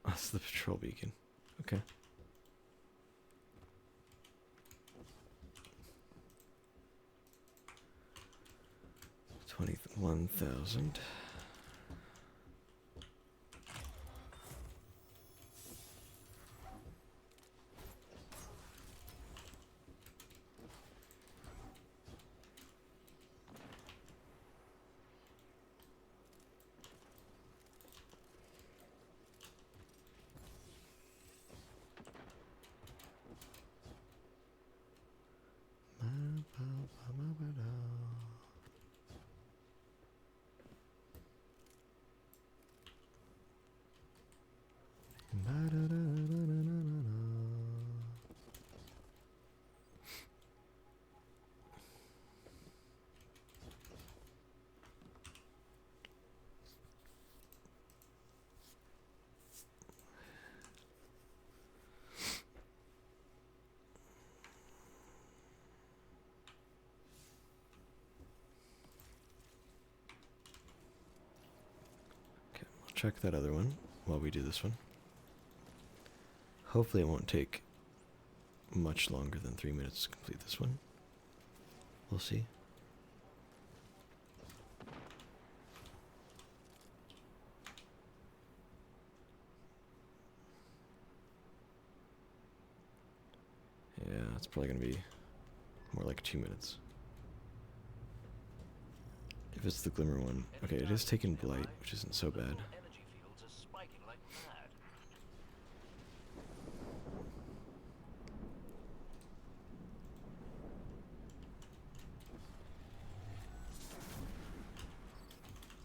that's the patrol beacon. Okay. 21,000. Check that other one while we do this one. Hopefully it won't take much longer than 3 minutes to complete this one. We'll see. Yeah, it's probably going to be more like 2 minutes. If it's the Glimmer one. Okay, it is taking Blight, which isn't so bad. Energy fields are spiking like mad.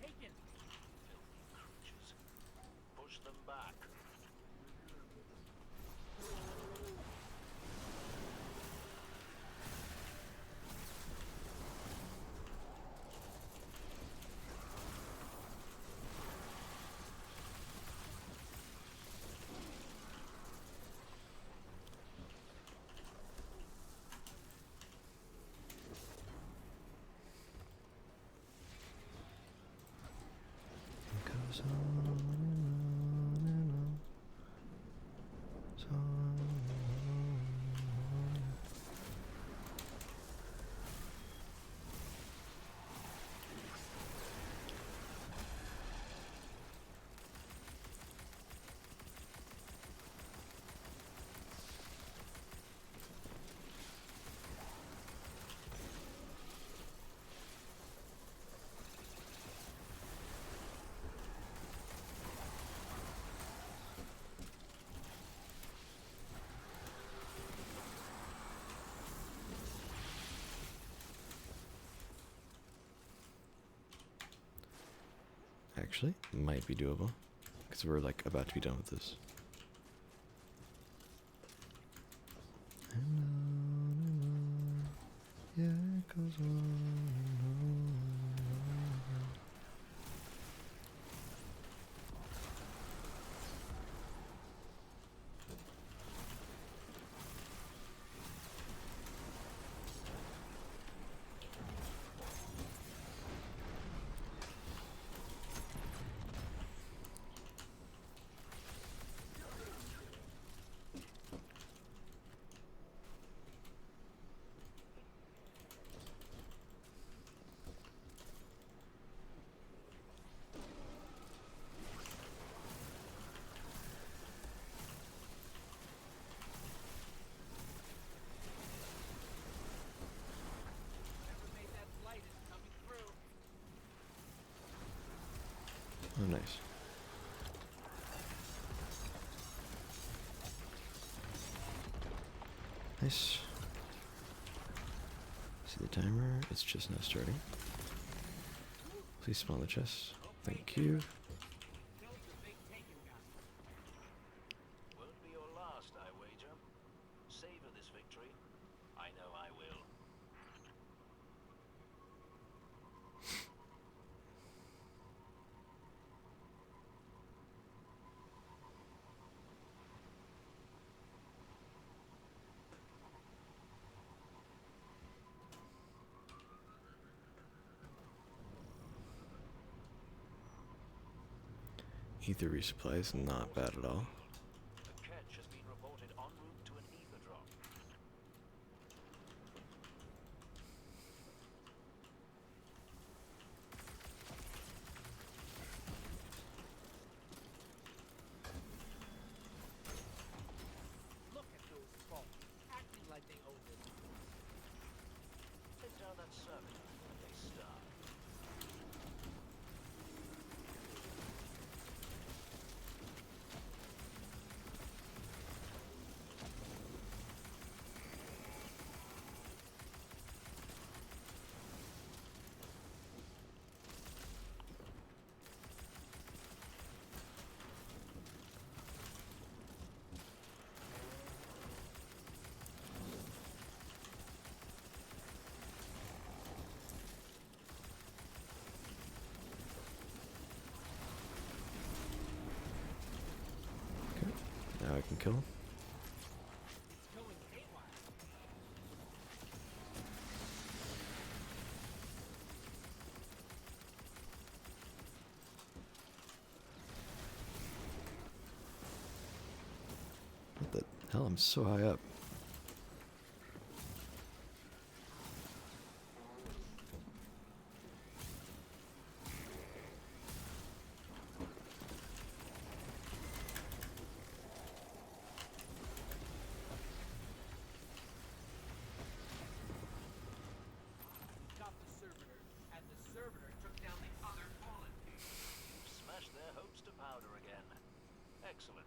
Taken. Filthy creatures. Push them back. It goes on and on and on. So on and on. Actually, might be doable. Because we're like about to be done with this. And on. Yeah, it goes on and on. Whoever made that flight is coming through. Oh, nice. Nice. the timer. It's just now starting. Please spawn the chest. Thank you. Won't be your last, I wager. Savor this victory. I know I will. Ether resupply is not bad at all. A catch has been reported en route to an ether drop. Look at those folk, acting like they own this. Take down that servitor and they starve. Now I can kill him. It's going haywire. What the hell? I'm so high up. Got the servitor, and the servitor took down the other fallen. You've smashed their hopes to powder again. Excellent.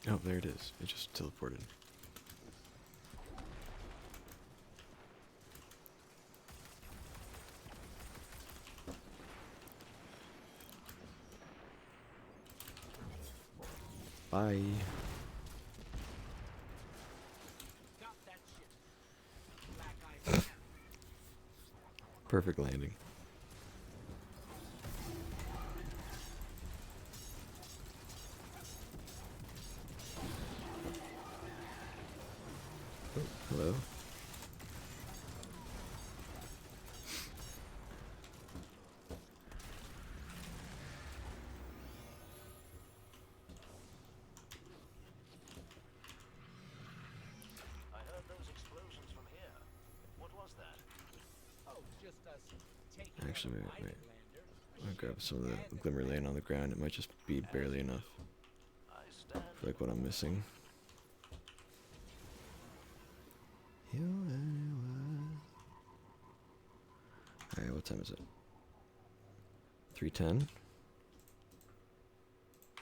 Oh, there it is. It just teleported. Bye. Got that shit. Black Eye Man. Perfect landing. Oh, hello. I heard those explosions from here. What was that? Oh, just us taking Actually, out a wait, mining wait. lander, a I'm gonna ship, grab some of the and a glimmer command. laying on the ground. It might just be barely enough I stand for like what I'm missing. Alright, what time is it? 3:10.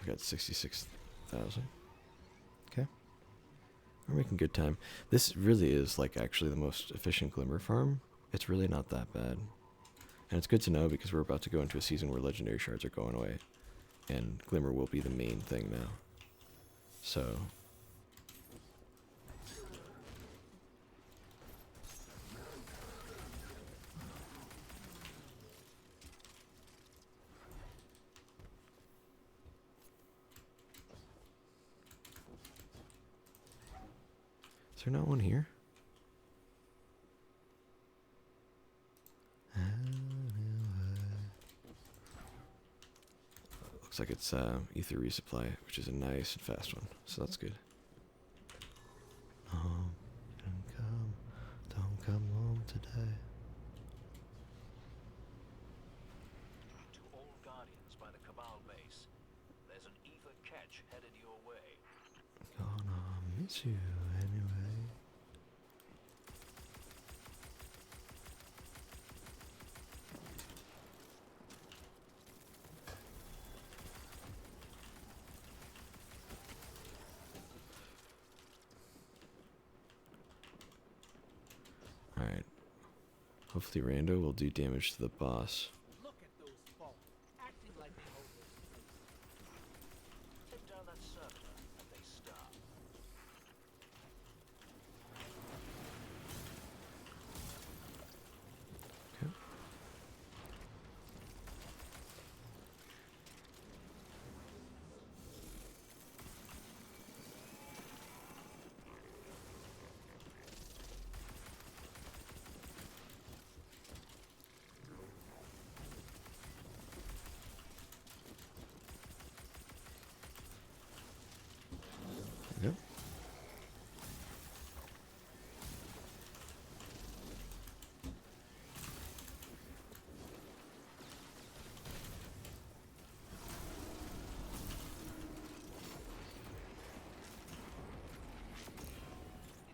We got 66,000. Okay. We're making good time. This really is like actually the most efficient glimmer farm. It's really not that bad. And it's good to know because we're about to go into a season where legendary shards are going away. And glimmer will be the main thing now. So Is there not one here? Looks like it's ether resupply, which is a nice and fast one, so that's good. Don't come home today. To all Guardians by the Cabal base, there's an ether catch headed your way. Gonna miss you anyway. Alright. Hopefully Rando will do damage to the boss. Look at those folk, acting like they own this place. Take down that circular and they stop. Okay. Yep.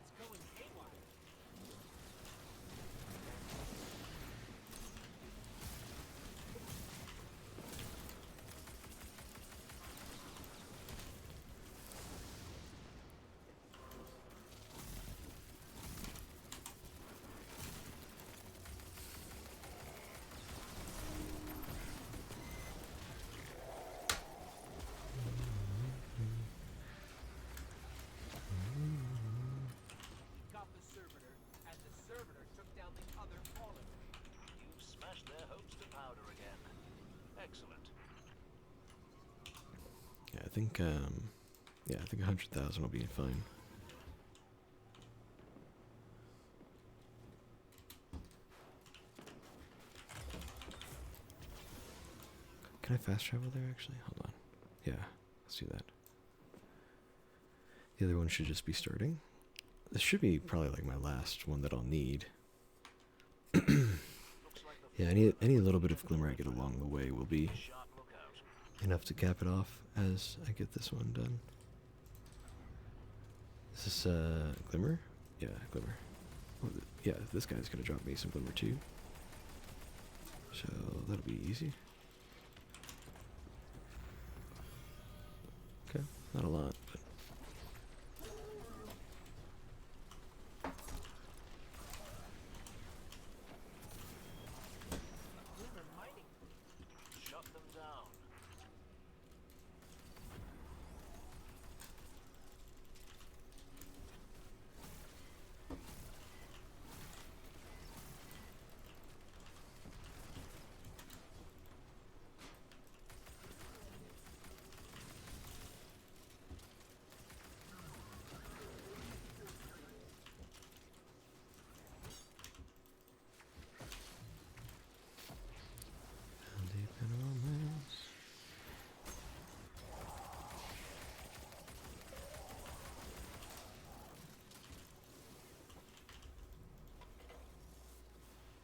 It's going haywire. He got the servitor, and the servitor took down the other fallen. You've smashed their hopes to powder again. Excellent. Yeah, I think 100,000 will be fine. Can I fast travel there actually? Hold on. Yeah, let's do that. The other one should just be starting. This should be probably like my last one that I'll need. Yeah, any little bit of glimmer I get along the way will be Sharp lookout. enough to cap it off as I get this one done. Is this glimmer? Yeah, glimmer. Oh, yeah, this guy's gonna drop me some glimmer too. So that'll be easy. Okay, not a lot, but Glimmer mining. Shut them down. deep in romance.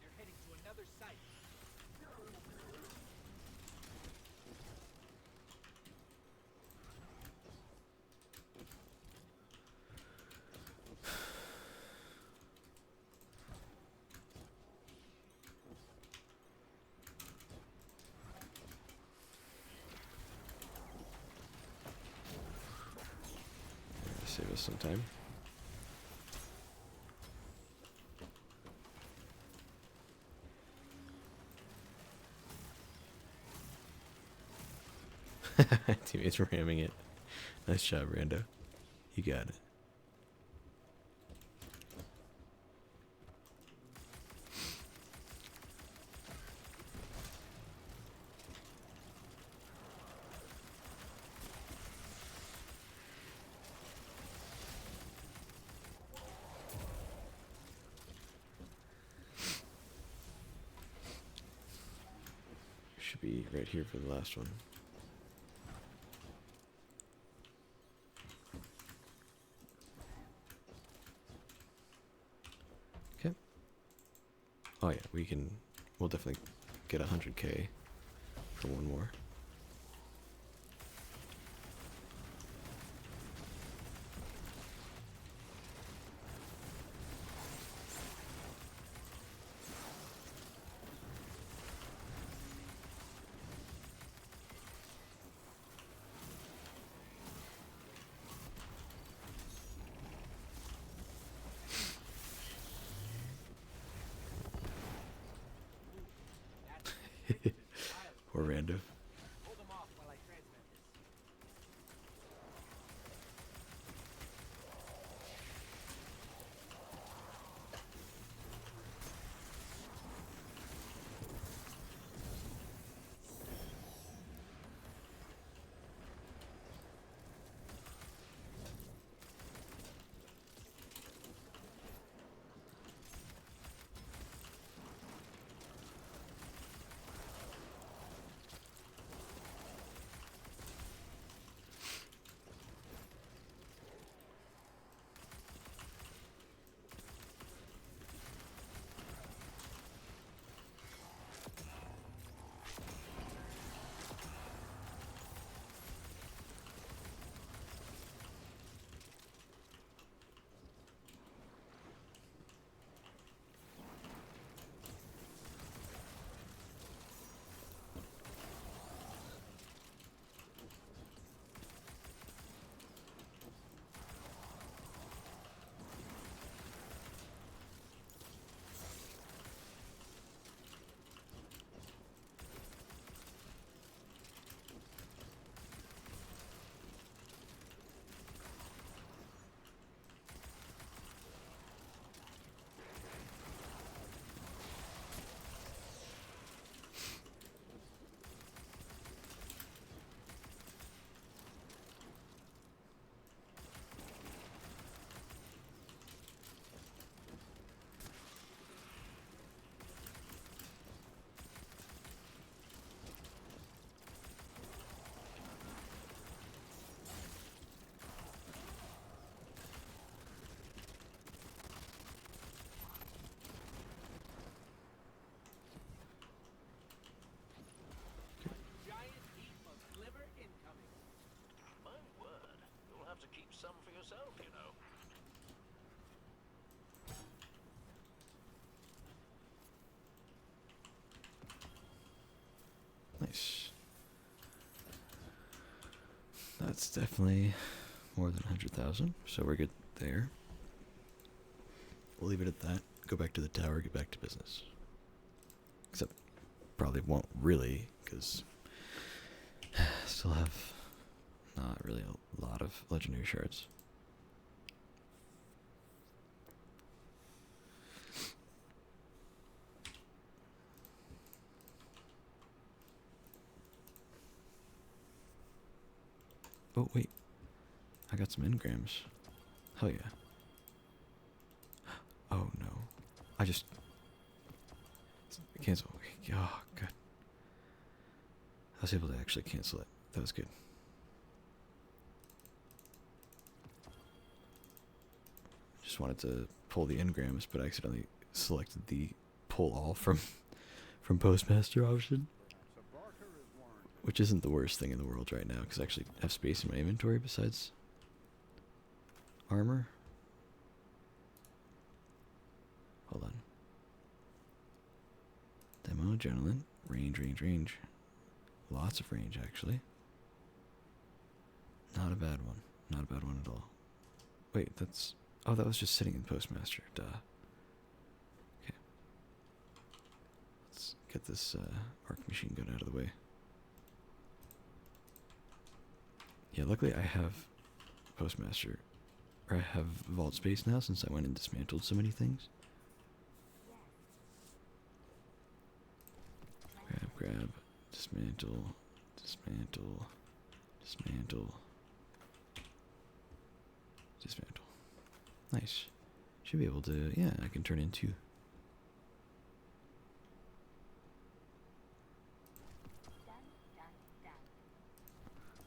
You're heading to another site. Save us some time. Teammates ramming it. Nice job, Rando. You got it. should be right here for the last one. Okay. Oh yeah, we'll definitely get 100k for one more. Or random. Hold them off while I transmit this. Giant heap of liver incoming. My word, you'll have to keep some for yourself, you know. Nice. That's definitely more than 100,000, so we're good there. We'll leave it at that. Go back to the tower, get back to business. Except, probably won't really, because still have not really a lot of legendary shards. Oh, wait. I got some engrams. Hell yeah. Oh, no. I just... Cancel. Oh, God. I was able to actually cancel it. That was good. Just wanted to pull the engrams, but I accidentally selected the pull all from Postmaster option. Which isn't the worst thing in the world right now, because I actually have space in my inventory besides armor. Hold on. Demo, adrenaline, range, range, range. Lots of range, actually. Not a bad one. Not a bad one at all. Wait, that's... Oh, that was just sitting in Postmaster. Duh. Okay. Let's get this arc machine gun out of the way. Yeah, luckily I have Postmaster, or I have Vault Space now since I went and dismantled so many things. Grab, dismantle, dismantle, dismantle, dismantle. Nice. Should be able to, yeah, I can turn into.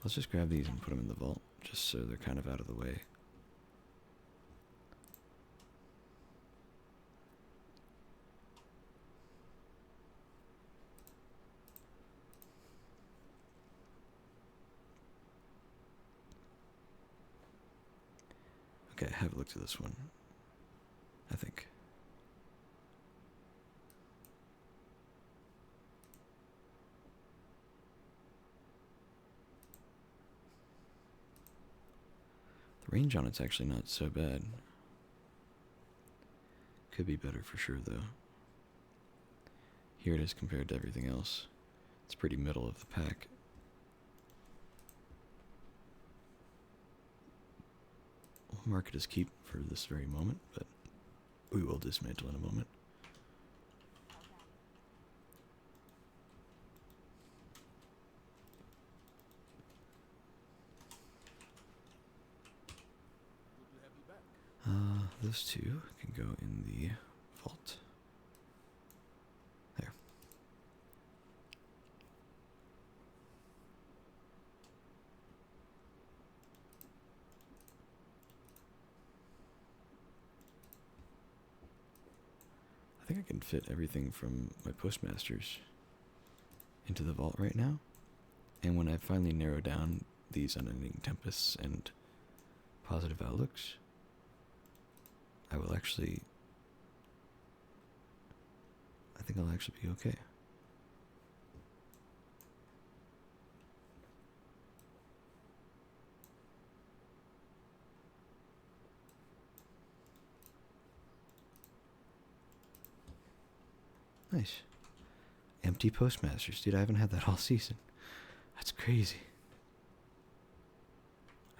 Let's just grab these and put them in the vault, just so they're kind of out of the way. Okay, I have looked at this one, I think. The range on it's actually not so bad. Could be better for sure, though. Here it is compared to everything else. It's pretty middle of the pack. We'll mark it as keep for this very moment, but we will dismantle in a moment. Those two can go in the vault. There. I think I can fit everything from my postmasters into the vault right now. And when I finally narrow down these unending tempests and positive outlooks, I think I'll actually be okay. Nice. Empty postmasters. Dude, I haven't had that all season. That's crazy.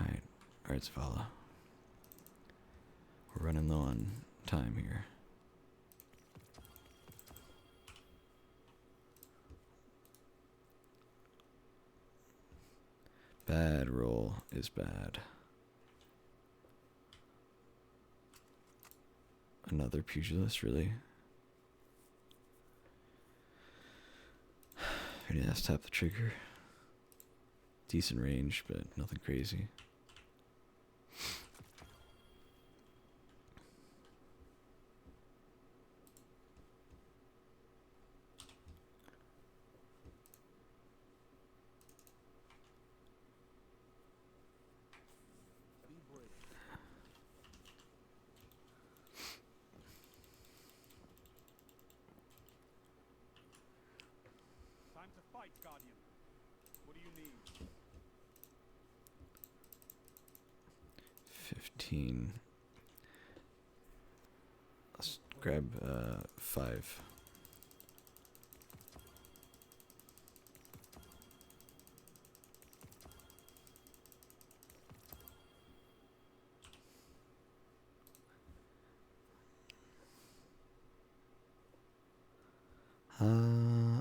Alright, Zavala. We're running low on time here. Bad roll is bad. Another pugilist, really? Already has to tap the trigger. Decent range, but nothing crazy. Time to fight, Guardian. What do you need? 15. Let's grab 5.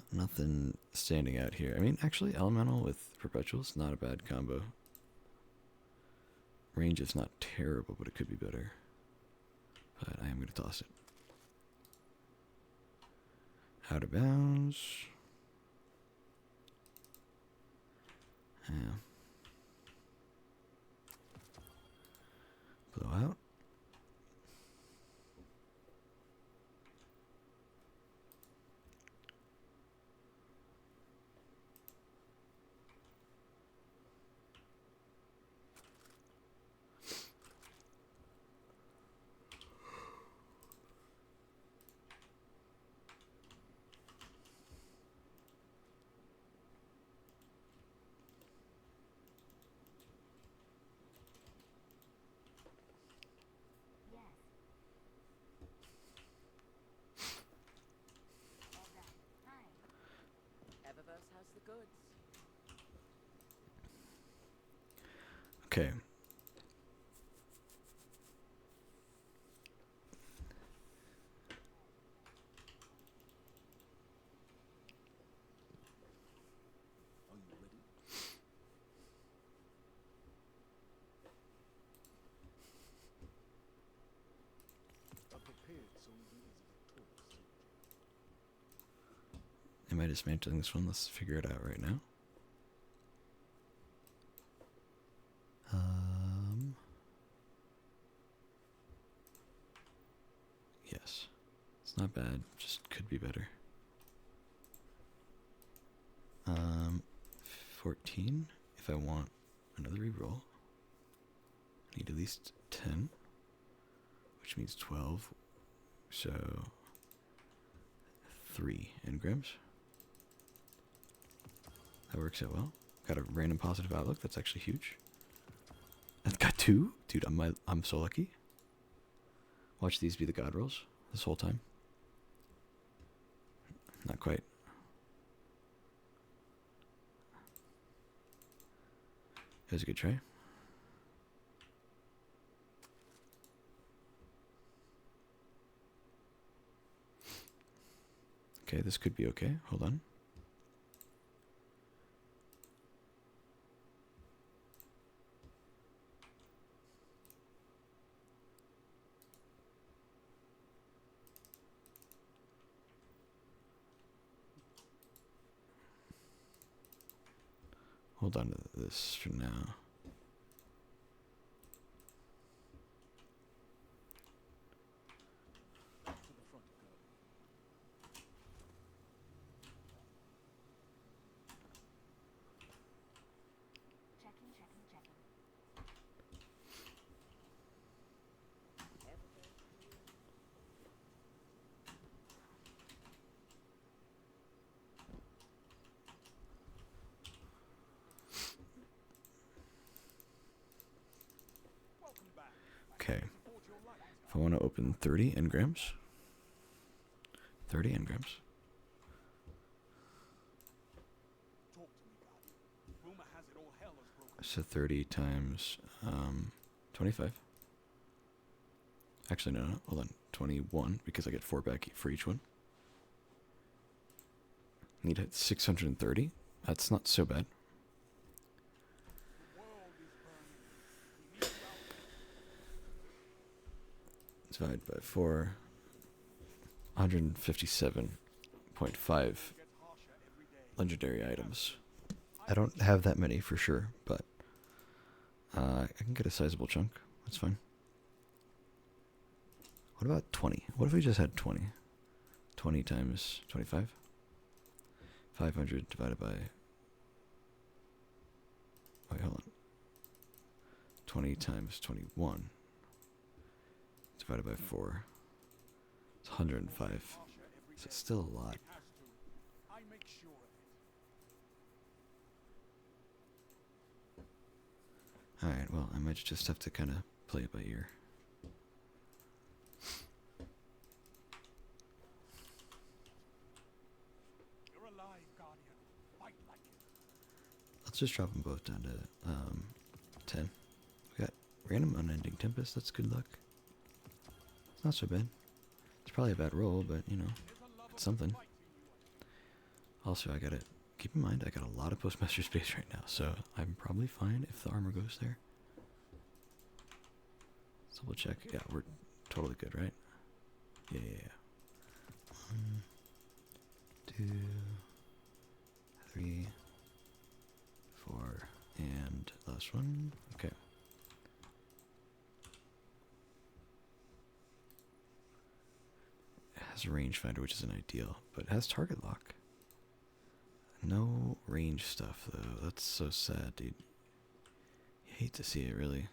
Nothing standing out here. I mean, actually, elemental with perpetual's not a bad combo. Range is not terrible, but it could be better. But I am going to toss it. Out of bounds. Yeah. Blow out. Eververse has the goods. Okay. Are you ready? I'm prepared soldier is victorious. Am I dismantling this one? Let's figure it out right now. It's not bad, just could be better. 14. If I want another reroll, I need at least 10, which means 12. So 3 engrams. That works out well. Got a random positive outlook. That's actually huge. I've got 2, dude. I'm so lucky. Watch these be the god rolls this whole time. Not quite. It was a good try. Okay, this could be okay. Hold on. Hold on to this for now. Checking, checking, checking. Okay. If I want to open 30 engrams. 30 engrams. So 30 times 25. Actually, no, hold on. 21, because I get 4 back for each one. Need 630. That's not so bad. Divided by 4. 157.5 legendary items. I don't have that many for sure, but I can get a sizable chunk. That's fine. What about 20? What if we just had 20? 20 times 25? 500 divided by... Wait, hold on. 20 times 21 divided by 4. It's 105. So it's still a lot. Alright, well, I might just have to kind of play it by ear. Let's just drop them both down to 10. We got random unending tempest. That's good luck. It's not so bad. It's probably a bad roll, but you know, it's something. Also, I gotta keep in mind I got a lot of postmaster space right now, so I'm probably fine if the armor goes there. Let's double check. Yeah, we're totally good, right? Yeah. 1, 2, 3, 4, and last one. Okay. It has a rangefinder, which isn't ideal, but it has target lock. No range stuff, though. That's so sad, dude. You hate to see it, really.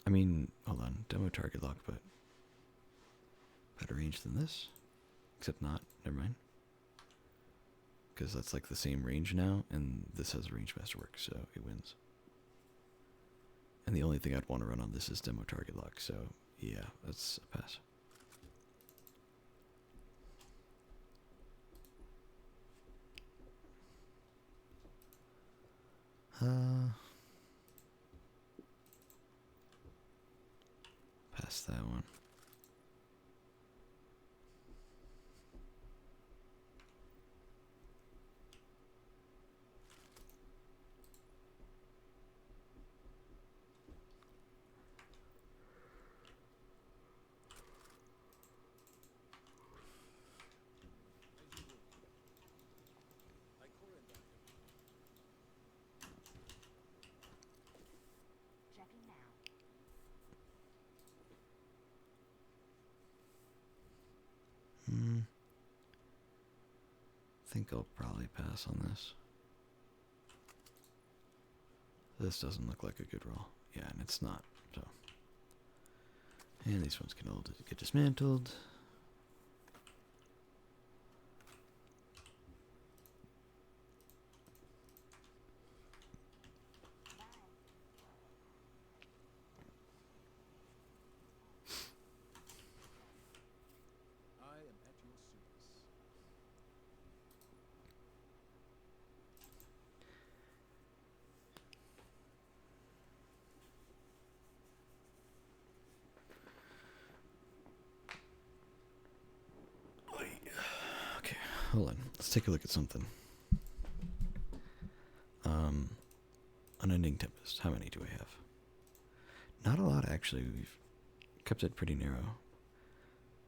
I mean, hold on. Demo target lock, but better range than this? Except not. Never mind. Because that's like the same range now, and this has range masterwork, so it wins. And the only thing I'd want to run on this is demo target lock, so yeah, that's a pass. Pass that one. Checking now. think I'll probably pass on this. This doesn't look like a good roll. Yeah, and it's not. So, and these ones can all get dismantled. I am at your service. Okay, hold on. Let's take a look at something. Unending Tempest. How many do I have? Not a lot, actually. We've kept it pretty narrow.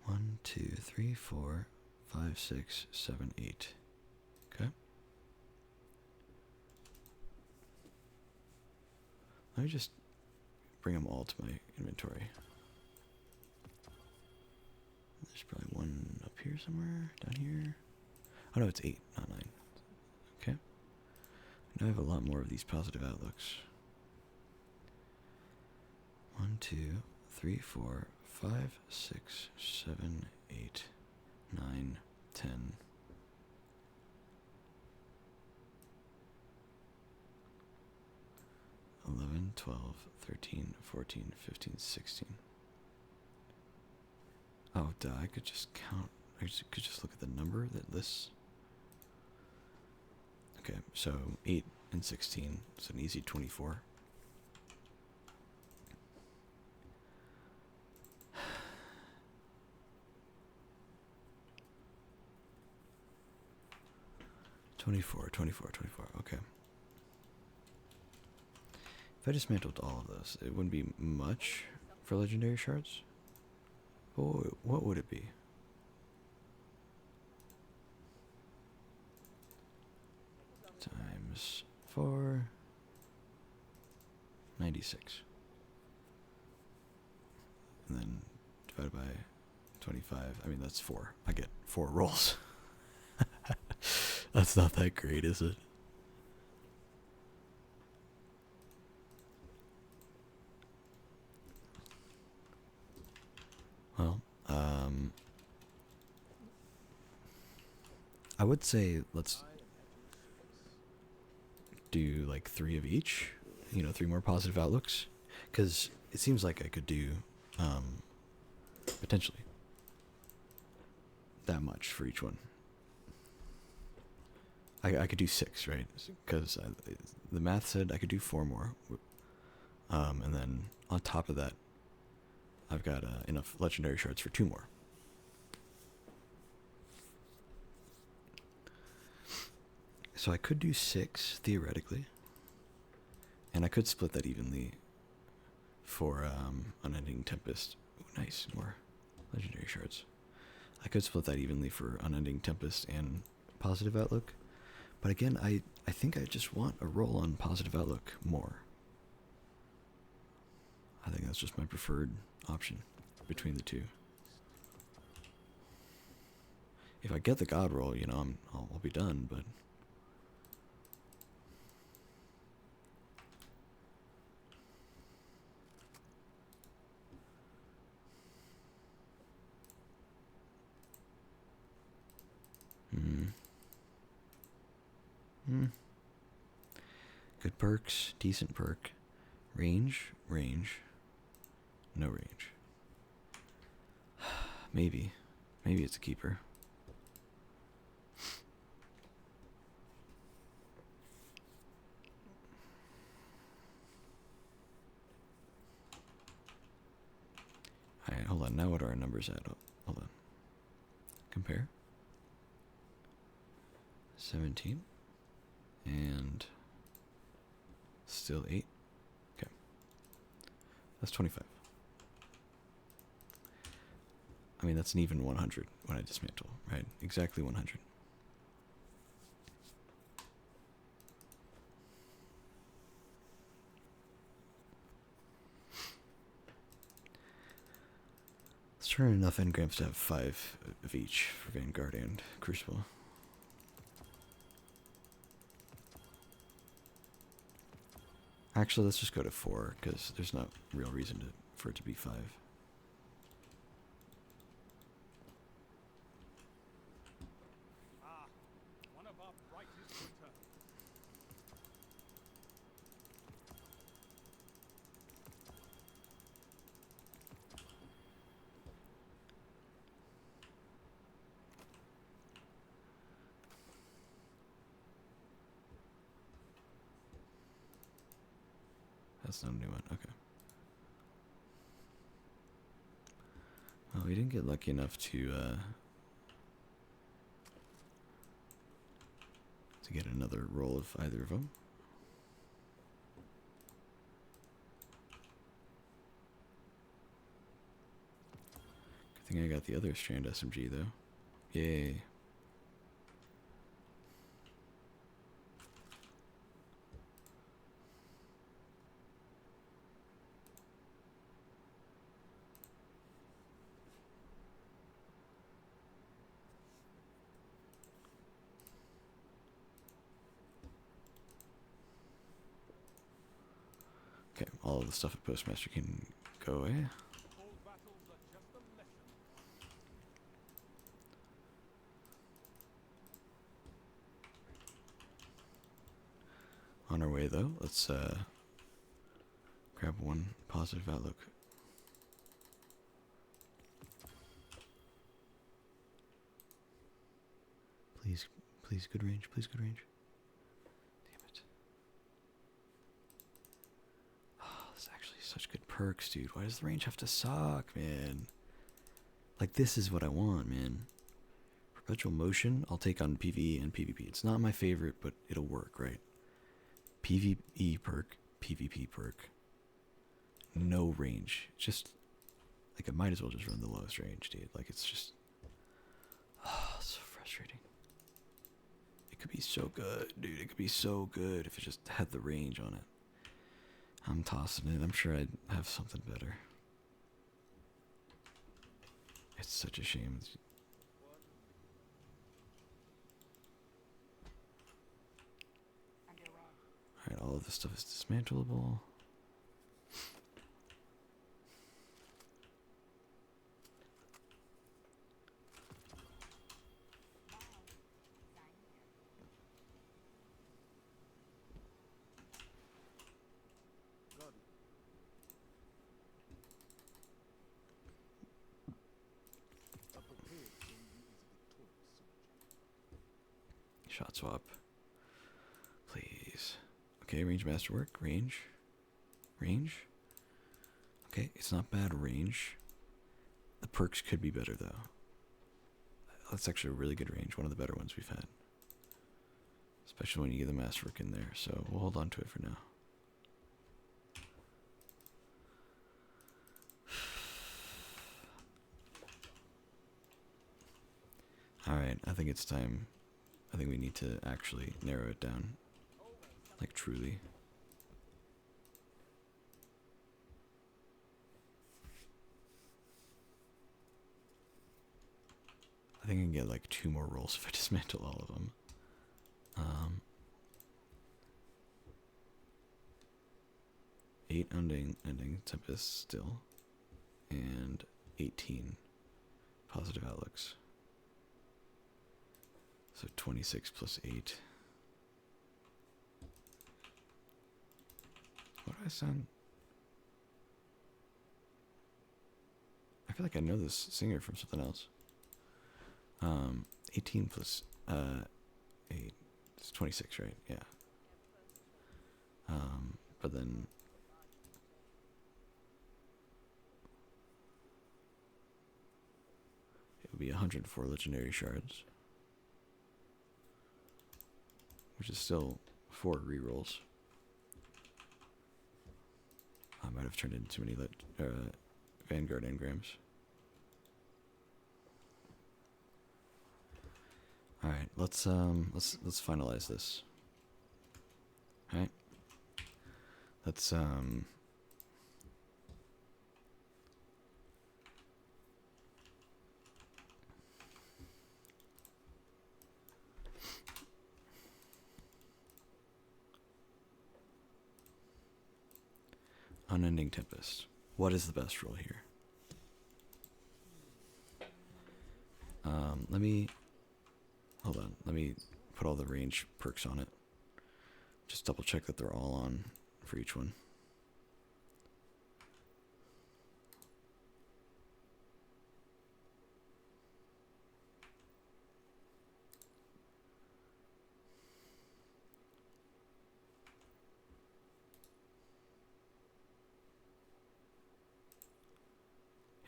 1, 2, 3, 4, 5, 6, 7, 8. Okay. Let me just bring them all to my inventory. There's probably one up here somewhere, down here. Oh no, it's 8, not 9. Okay. Now I have a lot more of these positive outlooks. 1, 2, 3, 4, 5, 6, 7, 8, 9, 10. 11, 12, 13, 14, 15, 16. Oh, duh, I could just count. Could just look at the number that lists. Okay, so 8 and 16. It's an easy 24. Twenty-four, okay. If I dismantled all of those, it wouldn't be much for legendary shards. But what would it be? Times 4. 96. And then divided by 25. I mean, that's 4. I get 4 rolls. That's not that great, is it? Well, I would say let's do like 3 of each. 3 more positive outlooks. Because it seems like I could do, potentially, that much for each one. I could do 6, right? Because the math said I could do 4 more. And then on top of that, I've got enough legendary shards for 2 more. So I could do 6, theoretically. And I could split that evenly for Unending Tempest. Ooh, nice, more legendary shards. I could split that evenly for Unending Tempest and Positive Outlook. But again, I think I just want a roll on Positive Outlook more. I think that's just my preferred option between the two. If I get the God roll, I'll be done, but... Good perks, decent perk. Range, no range. Maybe it's a keeper. Alright, hold on, now what are our numbers at? Hold on. Compare. 17. And still 8. Okay. That's 25. I mean, that's an even 100 when I dismantle, right? Exactly 100. Let's turn enough engrams to have 5 of each for Vanguard and Crucible. Actually, let's just go to 4 because there's no real reason for it to be 5. Ah, one of our brightest returns. That's not a new one. Okay. Well, we didn't get lucky enough to get another roll of either of them. Good thing I got the other Strand SMG though. Yay. Okay, all of the stuff at Postmaster can go away. All battles are just a lesson. On our way though, let's grab one positive outlook. Please, please, good range, please, good range. Damn it. Oh, this is actually such good perks, dude. Why does the range have to suck, man? Like, this is what I want, man. Perpetual motion, I'll take on PvE and PvP. It's not my favorite, but it'll work, right? PvE perk, PvP perk. No range. Just, like, I might as well just run the lowest range, dude. Like, it's just... Oh, so frustrating. It could be so good, dude. It could be so good if it just had the range on it. I'm tossing it. I'm sure I'd have something better. It's such a shame. Alright, all of this stuff is dismantleable. Shot swap. Please. Okay, range masterwork. Range. Range. Okay, it's not bad range. The perks could be better though. That's actually a really good range. One of the better ones we've had. Especially when you get the masterwork in there. So we'll hold on to it for now. Alright, I think it's time. I think we need to actually narrow it down. Like, truly. I think I can get like 2 more rolls if I dismantle all of them. 8 ending Tempest still. And 18 positive outlooks. So 26 plus 8. What do I sound? I feel like I know this singer from something else. 18 plus 8. It's 26, right? Yeah. But then it would be 104 legendary shards. Which is still 4 rerolls. I might have turned in too many Vanguard engrams. All right, let's finalize this. All right, let's Sending Tempest. What is the best roll here? Let me... Hold on. Let me put all the range perks on it. Just double check that they're all on for each one.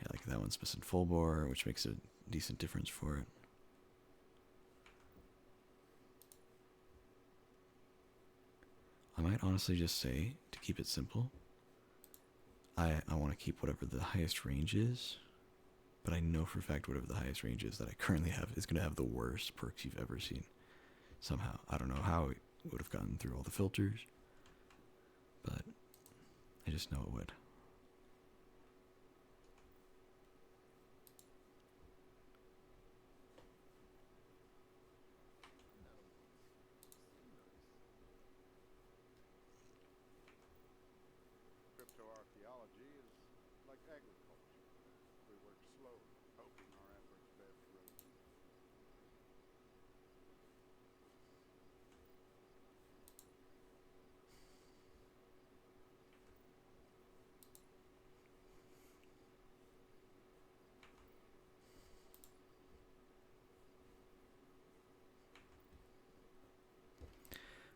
Yeah, like that one's missing full bore, which makes a decent difference for it. I might honestly just say, to keep it simple, I want to keep whatever the highest range is, but I know for a fact whatever the highest range is that I currently have is going to have the worst perks you've ever seen. Somehow. I don't know how it would have gotten through all the filters, but I just know it would. Cryptoarchaeology is like agriculture. We work slowly, hoping our efforts bear fruit.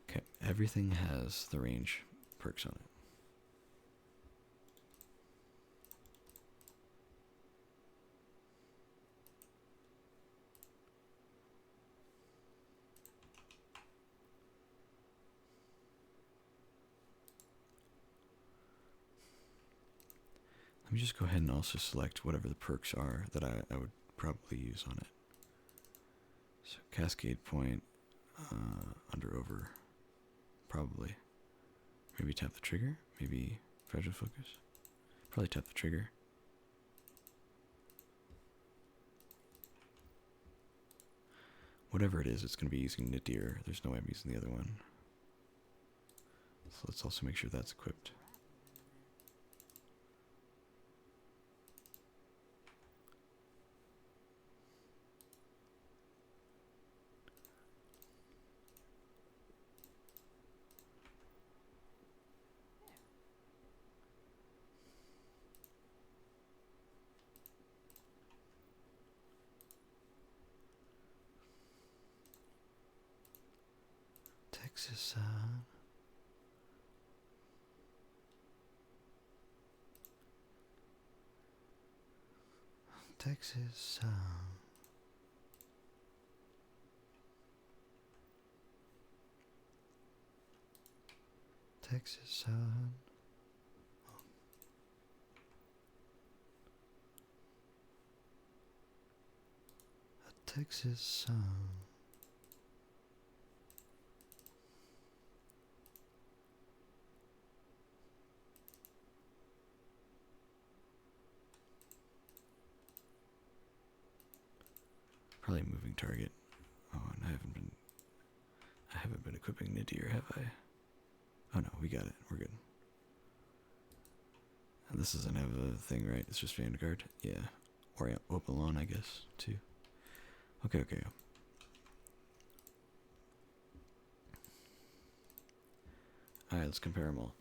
Okay, everything has the range perks on it. Let me just go ahead and also select whatever the perks are that I would probably use on it. So Cascade Point, under over, probably. Maybe tap the trigger, maybe Fragile Focus. Probably tap the trigger. Whatever it is, it's going to be using Nadir. There's no way I'm using the other one. So let's also make sure that's equipped. Texas sun. Texas sun. Texas sun. A Texas sun. Probably a moving target. Oh, and I haven't been equipping Nadir, have I? Oh no, we got it. We're good. And this doesn't have a thing, right? It's just Vanguard. Yeah. Or Opalon, I guess, too. Okay. Alright, let's compare them all.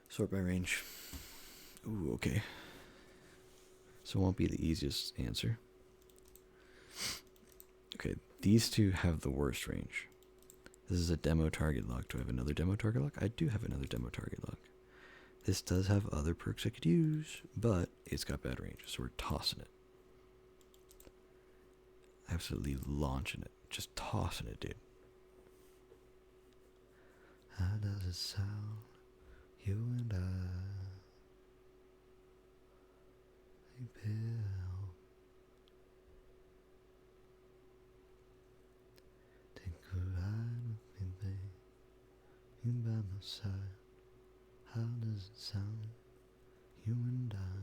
Sort by range. Ooh, okay. So it won't be the easiest answer. Okay, these two have the worst range. This is a demo target lock. Do I have another demo target lock? I do have another demo target lock. This does have other perks I could use, but it's got bad range, so we're tossing it. Absolutely launching it. Just tossing it, dude. How does it sound? You and I. Hey, Bill. Take a ride with me, babe. You by my side. How does it sound? You and I.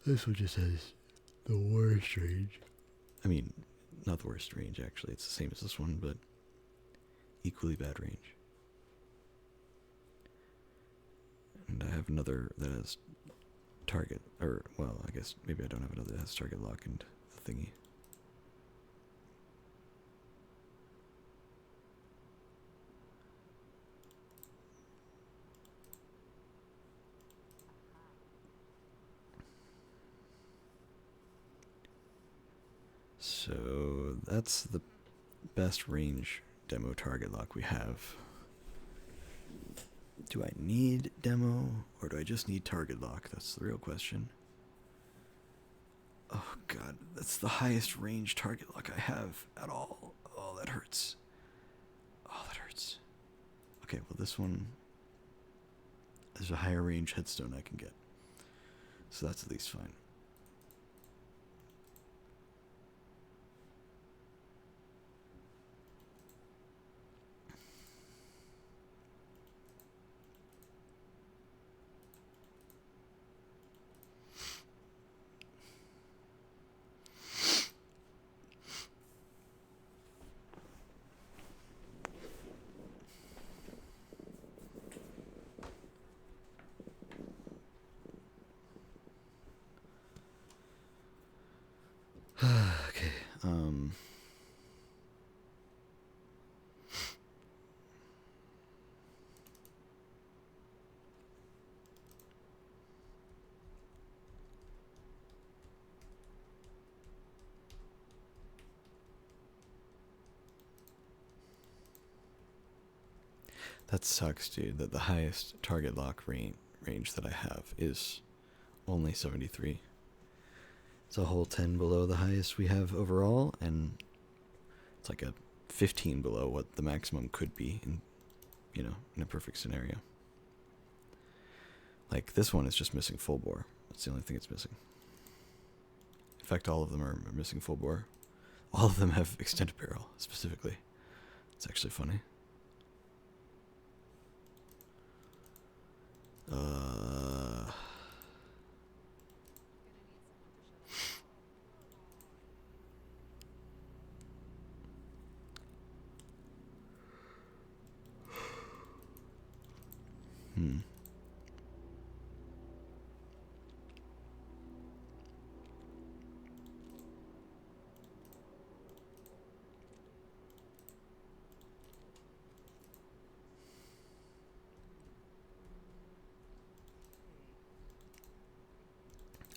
This one just has the worst range. I mean, not the worst range actually. It's the same as this one, but equally bad range. And I have another that has target, or well, I guess maybe I don't have another that has target lock and the thingy. So that's the best range demo target lock we have. Do I need demo, or do I just need target lock? That's the real question. Oh god, that's the highest range target lock I have at all. Oh, that hurts. Oh, that hurts. Okay, well this one, there's a higher range headstone I can get. So that's at least fine. Okay, that sucks, dude, that the highest target lock range that I have is only 73. It's a whole 10 below the highest we have overall, and it's like a 15 below what the maximum could be in, you know, in a perfect scenario. Like, this one is just missing full bore. That's the only thing it's missing. In fact, all of them are missing full bore. All of them have extended barrel, specifically. It's actually funny.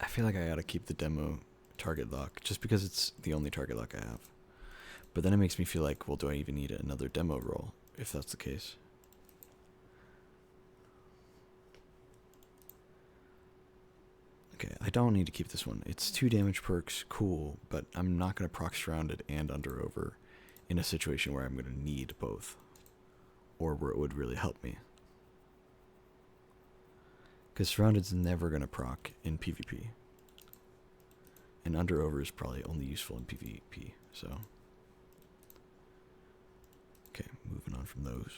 I feel like I gotta keep the demo target lock, just because it's the only target lock I have. But then it makes me feel like, well, do I even need another demo roll, if that's the case? Okay, I don't need to keep this one. It's 2 damage perks, cool, but I'm not going to proc surrounded and under over in a situation where I'm going to need both, or where it would really help me. Because surrounded's never going to proc in PvP, and under over is probably only useful in PvP, so. Okay, moving on from those.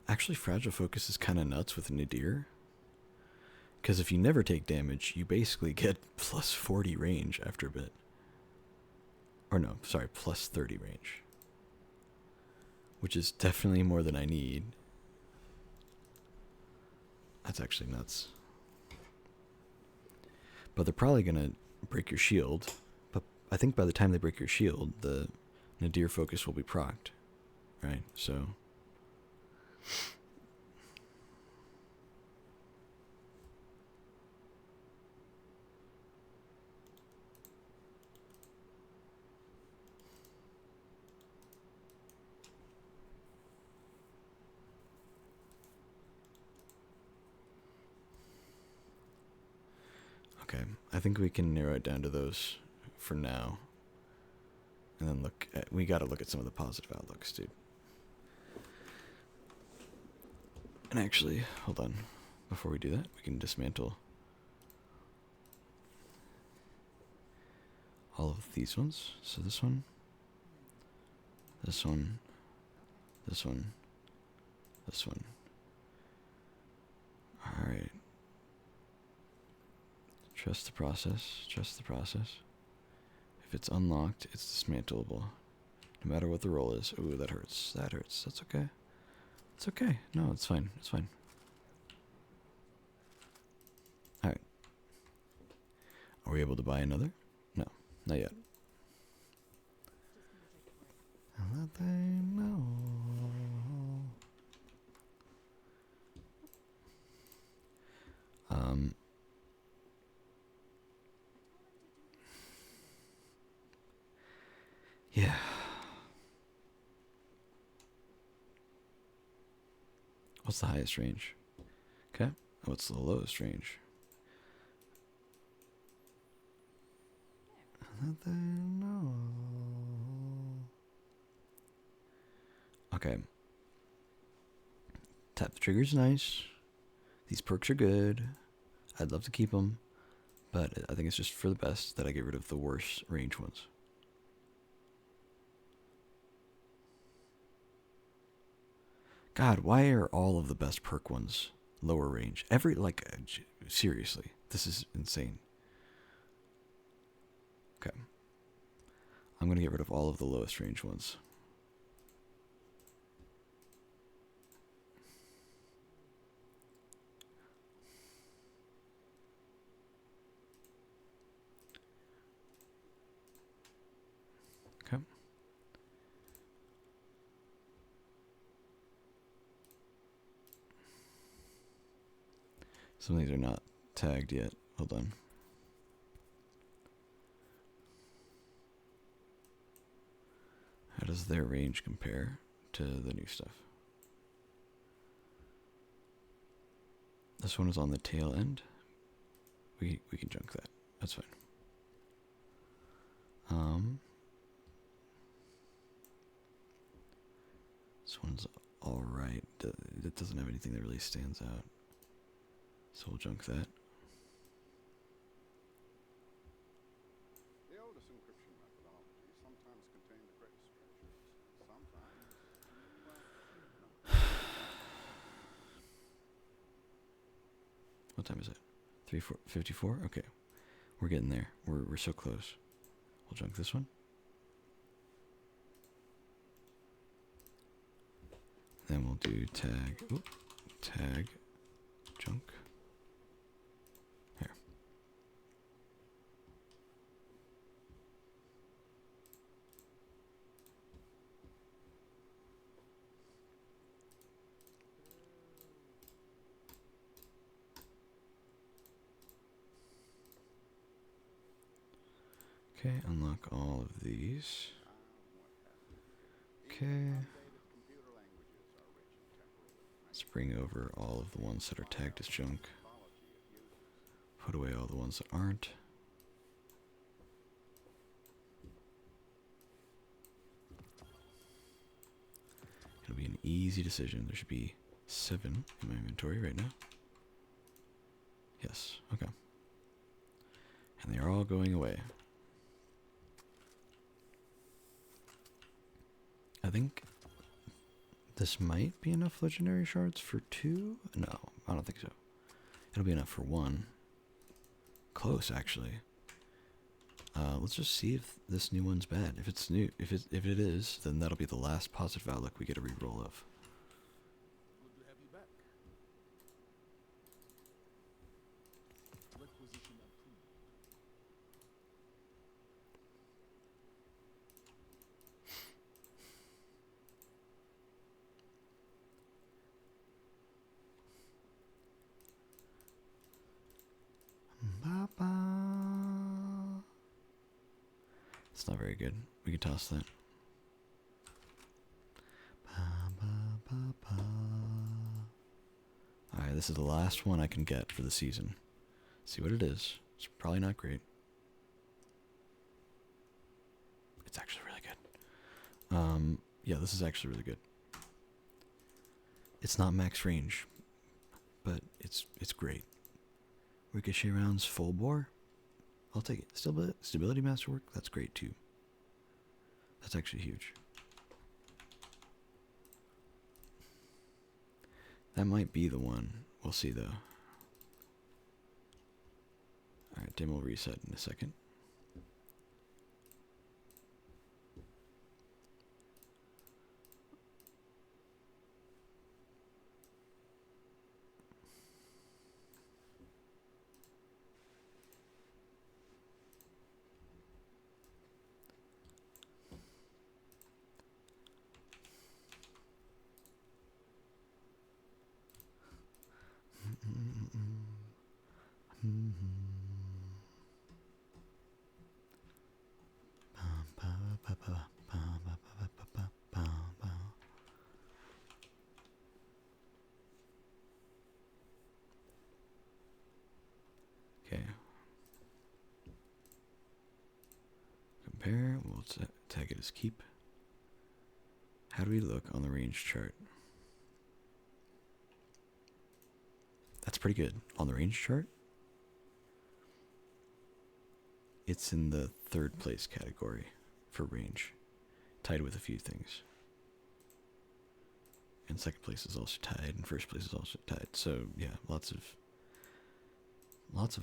Actually, Fragile Focus is kind of nuts with Nadir. Because if you never take damage, you basically get plus 40 range after a bit. Or no, sorry, plus 30 range. Which is definitely more than I need. That's actually nuts. But they're probably going to break your shield. But I think by the time they break your shield, the Nadir Focus will be procced. Right, so... Okay, I think we can narrow it down to those for now. And then we gotta look at some of the positive outlooks, dude. And actually, hold on. Before we do that, we can dismantle all of these ones. So this one, this one, this one, this one. Alright. Trust the process. Trust the process. If it's unlocked, it's dismantleable. No matter what the roll is. Ooh, that hurts. That hurts. That's okay. It's okay. No, it's fine. It's fine. Alright. Are we able to buy another? No, not yet. And that they know. Yeah. What's the highest range? Okay. What's the lowest range? That they know. Okay. Tap the trigger's nice. These perks are good. I'd love to keep them, but I think it's just for the best that I get rid of the worst range ones. God, why are all of the best perk ones lower range? Seriously, this is insane. Okay. I'm going to get rid of all of the lowest range ones. Okay. Some of these are not tagged yet. Hold on. How does their range compare to the new stuff? This one is on the tail end. We can junk that. That's fine. This one's alright. It doesn't have anything that really stands out. So we'll junk that. The oldest encryption methodology sometimes contain the greatest treasures. Sometimes, well, What time is it? 3:54? Okay. We're getting there. We're so close. We'll junk this one. Then we'll do tag. Oop, tag. Junk. Here. Okay, unlock all of these. Okay. Let's bring over all of the ones that are tagged as junk. Put away all the ones that aren't. It'll be an easy decision. There should be 7 in my inventory right now. Yes, okay. And they are all going away. I think this might be enough legendary shards for 2? No, I don't think so. It'll be enough for 1. Close, actually. Let's just see if this new one's bad. If it's new, if it is, then that'll be the last positive outlook we get a reroll of. Good to have you back. Requisition approved. It's not very good. We can toss that. Alright, this is the last one I can get for the season. See what it is. It's probably not great. It's actually really good. Yeah, this is actually really good. It's not max range, but it's great. Ricochet rounds full bore. I'll take it. Stability masterwork, that's great too. That's actually huge. That might be the one. We'll see though. Alright, dim will reset in a second. Okay. Compare. We'll tag it as keep. How do we look on the range chart? That's pretty good. On the range chart, it's in the 3rd place category for range, tied with a few things. And 2nd place is also tied, and 1st place is also tied. So yeah, lots of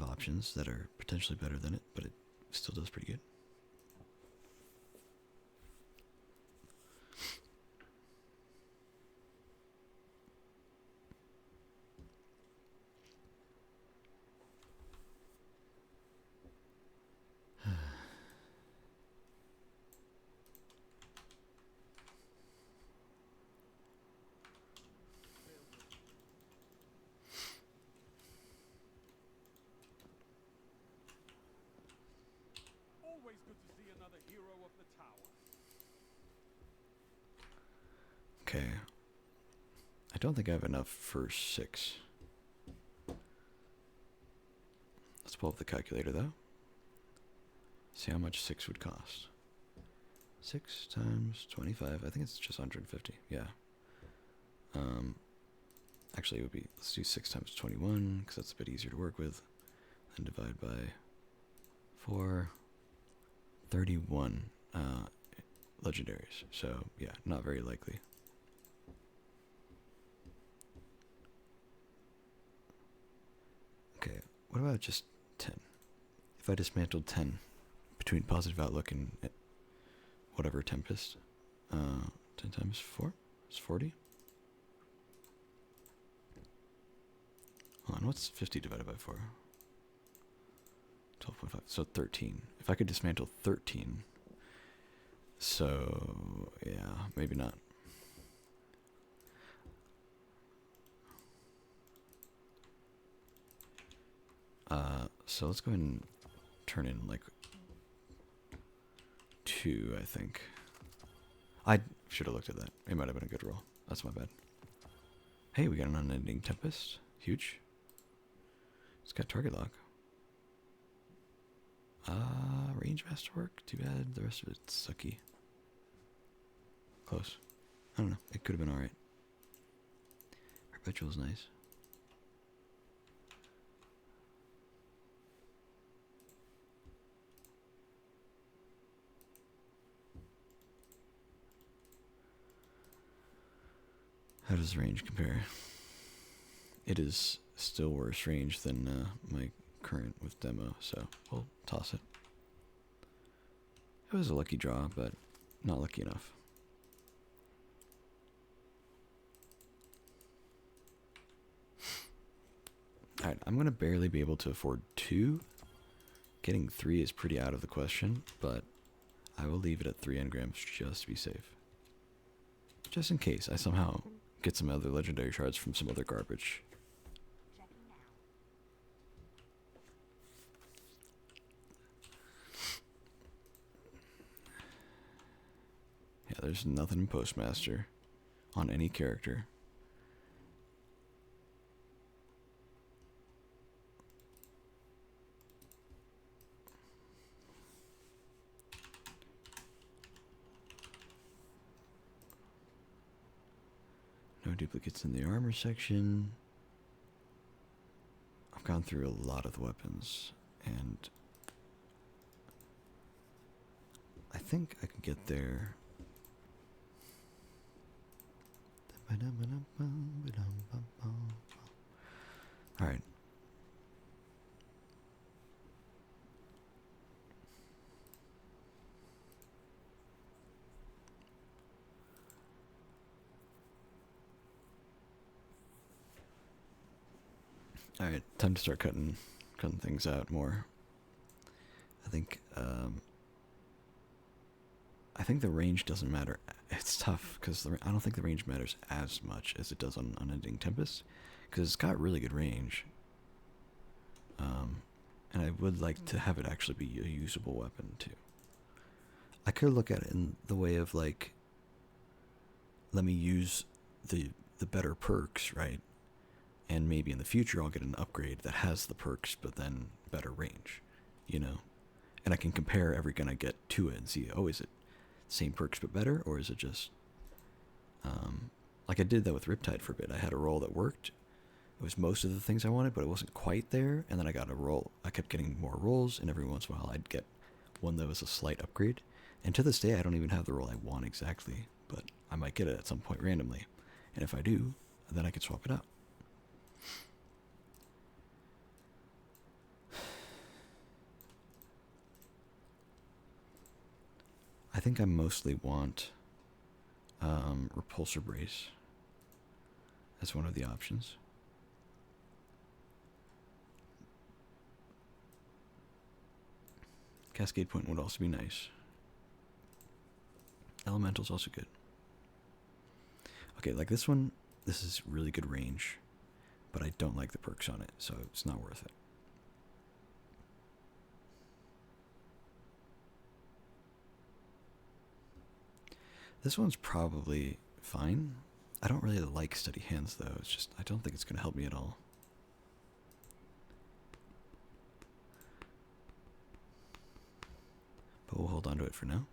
options that are potentially better than it, but it still does pretty good. Always good to see another hero of the tower. Okay. I don't think I have enough for 6. Let's pull up the calculator though. See how much 6 would cost. 6 times 25. I think it's just 150. Yeah. Actually, it would be, let's do 6 times 21, because that's a bit easier to work with. Then divide by 4. 31 legendaries. So, yeah, not very likely. Okay, what about just 10? If I dismantled 10 between positive outlook and whatever Tempest, 10 times 4 is 40. Hold on, what's 50 divided by 4? 12.5, so 13. If I could dismantle 13, so yeah, maybe not. So let's go ahead and turn in like 2, I think. I should have looked at that. It might have been a good roll. That's my bad. Hey, we got an unending tempest. Huge. It's got target lock. Range masterwork. Too bad. The rest of it's sucky. Close. I don't know. It could have been alright. Perpetual's nice. How does range compare? It is still worse range than my current with demo, so we'll toss it. It was a lucky draw, but not lucky enough. Alright, I'm going to barely be able to afford 2. Getting 3 is pretty out of the question, but I will leave it at 3 engrams just to be safe. Just in case I somehow get some other legendary shards from some other garbage. Yeah, there's nothing in Postmaster on any character. duplicates in the armor section. I've gone through a lot of the weapons, and I think I can get there. Alright. Alright, time to start cutting things out more. I think the range doesn't matter. It's tough because I don't think the range matters as much as it does on Unending Tempest, because it's got really good range. And I would like to have it actually be a usable weapon too. I could look at it in the way of like, let me use the better perks, right? And maybe in the future I'll get an upgrade that has the perks but then better range, you know? And I can compare every gun I get to it and see, oh, is it same perks but better, or is it just like I did that with Riptide for a bit. I had a roll that worked. It was most of the things I wanted, but it wasn't quite there. And then I got a roll. I kept getting more rolls, and every once in a while I'd get one that was a slight upgrade. And to this day, I don't even have the roll I want exactly, but I might get it at some point randomly. And if I do, then I can swap it out. I think I mostly want Repulsor Brace as one of the options. Cascade Point would also be nice. Elemental's also good. Okay, like this one, this is really good range, but I don't like the perks on it, so it's not worth it. This one's probably fine. I don't really like steady hands though. It's just, I don't think it's going to help me at all. But we'll hold on to it for now,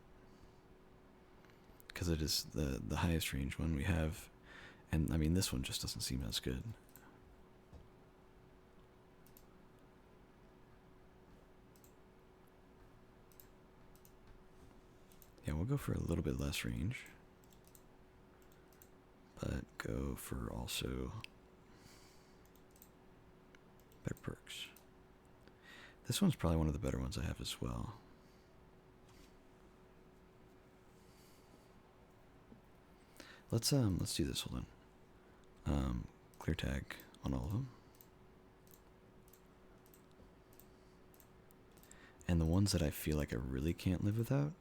because it is the highest range one we have. And I mean, this one just doesn't seem as good. Yeah, we'll go for a little bit less range, but go for also better perks. This one's probably one of the better ones I have as well. Let's do this. Hold on. Clear tag on all of them, and the ones that I feel like I really can't live without,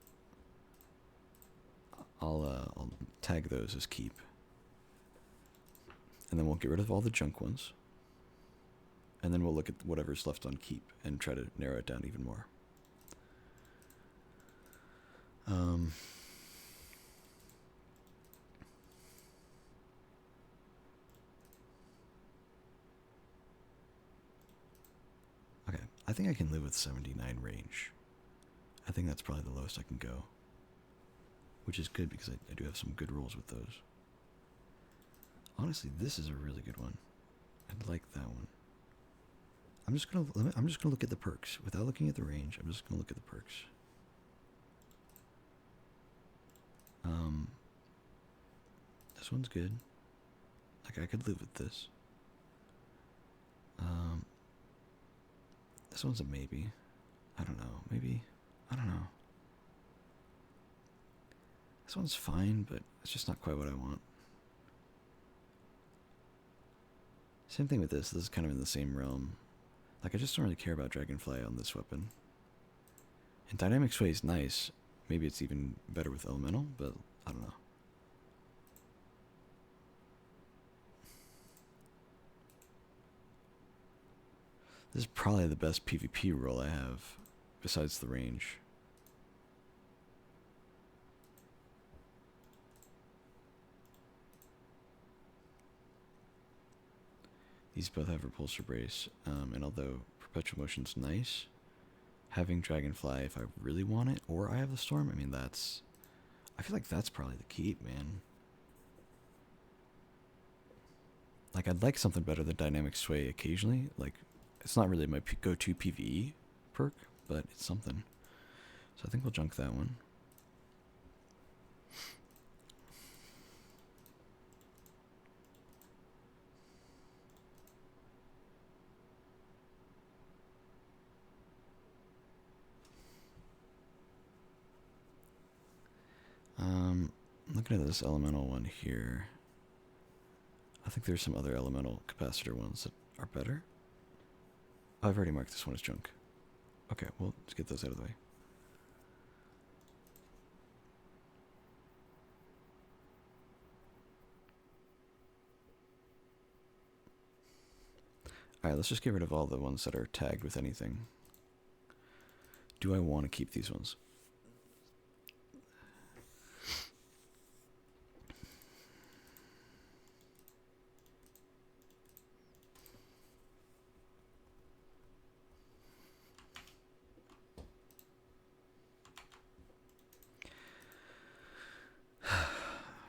I'll tag those as keep, and then we'll get rid of all the junk ones, and then we'll look at whatever's left on keep and try to narrow it down even more. Okay, I think I can live with 79 range. I think that's probably the lowest I can go, which is good because I do have some good rolls with those. Honestly, this is a really good one. I'd like that one. I'm just gonna look at the perks without looking at the range. I'm just gonna look at the perks. This one's good. Like, I could live with this. This one's a maybe. I don't know. Maybe. I don't know. This one's fine, but it's just not quite what I want. Same thing with this. This is kind of in the same realm. Like, I just don't really care about Dragonfly on this weapon. And Dynamic Sway is nice. Maybe it's even better with Elemental, but I don't know. This is probably the best PvP roll I have, besides the range. These both have Repulsor Brace, and although Perpetual Motion's nice, having Dragonfly if I really want it, or I have the Storm, I mean, I feel like that's probably the keep, man. Like, I'd like something better than dynamic sway occasionally. Like, it's not really my go-to PvE perk, but it's something. So I think we'll junk that one. Looking at this elemental one here, I think there's some other elemental capacitor ones that are better. Oh, I've already marked this one as junk. Okay, well, let's get those out of the way. Alright, let's just get rid of all the ones that are tagged with anything. Do I want to keep these ones?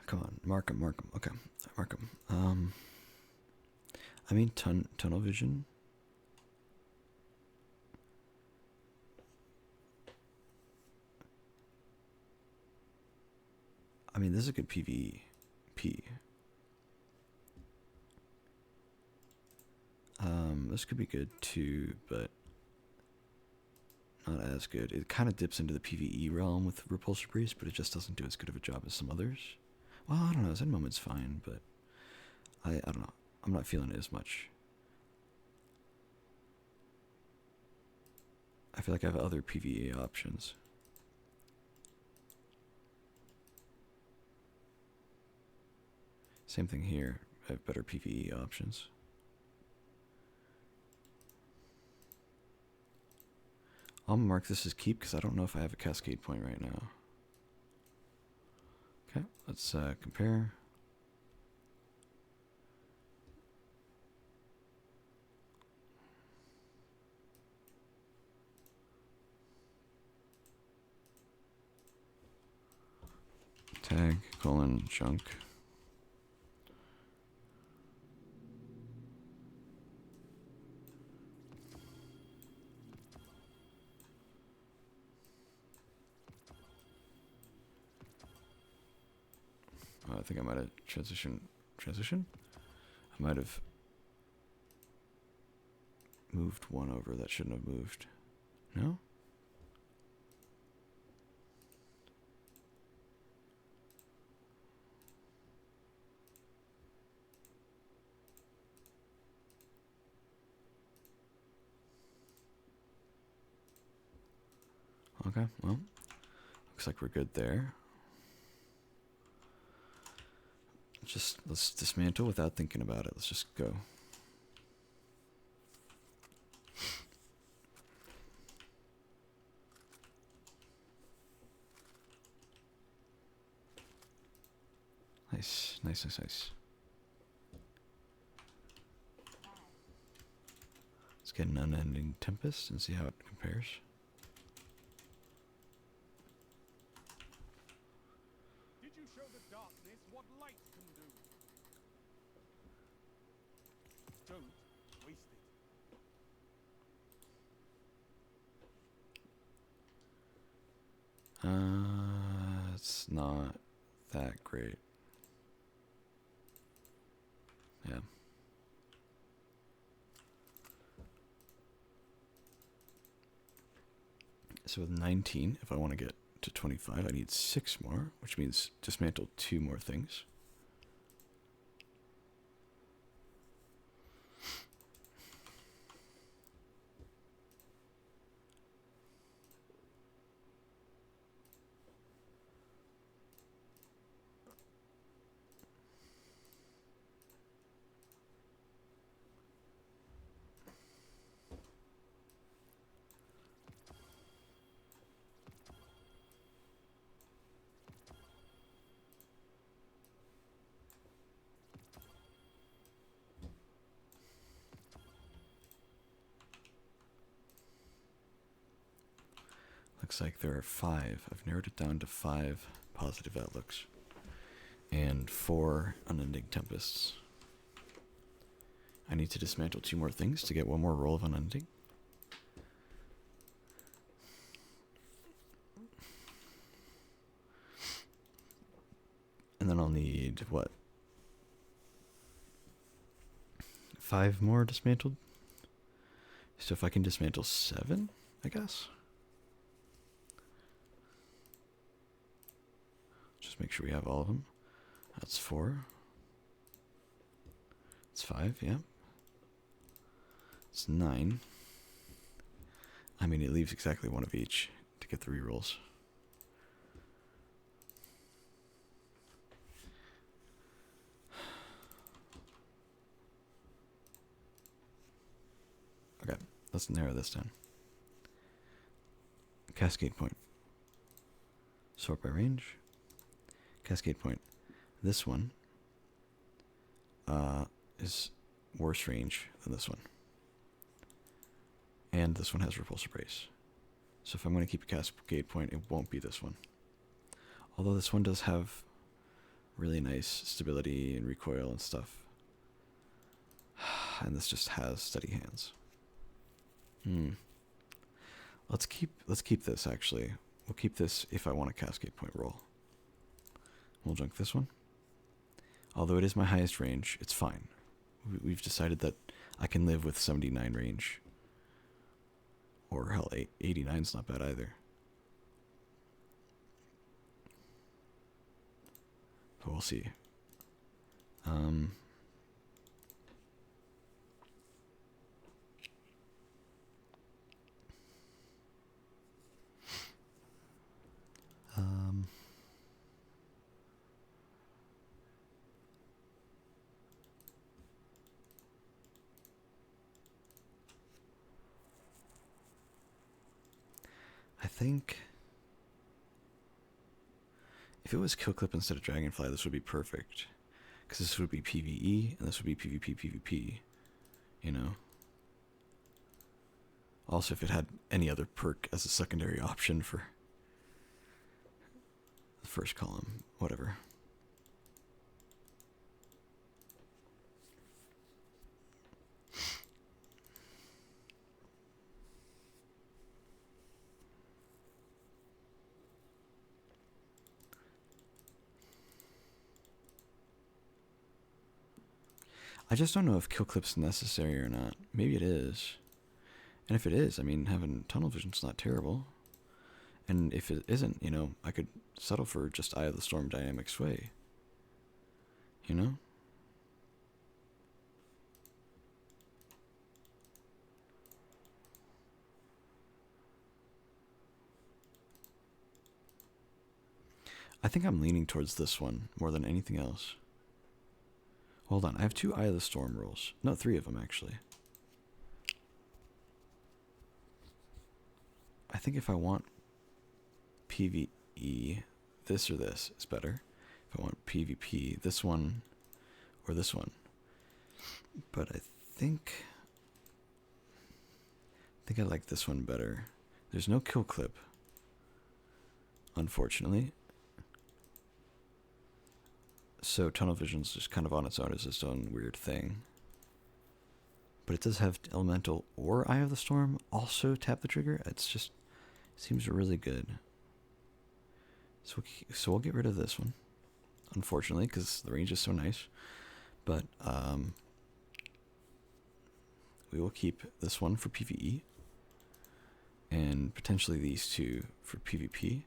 Come on, mark them, mark them. Okay, mark them. I mean, tunnel vision. I mean, this is a good PvP. This could be good too, but not as good. It kind of dips into the PvE realm with Repulsor Priest, but it just doesn't do as good of a job as some others. Well, I don't know. Zen Moment's fine, but I don't know. I'm not feeling it as much. I feel like I have other PvE options. Same thing here. I have better PvE options. I'll mark this as keep because I don't know if I have a cascade point right now. Okay, let's compare. Tag, colon, junk. I think I might have transition? I might have moved one over that shouldn't have moved. No? Okay, well, looks like we're good there. Let's dismantle without thinking about it. Let's just go. Nice, nice, nice, nice. Let's get an unending tempest and see how it compares. Did you show the darkness what light can do? Don't waste it. It's not that great. Yeah. So with 19, if I want to get to 25, I need 6 more, which means dismantle 2 more things. Looks like there are 5. I've narrowed it down to 5 positive outlooks and 4 unending tempests. I need to dismantle 2 more things to get 1 more roll of unending. And then I'll need, what? 5 more dismantled? So if I can dismantle 7, I guess? Just make sure we have all of them. That's 4. It's 5, yeah. It's 9. I mean, it leaves exactly 1 of each to get the rerolls. Okay, let's narrow this down. Cascade point. Sort by range. Cascade point. This one is worse range than this one. And this one has repulsor brace. So if I'm going to keep a cascade point, it won't be this one. Although this one does have really nice stability and recoil and stuff. And this just has steady hands. Let's keep this actually. We'll keep this if I want a cascade point roll. We'll junk this one. Although it is my highest range, it's fine. We've decided that I can live with 79 range. Or hell, 89's not bad either. But we'll see. I think if it was kill clip instead of dragonfly, this would be perfect. Because this would be PvE and this would be PvP PvP. You know? Also, if it had any other perk as a secondary option for the first column, whatever. I just don't know if kill clip's necessary or not. Maybe it is. And if it is, I mean, having tunnel vision's not terrible. And if it isn't, you know, I could settle for just Eye of the Storm dynamic sway. You know? I think I'm leaning towards this one more than anything else. Hold on, I have 2 Eye of the Storm rolls. No, 3 of them, actually. I think if I want PvE, this or this is better. If I want PvP, this one or this one. But I think I like this one better. There's no kill clip, unfortunately. So tunnel vision's just kind of on its own as its own weird thing. But it does have elemental or Eye of the Storm also tap the trigger. It's just seems really good. So we'll get rid of this one, unfortunately, because the range is so nice. But we will keep this one for PvE and potentially these 2 for PvP.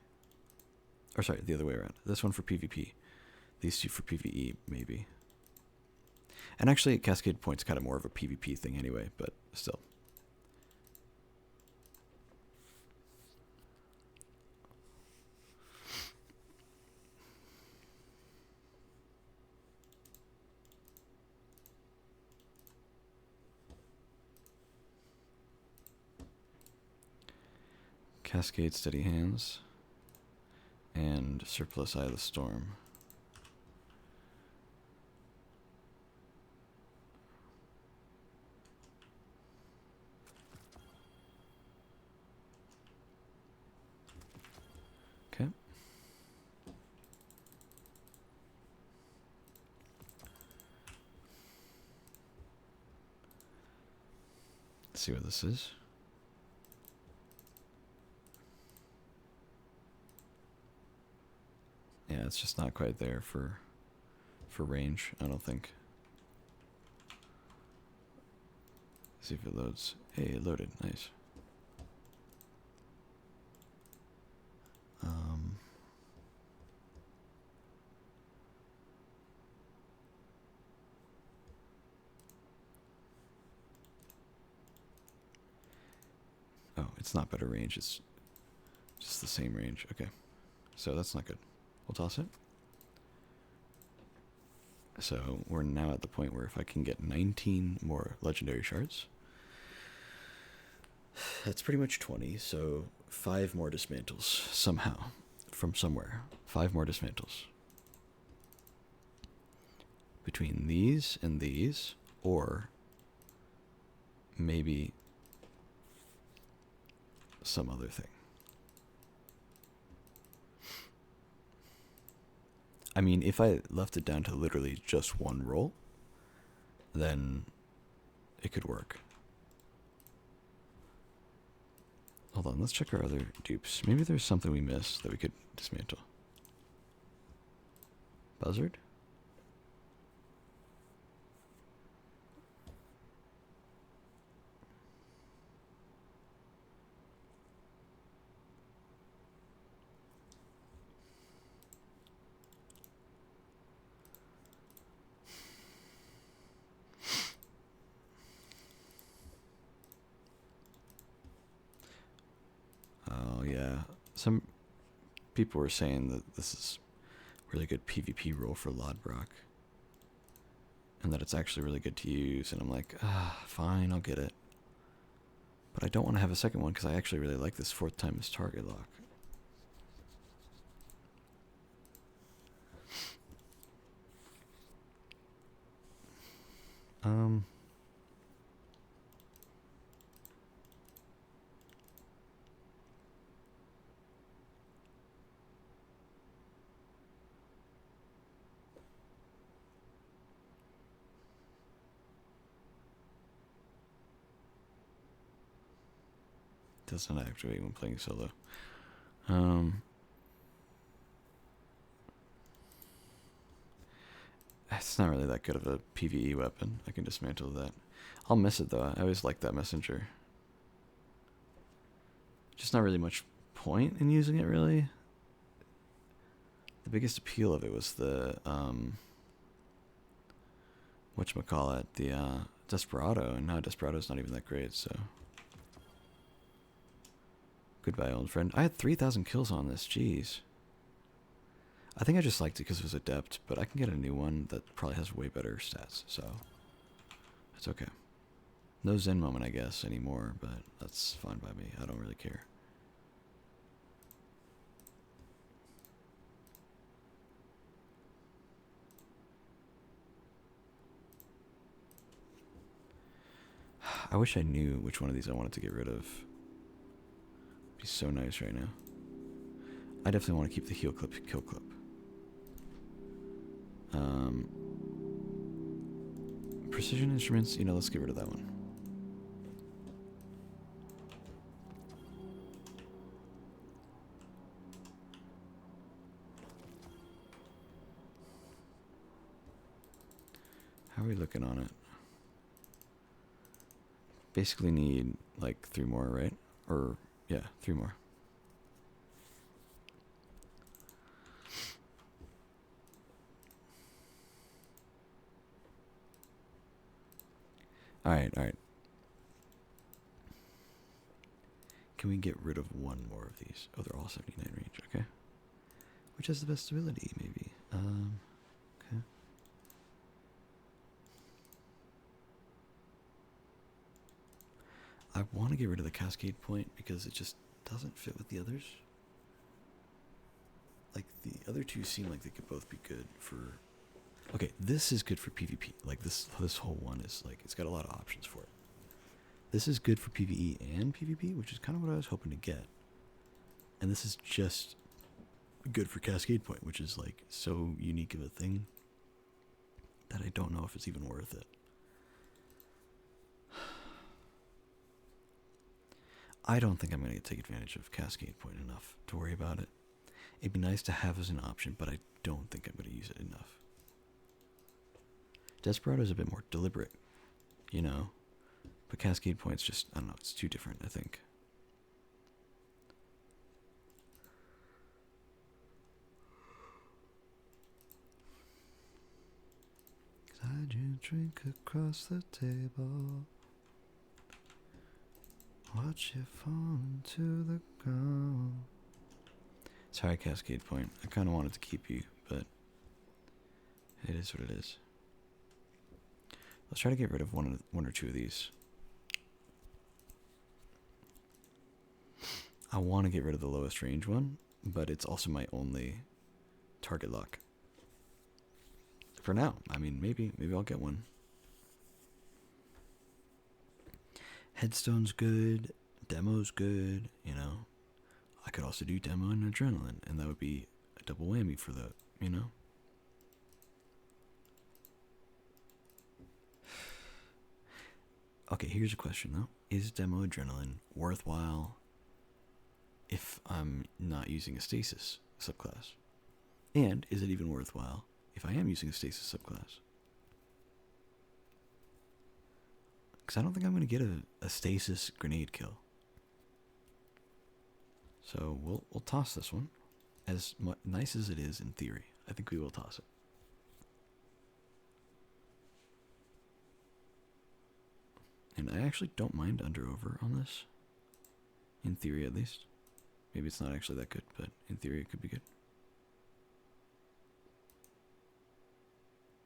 Or sorry, the other way around. This one for PvP. These 2 for PvE, maybe. And actually, Cascade Point's kind of more of a PvP thing anyway, but still. Cascade Steady Hands. And Surplus Eye of the Storm. Okay. see what this is. Yeah, it's just not quite there for range, I don't think. See if it loads. Hey, it loaded. Nice. Oh, it's not better range. It's just the same range. Okay. So that's not good. We'll toss it. So we're now at the point where if I can get 19 more legendary shards, that's pretty much 20. So 5 more dismantles somehow from somewhere. 5 more dismantles. Between these and these, or maybe some other thing. I mean, if I left it down to literally just one roll, then it could work. Hold on, let's check our other dupes. Maybe there's something we missed that we could dismantle. Buzzard? Oh yeah, some people were saying that this is a really good PvP role for Lodbrok, and that it's actually really good to use, and I'm like, fine, I'll get it. But I don't want to have a second one because I actually really like this 4th time as target lock. Doesn't activate when playing solo. It's not really that good of a PvE weapon. I can dismantle that. I'll miss it though. I always like that messenger. Just not really much point in using it, really. The biggest appeal of it was the whatchamacallit, the Desperado, and now Desperado's not even that great, so goodbye, old friend. I had 3,000 kills on this, jeez. I think I just liked it because it was adept, but I can get a new one that probably has way better stats, so it's okay. No Zen moment, I guess, anymore, but that's fine by me. I don't really care. I wish I knew which one of these I wanted to get rid of. It'd be so nice right now. I definitely want to keep the heal clip, kill clip. Precision instruments, you know, let's get rid of that one. How are we looking on it? Basically need like 3 more, right? Or yeah, 3 more. Alright, alright. Can we get rid of 1 more of these? Oh, they're all 79 range, okay. Which has the best ability, maybe? Okay. I want to get rid of the Cascade Point because it just doesn't fit with the others. Like, the other 2 seem like they could both be good for... Okay, this is good for PvP. Like, this whole one is, like, it's got a lot of options for it. This is good for PvE and PvP, which is kind of what I was hoping to get. And this is just good for Cascade Point, which is, like, so unique of a thing that I don't know if it's even worth it. I don't think I'm going to take advantage of Cascade Point enough to worry about it. It'd be nice to have as an option, but I don't think I'm going to use it enough. Desperado's a bit more deliberate, you know? But Cascade Point's just, I don't know, it's too different, I think. As you drink across the table, watch it fall into the ground. Sorry, Cascade Point. I kind of wanted to keep you, but it is what it is. Let's try to get rid of one or two of these. I want to get rid of the lowest range one, but it's also my only target lock. For now. I mean, maybe I'll get one. Headstone's good. Demo's good, you know. I could also do demo and adrenaline, and that would be a double whammy for the, you know. Okay, here's a question though. Is demo adrenaline worthwhile if I'm not using a stasis subclass? And is it even worthwhile if I am using a stasis subclass? Because I don't think I'm going to get a stasis grenade kill. So we'll toss this one. As nice as it is in theory, I think we will toss it. And I actually don't mind under-over on this. In theory, at least. Maybe it's not actually that good, but in theory it could be good.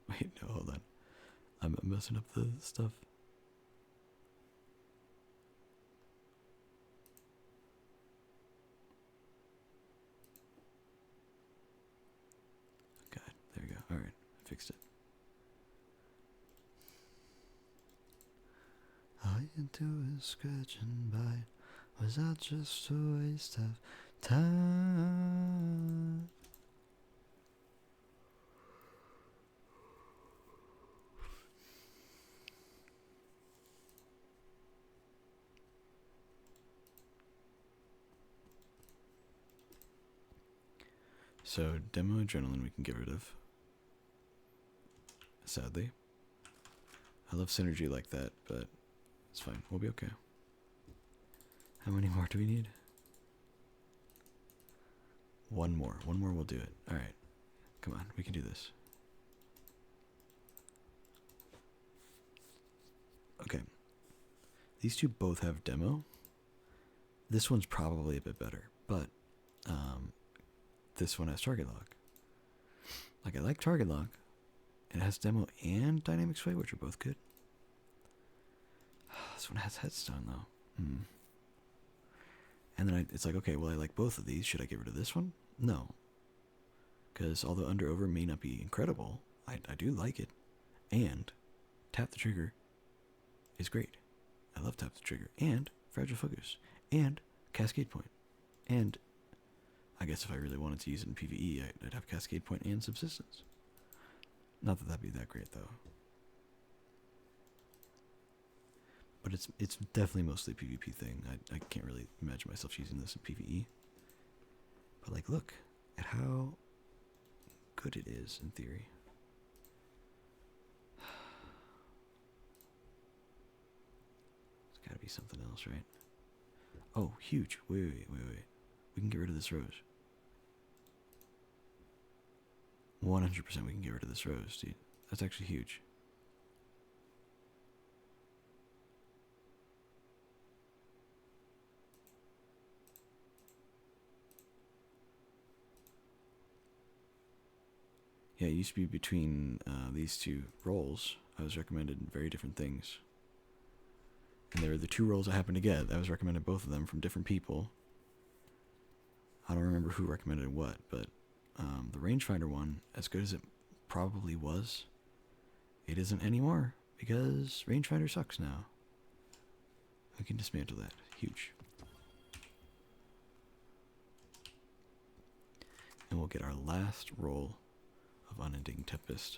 Wait, no, hold on. I'm messing up the stuff. God, there we go. Alright, I fixed it. All you do is scratch and bite. Was that just a waste of time? So, demo adrenaline we can get rid of. Sadly. I love synergy like that, but it's fine. We'll be okay. How many more do we need? One more. One more will do it. Alright. Come on, we can do this. Okay. These two both have demo. This one's probably a bit better, but this one has target lock. Like, I like target lock. It has demo and dynamic sway, which are both good. This one has headstone, though. And then it's like, okay, well, I like both of these. Should I get rid of this one? No. Because although under over may not be incredible, I do like it. And tap the trigger is great. I love tap the trigger. And fragile focus. And cascade point. And I guess if I really wanted to use it in PvE, I'd have cascade point and subsistence. Not that that'd be that great, though. But it's definitely mostly a PvP thing. I can't really imagine myself using this in PvE. But, like, look at how good it is in theory. There's gotta be something else, right? Oh, huge. Wait. We can get rid of this rose. 100% we can get rid of this rose, dude. That's actually huge. Yeah, it used to be between these two roles. I was recommended very different things. And there were the two roles I happened to get. I was recommended both of them from different people. I don't remember who recommended what, but the rangefinder one, as good as it probably was, it isn't anymore because rangefinder sucks now. We can dismantle that. Huge. And we'll get our last roll of Unending Tempest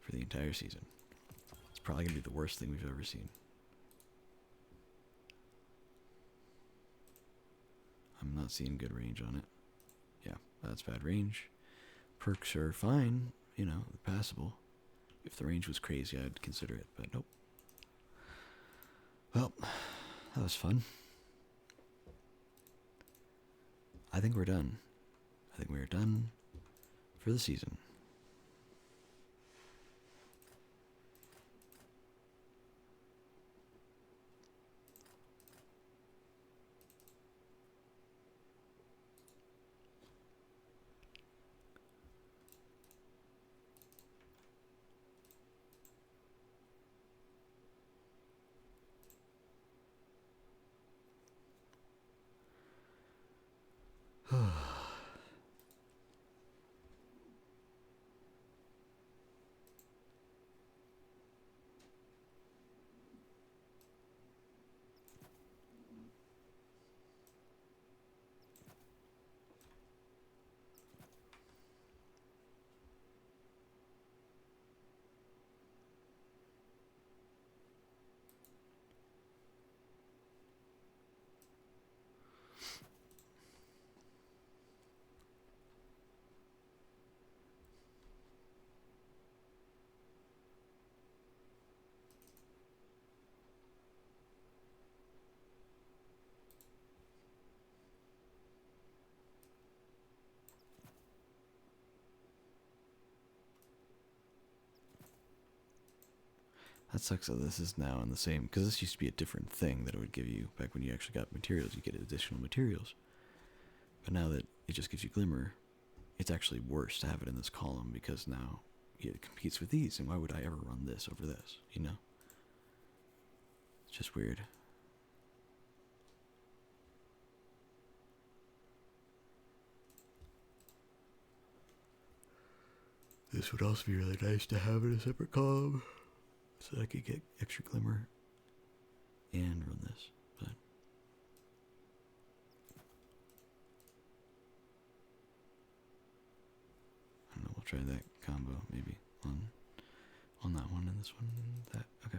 for the entire season. It's probably going to be the worst thing we've ever seen. not seeing good range on it. Yeah, that's bad range. Perks are fine, you know, passable. If the range was crazy, I'd consider it, but nope. Well, that was fun. I think we're done. I think we're done for the season. That sucks that this is now in the same, because this used to be a different thing that it would give you back when you actually got materials. You get additional materials. But now that it just gives you glimmer, it's actually worse to have it in this column because now it competes with these. And why would I ever run this over this, you know? It's just weird. This would also be really nice to have in a separate column, so that I could get extra glimmer and run this. But I don't know, we'll try that combo maybe on that one and this one. That okay.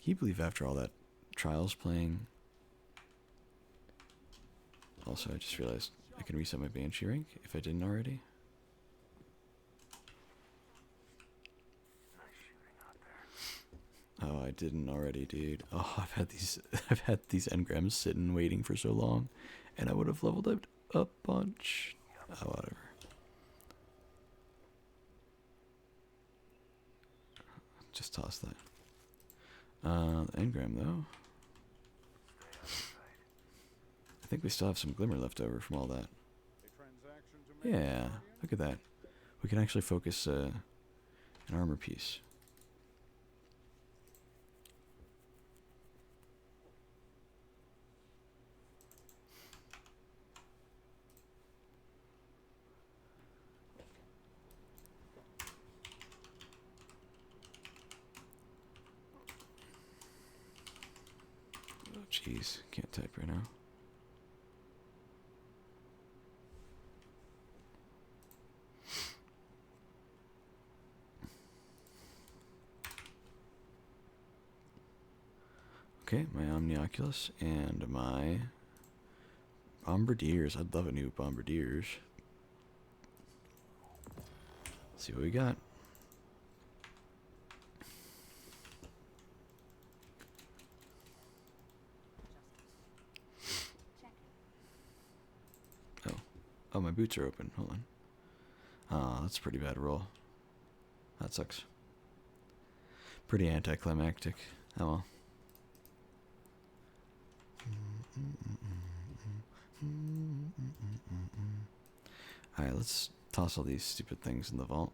Can you believe after all that Trials playing? Also, I just realized I can reset my Banshee rank if I didn't already. Oh, I didn't already, dude. Oh, I've had these engrams sitting waiting for so long, and I would have leveled up a bunch. Oh, whatever. Just toss that. Engram though. I think we still have some glimmer left over from all that. Yeah, look at that. We can actually focus an armor piece. Oh, jeez, can't type right now. Okay, my Omnioculus and my Bombardiers. I'd love a new Bombardiers. Let's see what we got. Oh, my boots are open. Hold on. Ah, that's a pretty bad roll. That sucks. Pretty anticlimactic. Oh well. Alright, let's toss all these stupid things in the vault.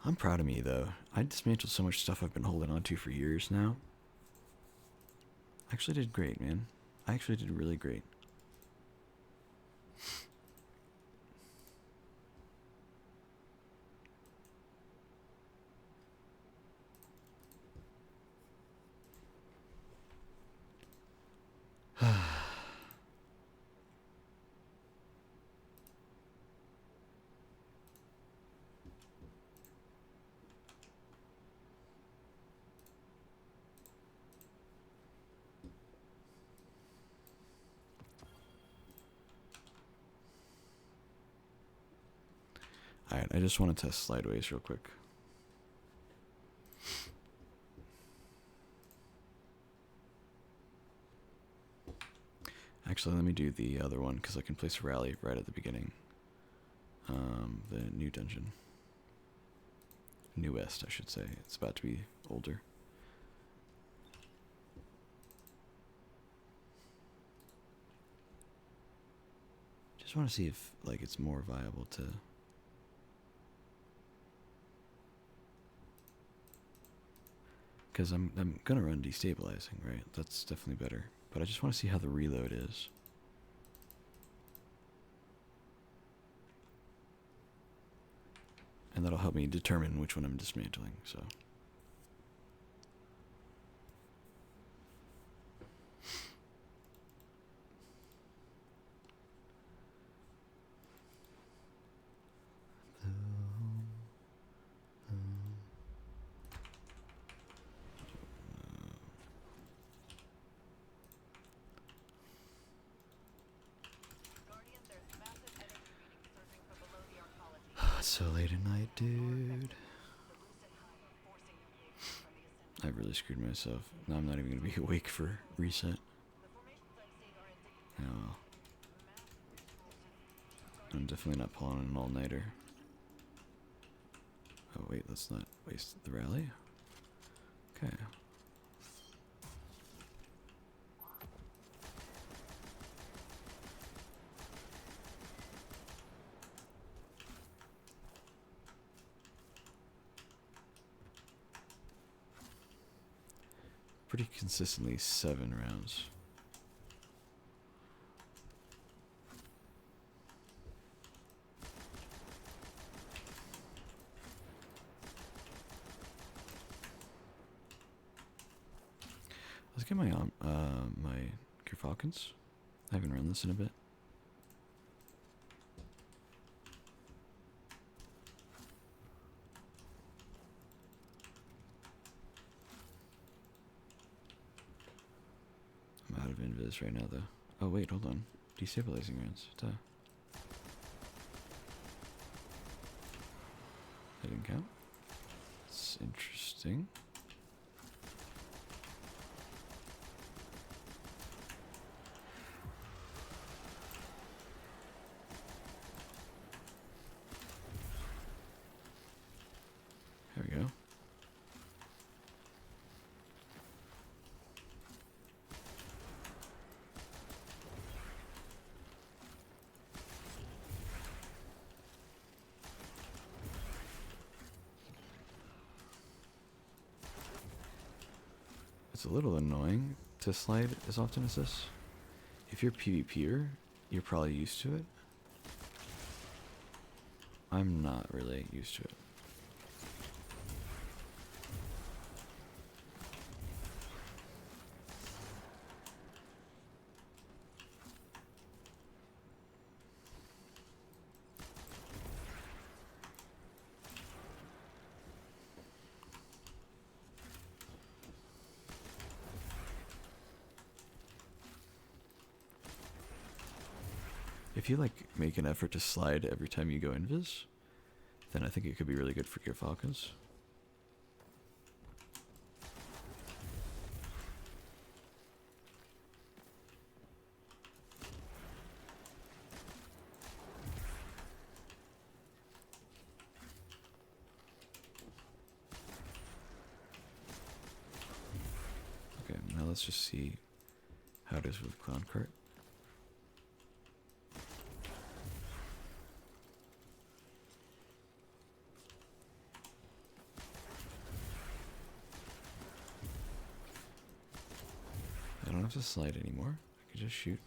I'm proud of me, though. I dismantled so much stuff I've been holding on to for years now. I actually did great, man. I actually did really great. Alright, I just want to test slideways real quick. Actually, let me do the other one because I can place a rally right at the beginning. The new dungeon. Newest, I should say. It's about to be older. Just want to see if like it's more viable to. Because I'm gonna run destabilizing, right? That's definitely better. But I just want to see how the reload is. And that'll help me determine which one I'm dismantling, so. It's so late at night, dude. I really screwed myself. Now I'm not even gonna be awake for reset. Oh well. I'm definitely not pulling an all-nighter. Oh wait, let's not waste the rally. Okay. Pretty consistently 7 rounds. Let's get my my Gear Falcons. I haven't run this in a bit. I'm out of invis right now, though. Oh wait, hold on. Destabilizing rounds. Duh. That didn't count. It's interesting. There we go. It's a little annoying to slide as often as this. If you're PvPer, you're probably used to it. I'm not really used to it. If you like make an effort to slide every time you go invis, then I think it could be really good for Gear Falcons. Okay, now let's just see how it is with Clown Cart. I don't have to slide anymore. I can just shoot.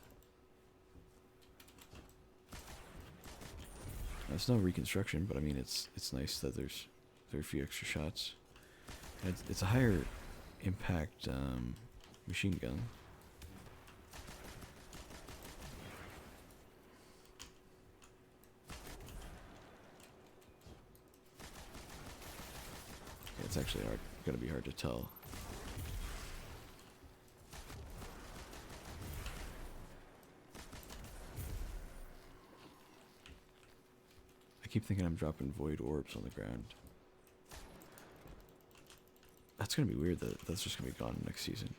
It's no reconstruction, but I mean it's nice that there's a few extra shots. And it's a higher impact machine gun. it's actually gonna be hard to tell. I keep thinking I'm dropping void orbs on the ground. That's gonna be weird. That's just gonna be gone next season.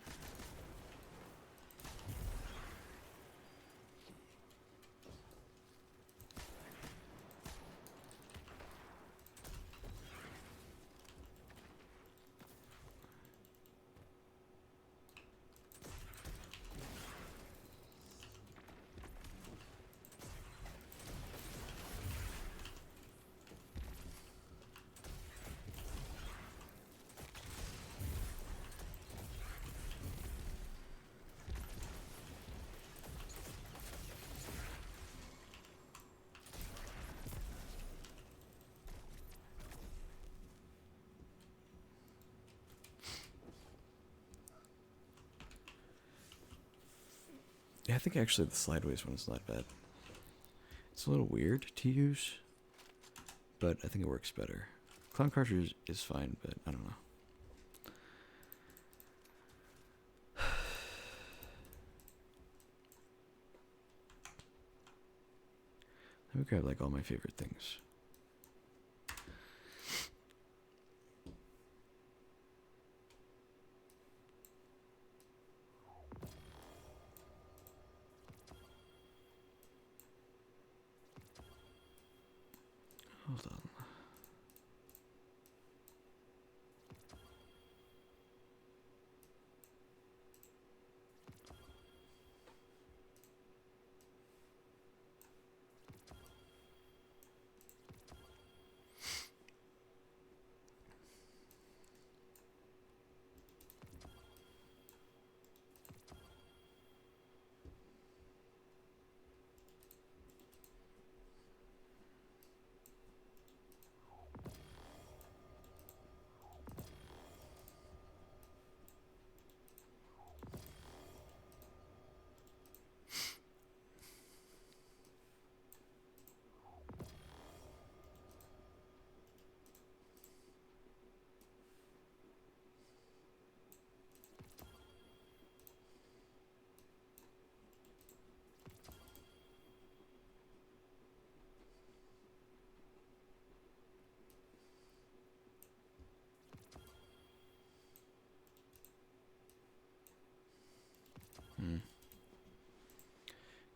Yeah, I think actually the slideways one is not bad. It's a little weird to use, but I think it works better. Clown Crusher is fine, but I don't know. Let me grab like all my favorite things. Hold on.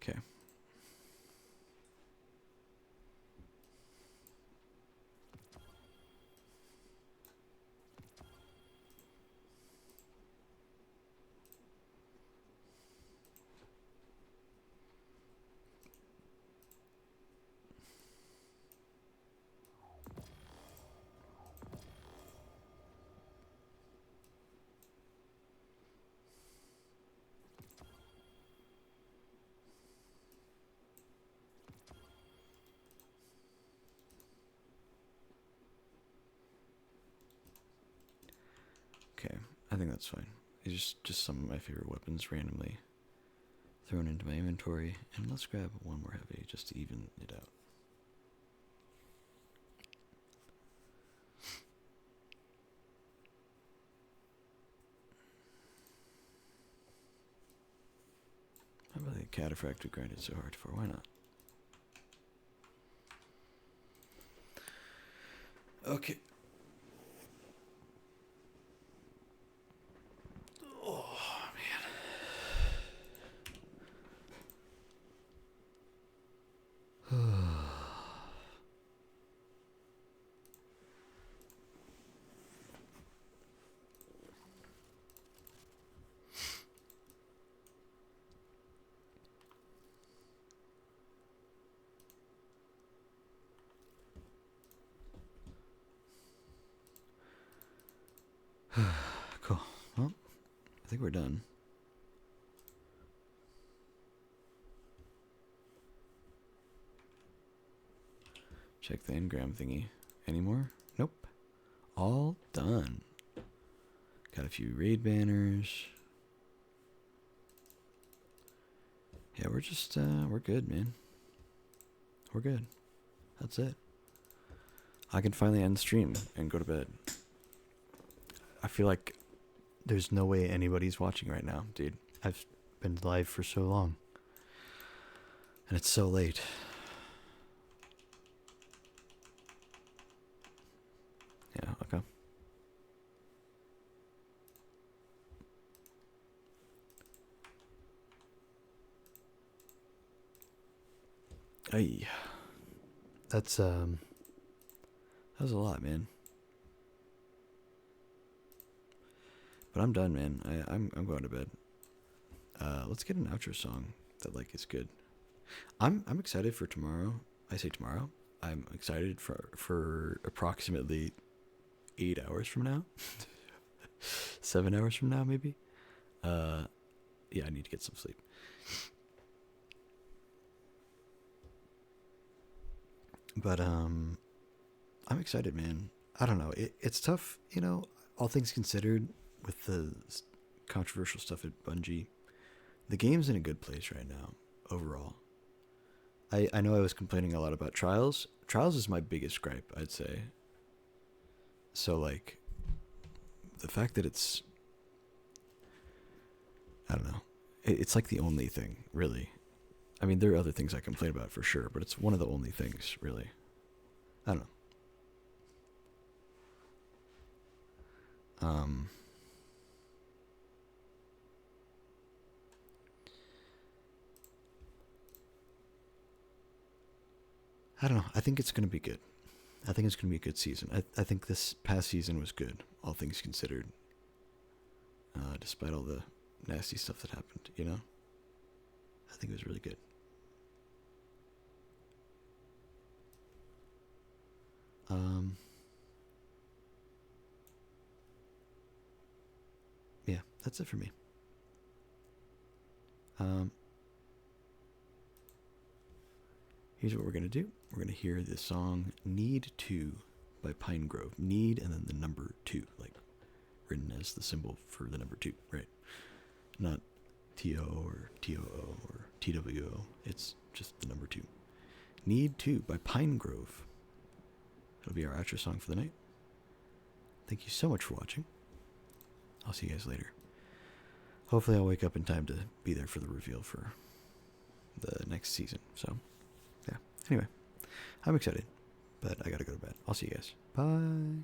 Okay. Okay, I think that's fine. It's just some of my favorite weapons randomly thrown into my inventory, and let's grab one more heavy just to even it out. How about the cataphract we grinded so hard for? Why not? Okay. Oh, man. Cool. Well, I think we're done. Check the engram thingy. Any more? Nope. All done. Got a few raid banners. Yeah, we're just, we're good, man. We're good. That's it. I can finally end stream and go to bed. I feel like there's no way anybody's watching right now, dude. I've been live for so long. And it's so late. Yeah, okay. Ay. That's that was a lot, man. But I'm done, man. I'm going to bed. Let's get an outro song that like is good. I'm excited for tomorrow. I say tomorrow. I'm excited for approximately 8 hours from now. 7 hours from now, maybe. Yeah, I need to get some sleep. But I'm excited, man. I don't know. It's tough, you know, all things considered, with the controversial stuff at Bungie. The game's in a good place right now, overall. I know I was complaining a lot about Trials. Trials is my biggest gripe, I'd say. So, like, the fact that it's, I don't know, it's like the only thing, really. I mean, there are other things I complain about for sure, but it's one of the only things, really. I don't know. I don't know. I think it's going to be good. I think it's going to be a good season. I think this past season was good, all things considered. Despite all the nasty stuff that happened, you know? I think it was really good. Yeah, that's it for me. Here's what we're going to do. We're going to hear the song Need 2 by Pine Grove. Need and then the number 2, like written as the symbol for the number 2, right? Not TO or TOO or TWO. It's just the number 2. Need 2 by Pine Grove. It'll be our outro song for the night. Thank you so much for watching. I'll see you guys later. Hopefully I'll wake up in time to be there for the reveal for the next season. So, yeah. Anyway, I'm excited, but I gotta go to bed. I'll see you guys. Bye.